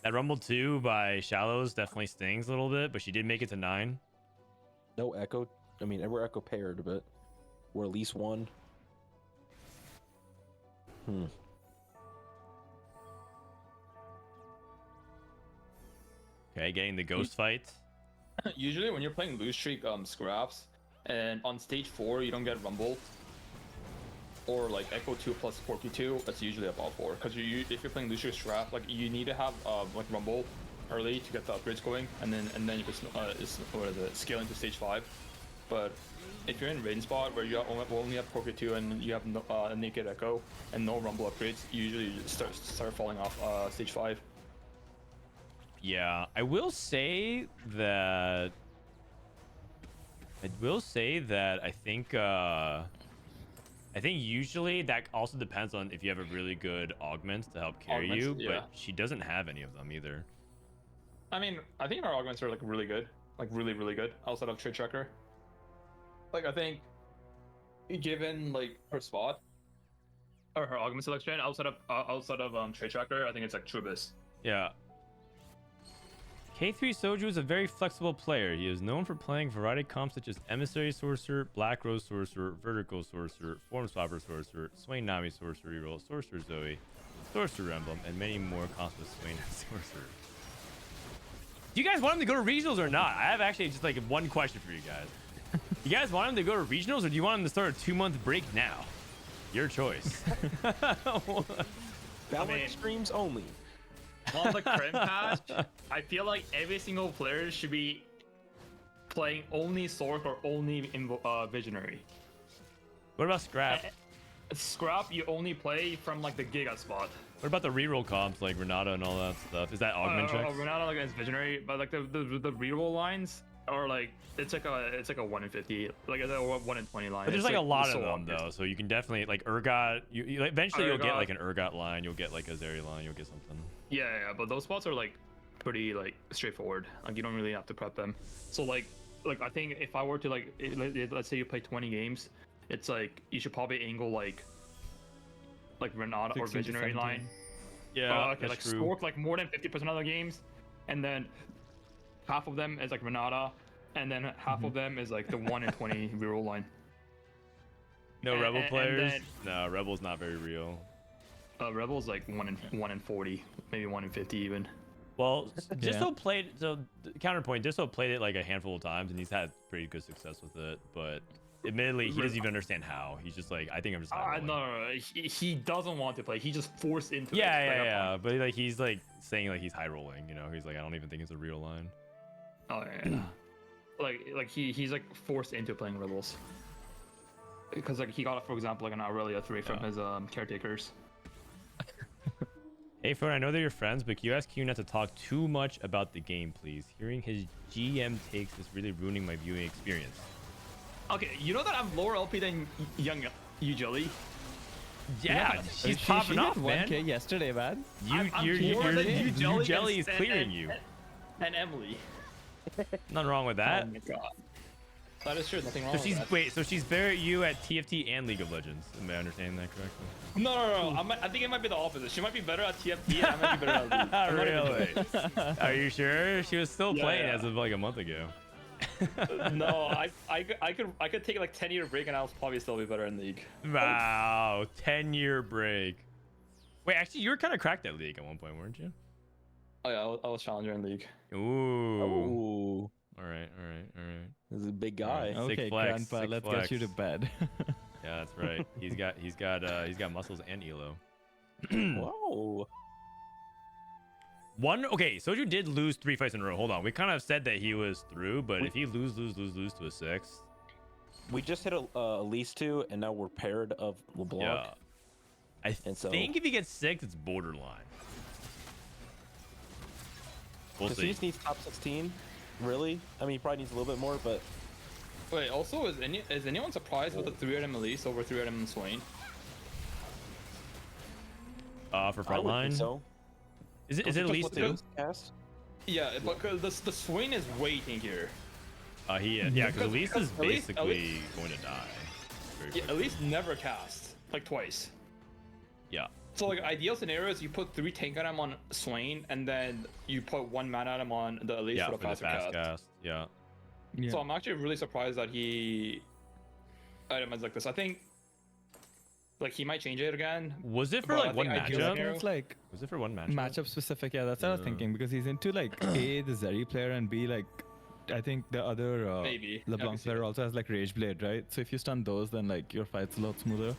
That Rumble 2 by Shallows definitely stings a little bit, but she did make it to 9. No Echo. I mean, we're Echo paired, but we're at least 1. Okay, getting the ghost fight. Usually when you're playing loose streak scraps, and on stage 4 you don't get rumble, or like echo 2 plus porky 2, that's usually above 4. Because if you're playing loose streak scrap, like you need to have like rumble early to get the upgrades going, and then you can scale into stage 5. But if you're in rain spot where you only have porky 2 and you have no, a naked echo and no rumble upgrades, you usually start falling off stage 5. Yeah, I will say that I think usually that also depends on if you have a really good augment to help carry you, Yeah. but she doesn't have any of them either. I mean, I think our augments are like really good, like really good outside of trade tracker. Like I think, given like her spot or her augment selection outside of trade tracker, I think it's like Trubis. Yeah. K3 Soju is a very flexible player. He is known for playing variety comps such as Emissary Sorcerer, Black Rose Sorcerer, Vertical Sorcerer, Form Swapper Sorcerer, Swain Nami Sorcerer Reroll, Sorcerer Zoe, Sorcerer Emblem, and many more comps with Swain and Sorcerer. Do you guys want him to go to regionals or not? I have actually just like one question for you guys. You guys want him to go to regionals, or do you want him to start a 2-month break now? Your choice. Valorant streams only. On the Crim patch, I feel like every single player should be playing only Sork or only Visionary. What about Scrap? Scrap, you only play from like the Giga spot. What about the reroll comps like Renata and all that stuff? Is that augment checks? Renata like against Visionary, but like the reroll lines are like it's like a 1 in 50, like it's a 1 in 20 line. But there's It's like a lot so of them obvious. though, so you can definitely like Urgot. You eventually you'll get Urgot. like an Urgot line, you'll get like a Zeri line, you'll get something. Yeah, but those spots are like pretty like straightforward. Like you don't really have to prep them. So like I think if I were to like let's say you play 20 games, it's like you should probably angle like Renata or 16 to Visionary 17. line. Yeah, Okay, like that's true. Stork like more than 50% of the games, and then half of them is like Renata, and then half of them is like the 1 in 20 reroll line. No and- Rebel and players? then- No, Rebel's not very real. Rebel's like 1 in 40, maybe 1 in 50 even. Well, Yeah. Disso played, so counterpoint, Disso played it like a handful of times and he's had pretty good success with it, but admittedly, he doesn't even understand how. He's just like, I think I'm just high rolling. No. He doesn't want to play. He just forced into it. Yeah. But like he's like saying like he's high rolling, you know? He's like, I don't even think it's a real line. Oh yeah. like he's like forced into playing Rebels. Because like he got it, for example, like an Aurelia 3 from his caretakers. Hey, Fern, I know they're your friends, but can you ask Q not to talk too much about the game, please? Hearing his GM takes is really ruining my viewing experience. Okay, you know that I'm lower LP than young Jelly. Yeah, she's popping off, man. 1K yesterday, man. I'm Your lower than jelly is and- clearing and- you. And Emily. Nothing wrong with that. Oh my god. That is true. Nothing wrong So with she's that. so she's better at you at TFT and League of Legends. Am I understanding that correctly? No. I think it might be the opposite. She might be better at TFT and I might be better at League. I'm not even Really? Are you sure? She was still Yeah, playing yeah. as of like a month ago. No, I could take like 10-year break and I'll probably still be better in League. Wow, 10-year break. Wait, actually, you were kind of cracked at League at one point, weren't you? Oh yeah, I was challenger in League. Ooh. Ooh, All right. this is a big guy. Sick Okay, flex, Grandpa, sick let's flex. get you to bed. Yeah, that's right. He's got muscles and elo. Whoa. Okay, Soju did lose 3 fights in a row. Hold on, we kind of said that he was through, but if he lose to a 6, We just hit a least 2, and now we're paired of LeBlanc. yeah. I And so- think if he gets 6, it's borderline. We'll Because he see. just needs top 16. Really? I mean, he probably needs a little bit more, but Wait, also is anyone surprised with the 3-item Elise over 3-item Swain? For I would frontline, think so. is it at Just least what 2? they cast? Yeah, but the Swain is way tankier. Yeah, because Because- Elise is because Elise- basically going to die. Very Yeah, quickly. Elise never cast like twice. Yeah. So like ideal scenario is you put 3 tank item on Swain and then you put 1 mana item on the Elise Yeah, for for the the faster fast cast. cast. Yeah. So I'm actually really surprised that he items like this. I think Like he might change it again. Was it for But I like one think ideally matchup? scenario- It's like Was it for one matchup? matchup specific. Yeah, that's what I was Yeah. thinking because he's into like A, the Zeri player, and B, like I think the other Maybe. I LeBlanc can see player that. also has like Rage Blade, right? So if you stun those, then like your fight's a lot smoother.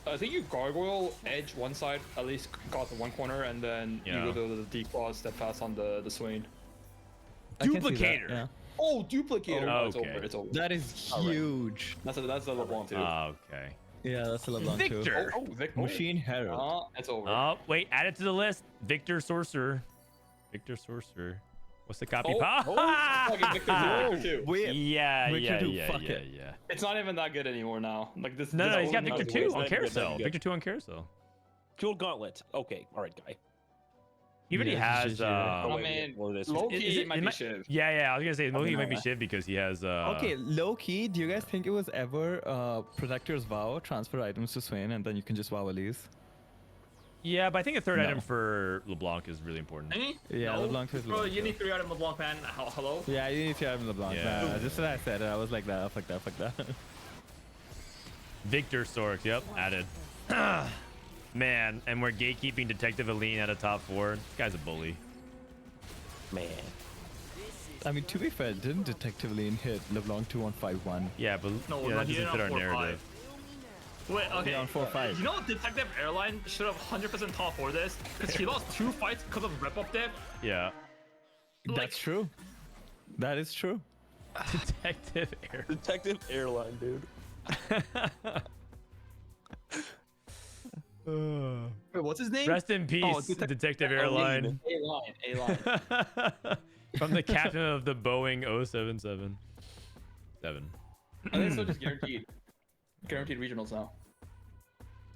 I think you gargoyle edge one side, at least got the one corner, and then Yeah. you go to the declaw steadfast on the Swain. I can see that, Duplicator. yeah. Oh, duplicator! Oh, It's okay. over. It's over. That is All right. huge. That's the LeBlanc too. Okay. Yeah, that's a LeBlanc too. Victor. Oh, Victor. Machine Herald. It's over. Oh, wait, add it to the list. Victor Sorcerer. Victor Sorcerer. What's the copy? Oh, Ah! Fucking Victor 2, Victor 2. Wait, Yeah, Victor yeah, 2, yeah, fuck yeah, it. yeah. It's not even that good anymore now. Like this. No, this he's got only Victor has 2 on not good, not Carousel. good. Victor 2 on Carousel. Dual Gauntlet. Okay, all right, guy. He already Yeah, has. it's just, yeah. Oh, I wait, mean, well, it is- low Is key it- might it be might- Shiv. Yeah, I was gonna say Mohi don't might be know. Shiv because he has. Okay, low key, do you guys think it was ever Protector's Vow, transfer items to Swain, and then you can just Vow Elise? Yeah, but I think the third No. item for LeBlanc is really important. Any? Yeah, no. LeBlanc is Bro, LeBlanc, you yeah. need 3 item LeBlanc, man. Hello? Yeah, you need to have LeBlanc. Yeah. Nah, just what I said, I was like that, fuck that, fuck that. Victor Sorks, yep, added. Man, and we're gatekeeping Detective Aline at a top 4. This guy's a bully. Man. I mean, to be fair, didn't Detective Lane hit LeBlanc 2 on 5-1? Yeah, but No, yeah, no, that he doesn't did fit on our 4-5. narrative. Wait, okay. on 4-5. You know, Detective Airline should have 100% top 4 this because he lost 2 fights because of rep up diff. Yeah. That's true. That is true. Detective Air. Detective Airline, dude. Wait, what's his name? Rest in peace, Detective Airline. A-line. From the captain of the Boeing 077. I think so just guaranteed. Guaranteed regionals now.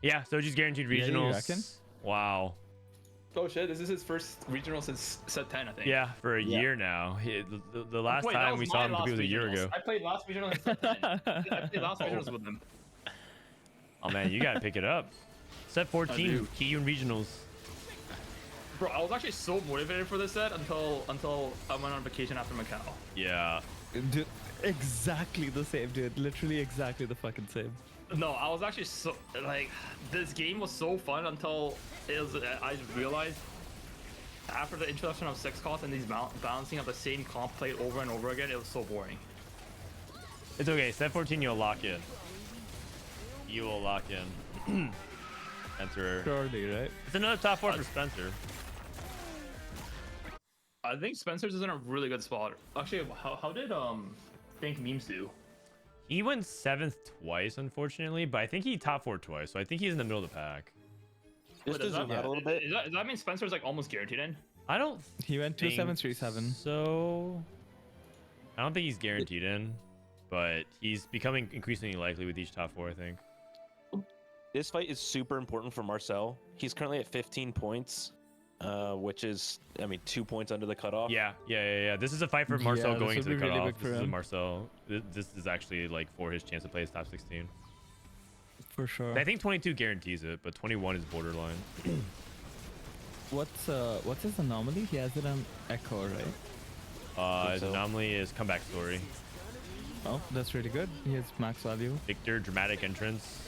Yeah, so just guaranteed Yeah, you regionals. reckon? Wow. Oh shit, this is his first regional since set 10, I think. Yeah, for a year now. The last Wait, that time was we my saw him last was a year regionals. ago. I played last regional in set 10. I played last regionals with him. Oh man, you gotta pick it up. Set 14, do. Kiyun regionals. Bro, I was actually so motivated for this set until I went on vacation after Macau. Yeah. Dude, exactly the same, dude. Literally exactly the fucking same. No, I was actually so like this game was so fun until I realized after the introduction of 6 cost and these balancing of the same comp played over and over again, it was so boring. It's okay. Set 14, you'll lock in. You will lock in. Spencer. Surely, right? It's another top 4 for Spencer. I think Spencer's is in a really good spot. Actually, how did Think Memes do? He went 7th twice, unfortunately, but I think he top 4 twice, so I think he's in the middle of the pack. Just to zoom out a little bit. Does that mean Spencer's like almost guaranteed in? I don't He went think 2-7-3-7. so. I don't think he's guaranteed in, but he's becoming increasingly likely with each top 4, I think. This fight is super important for Marcel. He's currently at 15 points, which is, I mean, 2 points under the cutoff. Yeah. This is a fight for Marcel Yeah, going this into the would be really cutoff. big for This is him. Marcel. This is actually like for his chance to play his top 16. For sure. I think 22 guarantees it, but 21 is borderline. What's his anomaly? He has it on Echo, right? His anomaly is comeback story. Oh, that's really good. He has max value. Victor, dramatic entrance.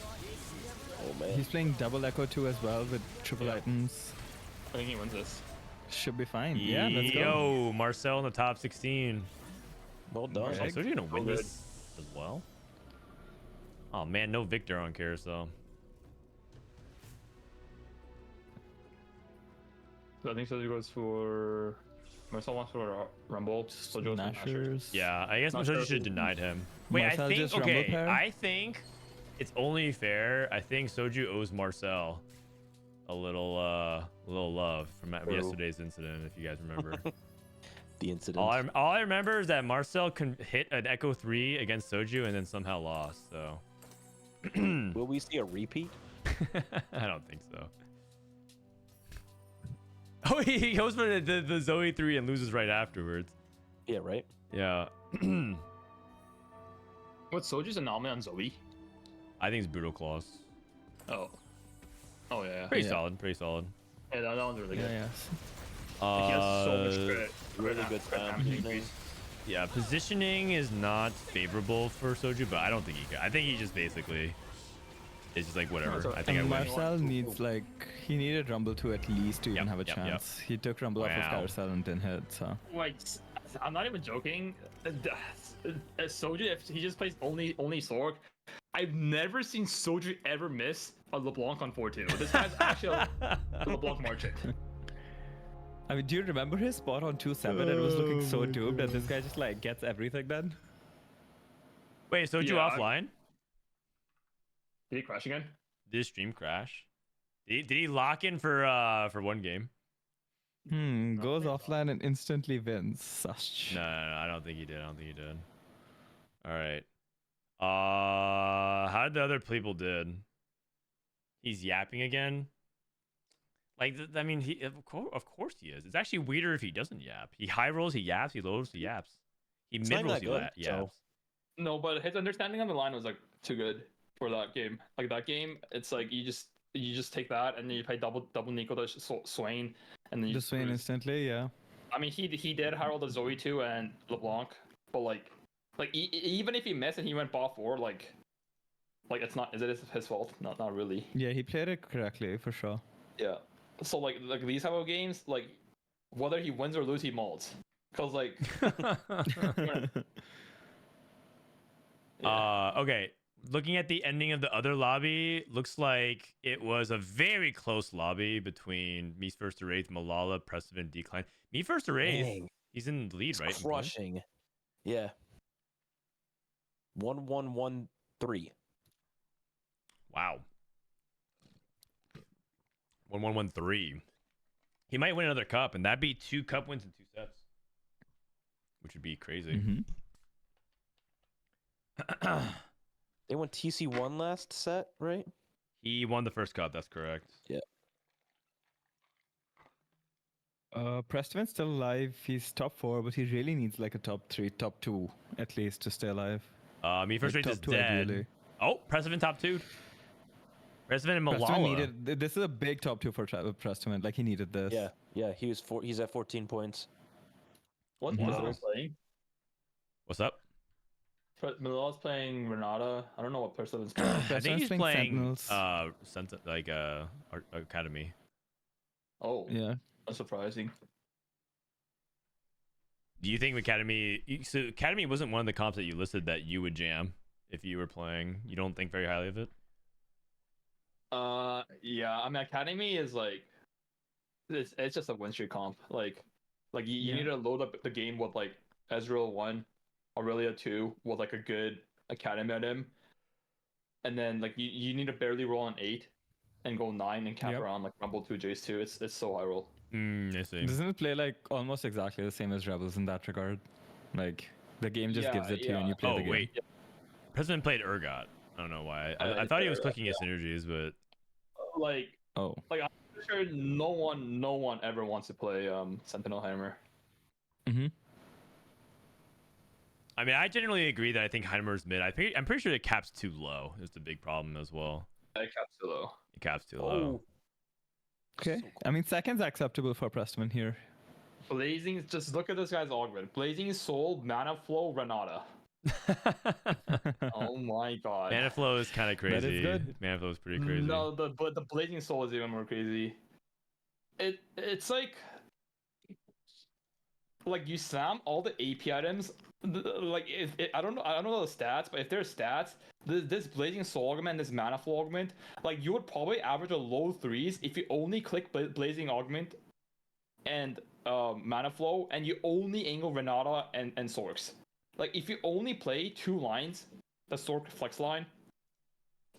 Oh, man. He's playing double Echo 2 as well with triple items. I think he wins this. Should be fine. Yeah, let's go. Yo, Marcel in the top 16. Well done. So you're gonna win Good. this as well? Oh man, no Victor on Carousel. So I think Soju goes for Marcel wants for Rumble. Soju goes for Nashers. Nashers. Yeah, I guess Not Masoji sure. should have denied him. Wait, Marcel I think just Rumble okay. pair? I think it's only fair. I think Soju owes Marcel a little love from True. yesterday's incident, if you guys remember. The incident. all I remember is that Marcel hit an Echo 3 against Soju and then somehow lost. So Will we see a repeat? I don't think so. Oh, he goes for the Zoe 3 and loses right afterwards. Yeah, right? Yeah. What's Soju's anomaly on Zoe? I think it's Brutal Claws. Oh. Oh yeah. Pretty solid. Pretty solid. Yeah, that one's really good. Yeah. He has so much Uh, credit. Really good time. Yeah, positioning is not favorable for Soju, but I don't think he can. I think he just basically It's just like whatever. so- I think I And win. Marcel needs like he needed Rumble 2 at least to even Yep, have a yep, yep. chance. He took Rumble off of Wow. Carousel and didn't hit. So Like, I'm not even joking. Soju, if he just plays only Sorg, I've never seen Soju ever miss a LeBlanc on 4-2. This guy's actually a LeBlanc merchant. I mean, do you remember his spot on 2-7? It was looking so doomed, and this guy just like gets everything then. Wait, so you Yeah, offline? Did he crash again? Did his stream crash? Did he lock in for one game? Goes offline and instantly wins. Such. No, I don't think he did. All right. How did the other people did? He's yapping again. Like, I mean, he of course he is. It's actually weirder if he doesn't yap. He high rolls, he yaps. He low rolls, he yaps. He It's mid not rolls, that he good, yaps. No, but his understanding on the line was like too good for that game. Like that game, it's like you just take that and then you play double Nico to Swain, and then you Just win cruise. instantly, yeah. I mean, he did Harold the Zoe too and LeBlanc, but like even if he missed and he went ball 4, like it's not, is it his fault? Not really. Yeah, he played it correctly for sure. Yeah. So like these type of games, like whether he wins or loses, he molds. Cause like Okay. Looking at the ending of the other lobby, looks like it was a very close lobby between Me First to Wraith, Malala, Precedent, Decline. Me First to Wraith, Dang. he's in the lead, It's right? in points? crushing. Yeah. 1-1-1-3. Wow. 1-1-1-3. He might win another cup, and that'd be 2 cup wins in 2 sets, which would be crazy. They won TC1 last set, right? He won the first cup. That's correct. Yeah. Prestivan's still alive. He's top 4, but he really needs like a top 3, top 2 at least to stay alive. Me First Like, Wraith is top 2 dead. ideally. Oh, Precedent top 2. Precedent and Prestivan Malala. needed. This is a big top 2 for Prestivan. Like he needed this. Yeah. He's at 14 points. what's Wow. Malala's playing? What's up? Malala's playing Renata. I don't know what person is playing. I think Prestivan's he's playing Sentinels. Academy. Oh, Yeah. that's surprising. Do you think Academy? So Academy wasn't one of the comps that you listed that you would jam if you were playing. You don't think very highly of it? Yeah. I mean, Academy is like, it's just a win streak comp. Like you need to load up the game with like Ezreal 1, Aurelia 2 with like a good Academy at him, and then like you need to barely roll on 8 and go 9 and cap around like Rumble 2, Jace 2. It's so high roll. I see. Doesn't it play like almost exactly the same as Rebels in that regard? Like the game just gives it to you and you play Oh the game. wait, President played Urgot. I don't know why. I thought he was clicking his synergies, but Like Oh. I'm pretty sure no one ever wants to play Sentinel Hammer. I mean, I generally agree that I think Heimer's mid. I'm pretty sure the cap's too low. Is the big problem as well. That cap's too low. The cap's too low. Okay. I mean, second's acceptable for Prestivan here. Blazing, just look at this guy's augment. Blazing Soul, Mana Flow, Renata. Oh my god. Mana flow is kind of crazy. That is good. Mana flow is pretty crazy. No, but the Blazing Soul is even more crazy. It's like you slam all the AP items. Like I don't know the stats, but if there's stats, this Blazing Soul augment, this Mana Flow augment, like you would probably average a low 3s if you only click Blazing augment and Mana Flow, and you only angle Renata and Sorks. Like if you only play 2 lines, the Sork Flex line,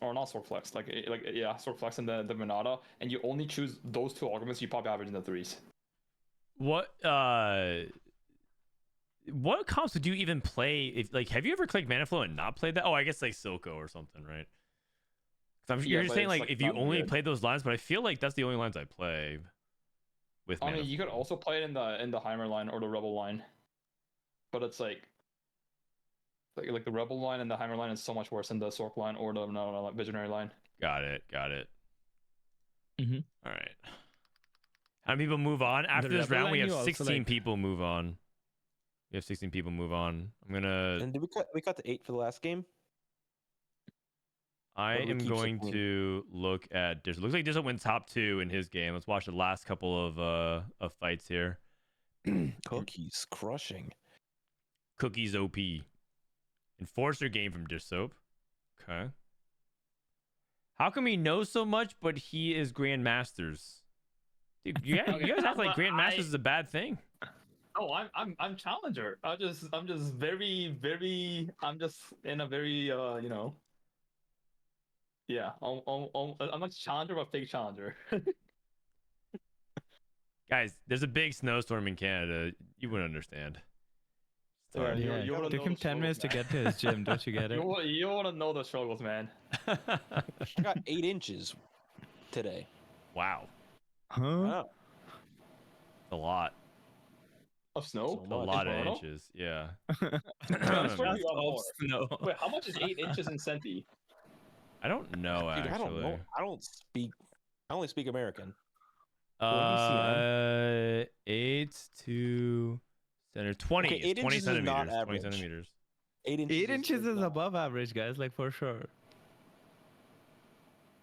or not Sork Flex, Sork Flex and the Renata, and you only choose those 2 augments, you probably average in the 3s. What comps would you even play? If like, have you ever clicked Mana Flow and not played that? Oh, I guess like Silco or something, right? You're just saying like if you only play those lines, but I feel like that's the only lines I play with. I mean, you could also play it in the Heimer line or the Rebel line, but it's like the Rebel line and the Heimer line is so much worse than the Sork line or the Visionary line. Got it. Mm-hmm. All right. How many people move on after this Rebel round? We line have you also, 16 like- people move on. We have 16 people move on. I'm gonna. And did we cut the 8 for the last game? I Whatever am keeps it going clean. to look at Dish. Looks like Dish went top 2 in his game. Let's watch the last couple of fights here. Cookies crushing. Cookies OP. Enforcer game from Dish Soap. Okay. How come he knows so much, but he is Grandmasters? Dude, you guys act like Grandmasters is a bad thing. Oh, I'm challenger. I'm just very I'm just in a very you know. Yeah, I'm a challenger, but fake challenger. Guys, there's a big snowstorm in Canada. You wouldn't understand. It's hard. Yeah, you wanna took know him the 10 minutes to struggles, get to his gym. Don't you get it? You want to know the struggles, man. I got 8 inches today. Wow. Huh? Wow. A lot. Of snow? A So much. lot of Toronto? inches. Yeah. I'm sure you got more. No. Wait, how much is 8 inches in centi? I don't know, Dude, actually. I don't know. I only speak American. 8 to center. 20. Okay, It's 8 20 inches is not centimeters. 20 average. centimeters. 8 inches. 8 inches is not- above average, guys, like for sure.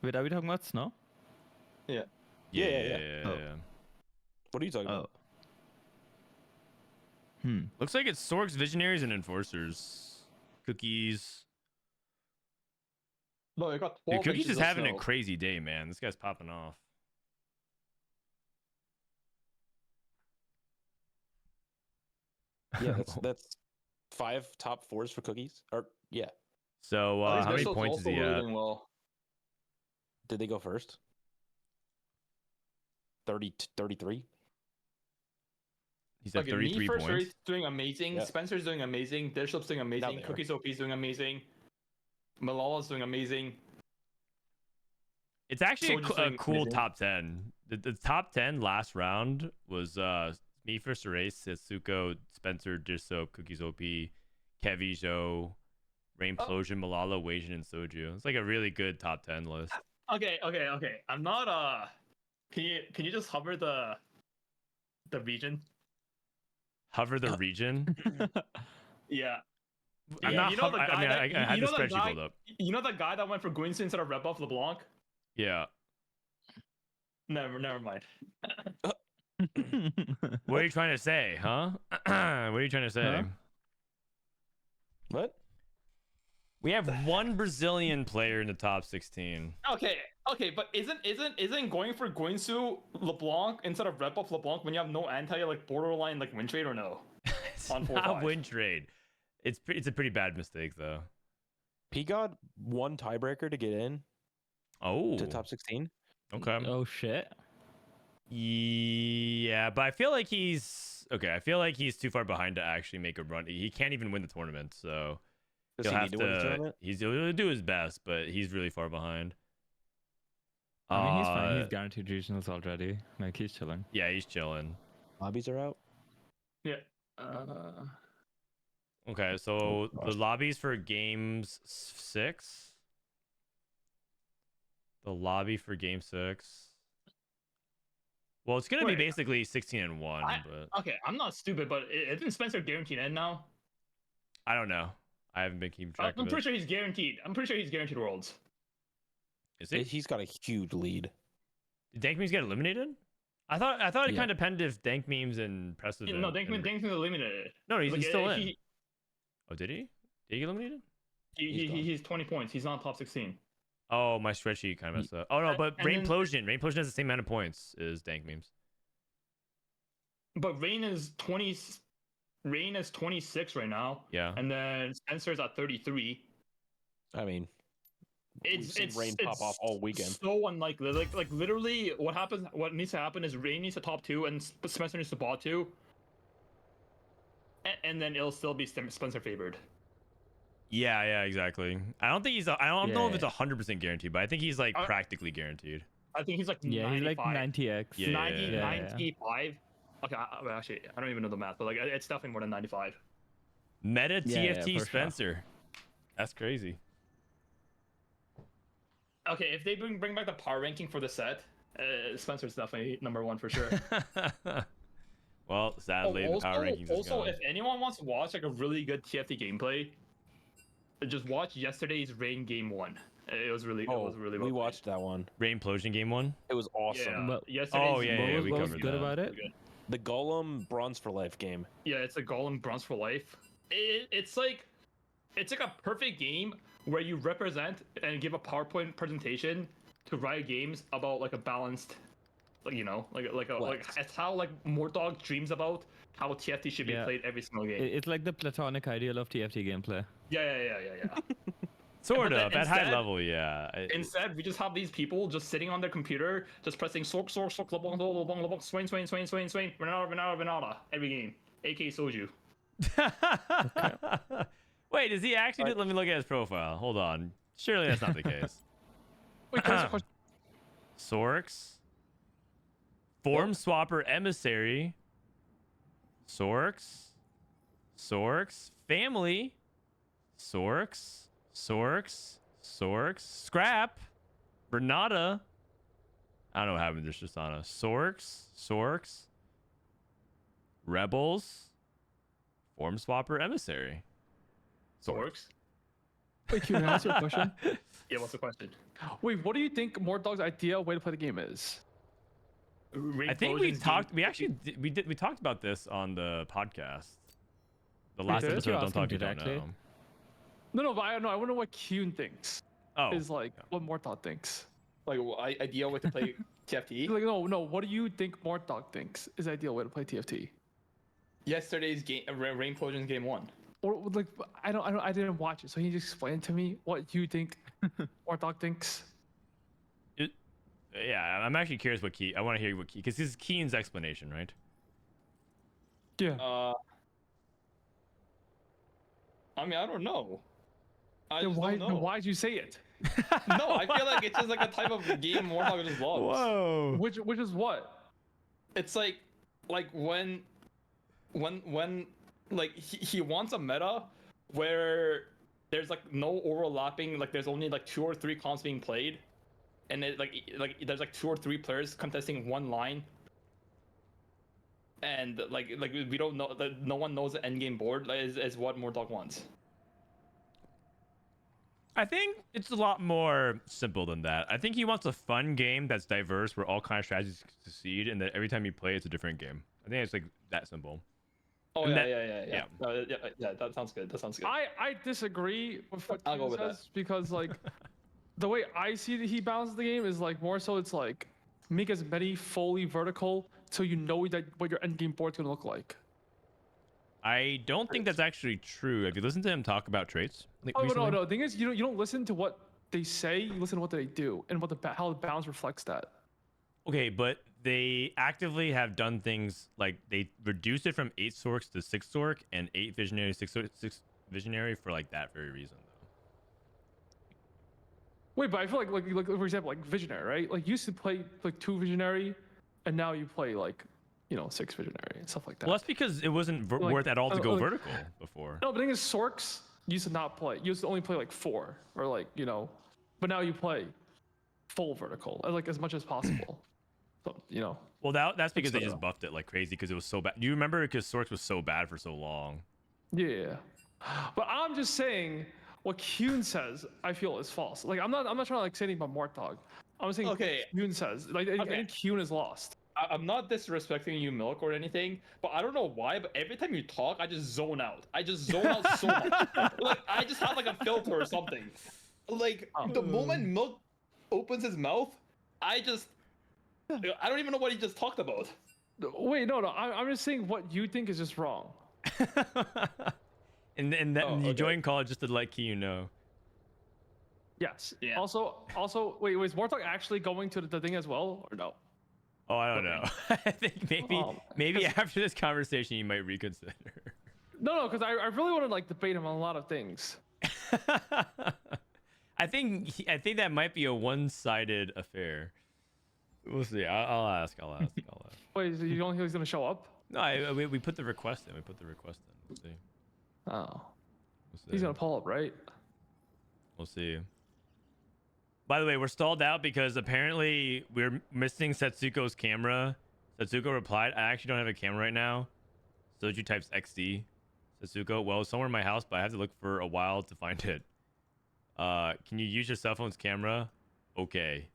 Wait, are we talking about snow? Yeah. Oh. What are you talking about? Looks like it's Sorks, Visionaries, and Enforcers. Cookies. No, I got 12 Dude, Cookies inches is of having a snow. crazy day, man. This guy's popping off. Yeah, that's 5 top 4s for cookies. Or yeah, So, Oh, these how many Bishops points is also he really at? doing well. did they go first? 33. He's at Okay, 33 me first points. race doing amazing. Yeah. Spencer's doing amazing. Dishop's doing amazing. they are. Cookies OP's doing amazing. Malala's doing amazing. It's actually Soldier's a doing cool amazing. top 10. The top 10 last round was me first race, Setsuko, Spencer, Dish Soap, Cookies OP, Kevi, Zhou, Rainplosion, Malala, Wajin, and Soju. It's like a really good top 10 list. Okay. I'm not Can you just hover the region? Hover the region. Yeah. I'm Yeah, not. you know the I guy mean, that- I had you the know the spreadsheet guy- pulled up. You know that guy that went for Guinsu instead of Red Buff LeBlanc? Yeah. Never mind. What are you trying to say, huh? What are you trying to say? Huh? What? We have one Brazilian player in the top 16. Okay, but isn't going for Guinsu LeBlanc instead of Red Buff LeBlanc when you have no anti like borderline like win trade or no? It's On not 4-5. win trade. It's a pretty bad mistake though. P got 1 tiebreaker to get in Oh. to top 16. Okay. Oh shit. Yeah, but I feel like he's okay. I feel like he's too far behind to actually make a run. He can't even win the tournament, so Does he'll he have need to win the tournament? he'll do his best, but he's really far behind. I mean, he's fine. He's guaranteed regionals already. Like, he's chilling. Yeah, he's chilling. Lobbies are out. Yeah. Okay, so the lobbies for games 6. The lobby for game 6. Well, it's gonna be Wait. basically 16-1, but Okay, I'm not stupid, but isn't Spencer guaranteed in now? I don't know. I haven't been keeping track I'm of pretty it. sure he's guaranteed. I'm pretty sure he's guaranteed worlds. Is he? He's got a huge lead. Did Dank Memes get eliminated? I thought it Yeah. kind of depended if Dank Memes and Precedent. No, Dankman's eliminated. No, he's Like, still in. he- Oh, did he? Did he get eliminated? He's 20 points. He's not top 16. Oh, my spreadsheet kind of messed up. Oh no, but and then- Rainplosion has the same amount of points as Dank Memes. But Rain is 26 right now, Yeah. and then Spencer's at 33. I mean, we've It's seen rain pop off all weekend. So unlikely. Like literally, what needs to happen is Rain needs to top 2 and Spencer needs to bot 2, and then it'll still be Spencer favored. Yeah, exactly. I don't think I don't know if it's Yeah. 100% guaranteed, but I think he's like I- practically guaranteed. I think he's like Yeah, 95. he's like 90x. Yeah. 95. Okay, well, actually, I don't even know the math, but like it's definitely more than 95. Meta Yeah, TFT for sure. Spencer. That's crazy. Okay, if they bring back the power ranking for the set, Spencer's definitely number 1 for sure. Well, sadly, the power rankings is also, gone. if anyone wants to watch like a really good TFT gameplay, just watch yesterday's Rain Game 1. It was really Oh, really we well watched that one. Rain Implosion game 1. It was awesome. Yeah. But- Yesterday's Oh, yeah, what was, we what was covered good that. about it? The Golem Bronze for Life game. Yeah, it's a Golem Bronze for Life. It's like a perfect game where you represent and give a PowerPoint presentation to Riot Games about like a balanced, like it's how like Mordog dreams about how TFT should be Yeah. played every single game. It's like the platonic ideal of TFT gameplay. Yeah. Sort But then of at high instead- level, yeah. Instead, we just have these people just sitting on their computer, just pressing sork, lebong, lebong, lebong, swain, Renata, every game. AK Soju. Wait, does he actually? Let me look at his profile. Hold on. Surely that's not the case. Wait, can I ask a question? Sorks, Form Swapper Emissary, Sorks, Family, Sorks, Scrap, Renata. I don't know what happened to Shisana. Sorks, Rebels, Form Swapper Emissary. Sorks. Wait, can I ask you a question? Yeah, what's the question? Wait, what do you think Mordog's ideal way to play the game is? I think we talked. We actually we talked about this on the podcast. The last did? episode. You're Don't talk. asking You don't directly? know. No, but I don't know. I wonder what Kuhn thinks. Oh, Is like what Mordog thinks. Like, ideal way to play TFT. Like no. What do you think Mordog thinks is the ideal way to play TFT? Yesterday's game, Rain Potions game 1. Or like I didn't watch it, so can you just explain to me what you think Mordog thinks? yeah. I'm actually curious what Key. I want to hear what Key, because this is Keen's explanation, right? Yeah. I mean, I don't know. I Then just why? don't know. Then why'd you say it? No, I feel like it's just like a type of game Warthog just loves. Whoa. Which is what? It's like when like he wants a meta where there's like no overlapping, like there's only like 2 or 3 comps being played, and it like there's like 2 or 3 players contesting one line, and like we don't know, no one knows the end game board is what Mordog wants. I think it's a lot more simple than that. I think he wants a fun game that's diverse, where all kinds of strategies succeed, and that every time you play, it's a different game. I think it's like that simple. Oh And yeah. That sounds good. I disagree with what I'll go Kuhn with that. says because like the way I see that he balances the game is like more so it's like make as many fully vertical so you know that what your end game board's gonna look like. I don't think that's actually true. Have you listened to him talk about traits? Oh recently? no. The thing is you don't listen to what they say. You listen to what they do and what how the balance reflects that. Okay, but they actively have done things like they reduced it from 8 Sorks to 6 Sork and 8 Visionary, 6 Visionary for like that very reason, though. Wait, but I feel like for example like Visionary, right? Like you used to play like 2 Visionary, and now you play like 6 Visionary and stuff like that. Well, that's because it wasn't Like, worth at all to go like- vertical before. No, but the thing is, Sorks used to not play. You used to only play like 4 or like but now you play full vertical, like as much as possible. So Well, that's because they just buffed it like crazy because it was so bad. Do you remember because Sorks was so bad for so long? Yeah. But I'm just saying what Kuhn says. I feel is false. Like I'm not trying to like say anything about Mortog. I'm saying Okay. what Kuhn says. Like I think Kuhn is lost. I'm not disrespecting you, Milk, or anything, but I don't know why, but every time you talk, I just zone out. I just zone out so much. Like, I just have like a filter or something. Like, the moment Milk opens his mouth, I don't even know what he just talked about. Wait, no. I'm just saying what you think is just wrong. and then you okay. joined college just to let Key know. Yes. Yeah. Also, wait, is Mortog actually going to the thing as well, or no? Oh, I don't know. I think maybe after this conversation you might reconsider. No, because I really want to like debate him on a lot of things. I think that might be a one-sided affair. We'll see. I'll ask. Wait, so you don't think he's gonna show up? No, we put the request in. We'll see. Oh, We'll see. he's gonna pull up, right? We'll see. By the way, we're stalled out because apparently we're missing Setsuko's camera. Setsuko replied, I actually don't have a camera right now. Soju types XD. Setsuko, well, it's somewhere in my house, but I have to look for a while to find it. Can you use your cell phone's camera? Okay.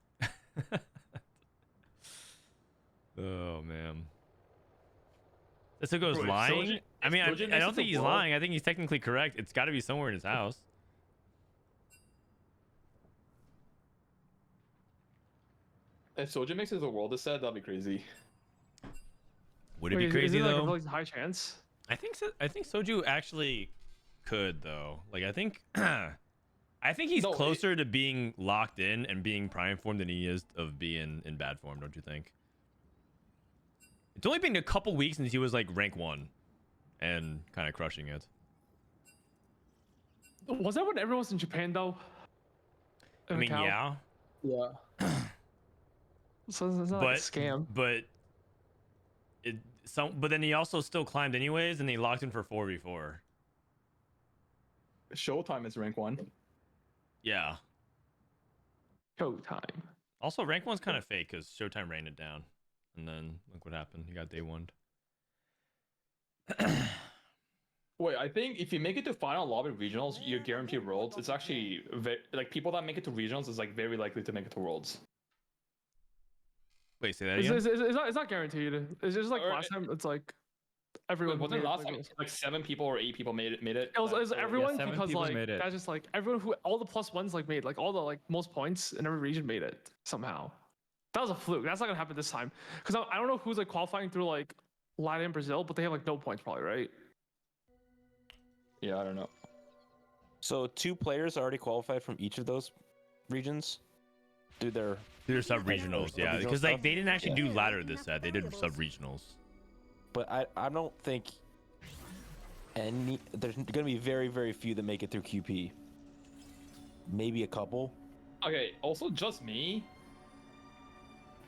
Oh man. Setsuko's Bro, if lying. Soji- I mean, if Soji I makes don't it think to he's World- lying. I think he's technically correct. It's got to be somewhere in his house. If Soji makes it to the world, set, that'd be crazy. Would it Wait, be crazy is it like though? a really high chance? I think so. I think Soju actually could though. Like I think I think he's No, closer to being locked in and being prime form than he is of being in bad form, don't you think? It's only been a couple weeks since he was like rank 1 and kind of crushing it. Was that when everyone was in Japan though? I mean, Macau? yeah, Yeah. So it's not like a scam. but but then he also still climbed anyways, and they locked him for 4v4. Showtime is rank 1. Yeah. Showtime. Also, rank 1's kind of fake because Showtime ran it down, and then look what happened. He got day 1. Wait, I think if you make it to final lobby regionals, you're guaranteed worlds. It's actually like people that make it to regionals is like very likely to make it to worlds. Wait, say that It's, again? it's not guaranteed. It's just like Or- last time. It's like everyone. Wasn't made it, last like, time like 7 people or 8 people made it? It was everyone 7 because people like made it. that's just like everyone who all the plus ones like made like all the like most points in every region made it somehow. That was a fluke. That's not gonna happen this time because I don't know who's like qualifying through like Latin and Brazil, but they have like no points probably, right? Yeah, I don't know. So 2 players already qualified from each of those regions. Do their They're sub-regionals, yeah. Sub-regional Because like stuff? they didn't actually do ladder this set. They did sub-regionals. But I don't think there's gonna be very few that make it through QP. Maybe a couple. Okay, also just me.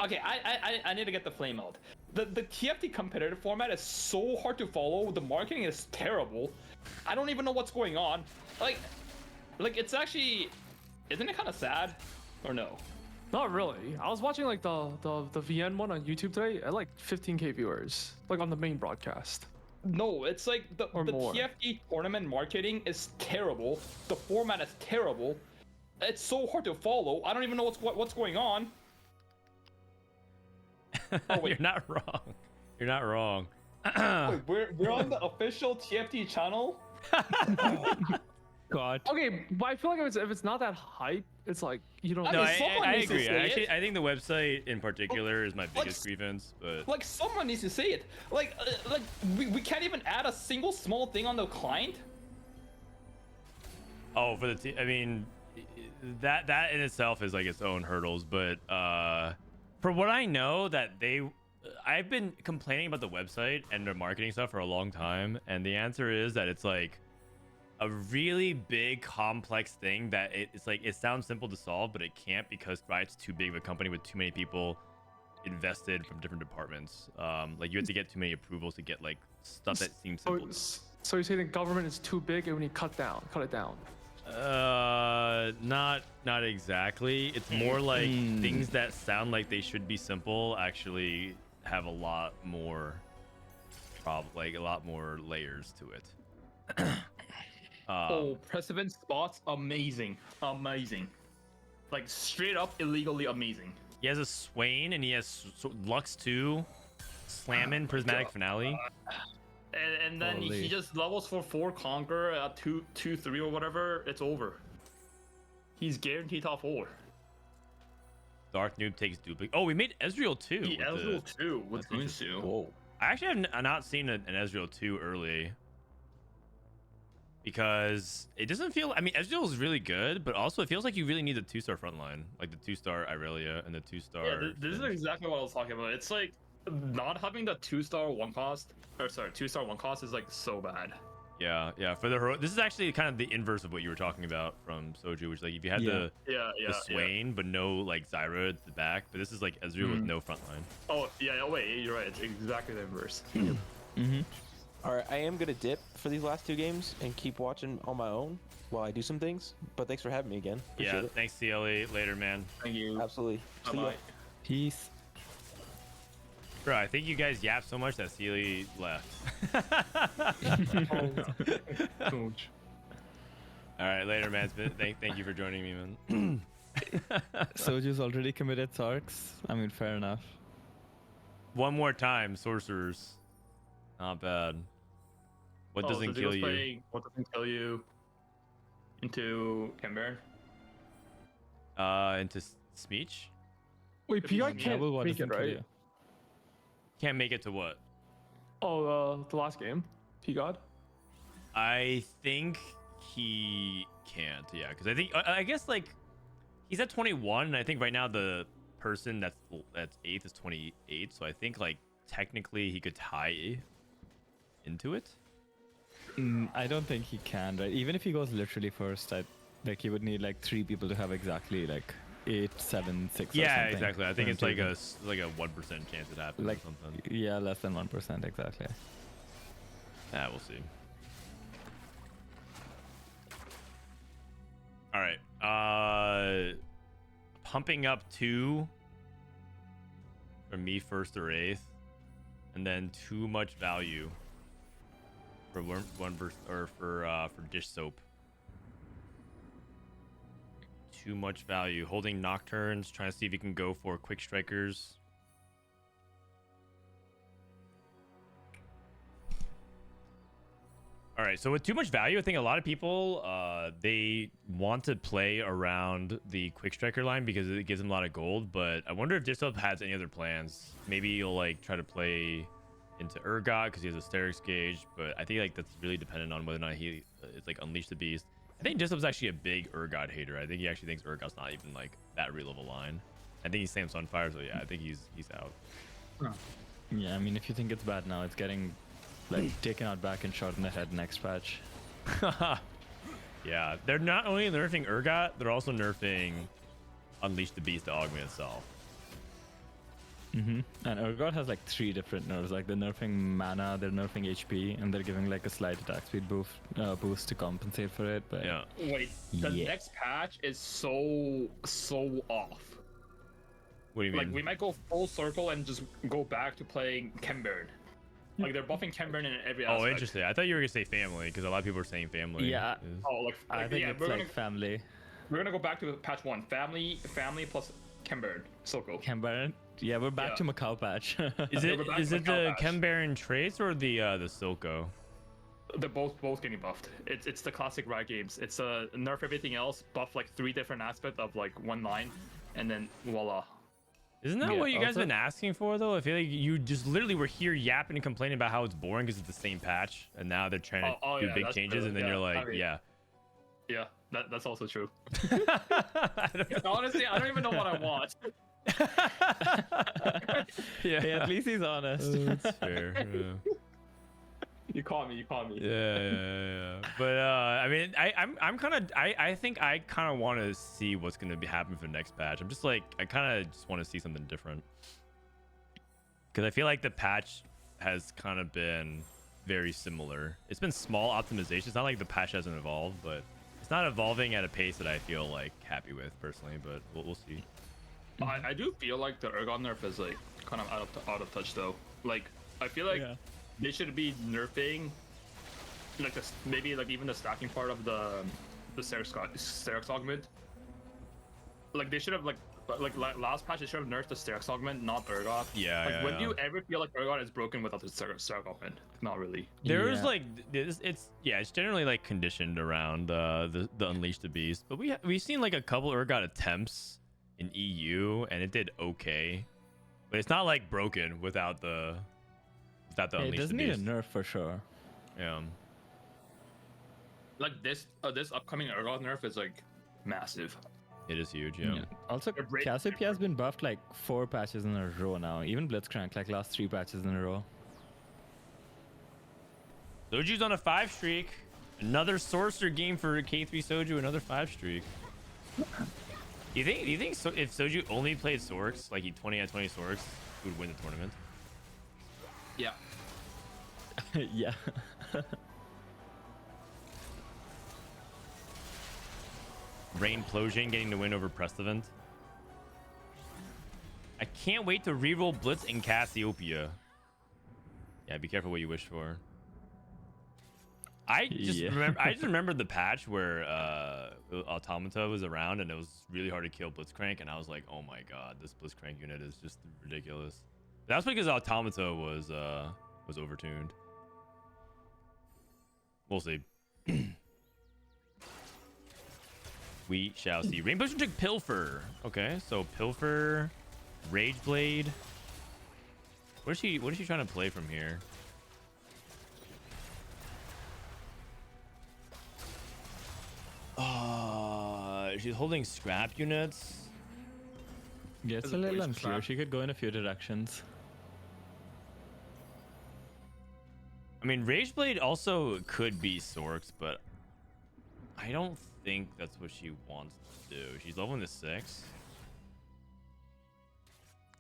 Okay, I need to get the flame out. The TFT competitive format is so hard to follow. The marketing is terrible. I don't even know what's going on. Like it's actually, isn't it kind of sad, or no? Not really. I was watching like the VN one on YouTube today at like 15k viewers, like on the main broadcast. No, it's like the more. TFT tournament marketing is terrible. The format is terrible. It's so hard to follow. I don't even know what's going on. Oh wait, You're not wrong. You're not wrong. wait, we're on the official TFT channel. God. Okay, but I feel like if it's not that hype, it's like you don't. No, someone I needs to agree. say Actually, it. I think the website in particular is my biggest grievance. But Like someone needs to say it. Like we can't even add a single small thing on the client. oh, for the I mean, that in itself is like its own hurdles. But from what I know, I've been complaining about the website and their marketing stuff for a long time, and the answer is that it's like a really big complex thing that it's like it sounds simple to solve, but it can't because Riot's too big of a company with too many people invested from different departments. Like you have to get too many approvals to get like stuff that seems simple. So you're saying the government is too big and we need to cut it down. Not exactly. It's more like things that sound like they should be simple actually have a lot more like a lot more layers to it. Precedent spots, amazing. Like straight up illegally amazing. He has a Swain and he has Lux 2, Slammin, Prismatic Finale. And then Holy. he just levels for 4 Conquer at 2-3 or whatever. It's over. He's guaranteed top 4. Dark Noob takes duplicate. Oh, we made Ezreal 2. He Ezreal 2 with Gunsu. Whoa. I actually have not seen an Ezreal 2 early. Because it doesn't feel... I mean, Ezreal is really good, but also it feels like you really need the 2-star frontline. Like the 2-star Irelia and the 2-star... Yeah, this is exactly what I was talking about. It's like not having the 2-star 1 cost, or sorry, 2-star 1 cost is like so bad. Yeah. For the this is actually kind of the inverse of what you were talking about from Soju, which like if you had the Swain but no like Zyra at the back, but this is like Ezreal with no frontline. Oh yeah, wait, you're right. It's exactly the inverse. All right, I am gonna dip for these last 2 games and keep watching on my own while I do some things. But thanks for having me again. Appreciate it. Thanks CLE. Later, man. Thank you. Absolutely. See ya. Bye-bye. Peace. Bro, I think you guys yapped so much that CLE left. All right, later, man. Thank you for joining me, man. Soju's already committed Sarks. I mean, fair enough. One more time, sorcerers. Not bad. What doesn't kill you? What doesn't kill you? Into Camber. Into speech. Wait, PI can't What make it, doesn't kill right? you? Can't make it to what? Oh, the last game, P-God. I think he can't. Yeah, because I think I guess like he's at 21, and I think right now the person that's 8th is 28. So I think like technically he could tie into it. I don't think he can, right? Even if he goes literally first, like he would need like 3 people to have exactly like 8, 7, 6. Yeah, or something exactly. I think for it's him like to a 1% chance it happens like or something. yeah, less than 1% exactly. Yeah, we'll see. All right. Pumping up 2 for me first or 8th, and then too much value for for dish soap. Too much value. Holding nocturnes, trying to see if he can go for quick strikers. All right, so with too much value, I think a lot of people they want to play around the quick striker line because it gives them a lot of gold. But I wonder if Disrupt has any other plans. Maybe you'll like try to play into Urgot because he has a Sterix gauge. But I think like that's really dependent on whether or not he it's like Unleash the Beast. I think Disrupt's actually a big Urgot hater. I think he actually thinks Urgot's not even like that real of a line. I think he slams Sunfire, so yeah, I think he's out. Huh. Yeah, I mean, if you think it's bad now, it's getting like taken out back and shot in the head next patch. Yeah, they're not only nerfing Urgot, they're also nerfing Unleash the Beast to augment itself. And Urgot has like 3 different nerfs. Like they're nerfing mana, they're nerfing HP, and they're giving like a slight attack speed boost to compensate for it. But yeah, wait, the next patch is so off. What do you mean? Like we might go full circle and just go back to playing Chemburn. Like they're buffing Chemburn in every aspect. Oh, interesting. I thought you were gonna say family because a lot of people are saying family. Yeah. Oh, like I think yeah, it's like family. We're gonna go back to patch 1. Family plus Chemburn. Silco. Chemburn. Yeah, we're back to Macau patch. Is it the Chembaron traits or the Silco? They're both getting buffed. It's the classic Riot games. It's nerf everything else, buff like 3 different aspects of like one line, and then voila. Isn't that what you guys been asking for though? I feel like you just literally were here yapping and complaining about how it's boring because it's the same patch, and now they're trying to do big changes, and then you're like, I mean, yeah, that's also true. Honestly, I don't even know what I want. Yeah, at least he's honest. That's fair. Yeah. You caught me. Yeah. But I mean, I think I kind of want to see what's going to be happening for the next patch. I'm just like, I kind of just want to see something different because I feel like the patch has kind of been very similar. It's been small optimizations. It's not like the patch hasn't evolved, but it's not evolving at a pace that I feel like happy with personally. But we'll see. I do feel like the Urgot nerf is like kind of out of touch though. Like I feel like. Yeah. They should be nerfing, like maybe like even the stacking part of the Sterix augment. Like they should have like last patch they should have nerfed the Sterix augment, not Urgot. Yeah. Like when do you ever feel like Urgot is broken without the Sterix augment? Not really. There's like it's generally like conditioned around the Unleash the Beast, but we've seen like a couple Urgot attempts in EU and it did okay, but it's not like broken without the. It does need a nerf for sure. Yeah. Like this upcoming Urgot nerf is like massive. It is huge, yeah. Also, Cassiopeia has been buffed like 4 patches in a row now. Even Blitzcrank, like last 3 patches in a row. Soju's on a 5 streak. Another Sorcerer game for K3 Soju. Another 5 streak. Do you think so? If Soju only played Sorks, like he 20 out 20 Sorks, he would win the tournament? Yeah. Yeah. Rain Plosion getting the win over Prestevant. I can't wait to reroll Blitz and Cassiopeia. Yeah, be careful what you wish for. I just remember the patch where Automata was around and it was really hard to kill Blitzcrank, and I was like, oh my god, this Blitzcrank unit is just ridiculous. That's because Automata was overtuned. We'll see. We shall see. Rainbow should take Pilfer. Okay, so Pilfer, Rage Blade. What is she trying to play from here? She's holding scrap units. Yeah, it's a little unclear. She could go in a few directions. I mean, Rage Blade also could be Sorks, but I don't think that's what she wants to do. She's leveling to 6.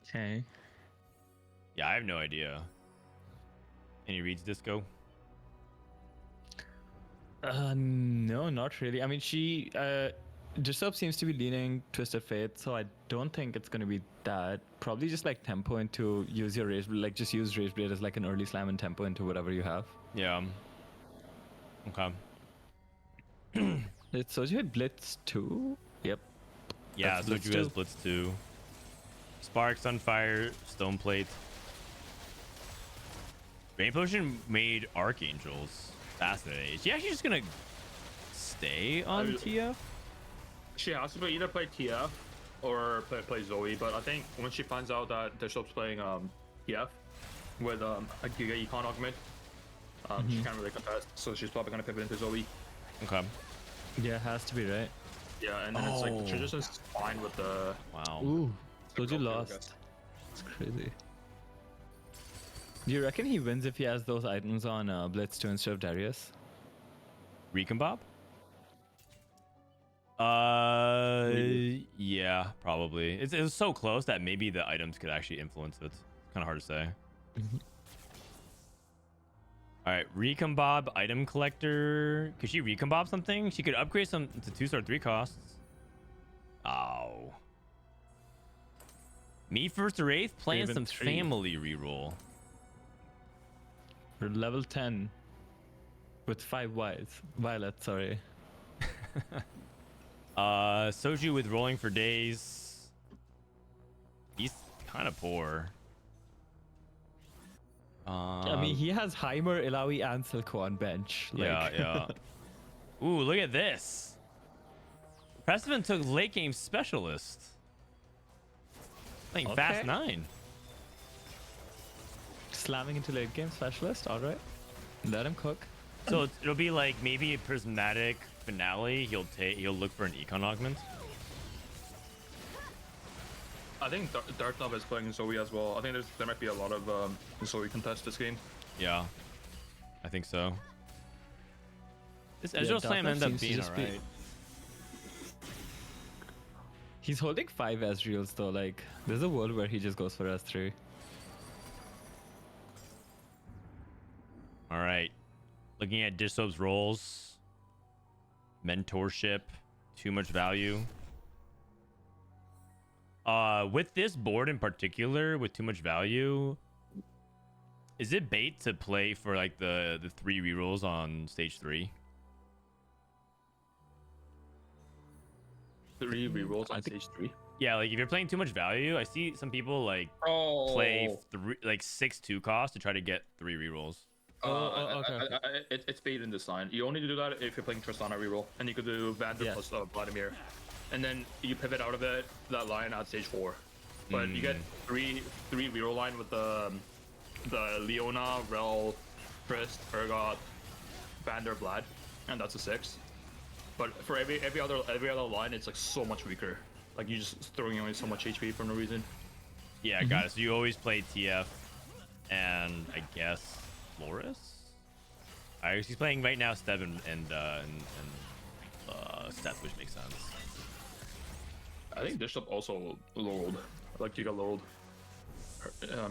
Okay. Yeah, I have no idea. Any reads, Disco? No, not really. I mean, she Disturb seems to be leaning Twisted Fate, so I don't think it's going to be that. Probably just like tempo into use your Rage, like just use Rage Blade as like an early slam and tempo into whatever you have. Yeah. Okay. It's Soju had Blitz 2? Yep. Yeah, That's Soju has Blitz 2. Spark, Sunfire, Stone Plate. Rain Potion made Archangels. Fascinating. Is she actually just gonna stay on TF? She has to either play TF or play Zoe, but I think when she finds out that Bishop's playing TF with a Giga Econ augment, she can't really contest, so she's probably gonna pivot into Zoe. Okay. Yeah, has to be, right? Yeah, and then it's like the transition's fine with the. Wow. Ooh, Soju lost. It's crazy. Do you reckon he wins if he has those items on Blitz 2 instead of Darius? Recombop? Yeah, probably. It was so close that maybe the items could actually influence it. It's kind of hard to say. All right, Recombob, item collector. Could she recombob something? She could upgrade some to 2-star 3 costs. Oh. Me first or 8th, playing some family reroll. We're level 10 with 5 violets, sorry. Soju with rolling for days. He's kind of poor. I mean, he has Heimer, Ilawi, and Silco on bench. Like... Yeah. Ooh, look at this. Pressman took late game specialist. Playing fast 9. Slamming into late game specialist, alright. Let him cook. So it'll be like maybe a prismatic finale. He'll look for an econ augment. I think Dark Nova is playing Zoe as well. I think there might be a lot of Zoe contests this game. Yeah, I think so. This Ezreal Slam ends up being alright. He's holding 5 Ezreals though, like, there's a world where he just goes for S3. Alright. Looking at Dissob's roles. Mentorship. Too much value. With this board in particular, with too much value, is it bait to play for like the 3 rerolls on stage 3? 3 rerolls on stage 3? Yeah, like if you're playing too much value, I see some people like play 6 2 cost to try to get 3 rerolls. Okay. It's bait in this line. You only do that if you're playing Tristana reroll, and you could do Vander plus Vladimir, and then you pivot out of that line at stage 4. But you get 3 reroll line with the Leona, Rel, Trist, Urgot, Vander, Vlad, and that's a 6. But for every other line, it's like so much weaker. Like you're just throwing away so much HP for no reason. Yeah, got it. So you always play TF, and I guess Loris. Alright, he's playing right now Stev and Seth, which makes sense. I think Bishop also lowered, like Giga lowered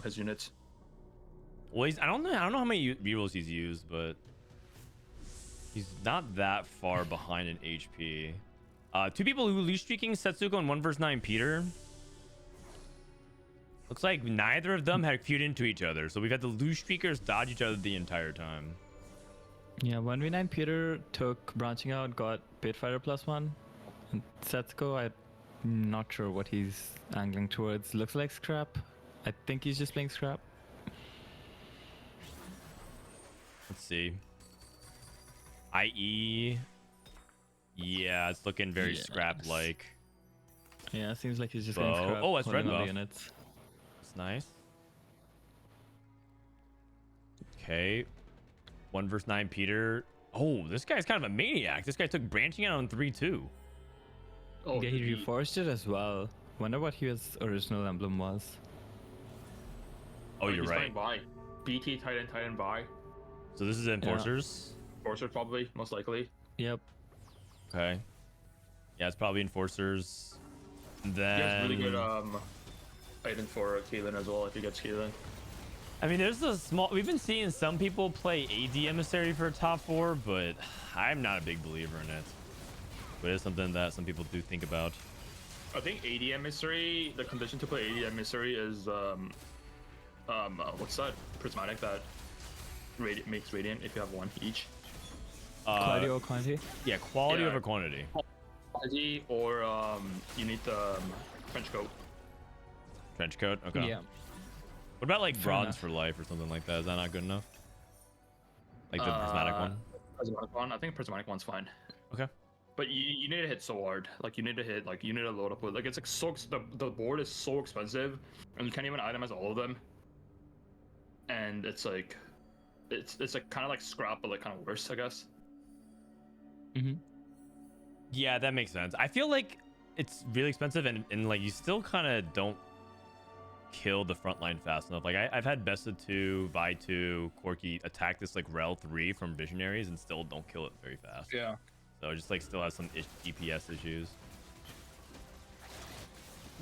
his units. Well, I don't know how many rerolls he's used, but he's not that far behind in HP. 2 people who lose streaking Setsuko and 1 vs 9 Peter. Looks like neither of them had queued into each other, so we've had the loose streakers dodge each other the entire time. Yeah, 1v9 Peter took branching out, got Pitfighter +1. And Setsuko, I'm not sure what he's angling towards. Looks like scrap. I think he's just playing scrap. Let's see. IE. Yeah, it's looking very Yes. scrap-like. Yeah, seems like he's just Bow. playing scrap. Oh, that's red holding all the buff. units. That's nice. Okay. 1 versus 9 Peter. Oh, this guy's kind of a maniac. This guy took branching out on 3-2. Oh, Yeah, he did reforged it as well. Wonder what his original emblem was. Oh, you're he's right. playing Vi. BT Titan Vi. So this is Enforcers. Enforcer probably, most likely. Yep. Okay. Yeah, it's probably Enforcers. And He then... has really good item for Kaelin as well if he gets Kaelin. I mean, there's a small... We've been seeing some people play AD Emissary for a top 4, but I'm not a big believer in it. But it's something that some people do think about. I think AD Emissary, the condition to play AD Emissary is what's that? Prismatic that makes Radiant if you have one each. Quality or quantity? Yeah, quality Yeah. over quantity. Quality or you need the trench coat. Trench coat? Okay. Yeah. What about like Fair bronze enough. for life or something like that? Is that not good enough? Like the prismatic one? Prismatic one. I think prismatic one's fine. Okay. But you need to hit so hard. Like you need to hit. Like you need to load up with. Like it's like so. The board is so expensive, and you can't even itemize all of them. And it's like, it's like kind of like scrap, but like kind of worse, I guess. Yeah, that makes sense. I feel like it's really expensive and like you still kind of don't kill the front line fast enough. Like I've had Besta 2, Vi 2, Corki attack this like Rel 3 from Visionaries and still don't kill it very fast. Yeah. So it just like still has some DPS issues.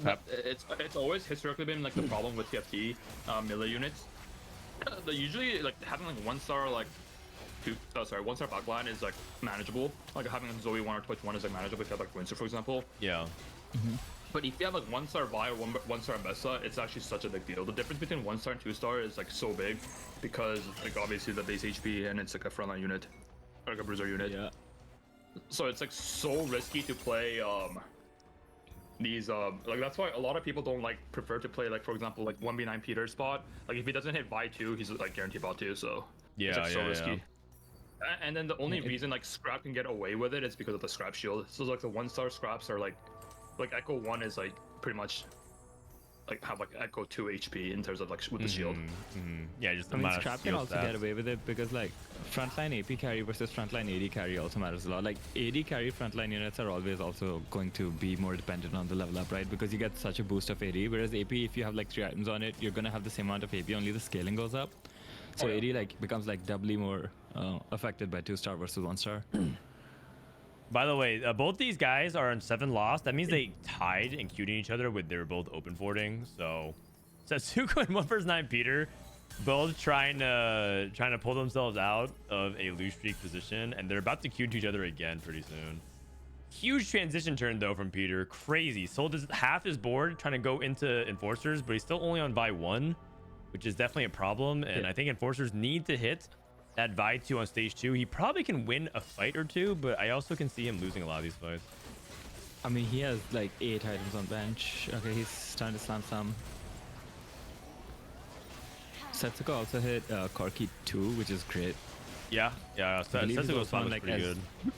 But it's always historically been like the problem with TFT melee units. They usually like having like 1-star like 1-star backline is like manageable. Like having a Zoe 1 or Twitch 1 is like manageable if you have like Windsor, for example. Yeah. But if you have like 1-star Vi or 1-star Bessa, it's actually such a big deal. The difference between 1-star and 2-star is like so big because like obviously the base HP and it's like a frontline unit, or like a bruiser unit. Yeah. So it's like so risky to play these like that's why a lot of people don't like prefer to play like for example like 1v9 Peter spot. Like if he doesn't hit Vi 2, he's like guaranteed bot 2, so it's like so risky. And then the only reason like scrap can get away with it is because of the scrap shield. So like the 1-star scraps are like Echo 1 is like pretty much like have like Echo 2 HP in terms of like with the shield. Yeah, just the I mean, amount of scrap can shield also stats. get away with it because like frontline AP carry versus frontline AD carry also matters a lot. Like AD carry frontline units are always also going to be more dependent on the level up, right? Because you get such a boost of AD, whereas AP, if you have like 3 items on it, you're gonna have the same amount of AP, only the scaling goes up. So AD like becomes like doubly more affected by 2-star versus 1-star. By the way, both these guys are on 7 loss. That means they tied and queuing each other with they were both open fording. So Setsuko and 1 versus 9 Peter both trying to pull themselves out of a loose streak position, and they're about to queue to each other again pretty soon. Huge transition turn though from Peter. Crazy. Sold his half his board trying to go into Enforcers, but he's still only on Vi 1, which is definitely a problem. And I think Enforcers need to hit that Vi 2 on stage 2. He probably can win a fight or two, but I also can see him losing a lot of these fights. I mean, he has like 8 items on bench. Okay, he's starting to slam some. Setsuko also hit Corki 2, which is great. Yeah. believe he's Setsuko's also fun on, was like, pretty as- good.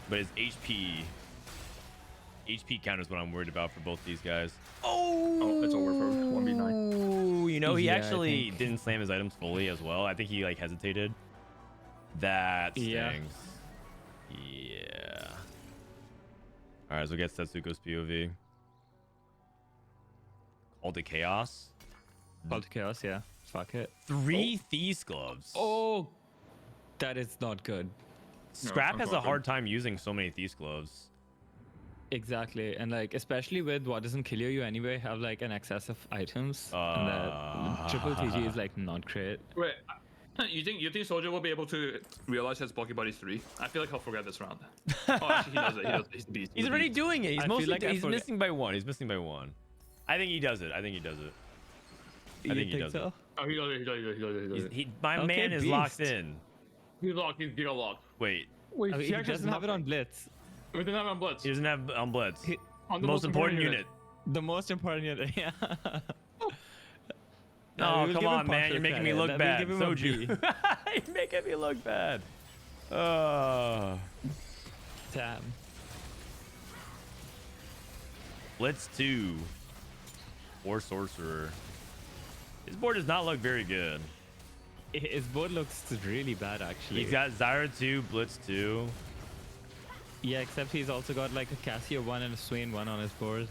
But his HP count is what I'm worried about for both these guys. Oh, it's over for 1v9. Ooh, you know, he Yeah, I actually think- didn't slam his items fully as well. I think he like hesitated. That stings. Yeah. Yeah. All right, so we get Setsuko's POV. Call to Chaos. Call to Chaos, yeah. Fuck it. 3 Thieves Gloves. Oh, that is not good. Scrap has a unfortunate. hard time using so many Thieves Gloves. Exactly, and like especially with what doesn't kill you anyway, have like an excess of items, and that triple TG is like not great. Wait, you think Soldier will be able to realize his Bulky Buddies 3? I feel like he'll forget this round. Oh, actually, he does it. He does it. He's the beast. He's already doing it. He's I feel mostly like I he's forget- missing by 1. He's missing by 1. I think he does it. I think he does it. You think he does so? it. Oh, he does it. He does it. He does it. He does it. My Okay, man is beast. locked in. He's locked. He's Giga locked. Wait, Wait, He actually doesn't have it on Blitz. We didn't have him on Blitz. he doesn't have on Blitz. On the Most important unit. The most important unit. Yeah. Oh, we'll come give him on, man. partial You're making me credit. look We'll bad. give him a Soju. B. You're making me look bad. Damn. Blitz 2. Or Sorcerer. His board does not look very good. His board looks really bad, actually. He's got Zyra 2, Blitz 2. Yeah, except he's also got like a Cassia 1 and a Swain 1 on his board.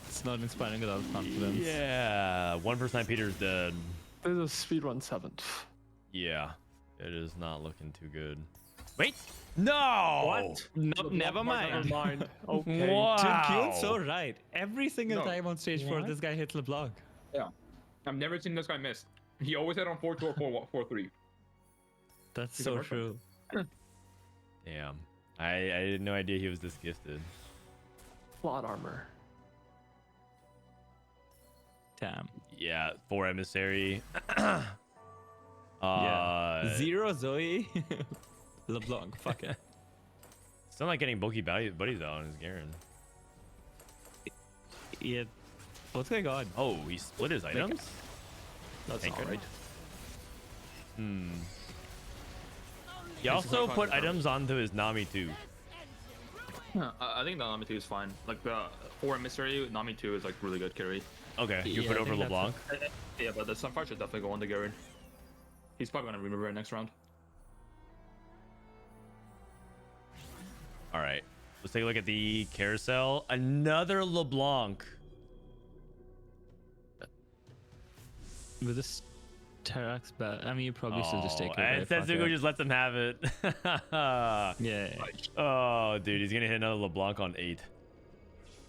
It's not inspiring with all the confidence. Yeah. 1% Peter's dead. This is a speedrun 7th. Yeah. It is not looking too good. Wait. No. What? No, never mind. Never mind. Okay. Wow. Dude, Kyle's so right. Every single No. time on stage 4, this guy hits LeBlanc. Yeah. I've never seen this guy miss. He always hit on 4-2 or 4-3. That's He's a so merchant. true. Damn. I had no idea he was this gifted. Plot armor. Damn. Yeah. 4 Emissary. Yeah. 0 Zoe. LeBlanc. Fuck it. Still not getting bulky buddies out on his Garen. Yeah. What's going on? Oh, he split his items? That's Thank alright. He also put items onto his Nami too. I think the Nami 2 is fine. Like the 4 Emissary, Nami 2 is like really good carry. Okay, you Yeah, put I over think that's LeBlanc. Yeah, but the Sunfire should definitely go on the Garen. He's probably gonna remember it next round. All right, let's take a look at the carousel. Another LeBlanc. With this Terax bat, I mean, you probably should just take it. And right? Fuck Setsuko it. just lets him have it. Yeah. Oh, dude, he's gonna hit another LeBlanc on 8.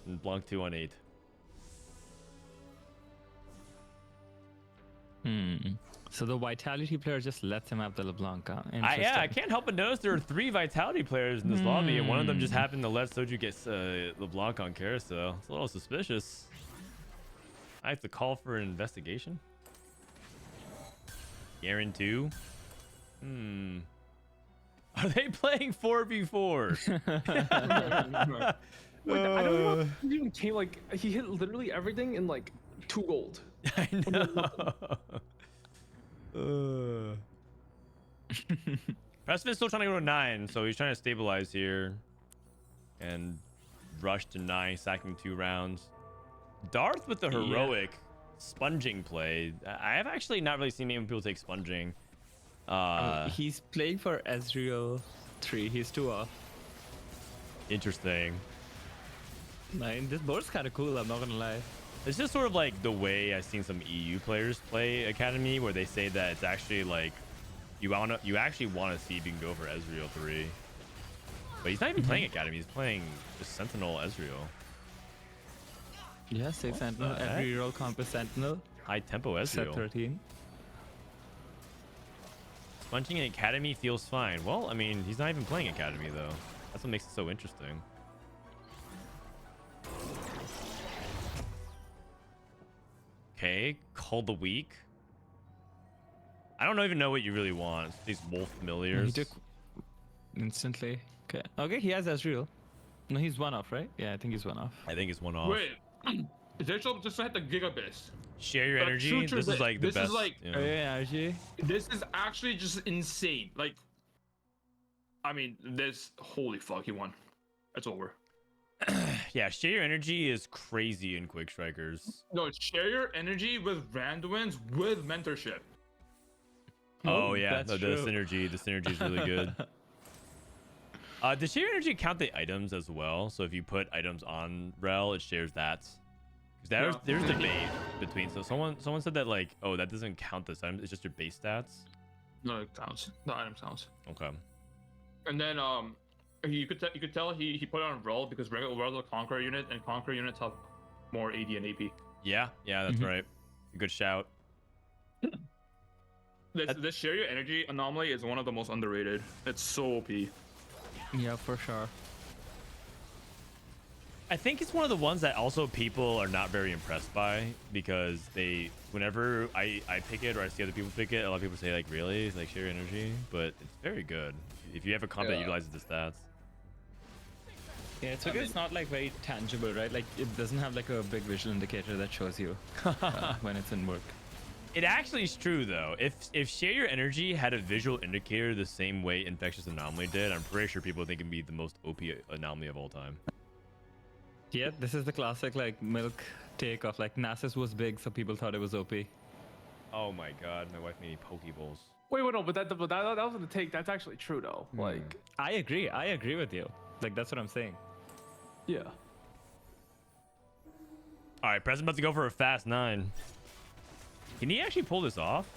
And LeBlanc 2 on 8. So the Vitality player just lets him have the LeBlanc. Huh? Yeah, I Interesting. can't help but notice there are 3 Vitality players in this lobby, and one of them just happened to let Soju get LeBlanc on carousel. It's a little suspicious. I have to call for an investigation. Garen 2. Are they playing 4v4? Wait, I don't know. He even came like he hit literally everything in like 2 gold. I know. Precipice still trying to go to 9, so he's trying to stabilize here and rush to 9, sacking 2 rounds. Darth with the heroic sponging play. I have actually not really seen many people take sponging. He's playing for Ezreal 3. He's 2 off. Interesting. Man, this board's kind of cool. I'm not gonna lie. It's just sort of like the way I've seen some EU players play Academy, where they say that it's actually like you actually want to see if you can go for Ezreal 3. But he's not even playing Academy. He's playing just Sentinel Ezreal. Yeah, 6 Sentinel. the Every roll comp is Sentinel. High tempo Set Ezreal. 13. Sponging in Academy feels fine. Well, I mean, he's not even playing Academy though. That's what makes it so interesting. Okay, call the week. I don't even know what you really want. These wolf He familiars. took instantly. Okay. Okay, he has Ezreal. No, he's 1 off, right? Yeah, I think he's 1 off. I think it's 1 off. Wait, Zexal just hit the Gigabase. Share your Like, energy. true This is like the this best. is like you know. Yeah, actually. this is actually just insane. Like, I mean, this holy fuck, he won. It's over. Yeah, share your energy is crazy in Quick Strikers. No, share your energy with Randuin's with mentorship. Oh yeah, that's the true. synergy. The synergy is really good. Does share energy count the items as well? So if you put items on Rel, it shares that. Because there's debate between. So someone said that like, oh, that doesn't count the items. It's just your base stats. No, it counts. The item counts. Okay. And then you could tell he put it on Rel because Rel's a Conqueror unit, and Conqueror units have more AD and AP. Yeah, that's right. Good shout. This share your energy anomaly is one of the most underrated. It's so OP. Yeah, for sure. I think it's one of the ones that also people are not very impressed by because whenever I pick it or I see other people pick it, a lot of people say like, really? It's like share energy, but it's very good if you have a comp that utilizes the stats. Yeah, it's okay. It's not like very tangible, right? Like it doesn't have like a big visual indicator that shows you when it's in work. It actually is true though. If share your energy had a visual indicator the same way infectious anomaly did, I'm pretty sure people think it'd be the most OP anomaly of all time. Yeah, this is the classic like milk take of like Nasus was big, so people thought it was OP. Oh my god, my wife made me pokeballs. Wait, no, but that wasn't the take. That's actually true though. Like, I agree with you. Like that's what I'm saying. yeah. All right, Preston's about to go for a fast 9. Can he actually pull this off?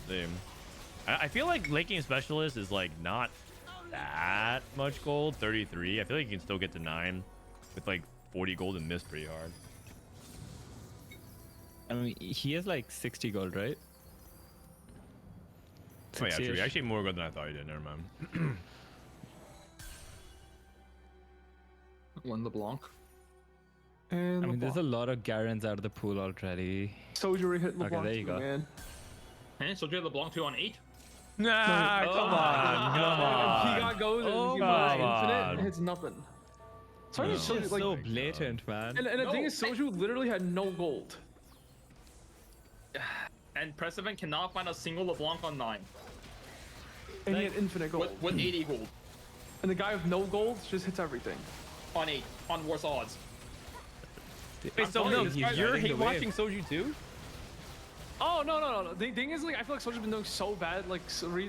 We'll see. I feel like late game specialist is like not that much gold. 33. I feel like you can still get to 9 with like 40 gold and miss pretty hard. I mean, he has like 60 gold, right? Oh yeah, true. 60-ish. Actually more gold than I thought he did. Never mind. One LeBlanc. And I mean, there's a lot of Garens out of the pool already. Soldiery hit LeBlanc. there you go. Man. And so did LeBlanc 2 on 8. Nah, come on, come on. He got goes and he come goes on. infinite. It's nothing. Sorry, No. It's Soju, just like, so blatant, man. and the thing is, Soju literally had no gold. And Perseverant cannot find a single LeBlanc on 9. And he had infinite gold. With 80 gold. And the guy with no gold just hits everything. On 8. On worse odds. Wait, so telling no, you, this guy's you're riding the hate watching Soju too? Oh no. The thing is, like, I feel like Soju's been doing so bad, like,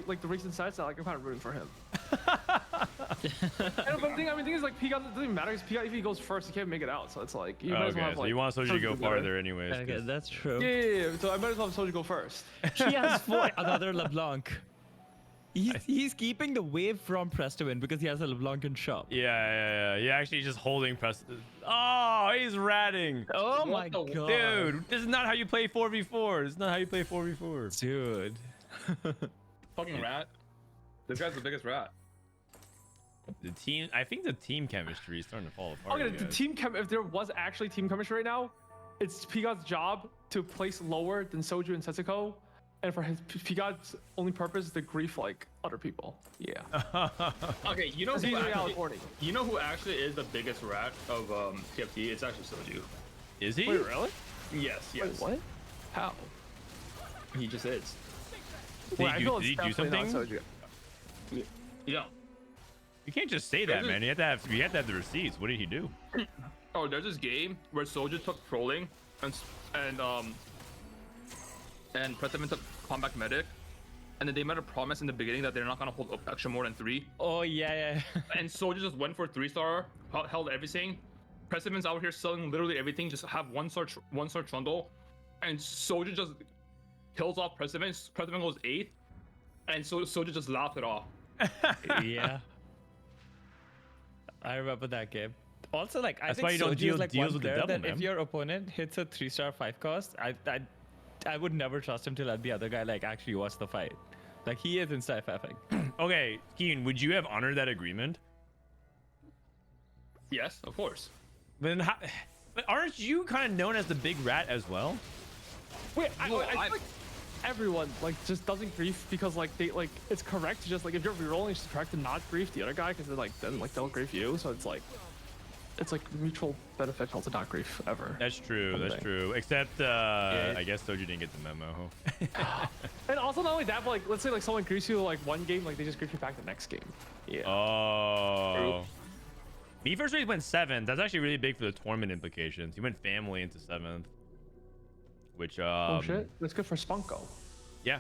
like the recent stats that like I'm kind of rooting for him. But the thing is, like, Pigot, it doesn't matter because Pigot, if he goes first, he can't make it out. So it's like you might as well Okay, have, so like, you want Soju to go do farther better. anyways. Okay, 'cause- that's true. Yeah. So I might as well have Soju go first. He has 4 another LeBlanc. He's keeping the wave from Prestowin because he has a LeBlanc in shop. Yeah. He actually just holding press. Oh, he's ratting. Oh my What the- god. Dude, this is not how you play 4v4. This is not how you play 4v4. Dude. Fucking rat. This guy's the biggest rat. The team, I think the team chemistry is starting to fall apart. Okay, you the guys. team if there was actually team chemistry right now, it's Pigot's job to place lower than Soju and Setsuko, and for his Pigot's only purpose is to grief like other people. Yeah. Okay, you know He's who easily actually, out-horny. you know who actually is the biggest rat of TFT? It's actually Soju. Is he? Wait, really? Yes. Wait, what? How? He just is. Wait, I feel Did he it's do definitely not something? Soju. Yeah. You can't just say that, man. You have to have the receipts. What did he do? Oh, there's this game where Soju took trolling and Perseverant took combat medic, and then they made a promise in the beginning that they're not gonna hold up extra more than 3. Oh yeah. And Soju just went for 3-star, held everything. Perseverant's out here selling literally everything, just have one-star trundle, and Soju just kills off Perseverant. Perseverant goes 8th, and Soju just laughed it off. Yeah. I remember that game. Also, like, I That's think why you don't Soju deal is like deals one with the player devil, that if man. your opponent hits a 3-star 5 cost, I would never trust him to let the other guy like actually watch the fight. Like he is insta-FFing. Okay, Keen, would you have honored that agreement? Yes, of course. Then, but aren't you kind of known as the big rat as well? Wait, I feel like everyone like just doesn't grief because like they like it's correct to just like if you're rerolling, it's correct to not grief the other guy because then they'll grief you. So it's like mutual beneficial to not grief ever. That's true. Kind of That's thing. true. Except I guess Soju didn't get the memo. And also not only that, but like let's say like someone griefs you like one game, like they just grief you back the next game. Yeah. Oh. Me first race went 7th. That's actually really big for the tournament implications. He went family into 7th. Which Oh shit, that's good for Spunko. Yeah.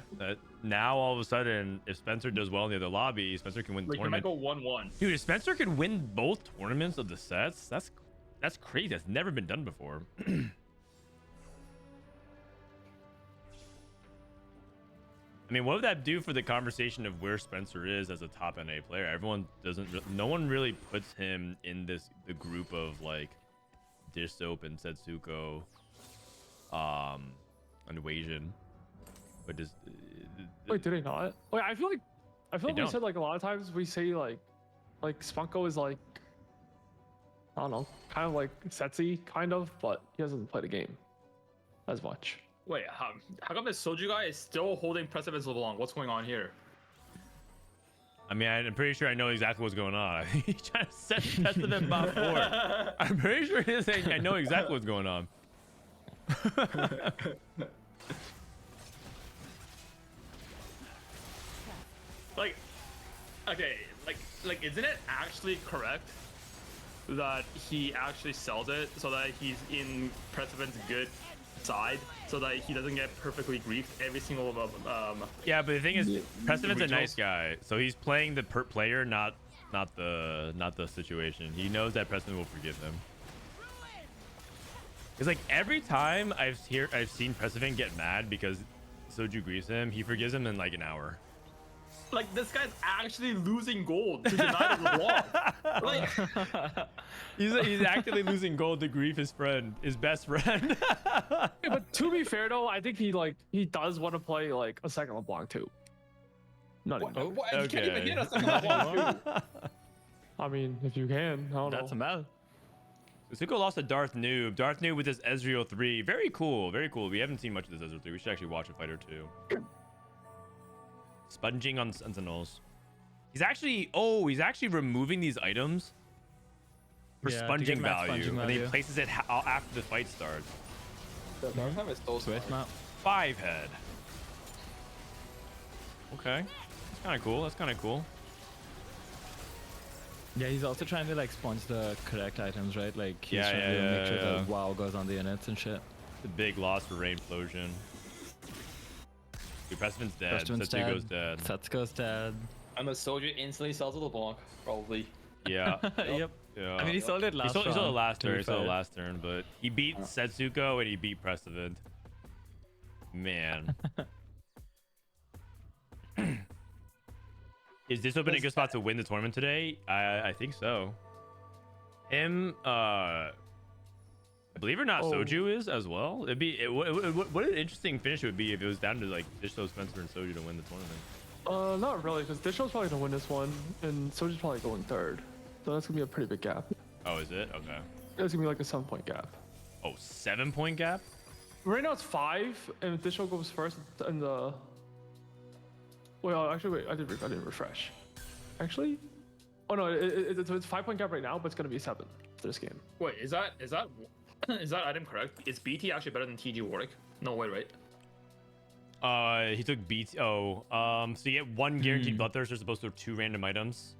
Now all of a sudden, if Spencer does well in the other lobby, Spencer can win the Like you might tournament. go 1-1. Dude, if Spencer could win both tournaments of the sets, that's crazy. That's never been done before. I mean, what would that do for the conversation of where Spencer is as a top NA player? Everyone no one really puts him in the group of like Dish Soap and Setsuko, and Wasian. But just Wait, do they not? Wait, I feel like They we don't. said like a lot of times we say like Spunko is like I don't know, kind of like Setsi, kind of, but he doesn't play the game as much. Wait, how come this Soju guy is still holding precedence long? What's going on here? I mean, I'm pretty sure I know exactly what's going on. He's trying to set precedent bot 4. I'm pretty sure he's saying I know exactly what's going on. Like, okay, like, isn't it actually correct that he actually sells it so that he's in Precedent's good side, so that he doesn't get perfectly griefed every single Yeah, but the thing is, Precedent's a nice regionals? guy, so he's playing the player, not the situation. He knows that Precedent will forgive him. It's like every time I've seen Precedent get mad because Soju griefs him, he forgives him in like an hour. Like, this guy's actually losing gold to deny the LeBlanc. Like, he's actively losing gold to grief his friend, his best friend. Yeah, but to be fair though, I think he does want to play like a second LeBlanc too. Not even. what? You can't even hit a second LeBlanc too. I mean, if you can, I don't That's know. a mel. Zuko lost to Darth Noob. Darth Noob with his Ezreal 3. Very cool, very cool. We haven't seen much of this Ezreal 3. We should actually watch a fight or two. Sponging on Sentinels. He's actually removing these items for Yeah, to get sponging max value, sponging and he value. places it after the fight starts. The dark time is so Switch smart. map. 5 head. Okay, that's kind of cool. That's kind of cool. Yeah, he's also trying to like sponge the correct items, right? Like he's Yeah, trying to yeah, make sure yeah. that WoW goes on the units and shit. It's a big loss for Rainplosion. Dude, Precedent's dead. Precedent's Setsugo's dead. Setsugo's dead. And the Soju instantly sells to LeBlanc, probably. Yeah. Yep. Yeah. I mean, he sold it last He sold the round, last to turn. be He sold the fair. last turn, but he beat Setsuko and he beat Precedent. Man. Is this open a good spot to win the tournament today? I think so. Him, believe it or not, Oh. Soju is as well. What an interesting finish it would be if it was down to like Dishlo, Spencer, and Soju to win the tournament. Not really, because Dishow's probably gonna win this one, and Soju's probably going third. So that's gonna be a pretty big gap. Oh, is it? Okay. It's gonna be like a 7-point gap. Oh, 7-point gap? Right now it's 5, and if Disho goes first, and the. Well, actually, wait, I didn't refresh. Actually, oh no, it's 5-point gap right now, but it's gonna be 7 for this game. Wait, is that item correct? Is BT actually better than TG Warwick? No way, right? He took BT. Oh, so you get 1 guaranteed Bloodthirster as opposed to 2 random items.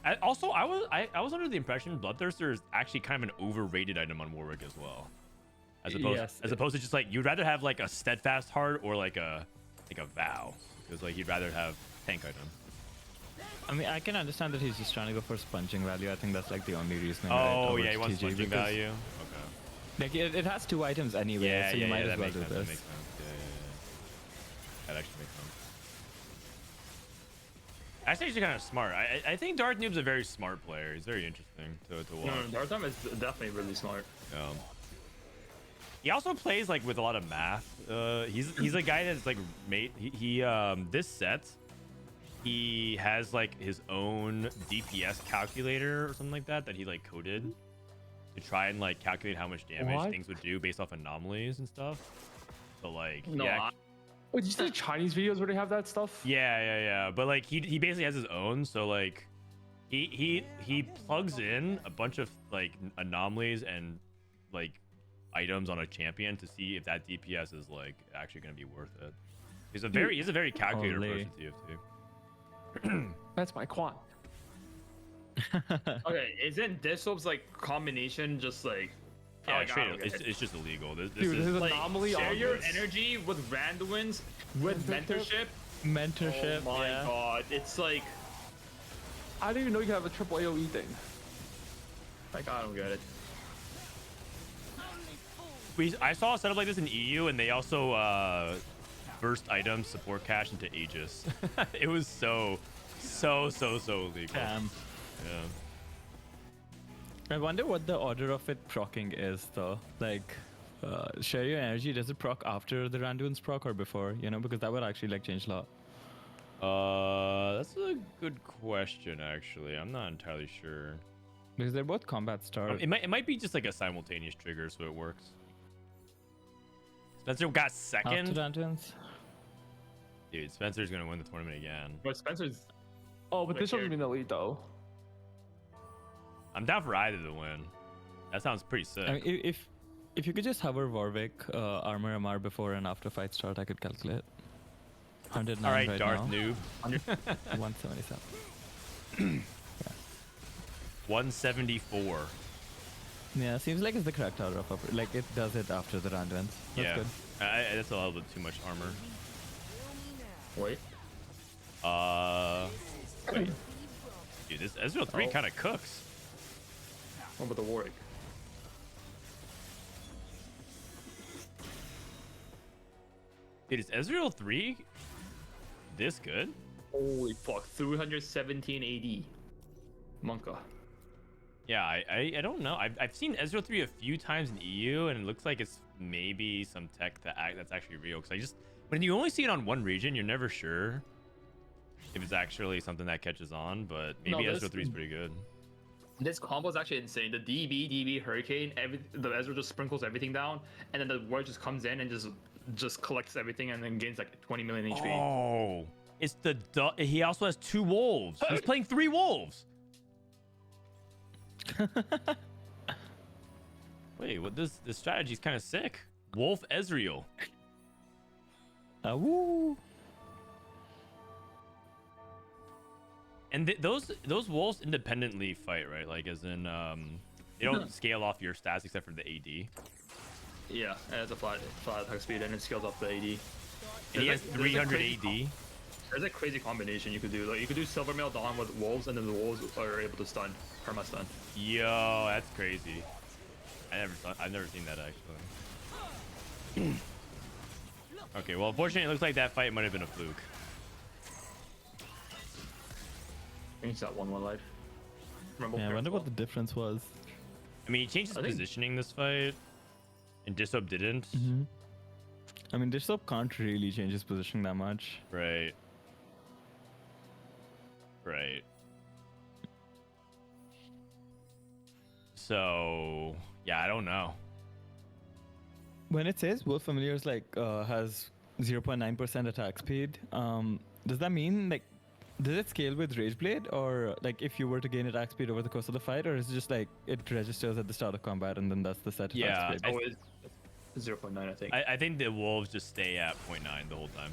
I was under the impression Bloodthirster is actually kind of an overrated item on Warwick as well. As opposed to just like you'd rather have like a Steadfast Heart or like a Vow, because like you'd rather have tank item. I mean, I can understand that he's just trying to go for sponging value. I think that's like the only reason. Oh yeah, he wants sponging because, value. Okay. Like it has 2 items anyway, Yeah, so yeah, you might yeah, as well that makes do sense. That this. makes sense. Yeah. That actually makes sense. That's actually kind of smart. I think Darth Noob's a very smart player. He's very interesting to watch. No, Dark Time is definitely really smart. He also plays like with a lot of math. He's a guy that's like made he this set. He has like his own DPS calculator or something like that he like coded to try and like calculate how much damage What? things would do based off anomalies and stuff. So like No, yeah, Wait, did you see the Chinese videos where they have that stuff? yeah. But like he basically has his own. So like he plugs in a bunch of like anomalies and like items on a champion to see if that DPS is like actually gonna be worth it. He's a very calculator Holy. person TFT. That's my quant. Okay, isn't Dishop's like combination just like? Yeah, like, I straight don't up, get it's it. just illegal. This Dude, is his Like, anomaly share on your this. energy with randoms with mentorship. Mentorship. Oh my yeah. god, it's like I didn't even know you could have a triple AoE thing. I don't get it. I saw a setup like this in EU, and they also burst items support cache into Aegis. It was so illegal. Damn. Yeah. I wonder what the order of it proccing is, though. Like, share your energy. Does it proc after the Randuin's proc or before? You know, because that would actually like change a lot. That's a good question. Actually, I'm not entirely sure. Because they're both combat start. It might be just like a simultaneous trigger, so it works. Spencer got After second. dungeons. Dude, Spencer's gonna win the tournament again. But Spencer's. Oh, but Like this one's here. in the lead though. I'm down for either to win. That sounds pretty sick. I mean, if you could just hover Warwick, armor MR before and after fight start, I could calculate. 109 All right, right Darth now. Noob. 177. 174. Yeah, seems like it's the correct order of like it does it after the round ends. That's Yeah, good. that's a little bit too much armor. Wait. Dude, this Ezreal 3 kind of cooks. What about the Warwick? Dude, is Ezreal 3 this good? Holy fuck, 317 AD. Monka. Yeah, I don't know. I've seen Ezreal 3 a few times in EU, and it looks like it's maybe some tech that's actually real. Because when you only see it on one region, you're never sure if it's actually something that catches on. But maybe Ezreal 3 is pretty good. This combo is actually insane. The DB, Hurricane, the Ezreal just sprinkles everything down, and then the ward just comes in and just collects everything and then gains like 20 million HP. Oh, it's he also has 2 wolves. He's playing 3 wolves. Wait, what? This strategy is kind of sick. Wolf Ezreal. Woo! And those wolves independently fight, right? Like, as in, they don't scale off your stats except for the AD. Yeah, it has a flat attack speed and it scales up the AD. And he has 300 AD. There's a crazy combination you could do. Like you could do Silvermail Dawn with wolves, and then the wolves are able to stun, perma stun. Yo, that's crazy. I've never seen that actually. Okay, well, unfortunately, it looks like that fight might have been a fluke. I think it's that 1-1 life. Rumble Yeah, I wonder what the difference was. I mean, he changed his positioning this fight, and Disop didn't. I mean, Disop can't really change his position that much. Right. Right. So, yeah, I don't know. When it says Wolf Familiars like has 0.9% attack speed, does that mean like does it scale with Rage Blade, or like if you were to gain attack speed over the course of the fight, or is it just like it registers at the start of combat and then that's the set attack speed? Oh, it's 0.9, I think. I think the wolves just stay at 0.9 the whole time.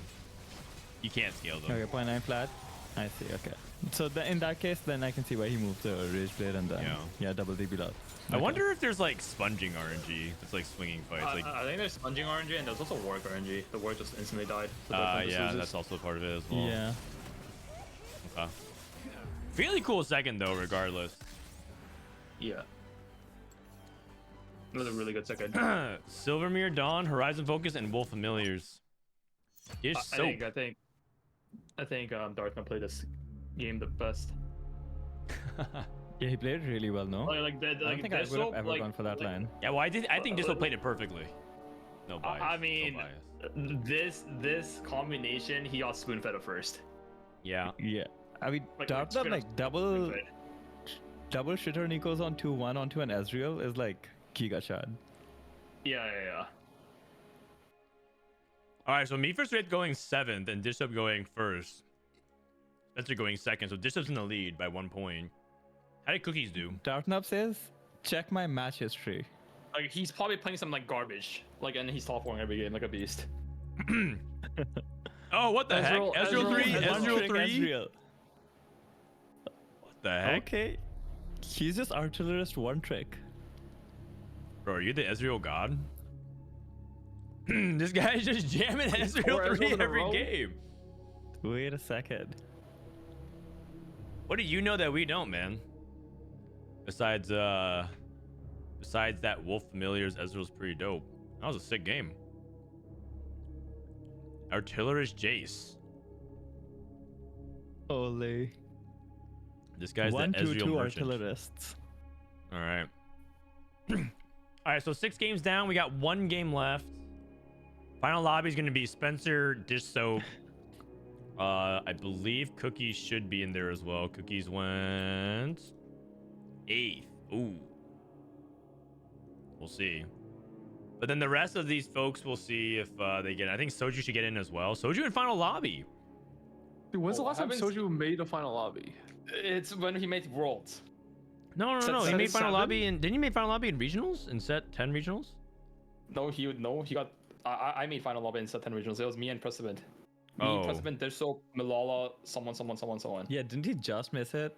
You can't scale them. Okay, 0.9 flat. I see. Okay. So in that case, then I can see why he moved to Rage Blade and then double DB lot. I wonder if there's like sponging RNG. It's like swinging fights. Like, I think there's sponging RNG and there's also Warwick RNG. The Warwick just instantly died. So yeah, that's also part of it as well. Yeah. Okay. Really cool second though, regardless. Yeah. It was a really good second. Silvermere, Dawn, Horizon Focus, and Wolf Familiars. I think Darth gonna play this game the best. Yeah, he played it really well, no? I don't think I would have ever gone for that line. Yeah, well, I think Disop played it perfectly. No bias. I mean, no bias. this combination, he got spoon fed at first. Yeah. Yeah. I mean, Darth double shitter Nikos on 2-1 onto an Ezreal is like Giga Chad. Yeah. All right, so me first rate going 7th and Disop going 1st. Spencer going 2nd, so Disop's in the lead by 1 point. How did Cookies do? Darknub says, check my match history. Like he's probably playing some like garbage, like, and he's top 4 every game like a beast. Oh, what the heck? Ezreal 3? Ezreal 3? Ezreal. What the heck? Okay. He's just artillerist one trick. Bro, are you the Ezreal god? This guy's just jamming Ezreal 3 every game. Wait a second. What do you know that we don't, man? Besides that Wolf Familiars, Ezreal's pretty dope. That was a sick game. Artillerist Jace. Ole. This guy's 1, the 2, Ezreal 2 merchant. artillerists. All right. All right, so 6 games down. We got 1 game left. Final lobby is going to be Spencer, Dish Soap. I believe Cookies should be in there as well. Cookies went 8th. Ooh. We'll see. But then the rest of these folks, we'll see if they get. I think Soju should get in as well. Soju in final lobby. Dude, when's the last time haven't Soju made a final lobby? It's when he made Worlds. No. He Set made final 7? lobby and didn't he make final lobby in regionals in set 10 regionals? No, he got. I made final lobby in set 10 regionals. It was me and Precedent. Me, Oh. Precedent, Dirso, Malala, someone. Yeah, didn't he just miss it?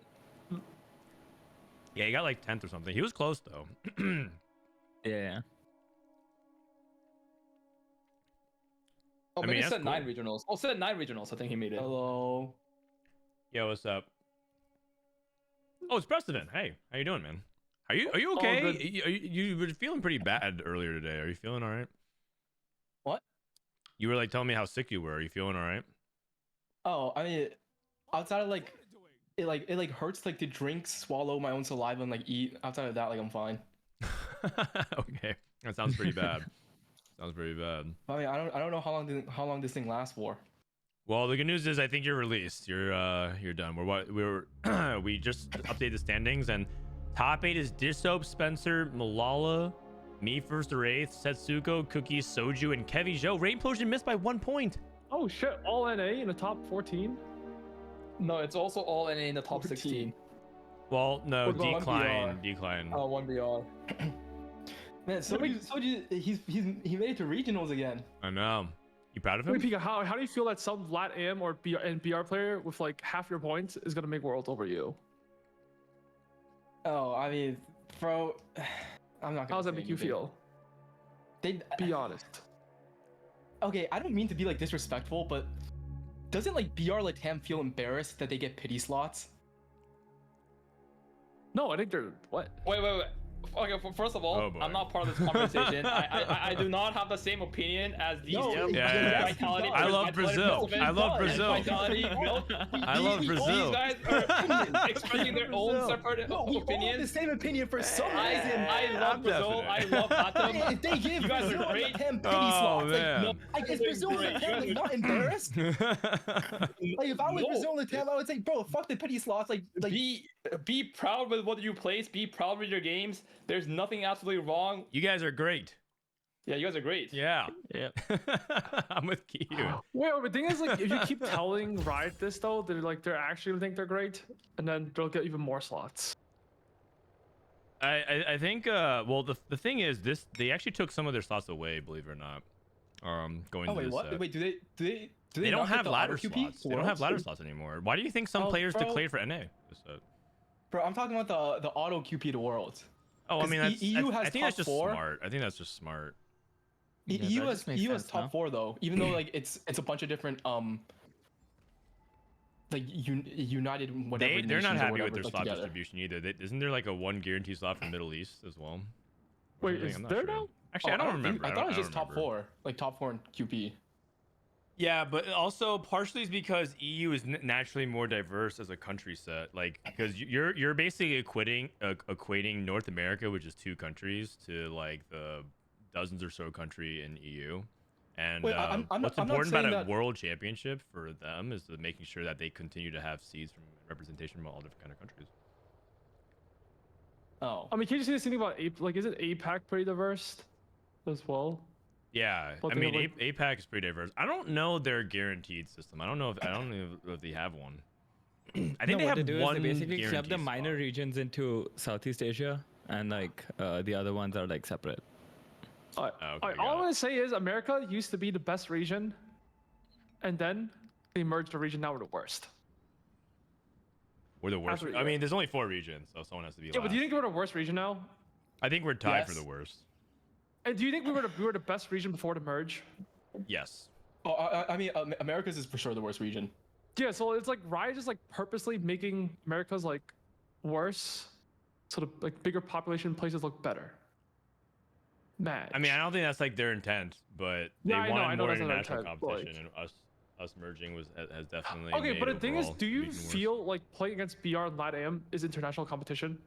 Yeah, he got like 10th or something. He was close though. Yeah. Oh, I maybe mean, that's set 9 cool. regionals. Oh, set 9 regionals. I think he made it. Hello. Yo, what's up? Oh, it's Precedent. Hey, how you doing, man? Are you Oh, okay? good. You were feeling pretty bad earlier today. Are you feeling all right? What? You were like telling me how sick you were. Are you feeling all right? Oh, I mean, outside of like, it hurts like to drink, swallow my own saliva, and like eat. Outside of that, like I'm fine. Okay, that sounds pretty bad. Sounds pretty bad. I mean, I don't know how long this thing lasts for. Well, the good news is I think you're released. You're done. We just updated the standings and top 8 is Dissoap, Spencer, Malala, me first or 8th, Setsuko, Cookie, Soju, and Kevy Joe. Rain Potion missed by 1 point. Oh shit! All NA in the top 14. No, it's also all NA in the top 16. Well, no, What about decline. Oh, 1BR. Man, Soju, he made it to regionals again. I know. You proud of him? Wait, Pika, how do you feel that some Lat Am or BR player with like half your points is gonna make Worlds over you? Oh, I mean, bro, I'm not gonna. How does that say make you anything. feel? Be honest. Okay, I don't mean to be like disrespectful, but doesn't like BR Latam feel embarrassed that they get pity slots? No, I think they're what? Wait. Okay, first of all, Oh, boy. I'm not part of this conversation. I do not have the same opinion as these two. Yeah. Vitality, I love Vitality Brazil. Precedent, I love and Brazil. Vitality, I love Brazil. These guys are expressing their own separate No, we all have the opinions. same opinion for some reason. I love Brazil. I love Atom. If they give You guys Brazil are great. Latam pity Oh, slots, man. like, I guess Brazil great. Latam like not embarrassed. Like if I was No. Brazil Latam, I would say, bro, fuck the pity slots. Like Be proud with what you place. Be proud with your games. There's nothing absolutely wrong. You guys are great. Yeah, you guys are great. Yeah. Yeah. I'm with Kiyu. Wait, the thing is, like, if you keep telling Riot this though, they're actually gonna think they're great, and then they'll get even more slots. I think well the thing is they actually took some of their slots away, believe it or not. Going oh to wait, this what? set. Wait, do they They don't not get have the ladder auto QP slots. They don't have Worlds? ladder slots anymore. Why do you think some Oh, players bro. declared for NA? This set? Bro, I'm talking about the auto QP to Worlds. Oh, I 'Cause mean, that's, EU I has think that's top just 4. smart. I think that's just smart. Yeah, EU that has just makes EU has sense, no? top 4 though, even though like it's a bunch of different like united whatever. They're not nations or happy whatever, with their like, slot together. distribution either. Isn't there like a 1 guaranteed slot for Middle East as well? Or Wait, something? is I'm not there sure. now? Actually, Oh, I don't think- remember. I thought it was just don't top remember. 4, like top 4 in QP. Yeah, but also partially is because EU is naturally more diverse as a country set. Like, because you're basically equating North America, which is 2 countries, to like the dozens or so country in EU. And Wait, I'm what's not important saying about a that- world championship for them is making sure that they continue to have seeds from representation from all different kind of countries. Oh. I mean, can you say this thing about like, isn't APAC pretty diverse as well? Yeah, But I they mean, have, like- APAC is pretty diverse. I don't know their guaranteed system. I don't know if they have one. I think No, they what have do one is they basically club guaranteed the minor spot. regions into Southeast Asia, and like the other ones are like separate. All Okay, right, got all I'm it. gonna say is America used to be the best region, and then they merged the region. Now we're the worst. We're the worst. Absolutely, I yeah. mean, there's only 4 regions, so someone has to be Yeah, but do you think we're the worst region now? I think we're tied for Yes. the worst. And do you think we were the best region before the merge? Yes. Oh, I mean, America's is for sure the worst region. Yeah, so it's like Riot just like purposely making America's like worse, so the like bigger population places look better. Match. I mean, I don't think that's like their intent, but they Yeah, I know wanted more that's not their international intent, competition, and us merging has definitely. Okay, made but the thing is, overall do you region worse. feel like playing against BR and LATAM is international competition?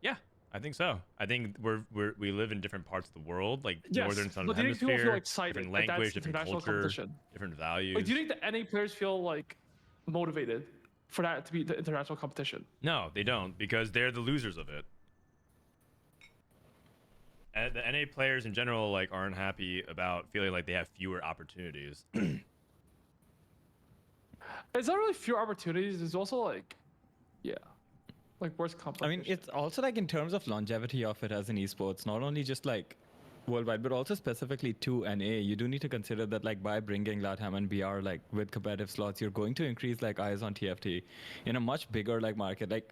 Yeah, I think so. I think we live in different parts of the world, like Yes, northern southern but do you think people hemisphere, feel excited different that that's language, different international culture, competition? different values. Like, do you think the NA players feel like motivated for that to be the international competition? No, they don't, because they're the losers of it. the NA players in general like aren't happy about feeling like they have fewer opportunities. It's not really fewer opportunities. It's also like, yeah, like worse I competition. mean, it's also like in terms of longevity of it as an esports, not only just like worldwide, but also specifically to NA. You do need to consider that like by bringing LATAM and BR like with competitive slots, you're going to increase like eyes on TFT in a much bigger like market. Like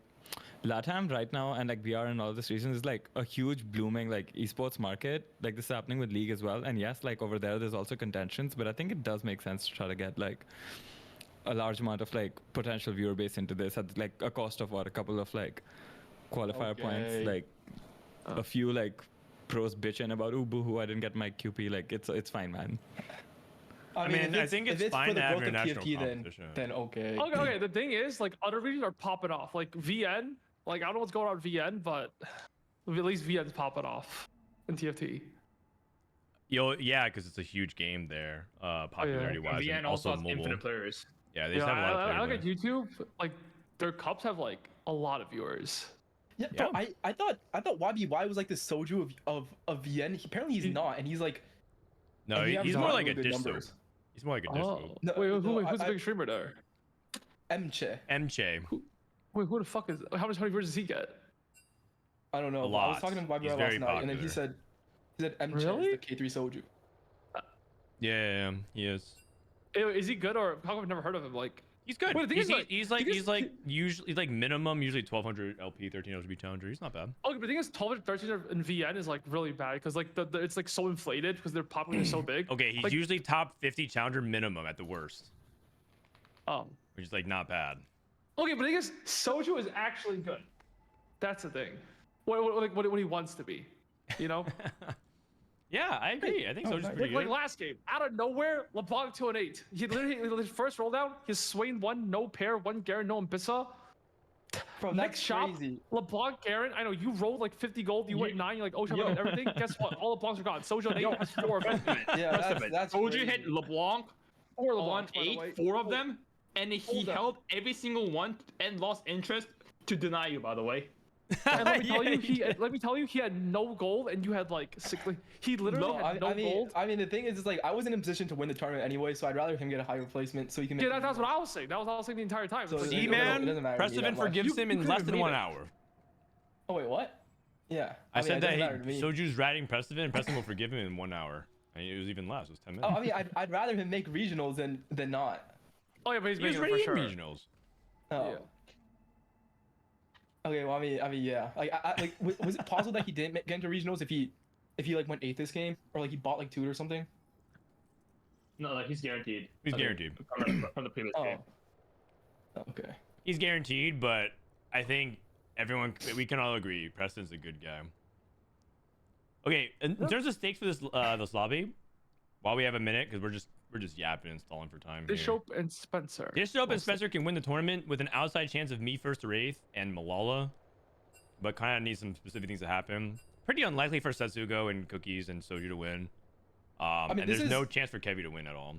LATAM right now and like BR and all this regions is like a huge blooming like esports market. Like this is happening with League as well. And yes, like over there's also contentions, but I think it does make sense to try to get like a large amount of like potential viewer base into this at like a cost of what, a couple of like qualifier points, like a few like pros bitching about ooh boo-hoo, I didn't get my QP. Like it's fine, man. I mean, I think it's fine to have your national TFT, competition. then okay. Okay. The thing is, like other regions are popping off. Like VN, like I don't know what's going on with VN, but at least VN's popping off in TFT. Yeah, because it's a huge game there, popularity wise, VN and also has mobile. infinite players. Yeah, they just have a lot of players. I look there. at YouTube, like their cups have like a lot of viewers. Yeah, bro, I thought YBY was like the soju of VN. Apparently he's not, and he's like. No, and he he's has more not like a really good dish soap. numbers. He's more like a dish soap. No, Who's the big streamer there? Mche. Wait, who the fuck is? How many viewers does he get? I don't know. A but I was lot. talking to He's YBY very last night, and then he popular. said Mche Really? is the K3 soju. Yeah, he is. Is he good or how come I've never heard of him? Like He's good. Wait, the thing He's like usually like minimum usually 1200 LP, 1300 LP challenger. He's not bad. Okay, but the thing is, 12 13 in VN is like really bad because like the it's like so inflated because their population is so big. Okay, he's like, usually top 50 challenger minimum at the worst, oh. which is like not bad. Okay, but the thing is, Soju is actually good. That's the thing. What he wants to be, you know? Yeah, I agree. I think Soju's pretty Like good. last game, out of nowhere, LeBlanc 2-8. He literally his first roll down, his Swain 1, no pair, 1 Garen, no Ambissa. Bro, Next that's shop, crazy. LeBlanc Garen. I know you rolled like 50 gold, you went 9, you're like, oh, shit, and everything. Guess what? All LeBlancs are gone. Soju 8 has 4 of them. Yeah, that's Soju crazy. hit LeBlanc Four on LeBlancs, by the way. 8, 4 of them, and he Hold up. held every single one and lost interest to deny you, by the way. And let me tell you, he had no gold, and you had like 6. He literally had no gold. I mean, the thing is, it's like I wasn't in position to win the tournament anyway, so I'd rather him get a higher replacement so he can make. Yeah, that's what I was saying. That was what I was saying the entire time. So It's like, See, it man, doesn't matter to me Prestivan that much. forgives him in you less could've than made 1 it. hour. Oh wait, what? Yeah. I mean, said it that doesn't matter to me. Soju's ratting Prestivan, and Prestivan will forgive him in 1 hour. I mean, it was even less. It was 10 minutes. Oh, I mean, I'd rather him make regionals than not. oh yeah, but he's he was making it for ready in sure. regionals. Oh. Yeah. Okay, well, I mean, yeah. Like, like, was it possible that he didn't get into regionals if he like went 8th this game, or like he bought like 2 or something? No, like he's guaranteed. He's guaranteed. From the previous Oh. game. Okay. He's guaranteed, but I think we can all agree Preston's a good guy. Okay, in terms of stakes for this lobby, while we have a minute, because we're just yapping and stalling for time. Bishop and Spencer. Bishop and Spencer can win the tournament with an outside chance of me first to Wraith and Malala, but kind of needs some specific things to happen. Pretty unlikely for Setsugo and Cookies and Soju to win. mean, and this there's no is- chance for Kevy to win at all.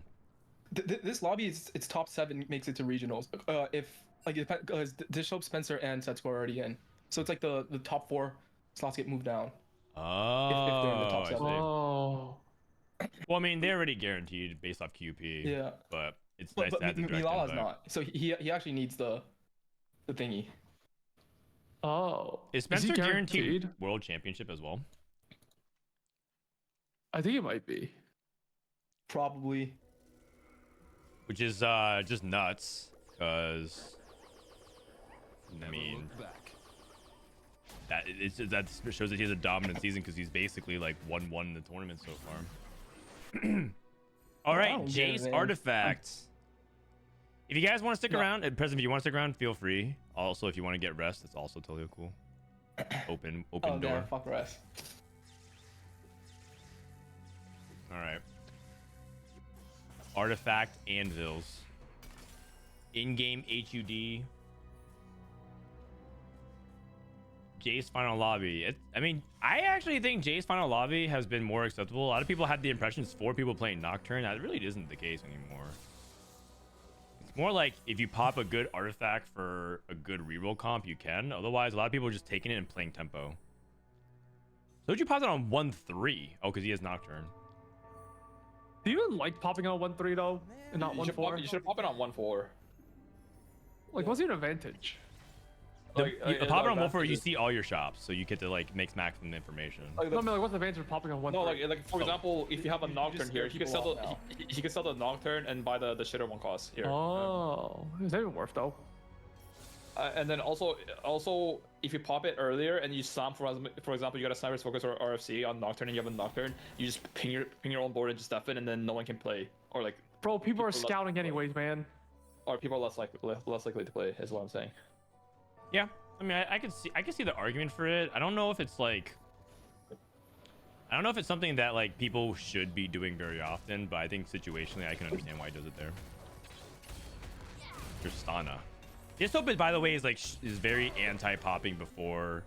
This lobby is its top 7 makes it to regionals. If Bishop, Spencer, and Setsuko are already in, so it's like the top 4 slots get moved down. Oh, if they're in the top I 7. see. Oh. Well, I mean, they're already guaranteed based off QP. Yeah. But it's But, nice but to have the direct Milala's invite. not, so he actually needs the thingy. Oh. Is he Spencer guaranteed world championship as well? I think it might be. Probably. Which is just nuts, because I mean that shows that he has a dominant season because he's basically like 1-1 in the tournament so far. All right, don't get it, Jace man. Artifact. If you guys want to stick around, at present, if you want to stick around, feel free. Also, if you want to get rest, that's also totally cool. Open Oh door. damn, fuck rest. All right. Artifact Anvils. In-game HUD. Jace Final Lobby. I mean, I actually think Jace Final Lobby has been more acceptable. A lot of people had the impression it's 4 people playing Nocturne. That really isn't the case anymore. It's more like if you pop a good artifact for a good reroll comp, you can. Otherwise, a lot of people are just taking it and playing tempo. Soju popped it on 1-3. Oh, because he has Nocturne. Do you even like popping on 1-3 though, and not You should 1-4? you should pop it on 1-4. Like, what's your advantage? Pop it on 1-4, you see all your shops, so you get to like mix maximum information. No, I mean, like, what's the advantage of popping on 1-3? No, like for example, if you have a Nocturne just here, scare you can people sell off the he can sell the Nocturne and buy the shitter one cost here. Oh, is that even worth though? And then also if you pop it earlier and you slam for example you got a Sniper's Focus or RFC on Nocturne and you have a Nocturne, you just ping your own board and just stuff it, and then no one can play, or like Bro, people are scouting anyways, man. Or people are less likely to play is what I'm saying. Yeah, I mean, I can see the argument for it. I don't know if it's something that like people should be doing very often, but I think situationally I can understand why he does it there. Tristana. This open, by the way, is very anti-popping before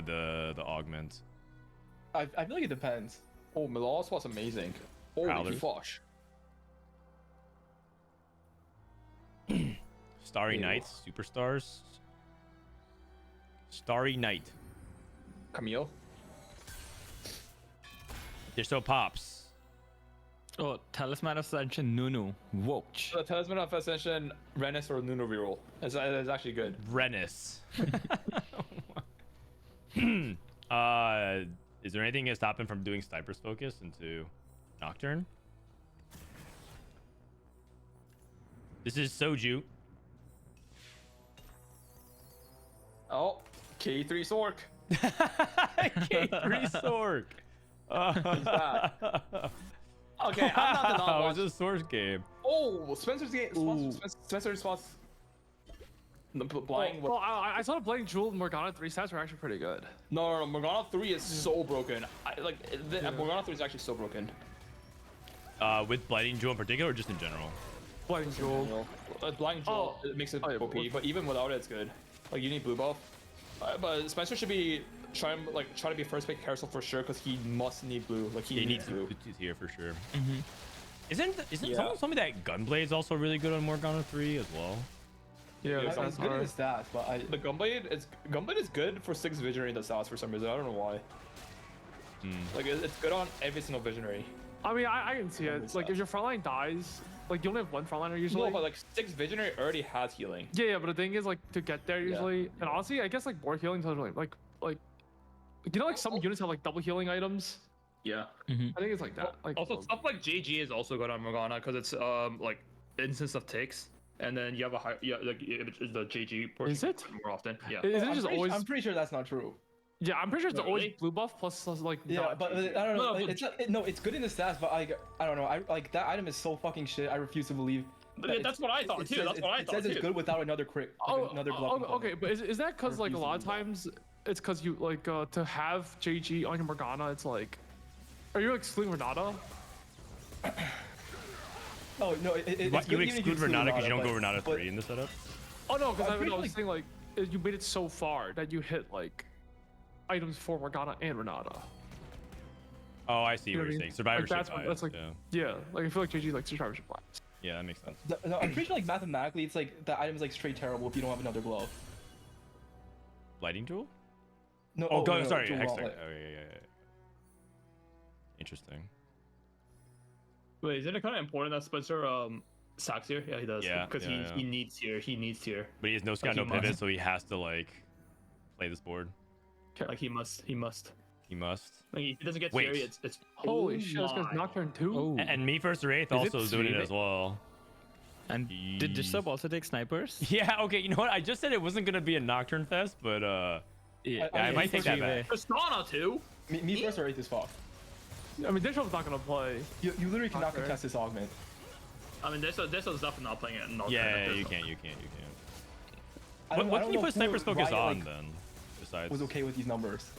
the augment. I feel like it depends. Oh, Milos was amazing. Holy fosh. Starry Knights, Superstars. Starry Knight. Camille. Disto pops. Oh, Talisman of Ascension, Nunu. Wotch. The Talisman of Ascension, Rennis or Nuno reroll. It's actually good. Rennis. Is there anything to stop him from doing Sniper's Focus into Nocturne? This is Soju. Oh, K3 Sork. K3 Sork. Okay, I'm not the Oh, non-watch. it's a Source game. Oh, Spencer's game. Spencer's spots. The playing. Well, I saw the playing Jewel and Morgana 3 stats are actually pretty good. No, Morgana 3 is so broken. Morgana 3 is actually so broken. With Blighting Jewel in particular, or just in general? Blighting Jewel. Blighting Jewel it makes it OP, but even without it, it's good. Like you need blue buff. But Spencer should be try to be first pick Carousel for sure, because he must need blue. Like he needs blue. He's here for sure. Isn't someone told me that Gunblade's also really good on Morgana 3 as well? Yeah, it's good in the stats, but the Gunblade is good for 6 Visionary in the stats for some reason. I don't know why. Like it's good on every single Visionary. I mean, I can see it. Like if your frontline dies, like you only have one frontliner usually. No, but like 6 Visionary already has healing. Yeah, but the thing is like to get there usually, and honestly, I guess like more healing doesn't really like you know, like some units have like double healing items. Yeah. I think it's like that. Like Also, stuff like JG is also good on Morgana because it's like instance of ticks, and then you have a high, like the JG portion. Is it more often? Yeah. Isn't it just always? I'm pretty sure that's not true. Yeah, I'm pretty sure it's Really? always blue buff plus like. Yeah, but I don't know. No, It's it's good in the stats, but I don't know. I like that item is so fucking shit. I refuse to believe. Yeah, that's what I thought too. That's what I thought It says it's too. good without another crit. Another glove. Okay, but is that because like a lot of times it's because you like to have JG on your Morgana, it's like, are you excluding Renata? Oh no, it's You good even if exclude Renata because you don't but- go Renata but- 3 in the setup? Oh no, because I'm I pretty was saying like you made it so far that you hit like items for Morgana and Renata. Oh, I see You know what you're I mean? saying. Survivorship Like, bias. that's like yeah. like I feel like JG like survivorship bias. Yeah, that makes sense. No, I'm pretty sure like mathematically, it's like that item is like straight terrible if you don't have another glove. Lighting Jewel? No. Oh, no, sorry. Jewel Hextech. Wallet. Oh, yeah. Interesting. Wait, isn't it kind of important that Spencer sacks here? Yeah, he does. Yeah, Because yeah. he needs here. He needs here. But he has no scout, Like, no he pivot, must. so he has to like play this board. Like he must. He must. Like if he doesn't get Wait. Fury, it's Holy shit, this guy's Nocturne 2? And me first or eighth Is also it is doing it 3? as well. And did Disturb also take snipers? Yeah, okay, you know what? I just said it wasn't gonna be a Nocturne fest, but Yeah, I might take that back. Tristana too. Me first or eighth is fucked. I mean, Dishop's not gonna play. You literally cannot Okay. contest this augment. I mean, this is definitely not playing it. In Yeah, you can't. I don't- What I can don't you know put who Sniper's Focus Riot, on like, then? Besides, Was okay with these numbers.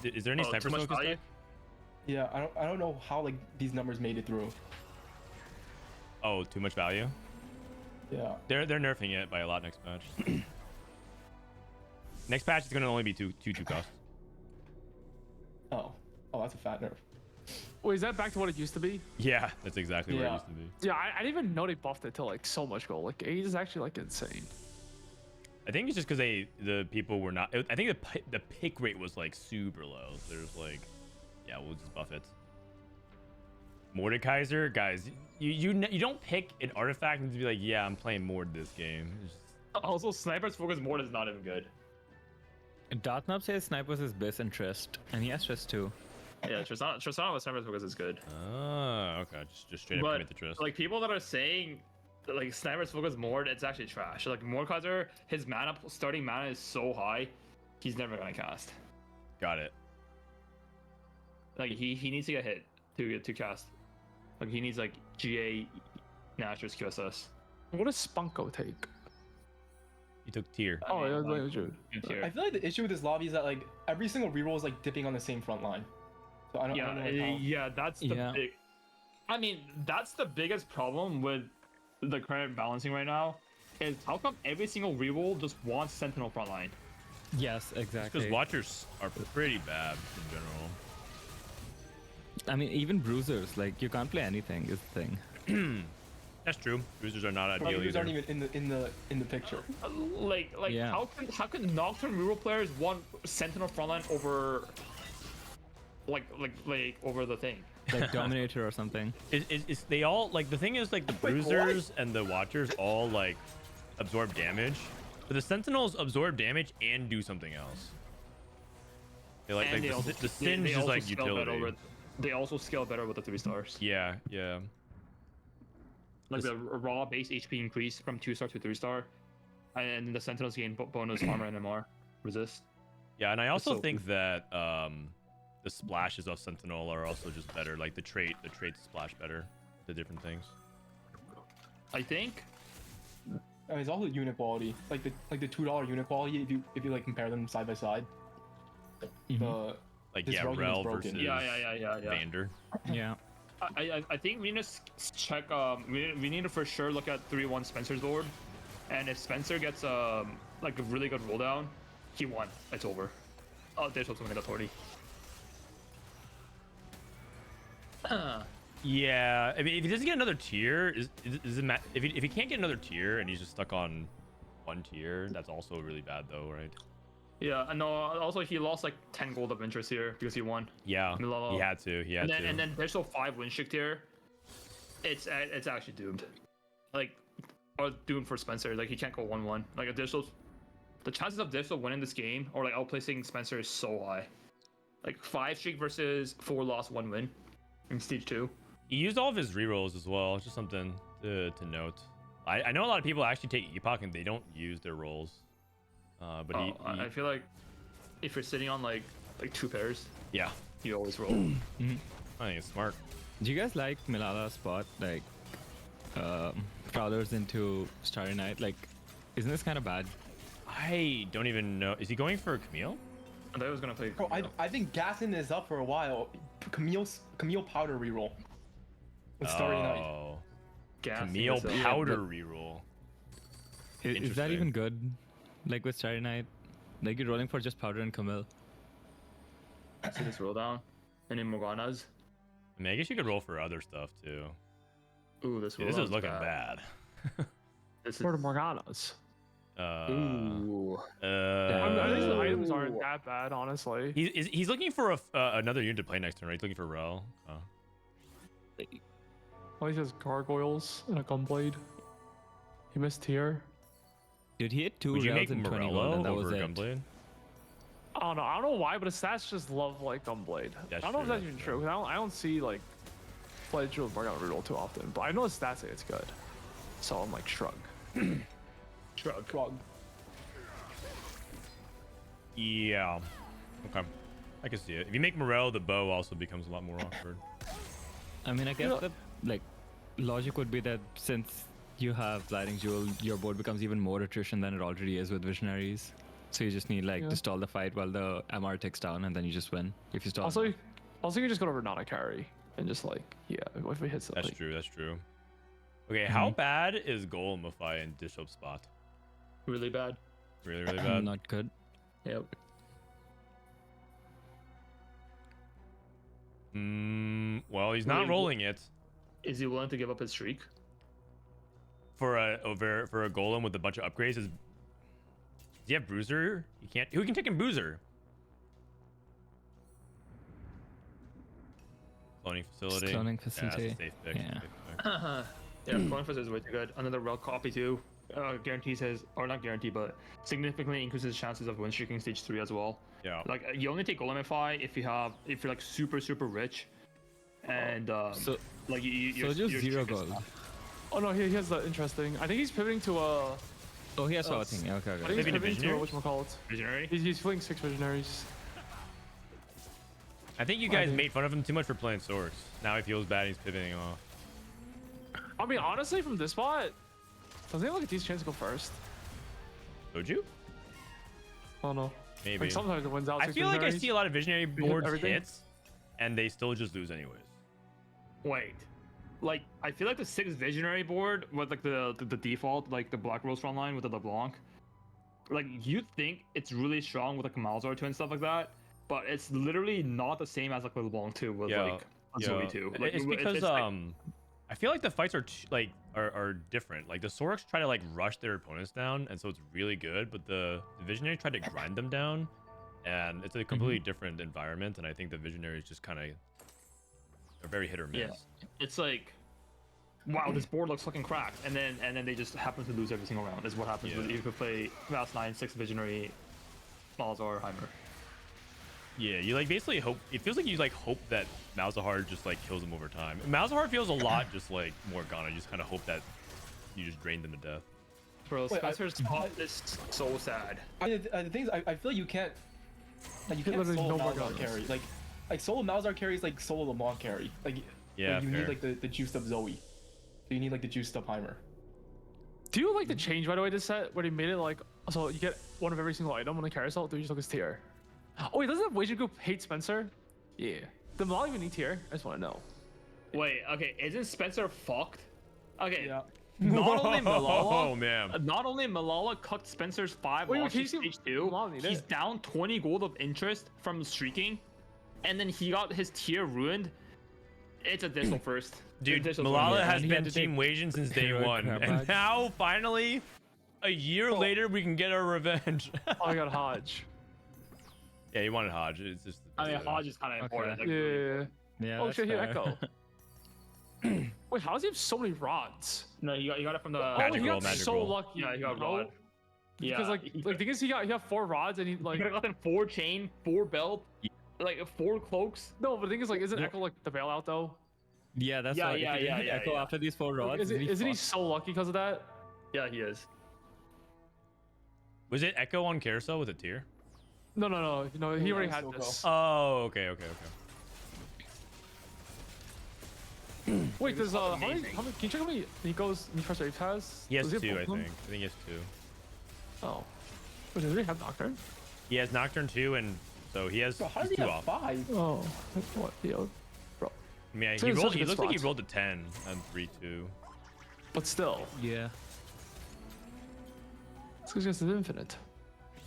is there any Sniper's too much Focus? value? deck? Yeah, I don't know how like these numbers made it through. Oh, too much value. Yeah. They're nerfing it by a lot next patch. Next patch is gonna only be two cost. Oh, that's a fat nerf. Wait, is that back to what it used to be? Yeah, that's exactly where it Yeah. used to be. Yeah, I didn't even know they buffed it to like so much gold. Like 8 is actually like insane. I think it's just because the people were not. I think the pick rate was like super low. So there's like, yeah, we'll just buff it. Mordekaiser, guys, you don't pick an artifact and to be like, yeah, I'm playing Mord this game. It's just... Also, Sniper's Focus Mord is not even good. Dartnub says snipers is best interest, and he has Trist too. Yeah, Tristana with Sniper's Focus is good. Oh, okay, just straight up commit the Trist. Like people that are saying like Sniper's Focus Mord, it's actually trash. Like Mordekaiser, his starting mana is so high, he's never gonna cast. Got it. Like he needs to get hit to cast. Like he needs like GA, Natur's QSS. What does Spunko take? You took tier. Oh, yeah, that's true. I feel like the issue with this lobby is that like every single reroll is like dipping on the same front line. So I don't know. Yeah, that's the big. I mean, that's the biggest problem with the current balancing right now. Is how come every single reroll just wants Sentinel front line? Yes, exactly. Because Watchers are pretty bad in general. I mean, even Bruisers, like you can't play anything is the thing. That's true. Bruisers are not ideal Bruisers either. Aren't even in the picture. Like Yeah. how can Nocturne reroll players want Sentinel frontline over like over the thing? Like Dominator or something. Is they all like the thing is like the Bruisers and the Watchers all like absorb damage, but the Sentinels absorb damage and do something else. They like, And like the Singe is also like scale better utility. they also scale better with the 3 stars. Yeah, yeah. Like the raw base HP increase from 2-star to 3-star, and the Sentinels gain bonus armor and MR resist. Yeah, and I also so think that the splashes of Sentinel are also just better. Like the traits splash better. The different things. I think. I mean, it's also unit quality. Like the $2 unit quality if you like compare them side by side. The Like this yeah, Rel unit's Rel broken. versus Yeah. Vander. Yeah. I think we need to check. We need to for sure look at 3-1 Spencer's board, and if Spencer gets like a really good roll down, he won. It's over. Oh, there's also an authority. Yeah, I mean, if he doesn't get another tier, is it if he can't get another tier and he's just stuck on one tier, that's also really bad though, right? Yeah, and no. Also, he lost like 10 gold of interest here because he won. Yeah, he had to. He had to. And then there's still 5 win streak tier. It's actually doomed. Like, or doomed for Spencer. Like he can't go 1-1. Like additional, the chances of Digital winning this game or like outplacing Spencer is so high. Like 5 streak versus 4 loss, 1 win in stage 2. He used all of his rerolls as well. Just something to note. I know a lot of people actually take Epoch and they don't use their rolls. But I feel like if you're sitting on like 2 pairs, yeah, you always roll. I think it's smart. Do you guys like Milala's spot, like Prowlers into Starry Night? Like, isn't this kind of bad? I don't even know. Is he going for Camille? I thought I was gonna play. Bro, I think Gassin is up for a while. Camille Powder reroll with Starry Night. Oh, Camille Powder reroll. Is that even good? Like with Starry Night, like you're rolling for just Powder and Camille. See this roll down, and then Morgana's. I mean, I guess you could roll for other stuff too. Ooh, this is looking bad. This is for the Morganas. Ooh. I think the items aren't that bad, honestly. He's looking for another unit to play next turn, right? He's looking for Rel. Oh. Well, he has gargoyles and a gunblade. He missed tier. Dude, he hit 2 Would you Rels make in 21, Morello and that was over it. Gunblade? I don't know why, but his stats just love like gunblade. I don't know if that's even true. 'Cause I don't see like Blade with Morgana reroll too often, but I know his stats say it's good. So I'm like shrug. Shrug. Yeah. Okay. I can see it. If you make Morel, the bow also becomes a lot more awkward. I mean, I guess the like logic would be that since you have Lighting Jewel, your board becomes even more attrition than it already is with Visionaries. So you just need like to stall the fight while the MR ticks down, and then you just win if you stall. Also, you can just go to Renata carry and just like if we hit something. That's true. That's true. Okay, how bad is Golemify in Dish Up spot? Really bad. Really, really bad. Not good. Yep. Well, he's not rolling it. Is he willing to give up his streak? For a golem with a bunch of upgrades is Does he have Bruiser? He can't. Who can take him Bruiser? Cloning facility. Cloning Yeah, facility. that's a safe pick. Yeah. Safe pick. Yeah, Clone Fist is way too good. Another Rel copy too. Guarantees his, or not guarantee, but significantly increases his chances of win streaking stage 3 as well. Yeah. Like you only take Golemify if you're like super rich, and So like you're just you're zero streaking gold. stuff. Oh no, he has the interesting. I think he's pivoting to Oh, he has sorting. Okay, I okay. think he's Maybe the pivoting to Visionaries? whatchamacallit. Visionary. He's playing 6 visionaries. I think you guys made fun of him too much for playing Sorks. Now he feels bad. He's pivoting off. I mean, honestly, from this spot, doesn't he look at these chances to go first? Would you? I don't know. Maybe. Like sometimes it wins out. I 6 feel like I visionaries. see a lot of visionary hit boards everything. hits, and they still just lose anyways. Wait, like I feel like the 6 Visionary board with like the default, like the Black Rose front line with the LeBlanc, like you think it's really strong with like Malzar 2 and stuff like that, but it's literally not the same as like LeBlanc 2 with like Zoe 2. Like, It's because like, I feel like the fights are different. Like the Sorks try to like rush their opponents down, and so it's really good. But the Visionary try to grind them down, and it's a completely different environment. And I think the Visionaries just kind of are very hit or miss. yeah, it's like, wow, this board looks fucking cracked, and then they just happen to lose every single round. Is what happens when you could play Vast 9, 6 Visionary, Malzar, Heimer. Yeah, you like basically hope. It feels like you like hope that Malzahar just like kills him over time. Malzahar feels a lot just like Morgana. You just kind of hope that you just drain them to death. Bro, Wait, Spencer's spot is so sad. The thing is, I feel like you can't literally solo no more Malzar guns. carry. Like solo Malzar carry is like solo LeBlanc carry. Like Yeah, you fair. need like the juiced up Zoe. So you need like the juiced up Heimer. Do you like the change, by the way, this set where they made it like so you get one of every single item on the carousel? Do you just look his tier? Oh wait, doesn't the Wager Group hate Spencer? Yeah. The Malala even need tier? I just want to know. Wait, okay, isn't Spencer fucked? Okay. Yeah. Not only Malala, Oh man. not only Malala cut Spencer's 5 Wait, lost he's- stage 2, Malala need he's it. down 20 gold of interest from streaking, and then he got his tier ruined. It's a Dizzle first. Dude, Dizzle's Malala first. has And he had been to Team take Waging since day heroic one, crab and badge. now finally, a year later, we can get our revenge. Oh, I got Hodge. Yeah, he wanted Hodge. It's just. I mean, Hodge is kind of important. like, Yeah. Yeah. Oh that's shit, here fair. Echo. Wait, how does he have so many rods? No, you got it from the. Magic he roll, got magic so roll. lucky. Yeah, he got bro. rod. Yeah, Because like the thing is he got 4 rods and he He like could have gotten 4 chain, 4 belt, like 4 cloaks. no, but the thing is like isn't Echo like the bailout though? Yeah, that's Yeah, why. yeah, If he yeah, didn't yeah, Echo yeah. after these 4 Like, rods. isn't he fucked. so lucky because of that? Yeah, he is. Was it Echo on Carousel with a tier? No, he Yeah, already it's had so this. Oh, okay. Wait, does how many, amazing. can you check how many Nico's Need First Rape has? He has Does 2, have I both of think. them? I think he has 2. Oh. Wait, does he already have Nocturne? He has Nocturne 2, and so he has So how does he's he 2 have off. 5? Oh, what? Yo, bro. I mean, So he he's rolled. such a He good looks like he spot. rolled a 10 and 3-2. But still, Yeah. it's because it's infinite.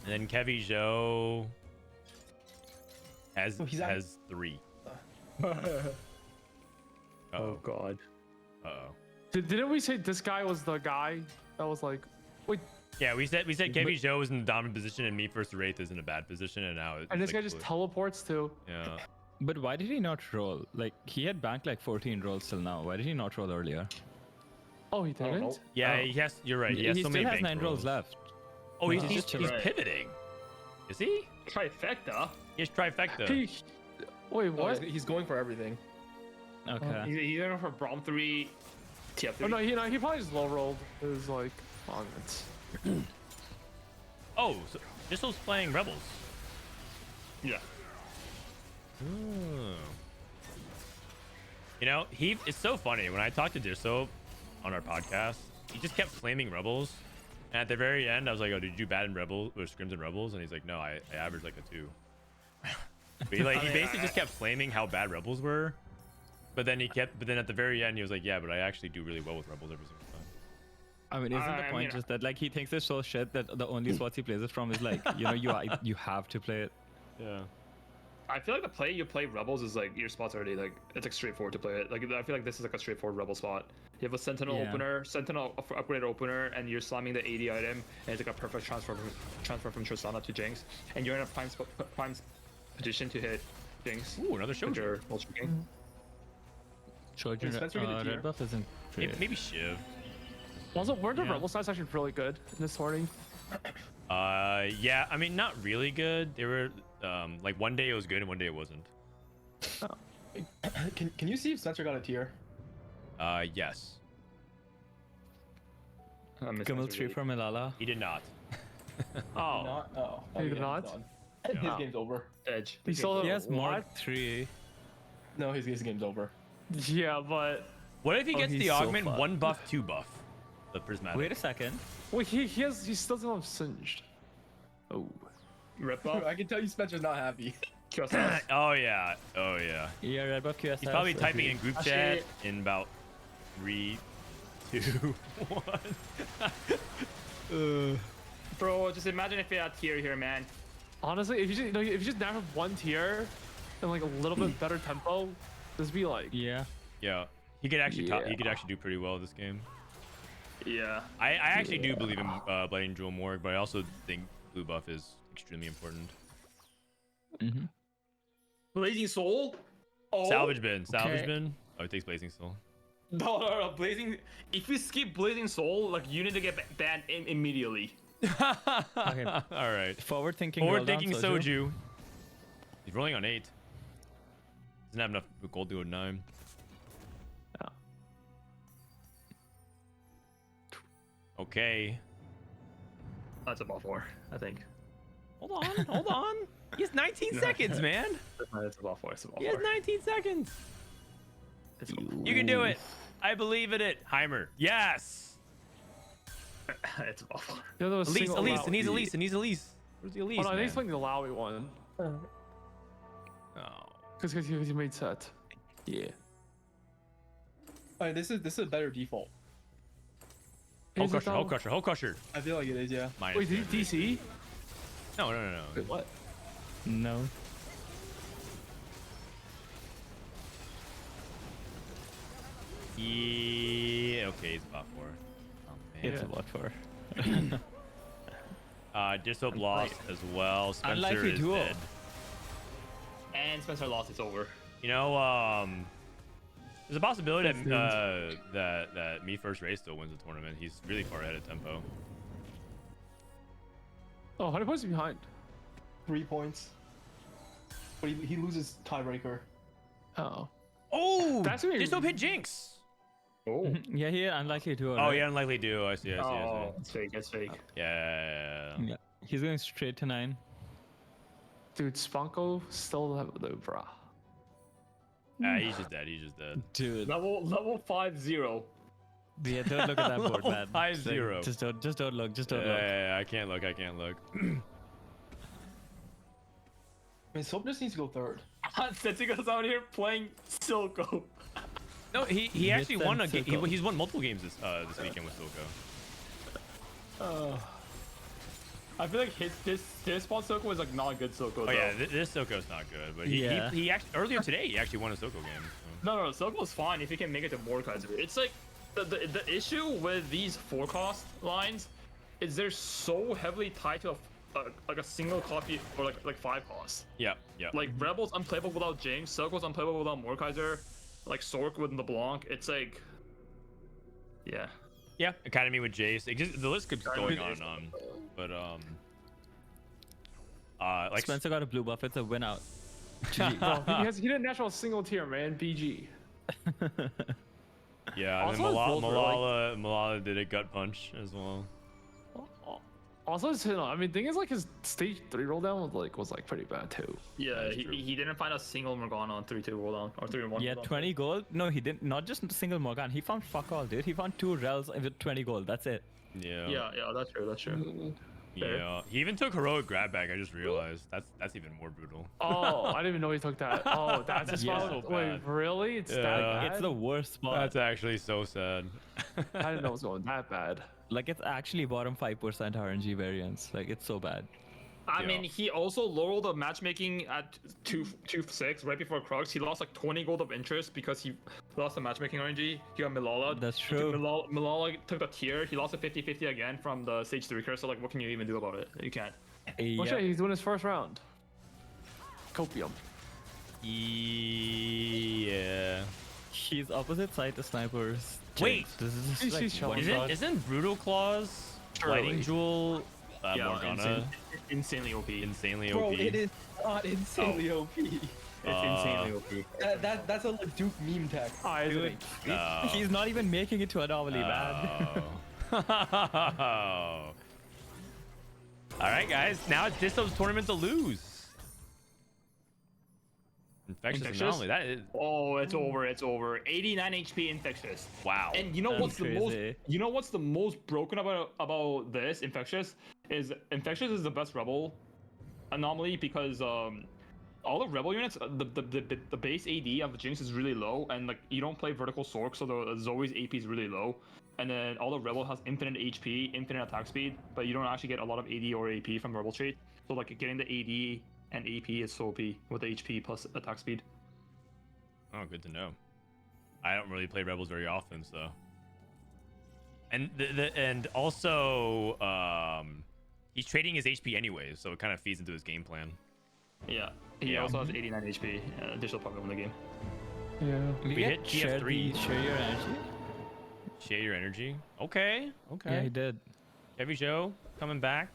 And then Kevy Joe Oh, he's at- has 3. Oh god. Uh-oh. Didn't we say this guy was the guy that was like, wait, Yeah, we said Kevy Joe was in the dominant position and Me First Wraith is in a bad position, and now it's and this like guy just split. teleports too. Yeah. But why did he not roll? Like he had banked like 14 rolls till now. Why did he not roll earlier? Oh, he don't know. didn't? Yeah, Oh. he has. You're right. He He has so still many has bank 9 rolls rolls. left. Oh, he's He's he's, just he's right. pivoting. Is he? Trifecta. He has trifecta. Wait, Oh, what? he's going for everything. Okay. He's going for Brom 3, TF3. Oh no, he probably just low rolled his like augments. Oh, so Dissel's playing Rebels. Yeah. Ooh. You know, it's so funny when I talked to Disso on our podcast. He just kept flaming Rebels, and at the very end, I was like, "Oh, did you do bad in Rebels or scrims and Rebels?" And he's like, "No, I averaged like a 2." But he basically just kept flaming how bad Rebels were, but then at the very end, he was like, "Yeah, but I actually do really well with Rebels every single time." I mean, isn't the I point mean- just that like he thinks it's so shit that the only spots he plays it from is like you have to play it. Yeah. I feel like the play you play Rebels is like your spot's already like it's like straightforward to play it. Like I feel like this is like a straightforward Rebel spot. You have a Sentinel opener, Sentinel upgraded opener, and you're slamming the 80 item, and it's like a perfect transfer from Tristana to Jinx, and you're in a prime position to hit Jinx. Ooh, another Shogun. Shogun red buff isn't great. Maybe Shiv. Also, weren't the Rebel sides actually really good in this tourney? Yeah, I mean, not really good. They were, like, one day it was good and one day it wasn't. Can you see if Spencer got a tier? Yes. Camel 3 from Ilala. He did not. Oh. Not? Oh. He did yeah, not? His game's over. Edge. He has Mark 3. No, his game's over. Yeah, but... What if he gets he's the so augment fucked. 1 buff, 2 buff? The prismatic. Wait a second. Wait, he still doesn't have Singed. Oh. Rip buff. I can tell you Spencer's not happy. Oh yeah. Oh yeah. Yeah, red buff QSS. He's probably typing in group chat in about 3, 2, 1. Bro, just imagine if you had tier here, man. Honestly, if you just now have 1 tier and like a little bit better tempo, this be like... Yeah. Yeah. He could actually he could actually do pretty well this game. Yeah. I actually do believe in Blading Jewel more, but I also think blue buff is extremely important. Blazing Soul? Oh. Salvage bin. Oh, it takes Blazing Soul. No, Blazing. If you skip Blazing Soul, like you need to get banned immediately. Okay. All right. Forward thinking Soju. He's rolling on 8. Doesn't have enough gold to go to 9. Yeah. Okay. That's about 4, I think. Hold on. He has 19 seconds, man. It's about 4. He has 19 seconds. You can do it. I believe in it. Heimer. Yes. It's about 4. Elise. It needs Elise. Where's the Elise? Oh, no, I think he's playing the Lowy one. Oh. Because he made set. Yeah. Alright, this is a better default. Hole Crusher. I feel like it is, yeah. Wait, DC? No. Wait, what? No. Yeah. Okay, it's about 4. Oh, man. It's about 4. Disop lost as well. Spencer Unlikely is duo. dead. And Spencer lost. It's over. You know, there's a possibility that Me First Race still wins the tournament. He's really far ahead of tempo. Oh, 100 points behind. 3 points. But he loses tiebreaker. Oh. Oh, That's what Disop hit Jinx. Oh. Yeah, unlikely duo. Oh, right? yeah, unlikely duo. I see. Oh, it's fake. It's fake. Yeah. He's going straight to 9. Dude, Spunko still have the bra. He's just dead. Dude. Level 5-0. Yeah, don't look at that board, man. 5-0. Just don't look. Just don't look. Yeah, I can't look. I mean, Soap just needs to go 3rd. Setsuga's out here playing Silco. No, he actually won a game. Silco. He's won multiple games this weekend with Silco. I feel like his spawn Silco is like not a good Silco. Oh yeah, this Silco's not good, but he actually earlier today he actually won a Silco game. So. No, Silco's fine if he can make it to Mordekaiser. It's like the issue with these forecast lines is they're so heavily tied to a single copy or like 5 costs. Yeah. Like Rebel's unplayable without James, Silco's unplayable without Mordekaiser, like Sork with LeBlanc. It's like, yeah. Yeah, Academy with Jace. The list keeps going on and on. But like Spencer got a blue buff. It's a win out. Well, he didn't natural single tier, man. BG. Yeah, and then Also, Malala did a gut punch as well. Also, I mean, thing is, like his stage 3 roll down was pretty bad too. Yeah, he didn't find a single Morgana on 3-2 roll down or 3-1. Yeah, 20 gold. No, he didn't. Not just single Morgan. He found fuck all, dude. He found 2 Rels with 20 gold. That's it. Yeah, that's true. Yeah, he even took heroic grab back. I just realized that's even more brutal. Oh, I didn't even know he took that. Oh, that's a spot. so Wait, bad. really? It's that Yeah. bad? It's the worst spot. That's actually so sad. I didn't know it was going that bad. Like, it's actually bottom 5% RNG variance. Like, it's so bad. I mean, he also lowered the matchmaking at 2-6 right before Crux. He lost like 20 gold of interest because he lost the matchmaking RNG. He got Milala. That's true. Milala took the tier. He lost a 50-50 again from the stage 3 curse. So like, what can you even do about it? You can't. Well, shit, he's doing his first round. Copium. Yeah. He's opposite side to snipers. Wait, this is just like she's one chilling. shot. Isn't Brutal Claws, Lightning Jewel, Morgana, insanely OP. insanely Bro, OP? it is not insanely OP. It's insanely OP. That's a like, Duke meme tech. Dude, he's not even making it to anomaly, man. All right, guys. Now it's Distop's tournament to lose. Infectious anomaly. That is. Oh, it's over. It's over. 89 HP infectious. Wow. And you know That's what's the most? crazy. You know what's the most broken about this infectious is the best rebel anomaly because all the rebel units the base AD of the Jinx is really low and like you don't play vertical Sork, so the Zoe's AP is really low. And then all the rebel has infinite HP, infinite attack speed, but you don't actually get a lot of AD or AP from rebel trait. So like getting the AD and AP is so OP with the HP plus attack speed. Oh, good to know. I don't really play rebels very often, so. And and also he's trading his HP anyways, so it kind of feeds into his game plan. Yeah, he also has 89 HP, additional Pokemon in the game. Yeah. We hit TF3. Share your energy. Share your energy. Okay. Okay. Yeah, he did. Heavy Joe coming back.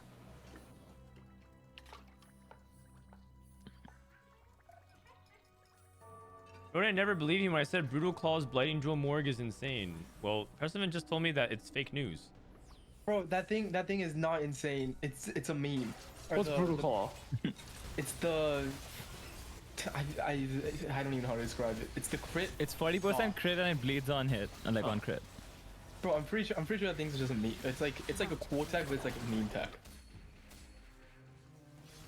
But I never believed you when I said Brutal Claw's Blighting Jewel Morgue is insane. Well, Persimmon just told me that it's fake news. Bro, that thing is not insane. It's a meme. Or What's Brutal Claw? It's the I don't even know how to describe it. It's the crit. It's 40% crit and it bleeds on hit, and like on crit. Bro, I'm pretty sure that thing's just a meme. It's like a cool tech, but it's like a meme tech.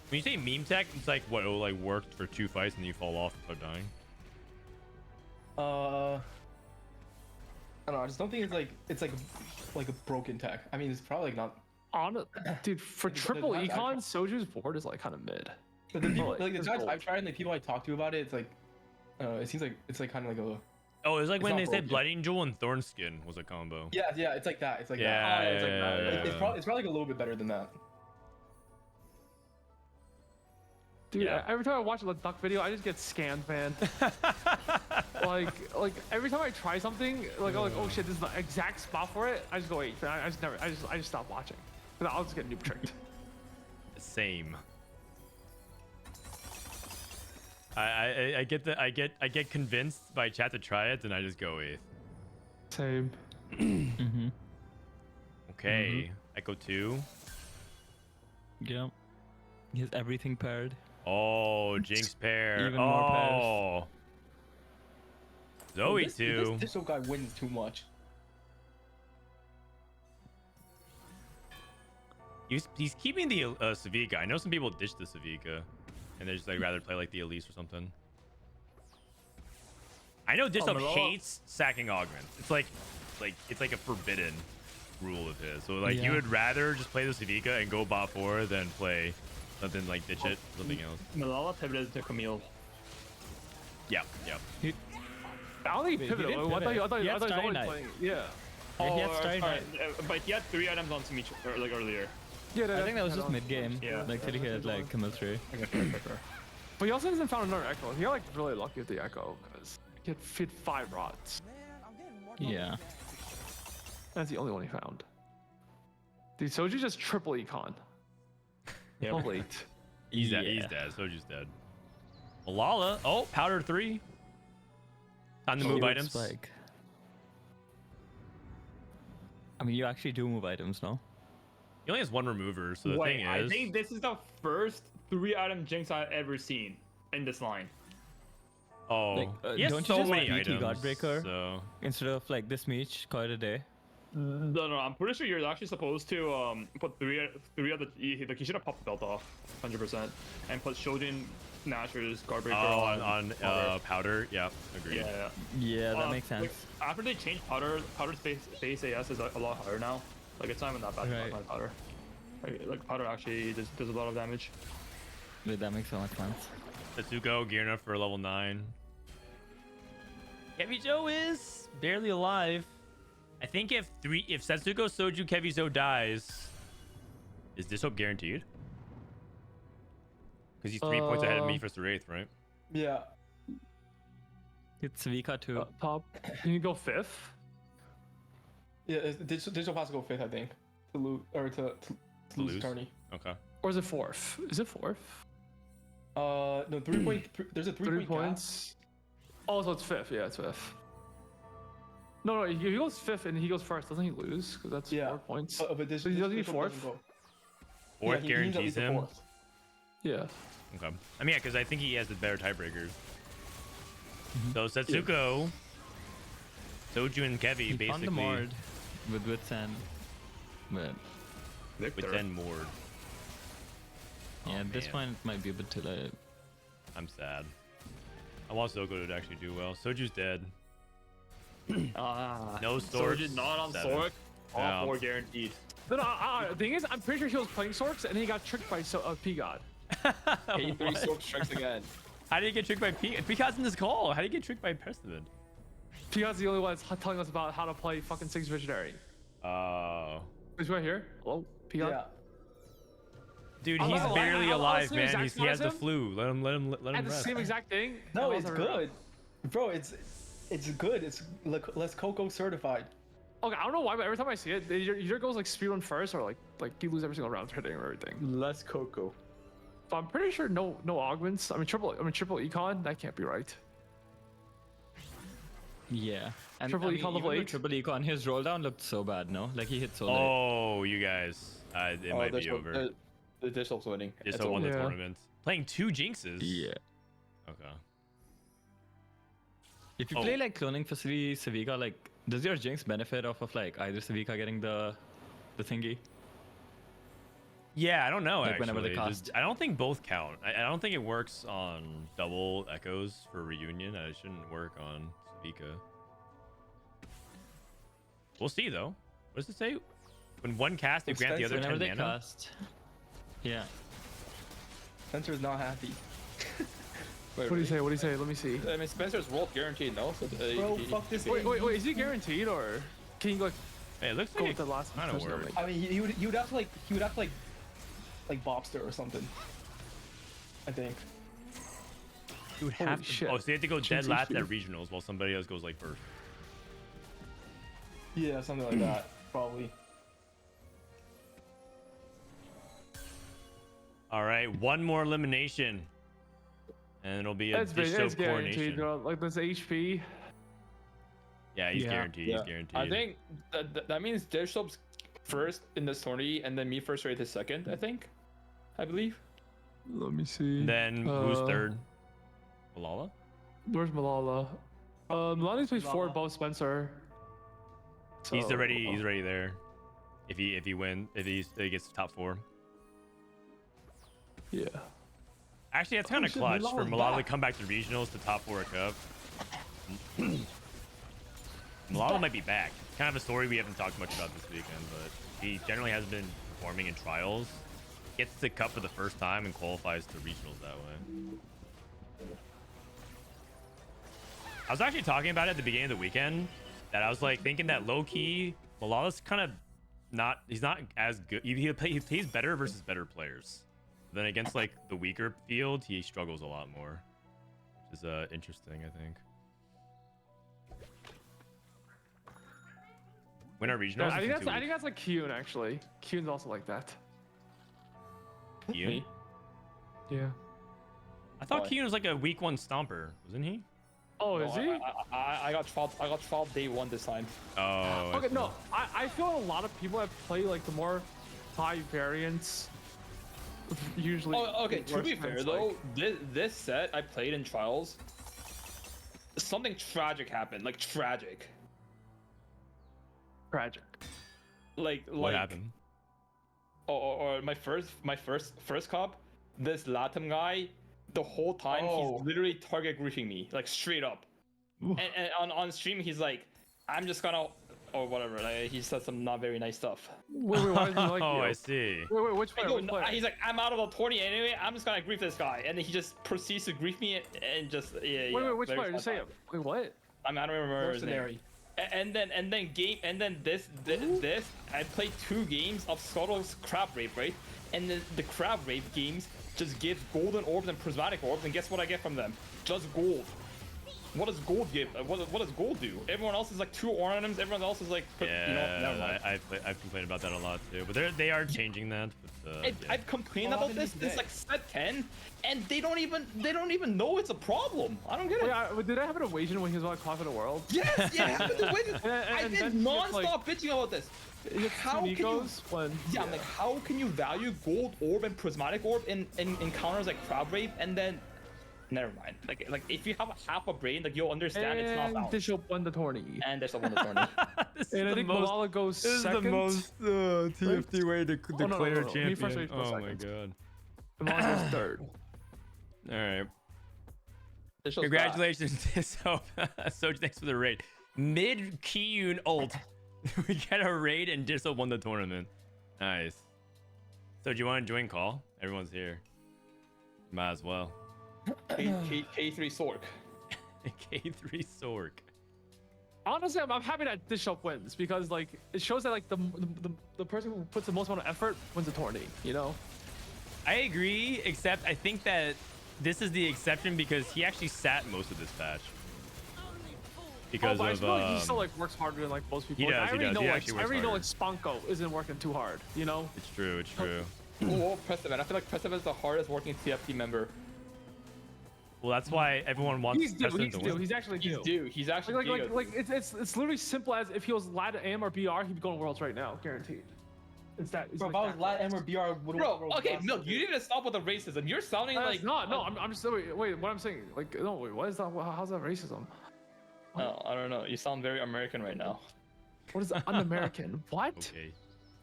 When you say meme tech, it's like what? It like worked for 2 fights and then you fall off without dying. I don't know. I just don't think it's like a broken tech. I mean, it's probably like not. Dude, for triple econ, Soju's board is like kind of mid. But the people, like the times I've tried and the people I talk to about it, it's like, I don't know. It seems like it's like kind of like a. Oh, it was like it's when not they said broken. Blighting Jewel and Thornskin was a combo. Yeah, it's like that. It's like Yeah, that. It's like that. yeah, It's probably like a little bit better than that. Dude, Yeah. every time I watch a duck video, I just get scanned, man. like every time I try something, like I'm like, oh shit, this is the exact spot for it. I just go wait. I just stop watching. I'll just get noob tricked. Same. I get convinced by chat to try it, and I just go with. Same. Okay, Echo 2. Yeah. He has everything paired. Oh, Jinx pair. Even more pairs. Oh. Zoe this, 2. This guy wins too much. He's keeping the Savika. I know some people ditch the Savika, and they just like rather play like the Elise or something. I know Distop hates sacking augments. It's like a forbidden rule of his. So like you would rather just play the Savika and go bot 4 than play something like ditch it, something else. Malala pivoted to Camille. Yeah. I don't think he pivoted. didn't I thought he He had was Starry always Night. playing. Yeah. Yeah, he had Oh, Starry sorry, Night. but he had 3 items on Simic like earlier. Yeah, I think that was just mid game. Yeah. Like till he hit like Camille 3. But he also hasn't found another echo. He got like really lucky with the echo because he had fit 5 rods. Yeah. That's the only one he found. Dude, Soju just triple econ. Yeah. Late. He's dead. He's dead. Soju's dead. Malala. Oh, powder 3. Time to move items. Spike. I mean, you actually do move items, no? He only has 1 remover, so the Wait, thing I is. think this is the first 3-item Jinx I've ever seen in this line. Oh, Like, he has don't so you just many BT items. Godbreaker So. instead of like this much quite a day? No, I'm pretty sure you're actually supposed to put three of the. Like you should have popped the belt off, 100%, and put Shojin, Nashor's, Guardbreaker on powder. Yeah, agreed. Yeah, that makes sense. Like, after they changed powder's base AS is a lot higher now. Like it's not even that bad. Right. Powder. Like powder actually does a lot of damage. Wait, that makes so much sense. Tetsuko gearing up for level 9. Kevizo is barely alive. I think if Setsuko, Soju, Kevizo dies, is this hope guaranteed? Because he's 3 points ahead of me for the 8th, right? Yeah. It's Vika too. Top. Can you go 5th? Yeah, digital pass go 5th, I think. To lose or to lose tourney. Okay. Or is it 4th? Is it 4th? No, 3 point. There's a 3 point points. Oh, so it's 5th. Yeah, it's 5th. No, he goes 5th and he goes 1st. Doesn't he lose? Because that's 4 points. But this, so he doesn't need digital 4th. doesn't go. 4th Yeah, he needs at guarantees least a him. 4th. Yeah. Okay. I mean, yeah, because I think he has the better tiebreakers. So Setsuko, Soju, and Kevi He basically found the Mord with Wits and with Zen Mord. Yeah, Oh, at this man. point it might be a bit too late. I'm sad. I want Soko to actually do well. Soju's dead. No Stork. Soju not on 7. Sork. All Yeah. 4 guaranteed. No, the thing is, I'm pretty sure he was playing Sorks and then he got tricked by P-God. K3 Sork strikes again. How did he get tricked by Picard's in this call? How did he get tricked by Percival? P-God's the only one that's telling us about how to play fucking 6 Visionary. He's right here. Hello, P-God? Yeah. Dude, I'm he's not- barely I'll alive, say man. exact He has the amount of flu. Let him And the rest. same exact thing. No, that it's was good, bro. It's good. It's like less Coco certified. Okay, I don't know why, but every time I see it, it either goes like speedrun first or like you lose every single round hitting or everything. Less Coco. But I'm pretty sure no augments. I mean triple econ. That can't be right. Yeah. And Triple I mean, econ level even with 8? Triple econ, his roll down looked so bad, no? Like he hit so late. Oh, you guys. It might be over. The Digital's winning. Just It's won the over. tournament. Playing 2 Jinxes. Yeah. Okay. If you play like cloning facility Savika, like does your Jinx benefit off of like either Savika getting the thingy? Yeah, I don't know. Like actually, whenever they cast. I don't think both count. I don't think it works on double echoes for reunion. It shouldn't work on Savika. We'll see though. What does it say? When one cast, you grant the other 10 Whenever they mana. cast. Yeah. Spencer's not happy. Wait, What do you say? What do you say? Let me see. I mean, Spencer's world guaranteed, no? So, Bro, fuck this Wait, game. is he guaranteed or can he like Hey, it looks go like with the last kind of person work. only? I mean, he would have to like Bobster or something. I think. You would Holy have to. shit. Oh, so you have to go dead Jinx last issue. at regionals while somebody else goes like first. Yeah, something like that, probably. All right, one more elimination, and it'll be a It's dish soap guaranteed, coronation. bro. Like this HP. Yeah, he's Yeah. guaranteed. Yeah. He's guaranteed. I think that means Dish Soap's first in this tourney, and then me first rate is second, I think. I believe. Let me see. Then who's third? Malala. Where's Malala? Malala's plays 4 Malala. above Spencer. He's So- already there. If he gets top 4. Yeah. Actually, that's kind of shit, clutch for Malala's Malala to back. come back to regionals to top 4 cup. Malala might be back. Kind of a story we haven't talked much about this weekend, but he generally has been performing in trials. Gets to cup for the first time and qualifies to regionals that way. I was actually talking about it at the beginning of the weekend that I was like thinking that low key Malala's kind of he's not as good. He plays better versus better players. Then against like the weaker field, he struggles a lot more, which is interesting, I think. Win our regionals. I think that's like Kyun actually. Kyun's also like that. Kyun? Yeah. I thought Kyun was like a week 1 stomper, wasn't he? Oh, is he? I got 12 day 1 this time. Oh. Okay, no. I feel a lot of people that play like the more high variants usually. Oh, okay. To worse be fair than, though, this set I played in trials, something tragic happened. Like tragic. Tragic. What happened? Or my first cup, this Latam guy, the whole time Oh. he's literally target grouping me, like straight up. And on stream he's like, I'm just gonna or whatever. Like, he said some not very nice stuff. Wait, why does he like you? Oh, I see. Wait, which player? Which player? He's like, I'm out of the tourney anyway. I'm just gonna grief this guy, and then he just proceeds to grief me and just Wait, which player? Just say it. Wait, what? I don't remember his name. Mercenary. And then this I played 2 games of Scuttle's Crab Rape, right? And the Crab Rape games just gives golden orbs and prismatic orbs, and guess what I get from them? Just gold. What does gold give? What does gold do? Everyone else is like 2 ornaments. Everyone else is like, Yeah, you know, never mind. I've complained about that a lot too, but they are changing that. But, yeah. I've complained about this since like set 10, and they don't even know it's a problem. I don't get it. Wait, did that happen to Wajan when he was on Cough in the World? Yes, yeah, it happened to Wajan. I've been non-stop bitching about this. How can you? I'm like, how can you value gold orb and prismatic orb in encounters like Crab Rape, and then never mind. Like if you have half a brain, like you'll understand it's not balanced. Bishop won the tourney. And Bishop won the tourney. And I think Malala goes second. This is the most TFT way to declare a champion. Me first, me oh second. my god. Malala goes third. All right. Bishop's Congratulations, Disso. So thanks for the raid. Mid Kiyun ult. We got a raid and Disso won the tournament. Nice. So do you want to join call? Everyone's here. Might as well. K3 Sork. K3 Sork. Honestly, I'm happy that Bishop wins because like it shows that like the person who puts the most amount of effort wins the tourney. You know. I agree, except I think that this is the exception because he actually sat most of this patch. Because I of feel like he still like works harder than like most people. He does, I already know harder. like Spanko isn't working too hard. You know. It's true. It's true. Oh, Prestivan. I feel like Prestivan is the hardest working TFT member. Well, that's why everyone wants. He's due. He's due. He's actually due. He's actually like it's literally simple as if he was lat AM or BR, he'd be going worlds right now, guaranteed. It's that. It's Bro, if I was lat M or BR, would okay, Milk, you didn't stop with the racism. You're sounding like. No, I'm just wait. What I'm saying, like, no, wait. What is that? How's that racism? No, I don't know. You sound very American right now. What is un-American? What? Okay.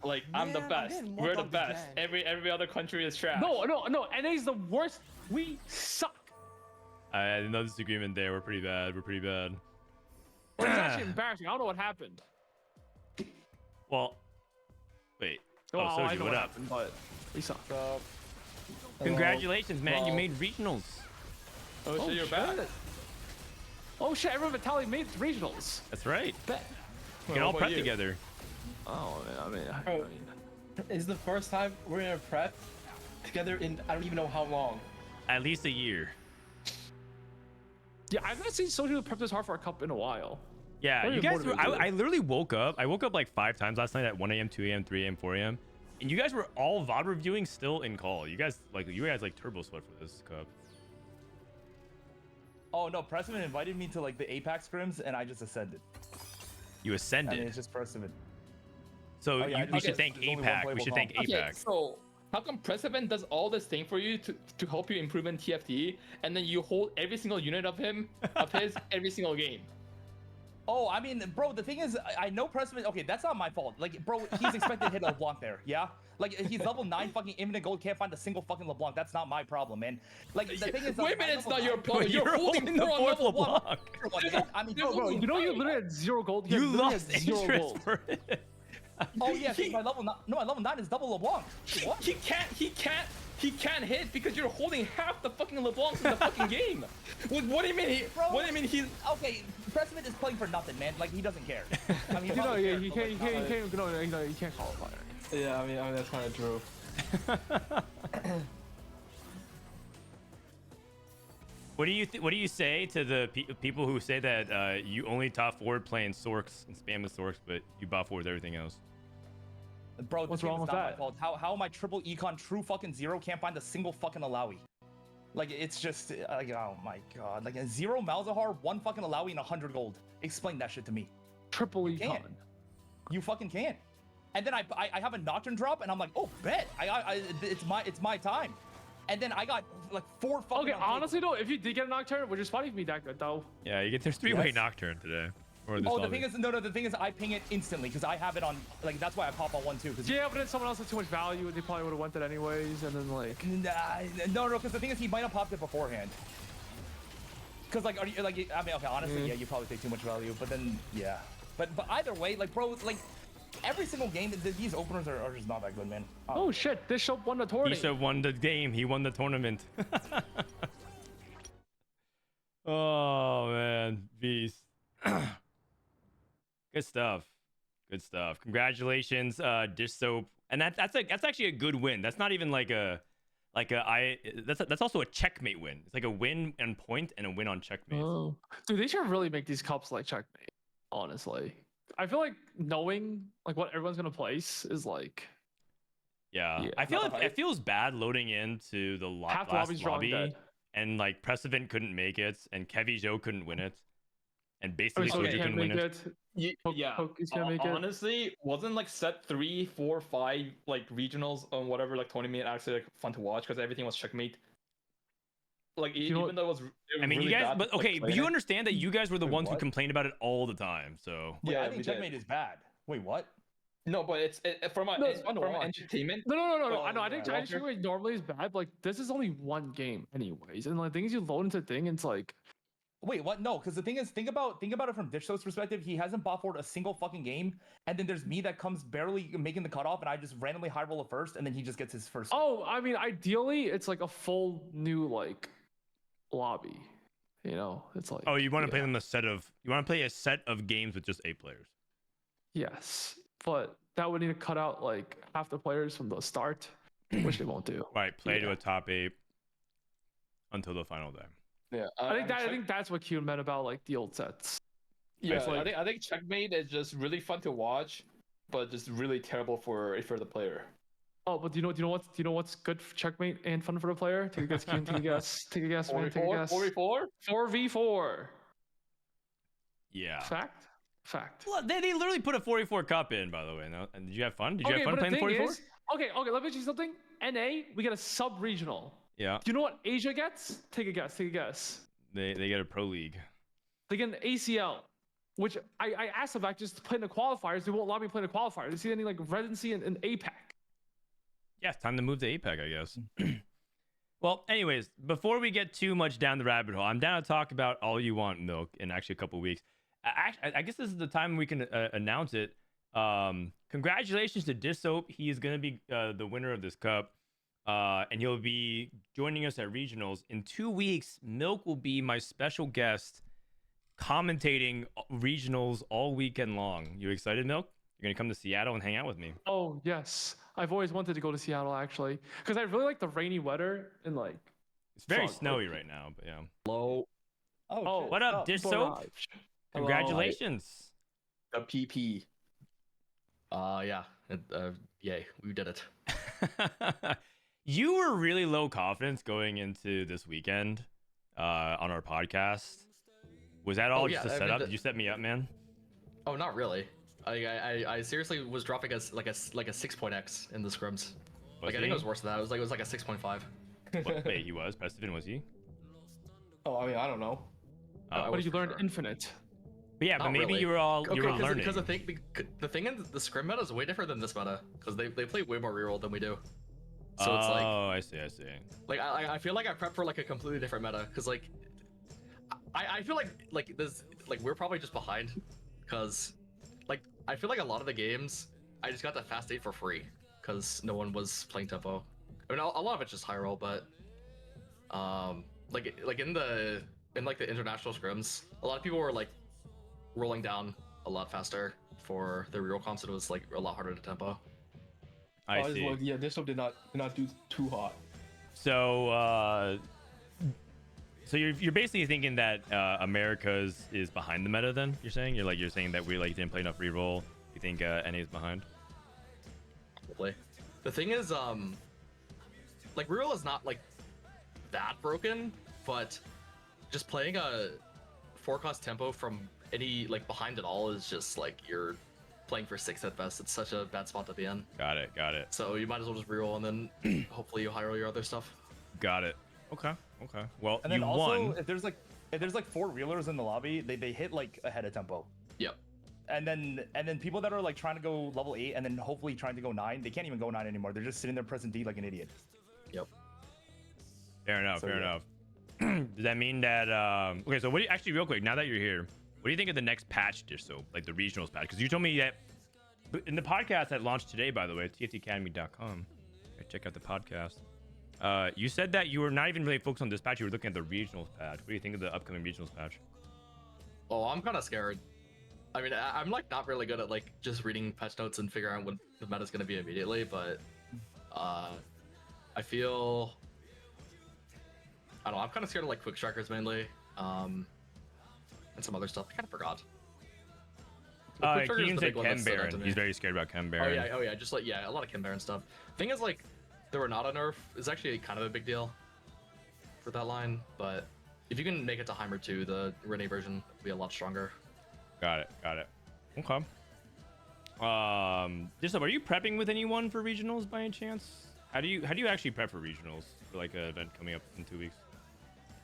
Like I'm the best. We're the best. Every other country is trash. No. NA's the worst. We suck. No disagreement there. We're pretty bad. We're pretty bad. It's actually embarrassing. I don't know what happened. Well, wait. Well, Soju, I know what up? happened, but we suck. Congratulations, man. You made regionals. Oh, so you're back. Oh shit! Everyone Vitaly made regionals. That's right. Bet. We can all prep together. Oh, I mean, it's the first time we're in a prep together in I don't even know how long. At least a year. Yeah, I've not seen Soju prep this hard for a cup in a while. Yeah, you guys were, I literally woke up. I woke up like 5 times last night at 1 a.m., 2 a.m., 3 a.m., 4 a.m. And you guys were all VOD reviewing still in call. You guys like turbo sweat for this cup. Oh no, Pressman invited me to like the Apex scrims and I just ascended. You ascended? I mean, it's just Pressman. So we should thank APAC. We should thank APAC. Okay, so how come Pressman does all this thing for you to help you improve in TFT, and then you hold every single unit of his every single game? Oh, I mean, bro, the thing is, I know Pressman. Okay, that's not my fault. Like, bro, he's expected to hit a LeBlanc there, yeah? Like, he's level 9 fucking infinite gold, can't find a single fucking LeBlanc. That's not my problem, man. Like, the thing is, wait a minute, it's not your problem. You're holding the 4th LeBlanc. I mean, bro, you know you literally had 0 gold. You lost zero interest gold. for it. Oh yeah, my level 9. No, my level 9 is double LeBlanc. What? He can't hit because you're holding half the fucking LeBlancs in the fucking game. What do you mean? What do you mean he's okay? Pressman is playing for nothing, man. Like he doesn't care. I mean, he can't qualify. Yeah, I mean that's kind of true. What do you say to the people who say that you only top forward playing Sorks and spam with Sorks, but you buff forward everything else? Bro, what's wrong with that? How am I triple econ true fucking 0 can't find a single fucking Alawi? Like it's just like oh my god, like a 0 Malzahar, 1 fucking Alawi and 100 gold. Explain that shit to me. Triple econ. You fucking can. And then I have a Nocturne drop and I'm like, oh bet, it's my time. And then I got like 4 fucking. Okay, honestly though, if you did get a Nocturne, would your spotting be that good though? Yeah, you get there's 3-way Nocturne today. The thing is, the thing is, I ping it instantly because I have it on. Like that's why I pop on 1 too. Yeah, but then someone else had too much value, and they probably would have went it anyways. And then like, no, because the thing is, he might have popped it beforehand. Because like, are you like? I mean, okay, honestly, yeah, you probably take too much value, but then yeah. But either way, like bro, like every single game, these openers are just not that good, man. Oh shit! Bishop won the tournament. Bishop won the game. He won the tournament. Oh man, beast. Good stuff. Good stuff. Congratulations, Dish Soap. And that's actually a good win. That's not even that's also a checkmate win. It's like a win on point and a win on checkmate. Oh, dude, they should really make these cups like checkmate. Honestly, I feel like knowing like what everyone's gonna place is like. Yeah. I feel it feels bad loading into the Half the last lobby's drawing lobby, dead. and like Precedent couldn't make it, and Kevy Joe couldn't win it, and basically Okay, Soju couldn't win it. Yeah, honestly, wasn't like set 3, 4, 5 like regionals on whatever like tournament actually like fun to watch because everything was checkmate. Like even though it was. I mean, really you guys, bad, but like, okay, but playing you it. understand that you guys were the Wait, ones who what? complained about it all the time. So Wait, Yeah, I we think did. checkmate is bad. Wait, what? No, but it's from a No, it's fun to from watch. entertainment. No. Oh, I know. I think yeah. checkmate normally is bad. But, like this is only one game, anyways, and like things you load into thing, it's like. Wait, what? No, because the thing is, think about it from Dish Soap's perspective. He hasn't bought forward a single fucking game, and then there's me that comes barely making the cutoff, and I just randomly high roll a first, and then he just gets his first. Oh, I mean, ideally, it's like a full new like lobby. You know, it's like. oh, you want to play them you want to play a set of games with just 8 players. Yes, but that would need to cut out like half the players from the start, which they won't do. Right, play to a top 8 until the final day. Yeah, I think that's what Q meant about like the old sets. Yeah, It's like- I think checkmate is just really fun to watch, but just really terrible for the player. Oh, but do you know what's good for checkmate and fun for the player? Take a guess, Q. Take a guess. Take a guess, man. Take a guess. 4v4? 4v4. Yeah. Fact. Well, they literally put a 44 cup in, by the way. No? And did you have fun? Did you have fun but playing the 44? Okay, let me ask you something. NA, we get a sub-regional. Yeah. Do you know what Asia gets? Take a guess. They get a pro league. They get an ACL, which I asked them about just to play in the qualifiers. They won't allow me to play in the qualifiers. Do you see any like residency in APAC? Yeah, it's time to move to APAC, I guess. Well, anyways, before we get too much down the rabbit hole, I'm down to talk about All You Want Milk in actually a couple of weeks. I guess this is the time we can announce it. Congratulations to Dish Soap. He is going to be the winner of this cup. And he'll be joining us at regionals. In 2 weeks, Milk will be my special guest commentating regionals all weekend long. You excited, Milk? You're going to come to Seattle and hang out with me. Oh, yes. I've always wanted to go to Seattle, actually. Because I really like the rainy weather and, like... It's very fog, snowy like- right now, but yeah. Low. Oh, What up, Dish Soap? Barrage. Congratulations. The PP. Yeah. Yay, we did it. You were really low confidence going into this weekend on our podcast. Was that all just a setup? Did you set me up, man? Oh, not really. I seriously was dropping like a 6.x in the scrims. Like I think it was worse than that. It was like a 6.5. Wait, he was? Precedent, was he? Oh, I mean, I don't know. What did you learn? Infinite. But yeah, but Not maybe really. you were learning. Because the thing in the scrim meta is way different than this meta. Because they play way more reroll than we do. So it's like, oh, I see. like I feel like I prepped for like a completely different meta. Because like I feel like this we're probably just behind. Because like I feel like a lot of the games I just got the fast 8 for free. Because no one was playing tempo. I mean, a lot of it's just high roll, but like in the international scrims, a lot of people were like rolling down a lot faster for the reroll comps. It was like a lot harder to tempo. I see. Well, yeah, this one did not do too hot. So, so you're basically thinking that Americas is behind the meta. Then you're saying you're saying that we didn't play enough reroll. You think NA is behind? Probably. The thing is, like reroll is not like that broken, but just playing a 4-cost tempo from any behind at all is just like you're playing for 6 at best. It's such a bad spot to be in. Got it. So you might as well just reroll and then hopefully you high roll your other stuff. Got it. Okay. Well, And then you also, won. if there's like 4 reelers in the lobby, they hit like ahead of tempo. Yep. And then people that are like trying to go level 8 and then hopefully trying to go 9, they can't even go 9 anymore. They're just sitting there pressing D like an idiot. Yep. Fair enough. Does that mean that okay? So what do you actually real quick? Now that you're here, What do you think of the next patch, Dish Soap? Like the regionals patch? Because you told me that in the podcast that launched today, by the way, tftacademy.com. Check out the podcast. You said that you were not even really focused on this patch. You were looking at the regionals patch. What do you think of the upcoming regionals patch? Oh, I'm kind of scared. I mean, I'm like not really good at like just reading patch notes and figuring out what the meta's gonna be immediately, but I feel I don't know. I'm kind of scared of like quick strikers mainly, and some other stuff. I kind of forgot. Keegan said Chem Baron. He's very scared about Chem Baron. Oh yeah, just like a lot of Chem Baron stuff. Thing is, like, the Renata nerf is actually kind of a big deal for that line, but if you can make it to Heimer 2, the Renee version will be a lot stronger. Got it. Okay. Just are you prepping with anyone for regionals by any chance? How do you actually prep for regionals for like an event coming up in 2 weeks?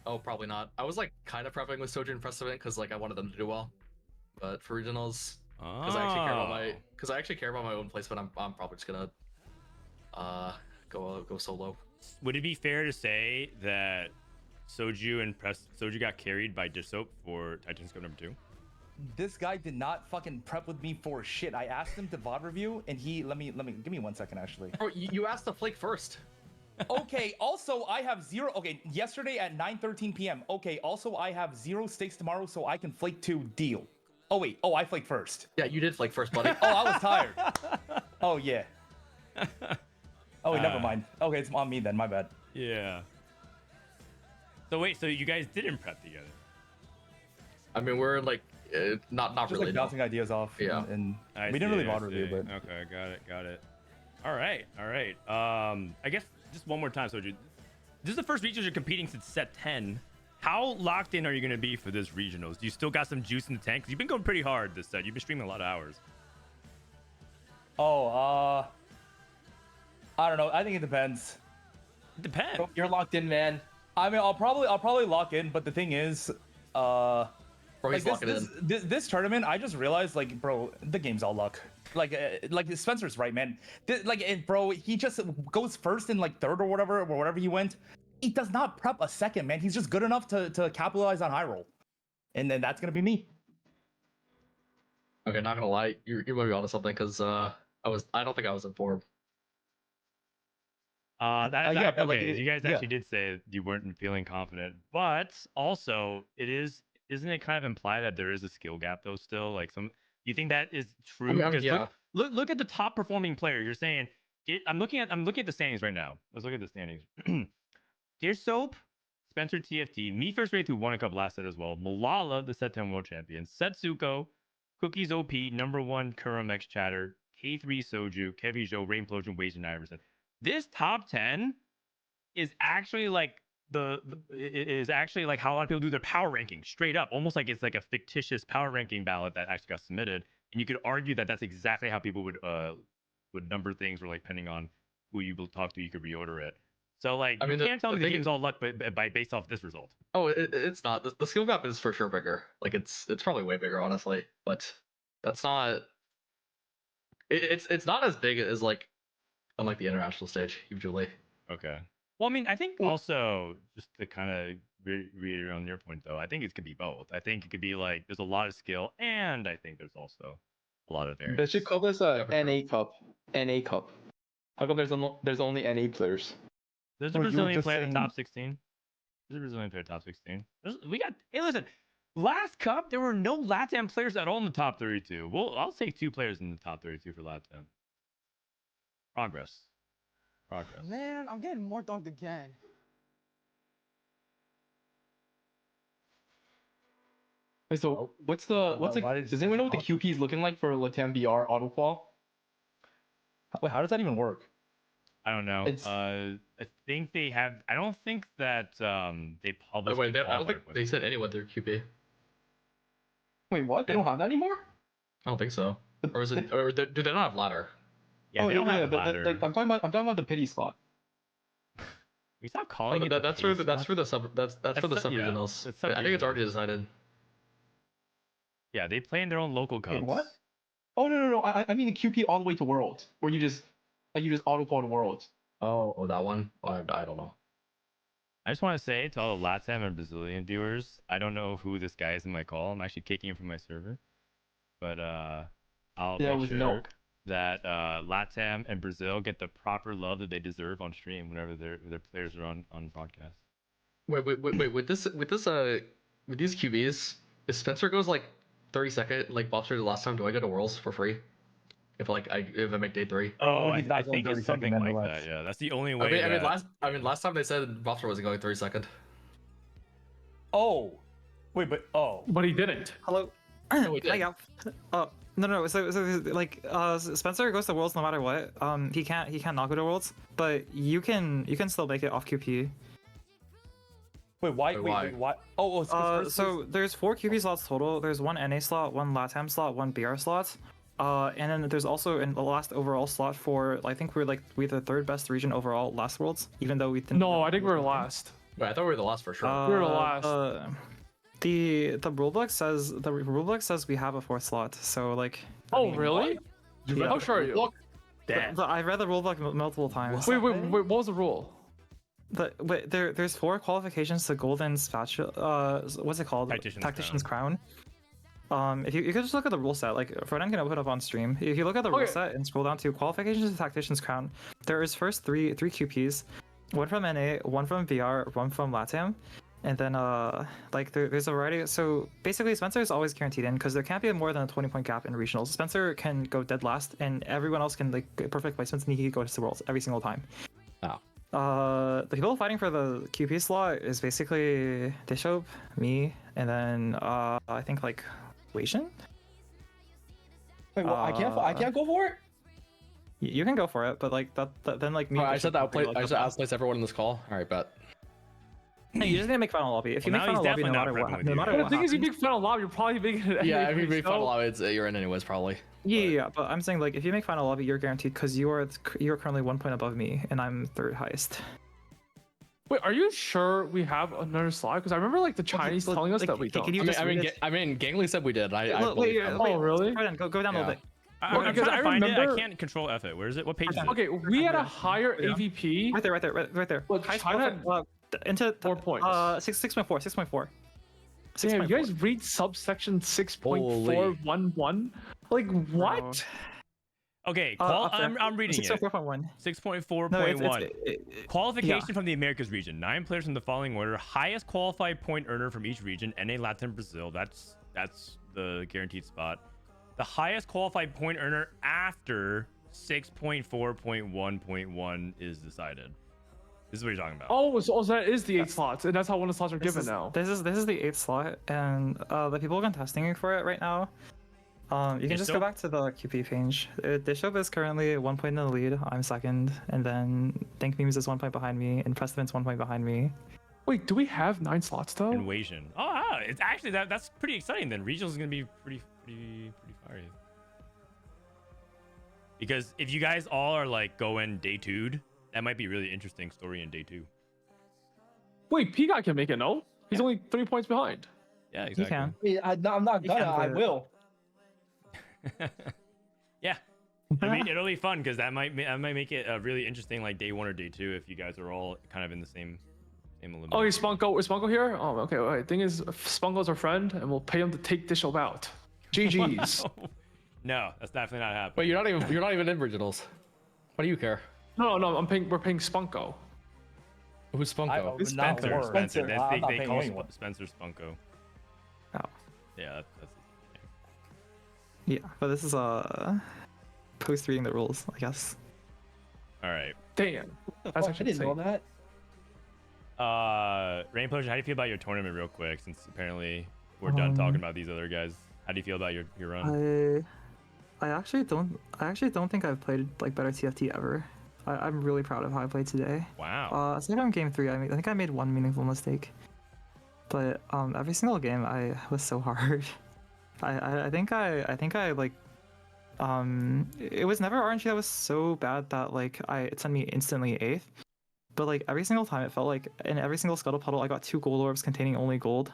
Oh, probably not. I was like kind of prepping with Soju and Precedent because like I wanted them to do well, but for regionals, because I actually care about my own placement, I'm probably just gonna go solo. Would it be fair to say that Soju got carried by Dish Soap for Tactician Cup number 2? This guy did not fucking prep with me for shit. I asked him to VOD review, and he let me give me 1 second actually. Bro, you asked the Flake first. Okay, also I have 0. Okay, yesterday at 9:13 p.m. Okay, also I have 0 stakes tomorrow, so I can Flake 2 deal. Oh wait, I flaked first. Yeah, you did Flake first, buddy. Oh, I was tired. Oh yeah. Oh wait, never mind. Okay, it's on me then. My bad. Yeah. So wait, so you guys didn't prep together? I mean, we're like not Just really like bouncing ideas off. Yeah. And I we didn't really see, I VOD review, see. but Okay, got it. All right. I guess just one more time, Soju. This is the first regionals you're competing since set 10. How locked in are you going to be for this regionals? Do you still got some juice in the tank? 'Cause you've been going pretty hard this set. You've been streaming a lot of hours. oh, I don't know. I think it depends. It depends. You're locked in, man. I mean, I'll probably lock in, but the thing is, Bro, like he's locking in. this tournament, I just realized, like, bro, the game's all luck. Like Spencer's right, man. Bro, he just goes first in like third or whatever he went. He does not prep a second, man. He's just good enough to capitalize on high roll, and then that's gonna be me. Okay, not gonna lie, you might be onto something because I don't think I was informed. Yeah, but, like, you guys actually did say you weren't feeling confident, but also isn't it kind of implied that there is a skill gap though still? Like do you think that is true? I mean, Because yeah. look at the top performing player. You're saying I'm looking at the standings right now. Let's look at the standings. Dear Soap, Spencer TFT, me first rated who won a cup last set as well. Malala, the set 10 world champion. Setsuko, Cookies OP, number 1 Kuramex chatter, K3 Soju, Kevi Jo, Rainplosion, Waze, and Iverson. This top 10 is actually like is actually like how a lot of people do their power ranking, straight up, almost like it's like a fictitious power ranking ballot that actually got submitted. And you could argue that that's exactly how people would number things, or like depending on who you will talk to, you could reorder it. So like, I mean, you can't tell me the thing game's all luck, but by based off this result. Oh, it's not. The skill gap is for sure bigger. Like it's probably way bigger, honestly. But that's not. It's not as big as like on like the international stage usually. Okay. Well, I mean, I think also just to kind of reiterate on your point though, I think it could be both. I think it could be like there's a lot of skill, and I think there's also a lot of variance. Bishop Cup is a NA Cup. NA Cup. How come there's only NA players? There's a Brazilian player in the top 16. There's a Brazilian player top 16. Hey, listen. Last cup, there were no LATAM players at all in the top 32. Well, I'll take 2 players in the top 32 for LATAM. Progress. Man, I'm getting more dunked again. Wait, so what's does anyone know what the QP is looking like for LATAM BR auto qual? Wait, how does that even work? I don't know. I think they have. I don't think that they published. Wait, I don't think they said anyone through QP. Wait, what? They don't have that anymore? I don't think so. Or is it? Or do they not have ladder? Yeah, they don't have ladder. I'm talking about the pity slot. We stop calling it. That's for the sub. That's for the sub regionals. I think it's already decided. Yeah, they play in their own local cups. Wait, what? Oh no! I mean the QP all the way to World, where you just auto qual to World. Oh, that one. Oh, I don't know. I just want to say to all the LATAM and Brazilian viewers, I don't know who this guy is in my call. I'm actually kicking him from my server, but I'll make sure that LATAM and Brazil get the proper love that they deserve on stream whenever their players are on broadcast. Wait. With these QBs, if Spencer goes like 30-second like Bobster the last time, do I go to Worlds for free? If I make day 3. Oh, he's I not going think 30 it's something second like nonetheless. that. Yeah, that's the only way. Last time they said Bobster wasn't going 30-second. Oh, wait, But he didn't. Hello. he did. No. So like Spencer goes to Worlds no matter what. He can't not go to Worlds, but you can still make it off QP. wait, why? Oh, So there's 4 QP slots total. There's 1 NA slot, 1 LATAM slot, 1 BR slot. And then there's also in the last overall slot for, I think we're the 3rd best region overall last Worlds, even though we didn't. No, I think we were last. Wait, I thought we were the last for sure. We were the last. The rulebook says we have a 4th slot. So like. Oh really? Yeah. How sure are you? I read the rulebook multiple times. Wait, what was the rule? But there's 4 qualifications to Golden Spatula. What's it called? Tactician's Crown. If you could just look at the rule set, like Frodan can open it up on stream. If you look at the rule set and scroll down to qualifications to Tactician's Crown, there is first three QPs, 1 from NA, 1 from VR, 1 from LATAM, and then like there's a variety. So basically, Spencer is always guaranteed in because there can't be more than a 20-point gap in regionals. Spencer can go dead last, and everyone else can like get perfect placements, and he goes to Worlds every single time. Wow. The people fighting for the QP slot is basically Dishope, me, and then I think like Wation? Wait, I can't go for it. You can go for it, but like then like me. I said that I said outplace everyone in this call. All right, bet. Hey, you just need to make final lobby. If you make final lobby, no matter what. The thing is, you make final lobby, you're probably making it. Yeah, if you make final lobby, you're in anyways, probably. Yeah, but I'm saying like if you make final lobby, you're guaranteed because you're currently 1 point above me, and I'm 3rd highest. Wait, are you sure we have another slot? Because I remember like the Chinese telling us that we don't. I mean, Gangly said we did. Oh, really? Go down a little bit. I'm trying to find it. I can't control F it. Where is it? What page is it? Okay, we had a higher AVP. Right there. Well, China into 4 points. 6.4. Damn, you guys read subsection 6.411? Like what? Okay, I'm reading it. 6.4.1. 6.4.1. Qualification from the Americas region. 9 players from the following order. Highest qualified point earner from each region. NA, Latin, Brazil. That's the guaranteed spot. The highest qualified point earner after 6.4.1.1 is decided. This is what you're talking about. Oh, so that is the 8 slots, and that's how 1 of the slots are given now. This is the 8th slot, and the people contesting for it right now. You can just go back to the QP page. Dishope is currently 1 point in the lead. I'm 2nd, and then Think Memes is 1 point behind me, and Precedent's 1 point behind me. Wait, do we have 9 slots though? Invasion. Oh, it's actually that's pretty exciting. Then regionals is gonna be pretty fiery. Because if you guys all are like going day 2'd, that might be really interesting story in day 2. Wait, Peacock can make it, no? He's only 3 points behind. Yeah, exactly. He can. I'm not gonna. I will. Yeah, it'll be fun because that might make it really interesting, like day 1 or day 2, if you guys are all kind of in the same elimination. Oh, is Spunko here? Oh, okay. All right. Thing is, Spunko's our friend, and we'll pay him to take Dishope out. GG's. No, that's definitely not happening. Wait, you're not even in regionals. What do you care? No, we're paying Spunko. Who's Spunko? Spencer. Spencer. They call Spencer Spunko. Oh. Yeah, that's. Yeah, but this is post reading the rules, I guess. All right. Damn. That's actually I didn't know that. Rain Potion, how do you feel about your tournament, real quick? Since apparently we're done talking about these other guys. How do you feel about your run? I actually don't think I've played like better TFT ever. I'm really proud of how I played today. Wow. Aside from game 3, I think I made 1 meaningful mistake, but every single game I was so hard. I think I like it was never RNG that was so bad that like it sent me instantly 8th, but like every single time it felt like in every single scuttle puddle I got 2 gold orbs containing only gold.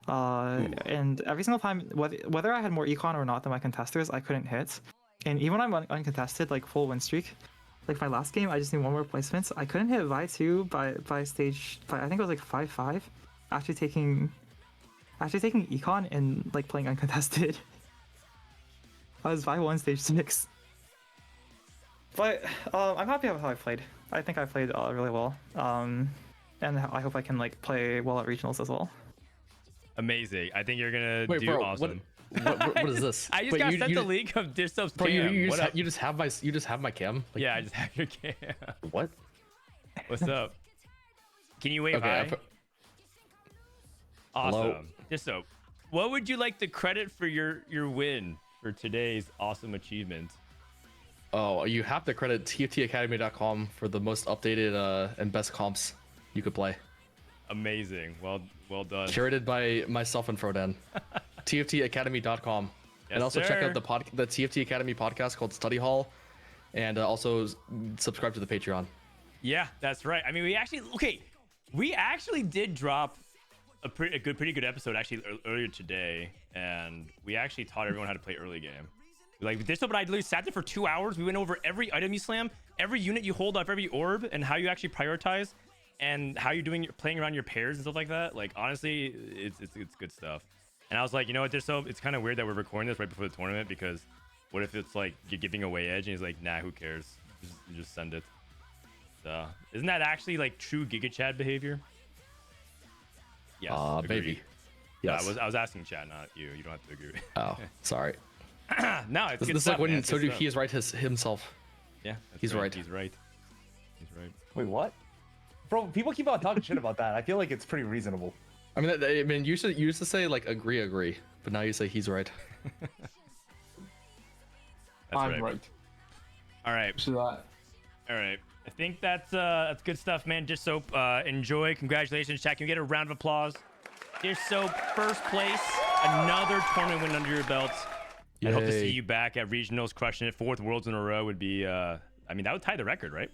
And every single time, whether I had more econ or not than my contesters, I couldn't hit. And even when I'm uncontested, like full win streak, like my last game, I just need one more placement. I couldn't hit Vi 2 by stage. I think it was like 5-5 after taking econ and like playing uncontested. I was Vi 1 stage 6. But I'm happy with how I played. I think I played really well. And I hope I can like play well at regionals as well. Amazing. I think you're gonna do bro, awesome. What is this? I just Wait, got you- sent you the just- link of Distop's Bro, cam. you What up? just have my cam. Like, Yeah, I just have your cam. What? What's up? Can you wave Okay, I hi? put- Awesome. Hello. Disto, what would you like to credit for your win for today's awesome achievement? Oh, you have to credit TFTacademy.com for the most updated and best comps you could play. Amazing. Well done. Curated by myself and Frodan. TFTacademy.com. Yes, And also check sir. out the TFT Academy podcast called Study Hall. And also subscribe to the Patreon. Yeah, that's right. I mean, we actually did drop a pretty good episode actually earlier today, and we actually taught everyone how to play early game. Like this, but I literally sat there for 2 hours. We went over every item you slam, every unit you hold off every orb, and how you actually prioritize, and how you're playing around your pairs and stuff like that. Like honestly, it's good stuff. And I was like, you know what, it's kind of weird that we're recording this right before the tournament, because what if it's like you're giving away edge, and he's like, nah, who cares? Just send it. So isn't that actually like true Giga Chad behavior? Yes, agreed. Maybe. Yes. I was asking Chad, not you. You don't have to agree. Oh, sorry. No, it's This good is stuff, like when man. It's good stuff. he is right himself. Yeah, he's right. He's right. He's right. Wait, what? Bro, people keep on talking shit about that. I feel like it's pretty reasonable. I mean, you used to say like agree, but now you say he's right. That's right. All right. All right. I think that's good stuff, man. Dish Soap, enjoy. Congratulations, Chad. Can we get a round of applause? Dish Soap, first place. Another tournament win under your belt. I hope to see Yay. you back at regionals, crushing it. 4th Worlds in a row would be. I mean, that would tie the record, right?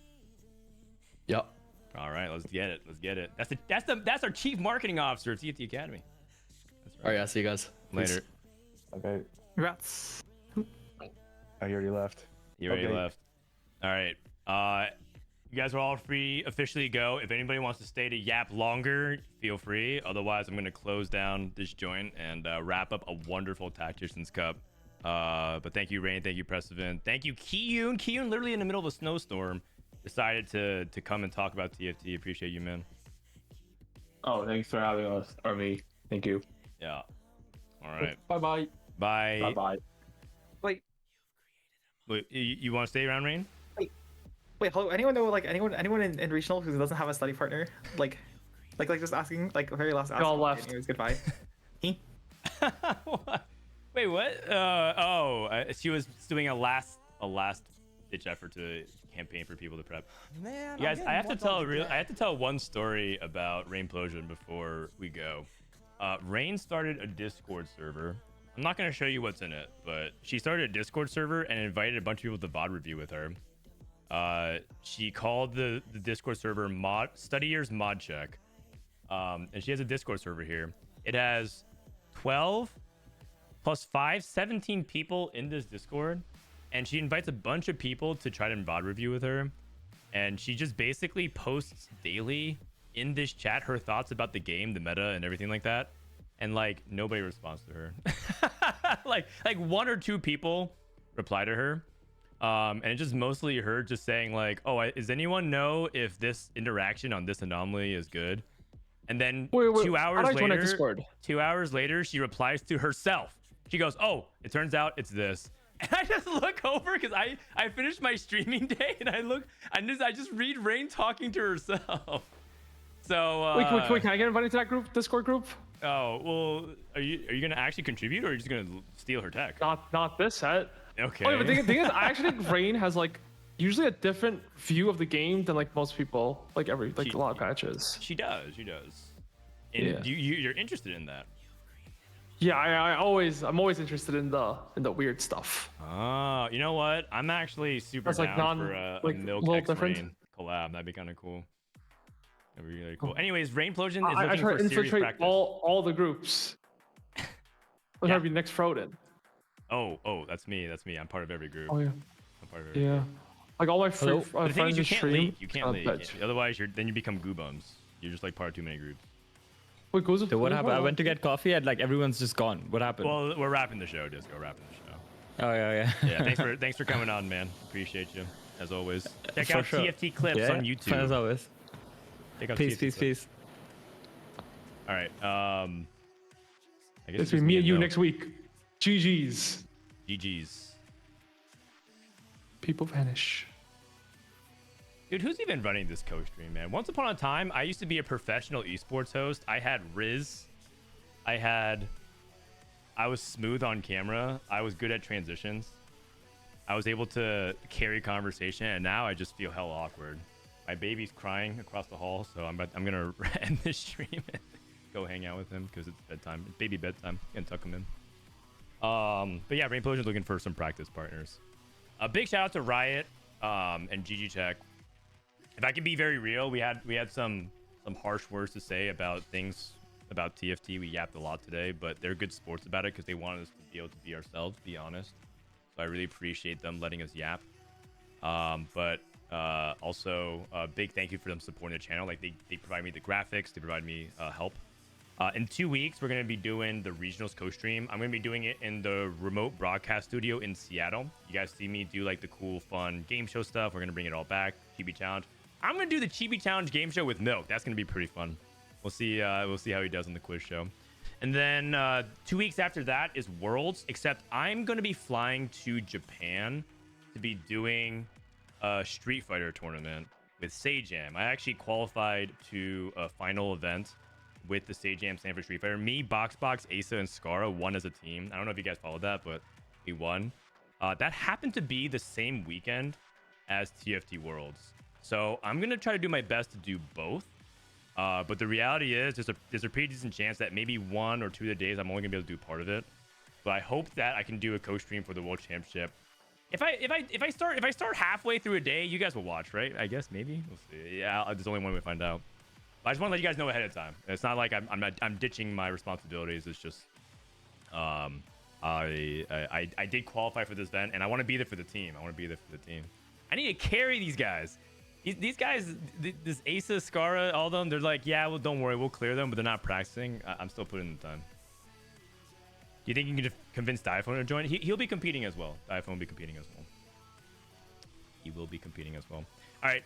Yep. All right, let's get it. Let's get it. That's our chief marketing officer at TFT Academy. That's right. All right, I'll see you guys Later. Okay. Congrats. Oh, you already left. You already left. All right. You guys are all free officially to go. If anybody wants to stay to yap longer, feel free. Otherwise, I'm going to close down this joint and wrap up a wonderful Tactician's Cup. But thank you, Rain. Thank you, Pressivant. Thank you, Kiyun. Kiyun, literally in the middle of a snowstorm, decided to come and talk about TFT. Appreciate you, man. Oh, thanks for having us, or me. Thank you. Yeah. All right. Bye-bye. Bye. Bye-bye. Wait, you want to stay around, Rain? hello. Anyone know like anyone in regional who doesn't have a study partner? Like just asking, like very last. They all left. Anyways, goodbye. What? Wait, what? She was doing a last ditch effort to campaign for people to prep. Man, You guys, I have to tell one story about Rainplosion before we go. Rain started a Discord server. I'm not gonna show you what's in it, but she started a Discord server and invited a bunch of people to VOD review with her. She called the Discord server Studiers Mod Check. And she has a Discord server here. It has 12 plus 5, 17 people in this Discord. And she invites a bunch of people to try to VOD review with her. And she just basically posts daily in this chat her thoughts about the game, the meta, and everything like that. And like nobody responds to her. like 1 or 2 people reply to her. And it's just mostly her just saying like, oh, does anyone know if this interaction on this anomaly is good? And then Wait, 2 how hours do I join that later, Discord? 2 hours later, she replies to herself. She goes, oh, it turns out it's this. And I just look over because I finished my streaming day and I look, I just read Rain talking to herself. So Wait, can I get invited to that Discord group? Oh, well, are you gonna actually contribute, or are you just gonna steal her tech? Not this set. Okay. Oh, yeah, but the thing is, I actually think Rain has like usually a different view of the game than like most people. Like a lot of patches. She does. And Yeah. you're interested in that? Yeah, I'm always interested in the weird stuff. Oh, you know what? I'm actually super That's, like, down for a Milk little X different. Rain collab. That'd be kind of cool. That'd be really cool. Anyways, Rainplosion is I looking try for to serious infiltrate practice. all the groups. I'm trying to be next Froden. Oh, that's me. I'm part of every group. Oh yeah. I'm part of every Yeah. group. Like all my But the thing is, friends you in can't stream. leave. You can't leave. Otherwise, then you become goo bums. You're just like part of too many groups. Wait, goes. So what happened? I went to get coffee and like everyone's just gone. What happened? Well, we're wrapping the show, Disco. Wrapping the show. Oh yeah. Yeah. Thanks for coming on, man. Appreciate you as always. Check For out sure. TFT clips Yeah, on YouTube. As always. Check out Peace, TFT peace, clips. peace. All right. I guess It's me and you next week. GG's. GG's. People vanish. Dude, who's even running this coach stream, man? Once upon a time, I used to be a professional esports host. I had Riz. I was smooth on camera. I was good at transitions. I was able to carry conversation, and now I just feel hella awkward. My baby's crying across the hall, so I'm gonna end this stream and go hang out with him because it's bedtime. It's baby bedtime. Gonna tuck him in. But yeah, Rainplosion's looking for some practice partners. A big shout out to Riot and GG Tech. If I can be very real, we had some harsh words to say about things about TFT. We yapped a lot today, but they're good sports about it because they wanted us to be able to be ourselves, be honest. So I really appreciate them letting us yap. But also a big thank you for them supporting the channel. Like they provide me the graphics, they provide me help. In 2 weeks, we're going to be doing the regionals co-stream. I'm going to be doing it in the remote broadcast studio in Seattle. You guys see me do like the cool, fun game show stuff. We're going to bring it all back. Chibi Challenge. I'm going to do the Chibi Challenge game show with Milk. That's going to be pretty fun. We'll see how he does on the quiz show. And then 2 weeks after that is Worlds, except I'm going to be flying to Japan to be doing a Street Fighter tournament with Sajam. I actually qualified to a final event with the Sajam Stanford Street Fighter. Me, Boxbox, Asa, and Scara won as a team. I don't know if you guys followed that, but we won. That happened to be the same weekend as TFT Worlds. So I'm going to try to do my best to do both. But the reality is there's a pretty decent chance that maybe 1 or 2 of the days I'm only going to be able to do part of it. But I hope that I can do a co-stream for the World Championship. If I start halfway through a day, you guys will watch, right? I guess maybe. We'll see. Yeah, there's only one way to find out. But I just want to let you guys know ahead of time. It's not like I'm ditching my responsibilities. It's just I did qualify for this event, and I want to be there for the team. I need to carry these guys. These guys, this Asa, Scara, all of them, they're like, yeah, well, don't worry, we'll clear them, but they're not practicing. I'm still putting in the time. Do you think you can convince Diaphone to join? He'll be competing as well. Diaphone will be competing as well. He will be competing as well. All right,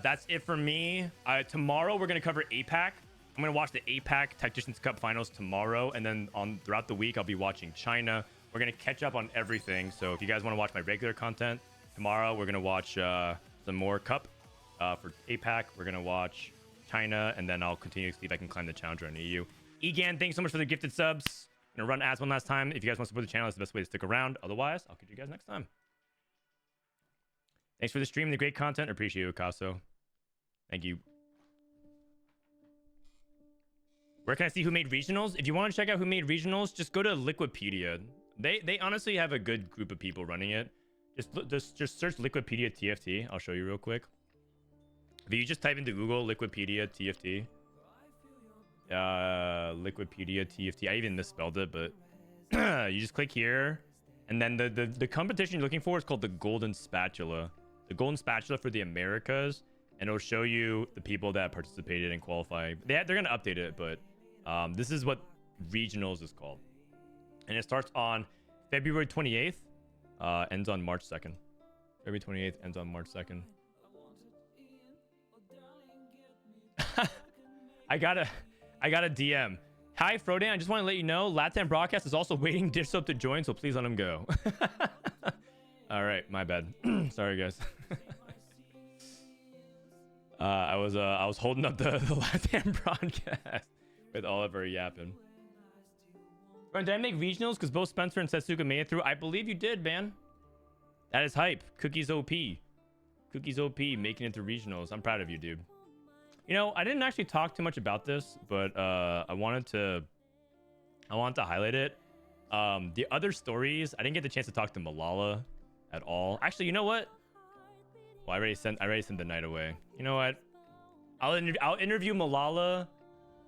that's it for me. Tomorrow, we're going to cover APAC. I'm going to watch the APAC Tactician Cup finals tomorrow, and then throughout the week, I'll be watching China. We're going to catch up on everything. So if you guys want to watch my regular content, tomorrow, we're going to watch some more Cup. For APAC, we're going to watch China, and then I'll continue to see if I can climb the challenger in EU. Egan, thanks so much for the gifted subs. I'm going to run ads one last time. If you guys want to support the channel, it's the best way to stick around. Otherwise, I'll catch you guys next time. Thanks for the stream and the great content. Appreciate you, Akaso. Thank you. Where can I see who made regionals? If you want to check out who made regionals, just go to Liquipedia. They honestly have a good group of people running it. Just search Liquipedia TFT. I'll show you real quick. If you just type into Google Liquipedia TFT, Liquipedia TFT. I even misspelled it, but you just click here, and then the competition you're looking for is called the Golden Spatula. The Golden Spatula for the Americas, and it'll show you the people that participated and qualified. They're gonna update it, but this is what regionals is called, and it starts on February 28th, ends on March 2nd. February 28th ends on March 2nd. I got a DM. Hi, Frodan. I just want to let you know, Latam Broadcast is also waiting Dishsoap to join, so please let him go. All right, my bad. Sorry, guys. I was holding up the Latam Broadcast with Oliver yapping. Did I make regionals because both Spencer and Setsuka made it through? I believe you did, man. That is hype. Cookies OP. Cookies OP making it to regionals. I'm proud of you, dude. You know, I didn't actually talk too much about this, but I wanted to highlight it. The other stories, I didn't get the chance to talk to Malala at all. Actually, you know what? Well, I already sent the night away. You know what? I'll interview Malala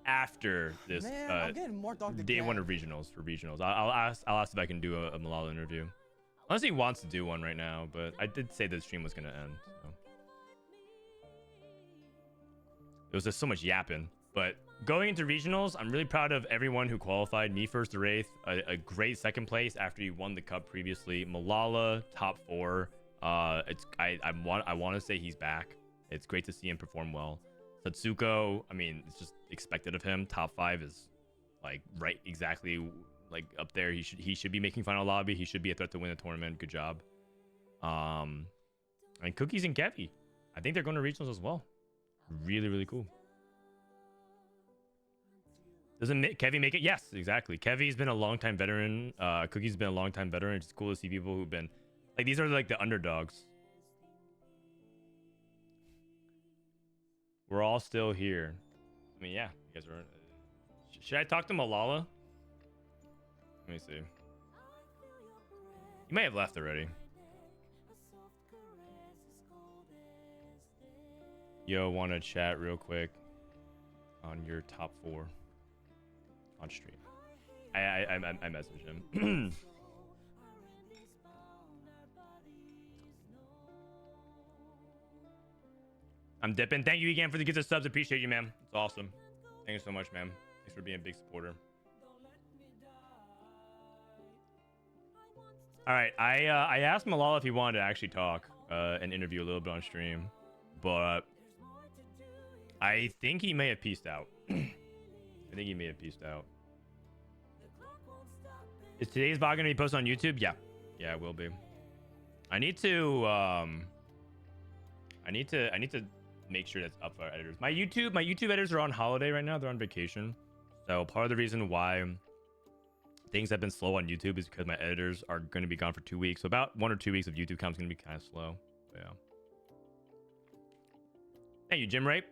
after this Man, I'm getting more dog day one of regionals for regionals. I'll ask if I can do a Malala interview. Unless he wants to do one right now, but I did say the stream was gonna end. So. It was just so much yapping. But going into regionals, I'm really proud of everyone who qualified. Me first to Wraith, a great second place after you won the cup previously. Malala, top 4. I want to say he's back. It's great to see him perform well. Satsuko, I mean, it's just expected of him. Top 5 is like right exactly like up there. He should be making final lobby. He should be a threat to win the tournament. Good job. And Cookies and Kevy, I think they're going to regionals as well. Really, really cool. Doesn't Kevy make it? Yes, exactly. Kevy's been a longtime veteran. Cookie's been a longtime veteran. It's cool to see people who've been like, these are like the underdogs. We're all still here. I mean, yeah, you guys are. Should I talk to Malala? Let me see. You may have left already. Yo, want to chat real quick on your top 4 on stream? I messaged him. I'm dipping. Thank you again for the gifts of subs. Appreciate you, man. It's awesome. Thank you so much, man. Thanks for being a big supporter. All right, I asked Malala if he wanted to actually talk and interview a little bit on stream, but I think he may have peaced out. I think he may have peaced out. Is today's VOD gonna be posted on YouTube? Yeah, it will be. I need to make sure that's up for our editors. My YouTube editors are on holiday right now. They're on vacation, so part of the reason why things have been slow on YouTube is because my editors are going to be gone for 2 weeks. So about 1 or 2 weeks of YouTube content's going to be kind of slow. But yeah. Thank you, Jim Rape.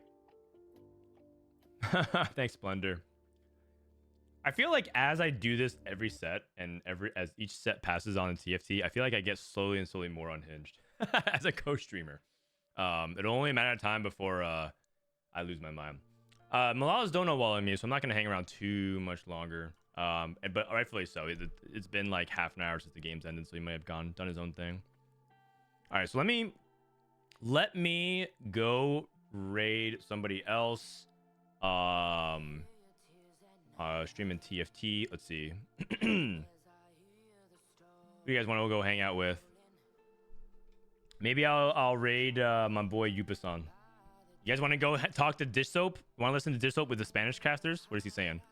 Thanks, Splendor. I feel like as I do this every set and as each set passes on in TFT, I feel like I get slowly and slowly more unhinged as a co-streamer. It'll only a matter of time before I lose my mind. Malala's don't know walling me, so I'm not going to hang around too much longer. But rightfully so. It's been like half an hour since the game's ended, so he may have done his own thing. All right, so let me go raid somebody else. Streaming TFT. Let's see. Who you guys want to go hang out with? Maybe I'll raid my boy Yupasan. You guys want to go talk to Dish Soap? Want to listen to Dish Soap with the Spanish casters? What is he saying?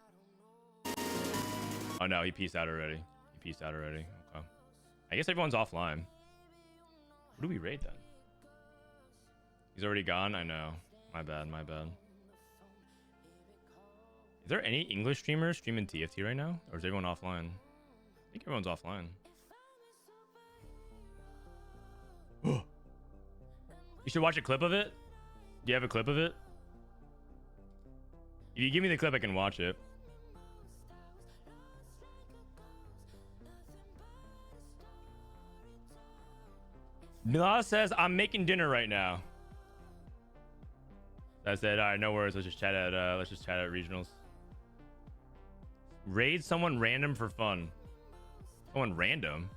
Oh no, he peaced out already. Okay. I guess everyone's offline. What do we raid then? He's already gone? I know. My bad. Is there any English streamers streaming TFT right now? Or is everyone offline? I think everyone's offline. You should watch a clip of it. Do you have a clip of it? If you give me the clip, I can watch it. Nila says, I'm making dinner right now. I said, all right, no worries. Let's just chat at regionals. Raid someone random for fun. Someone random?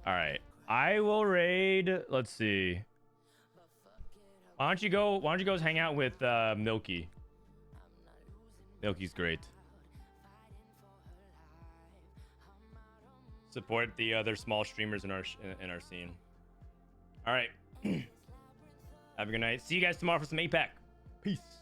All right, I will raid. Let's see. Why don't you guys hang out with Milky? Milky's great. Support the other small streamers in our scene. All right. Have a good night. See you guys tomorrow for some APAC. Peace.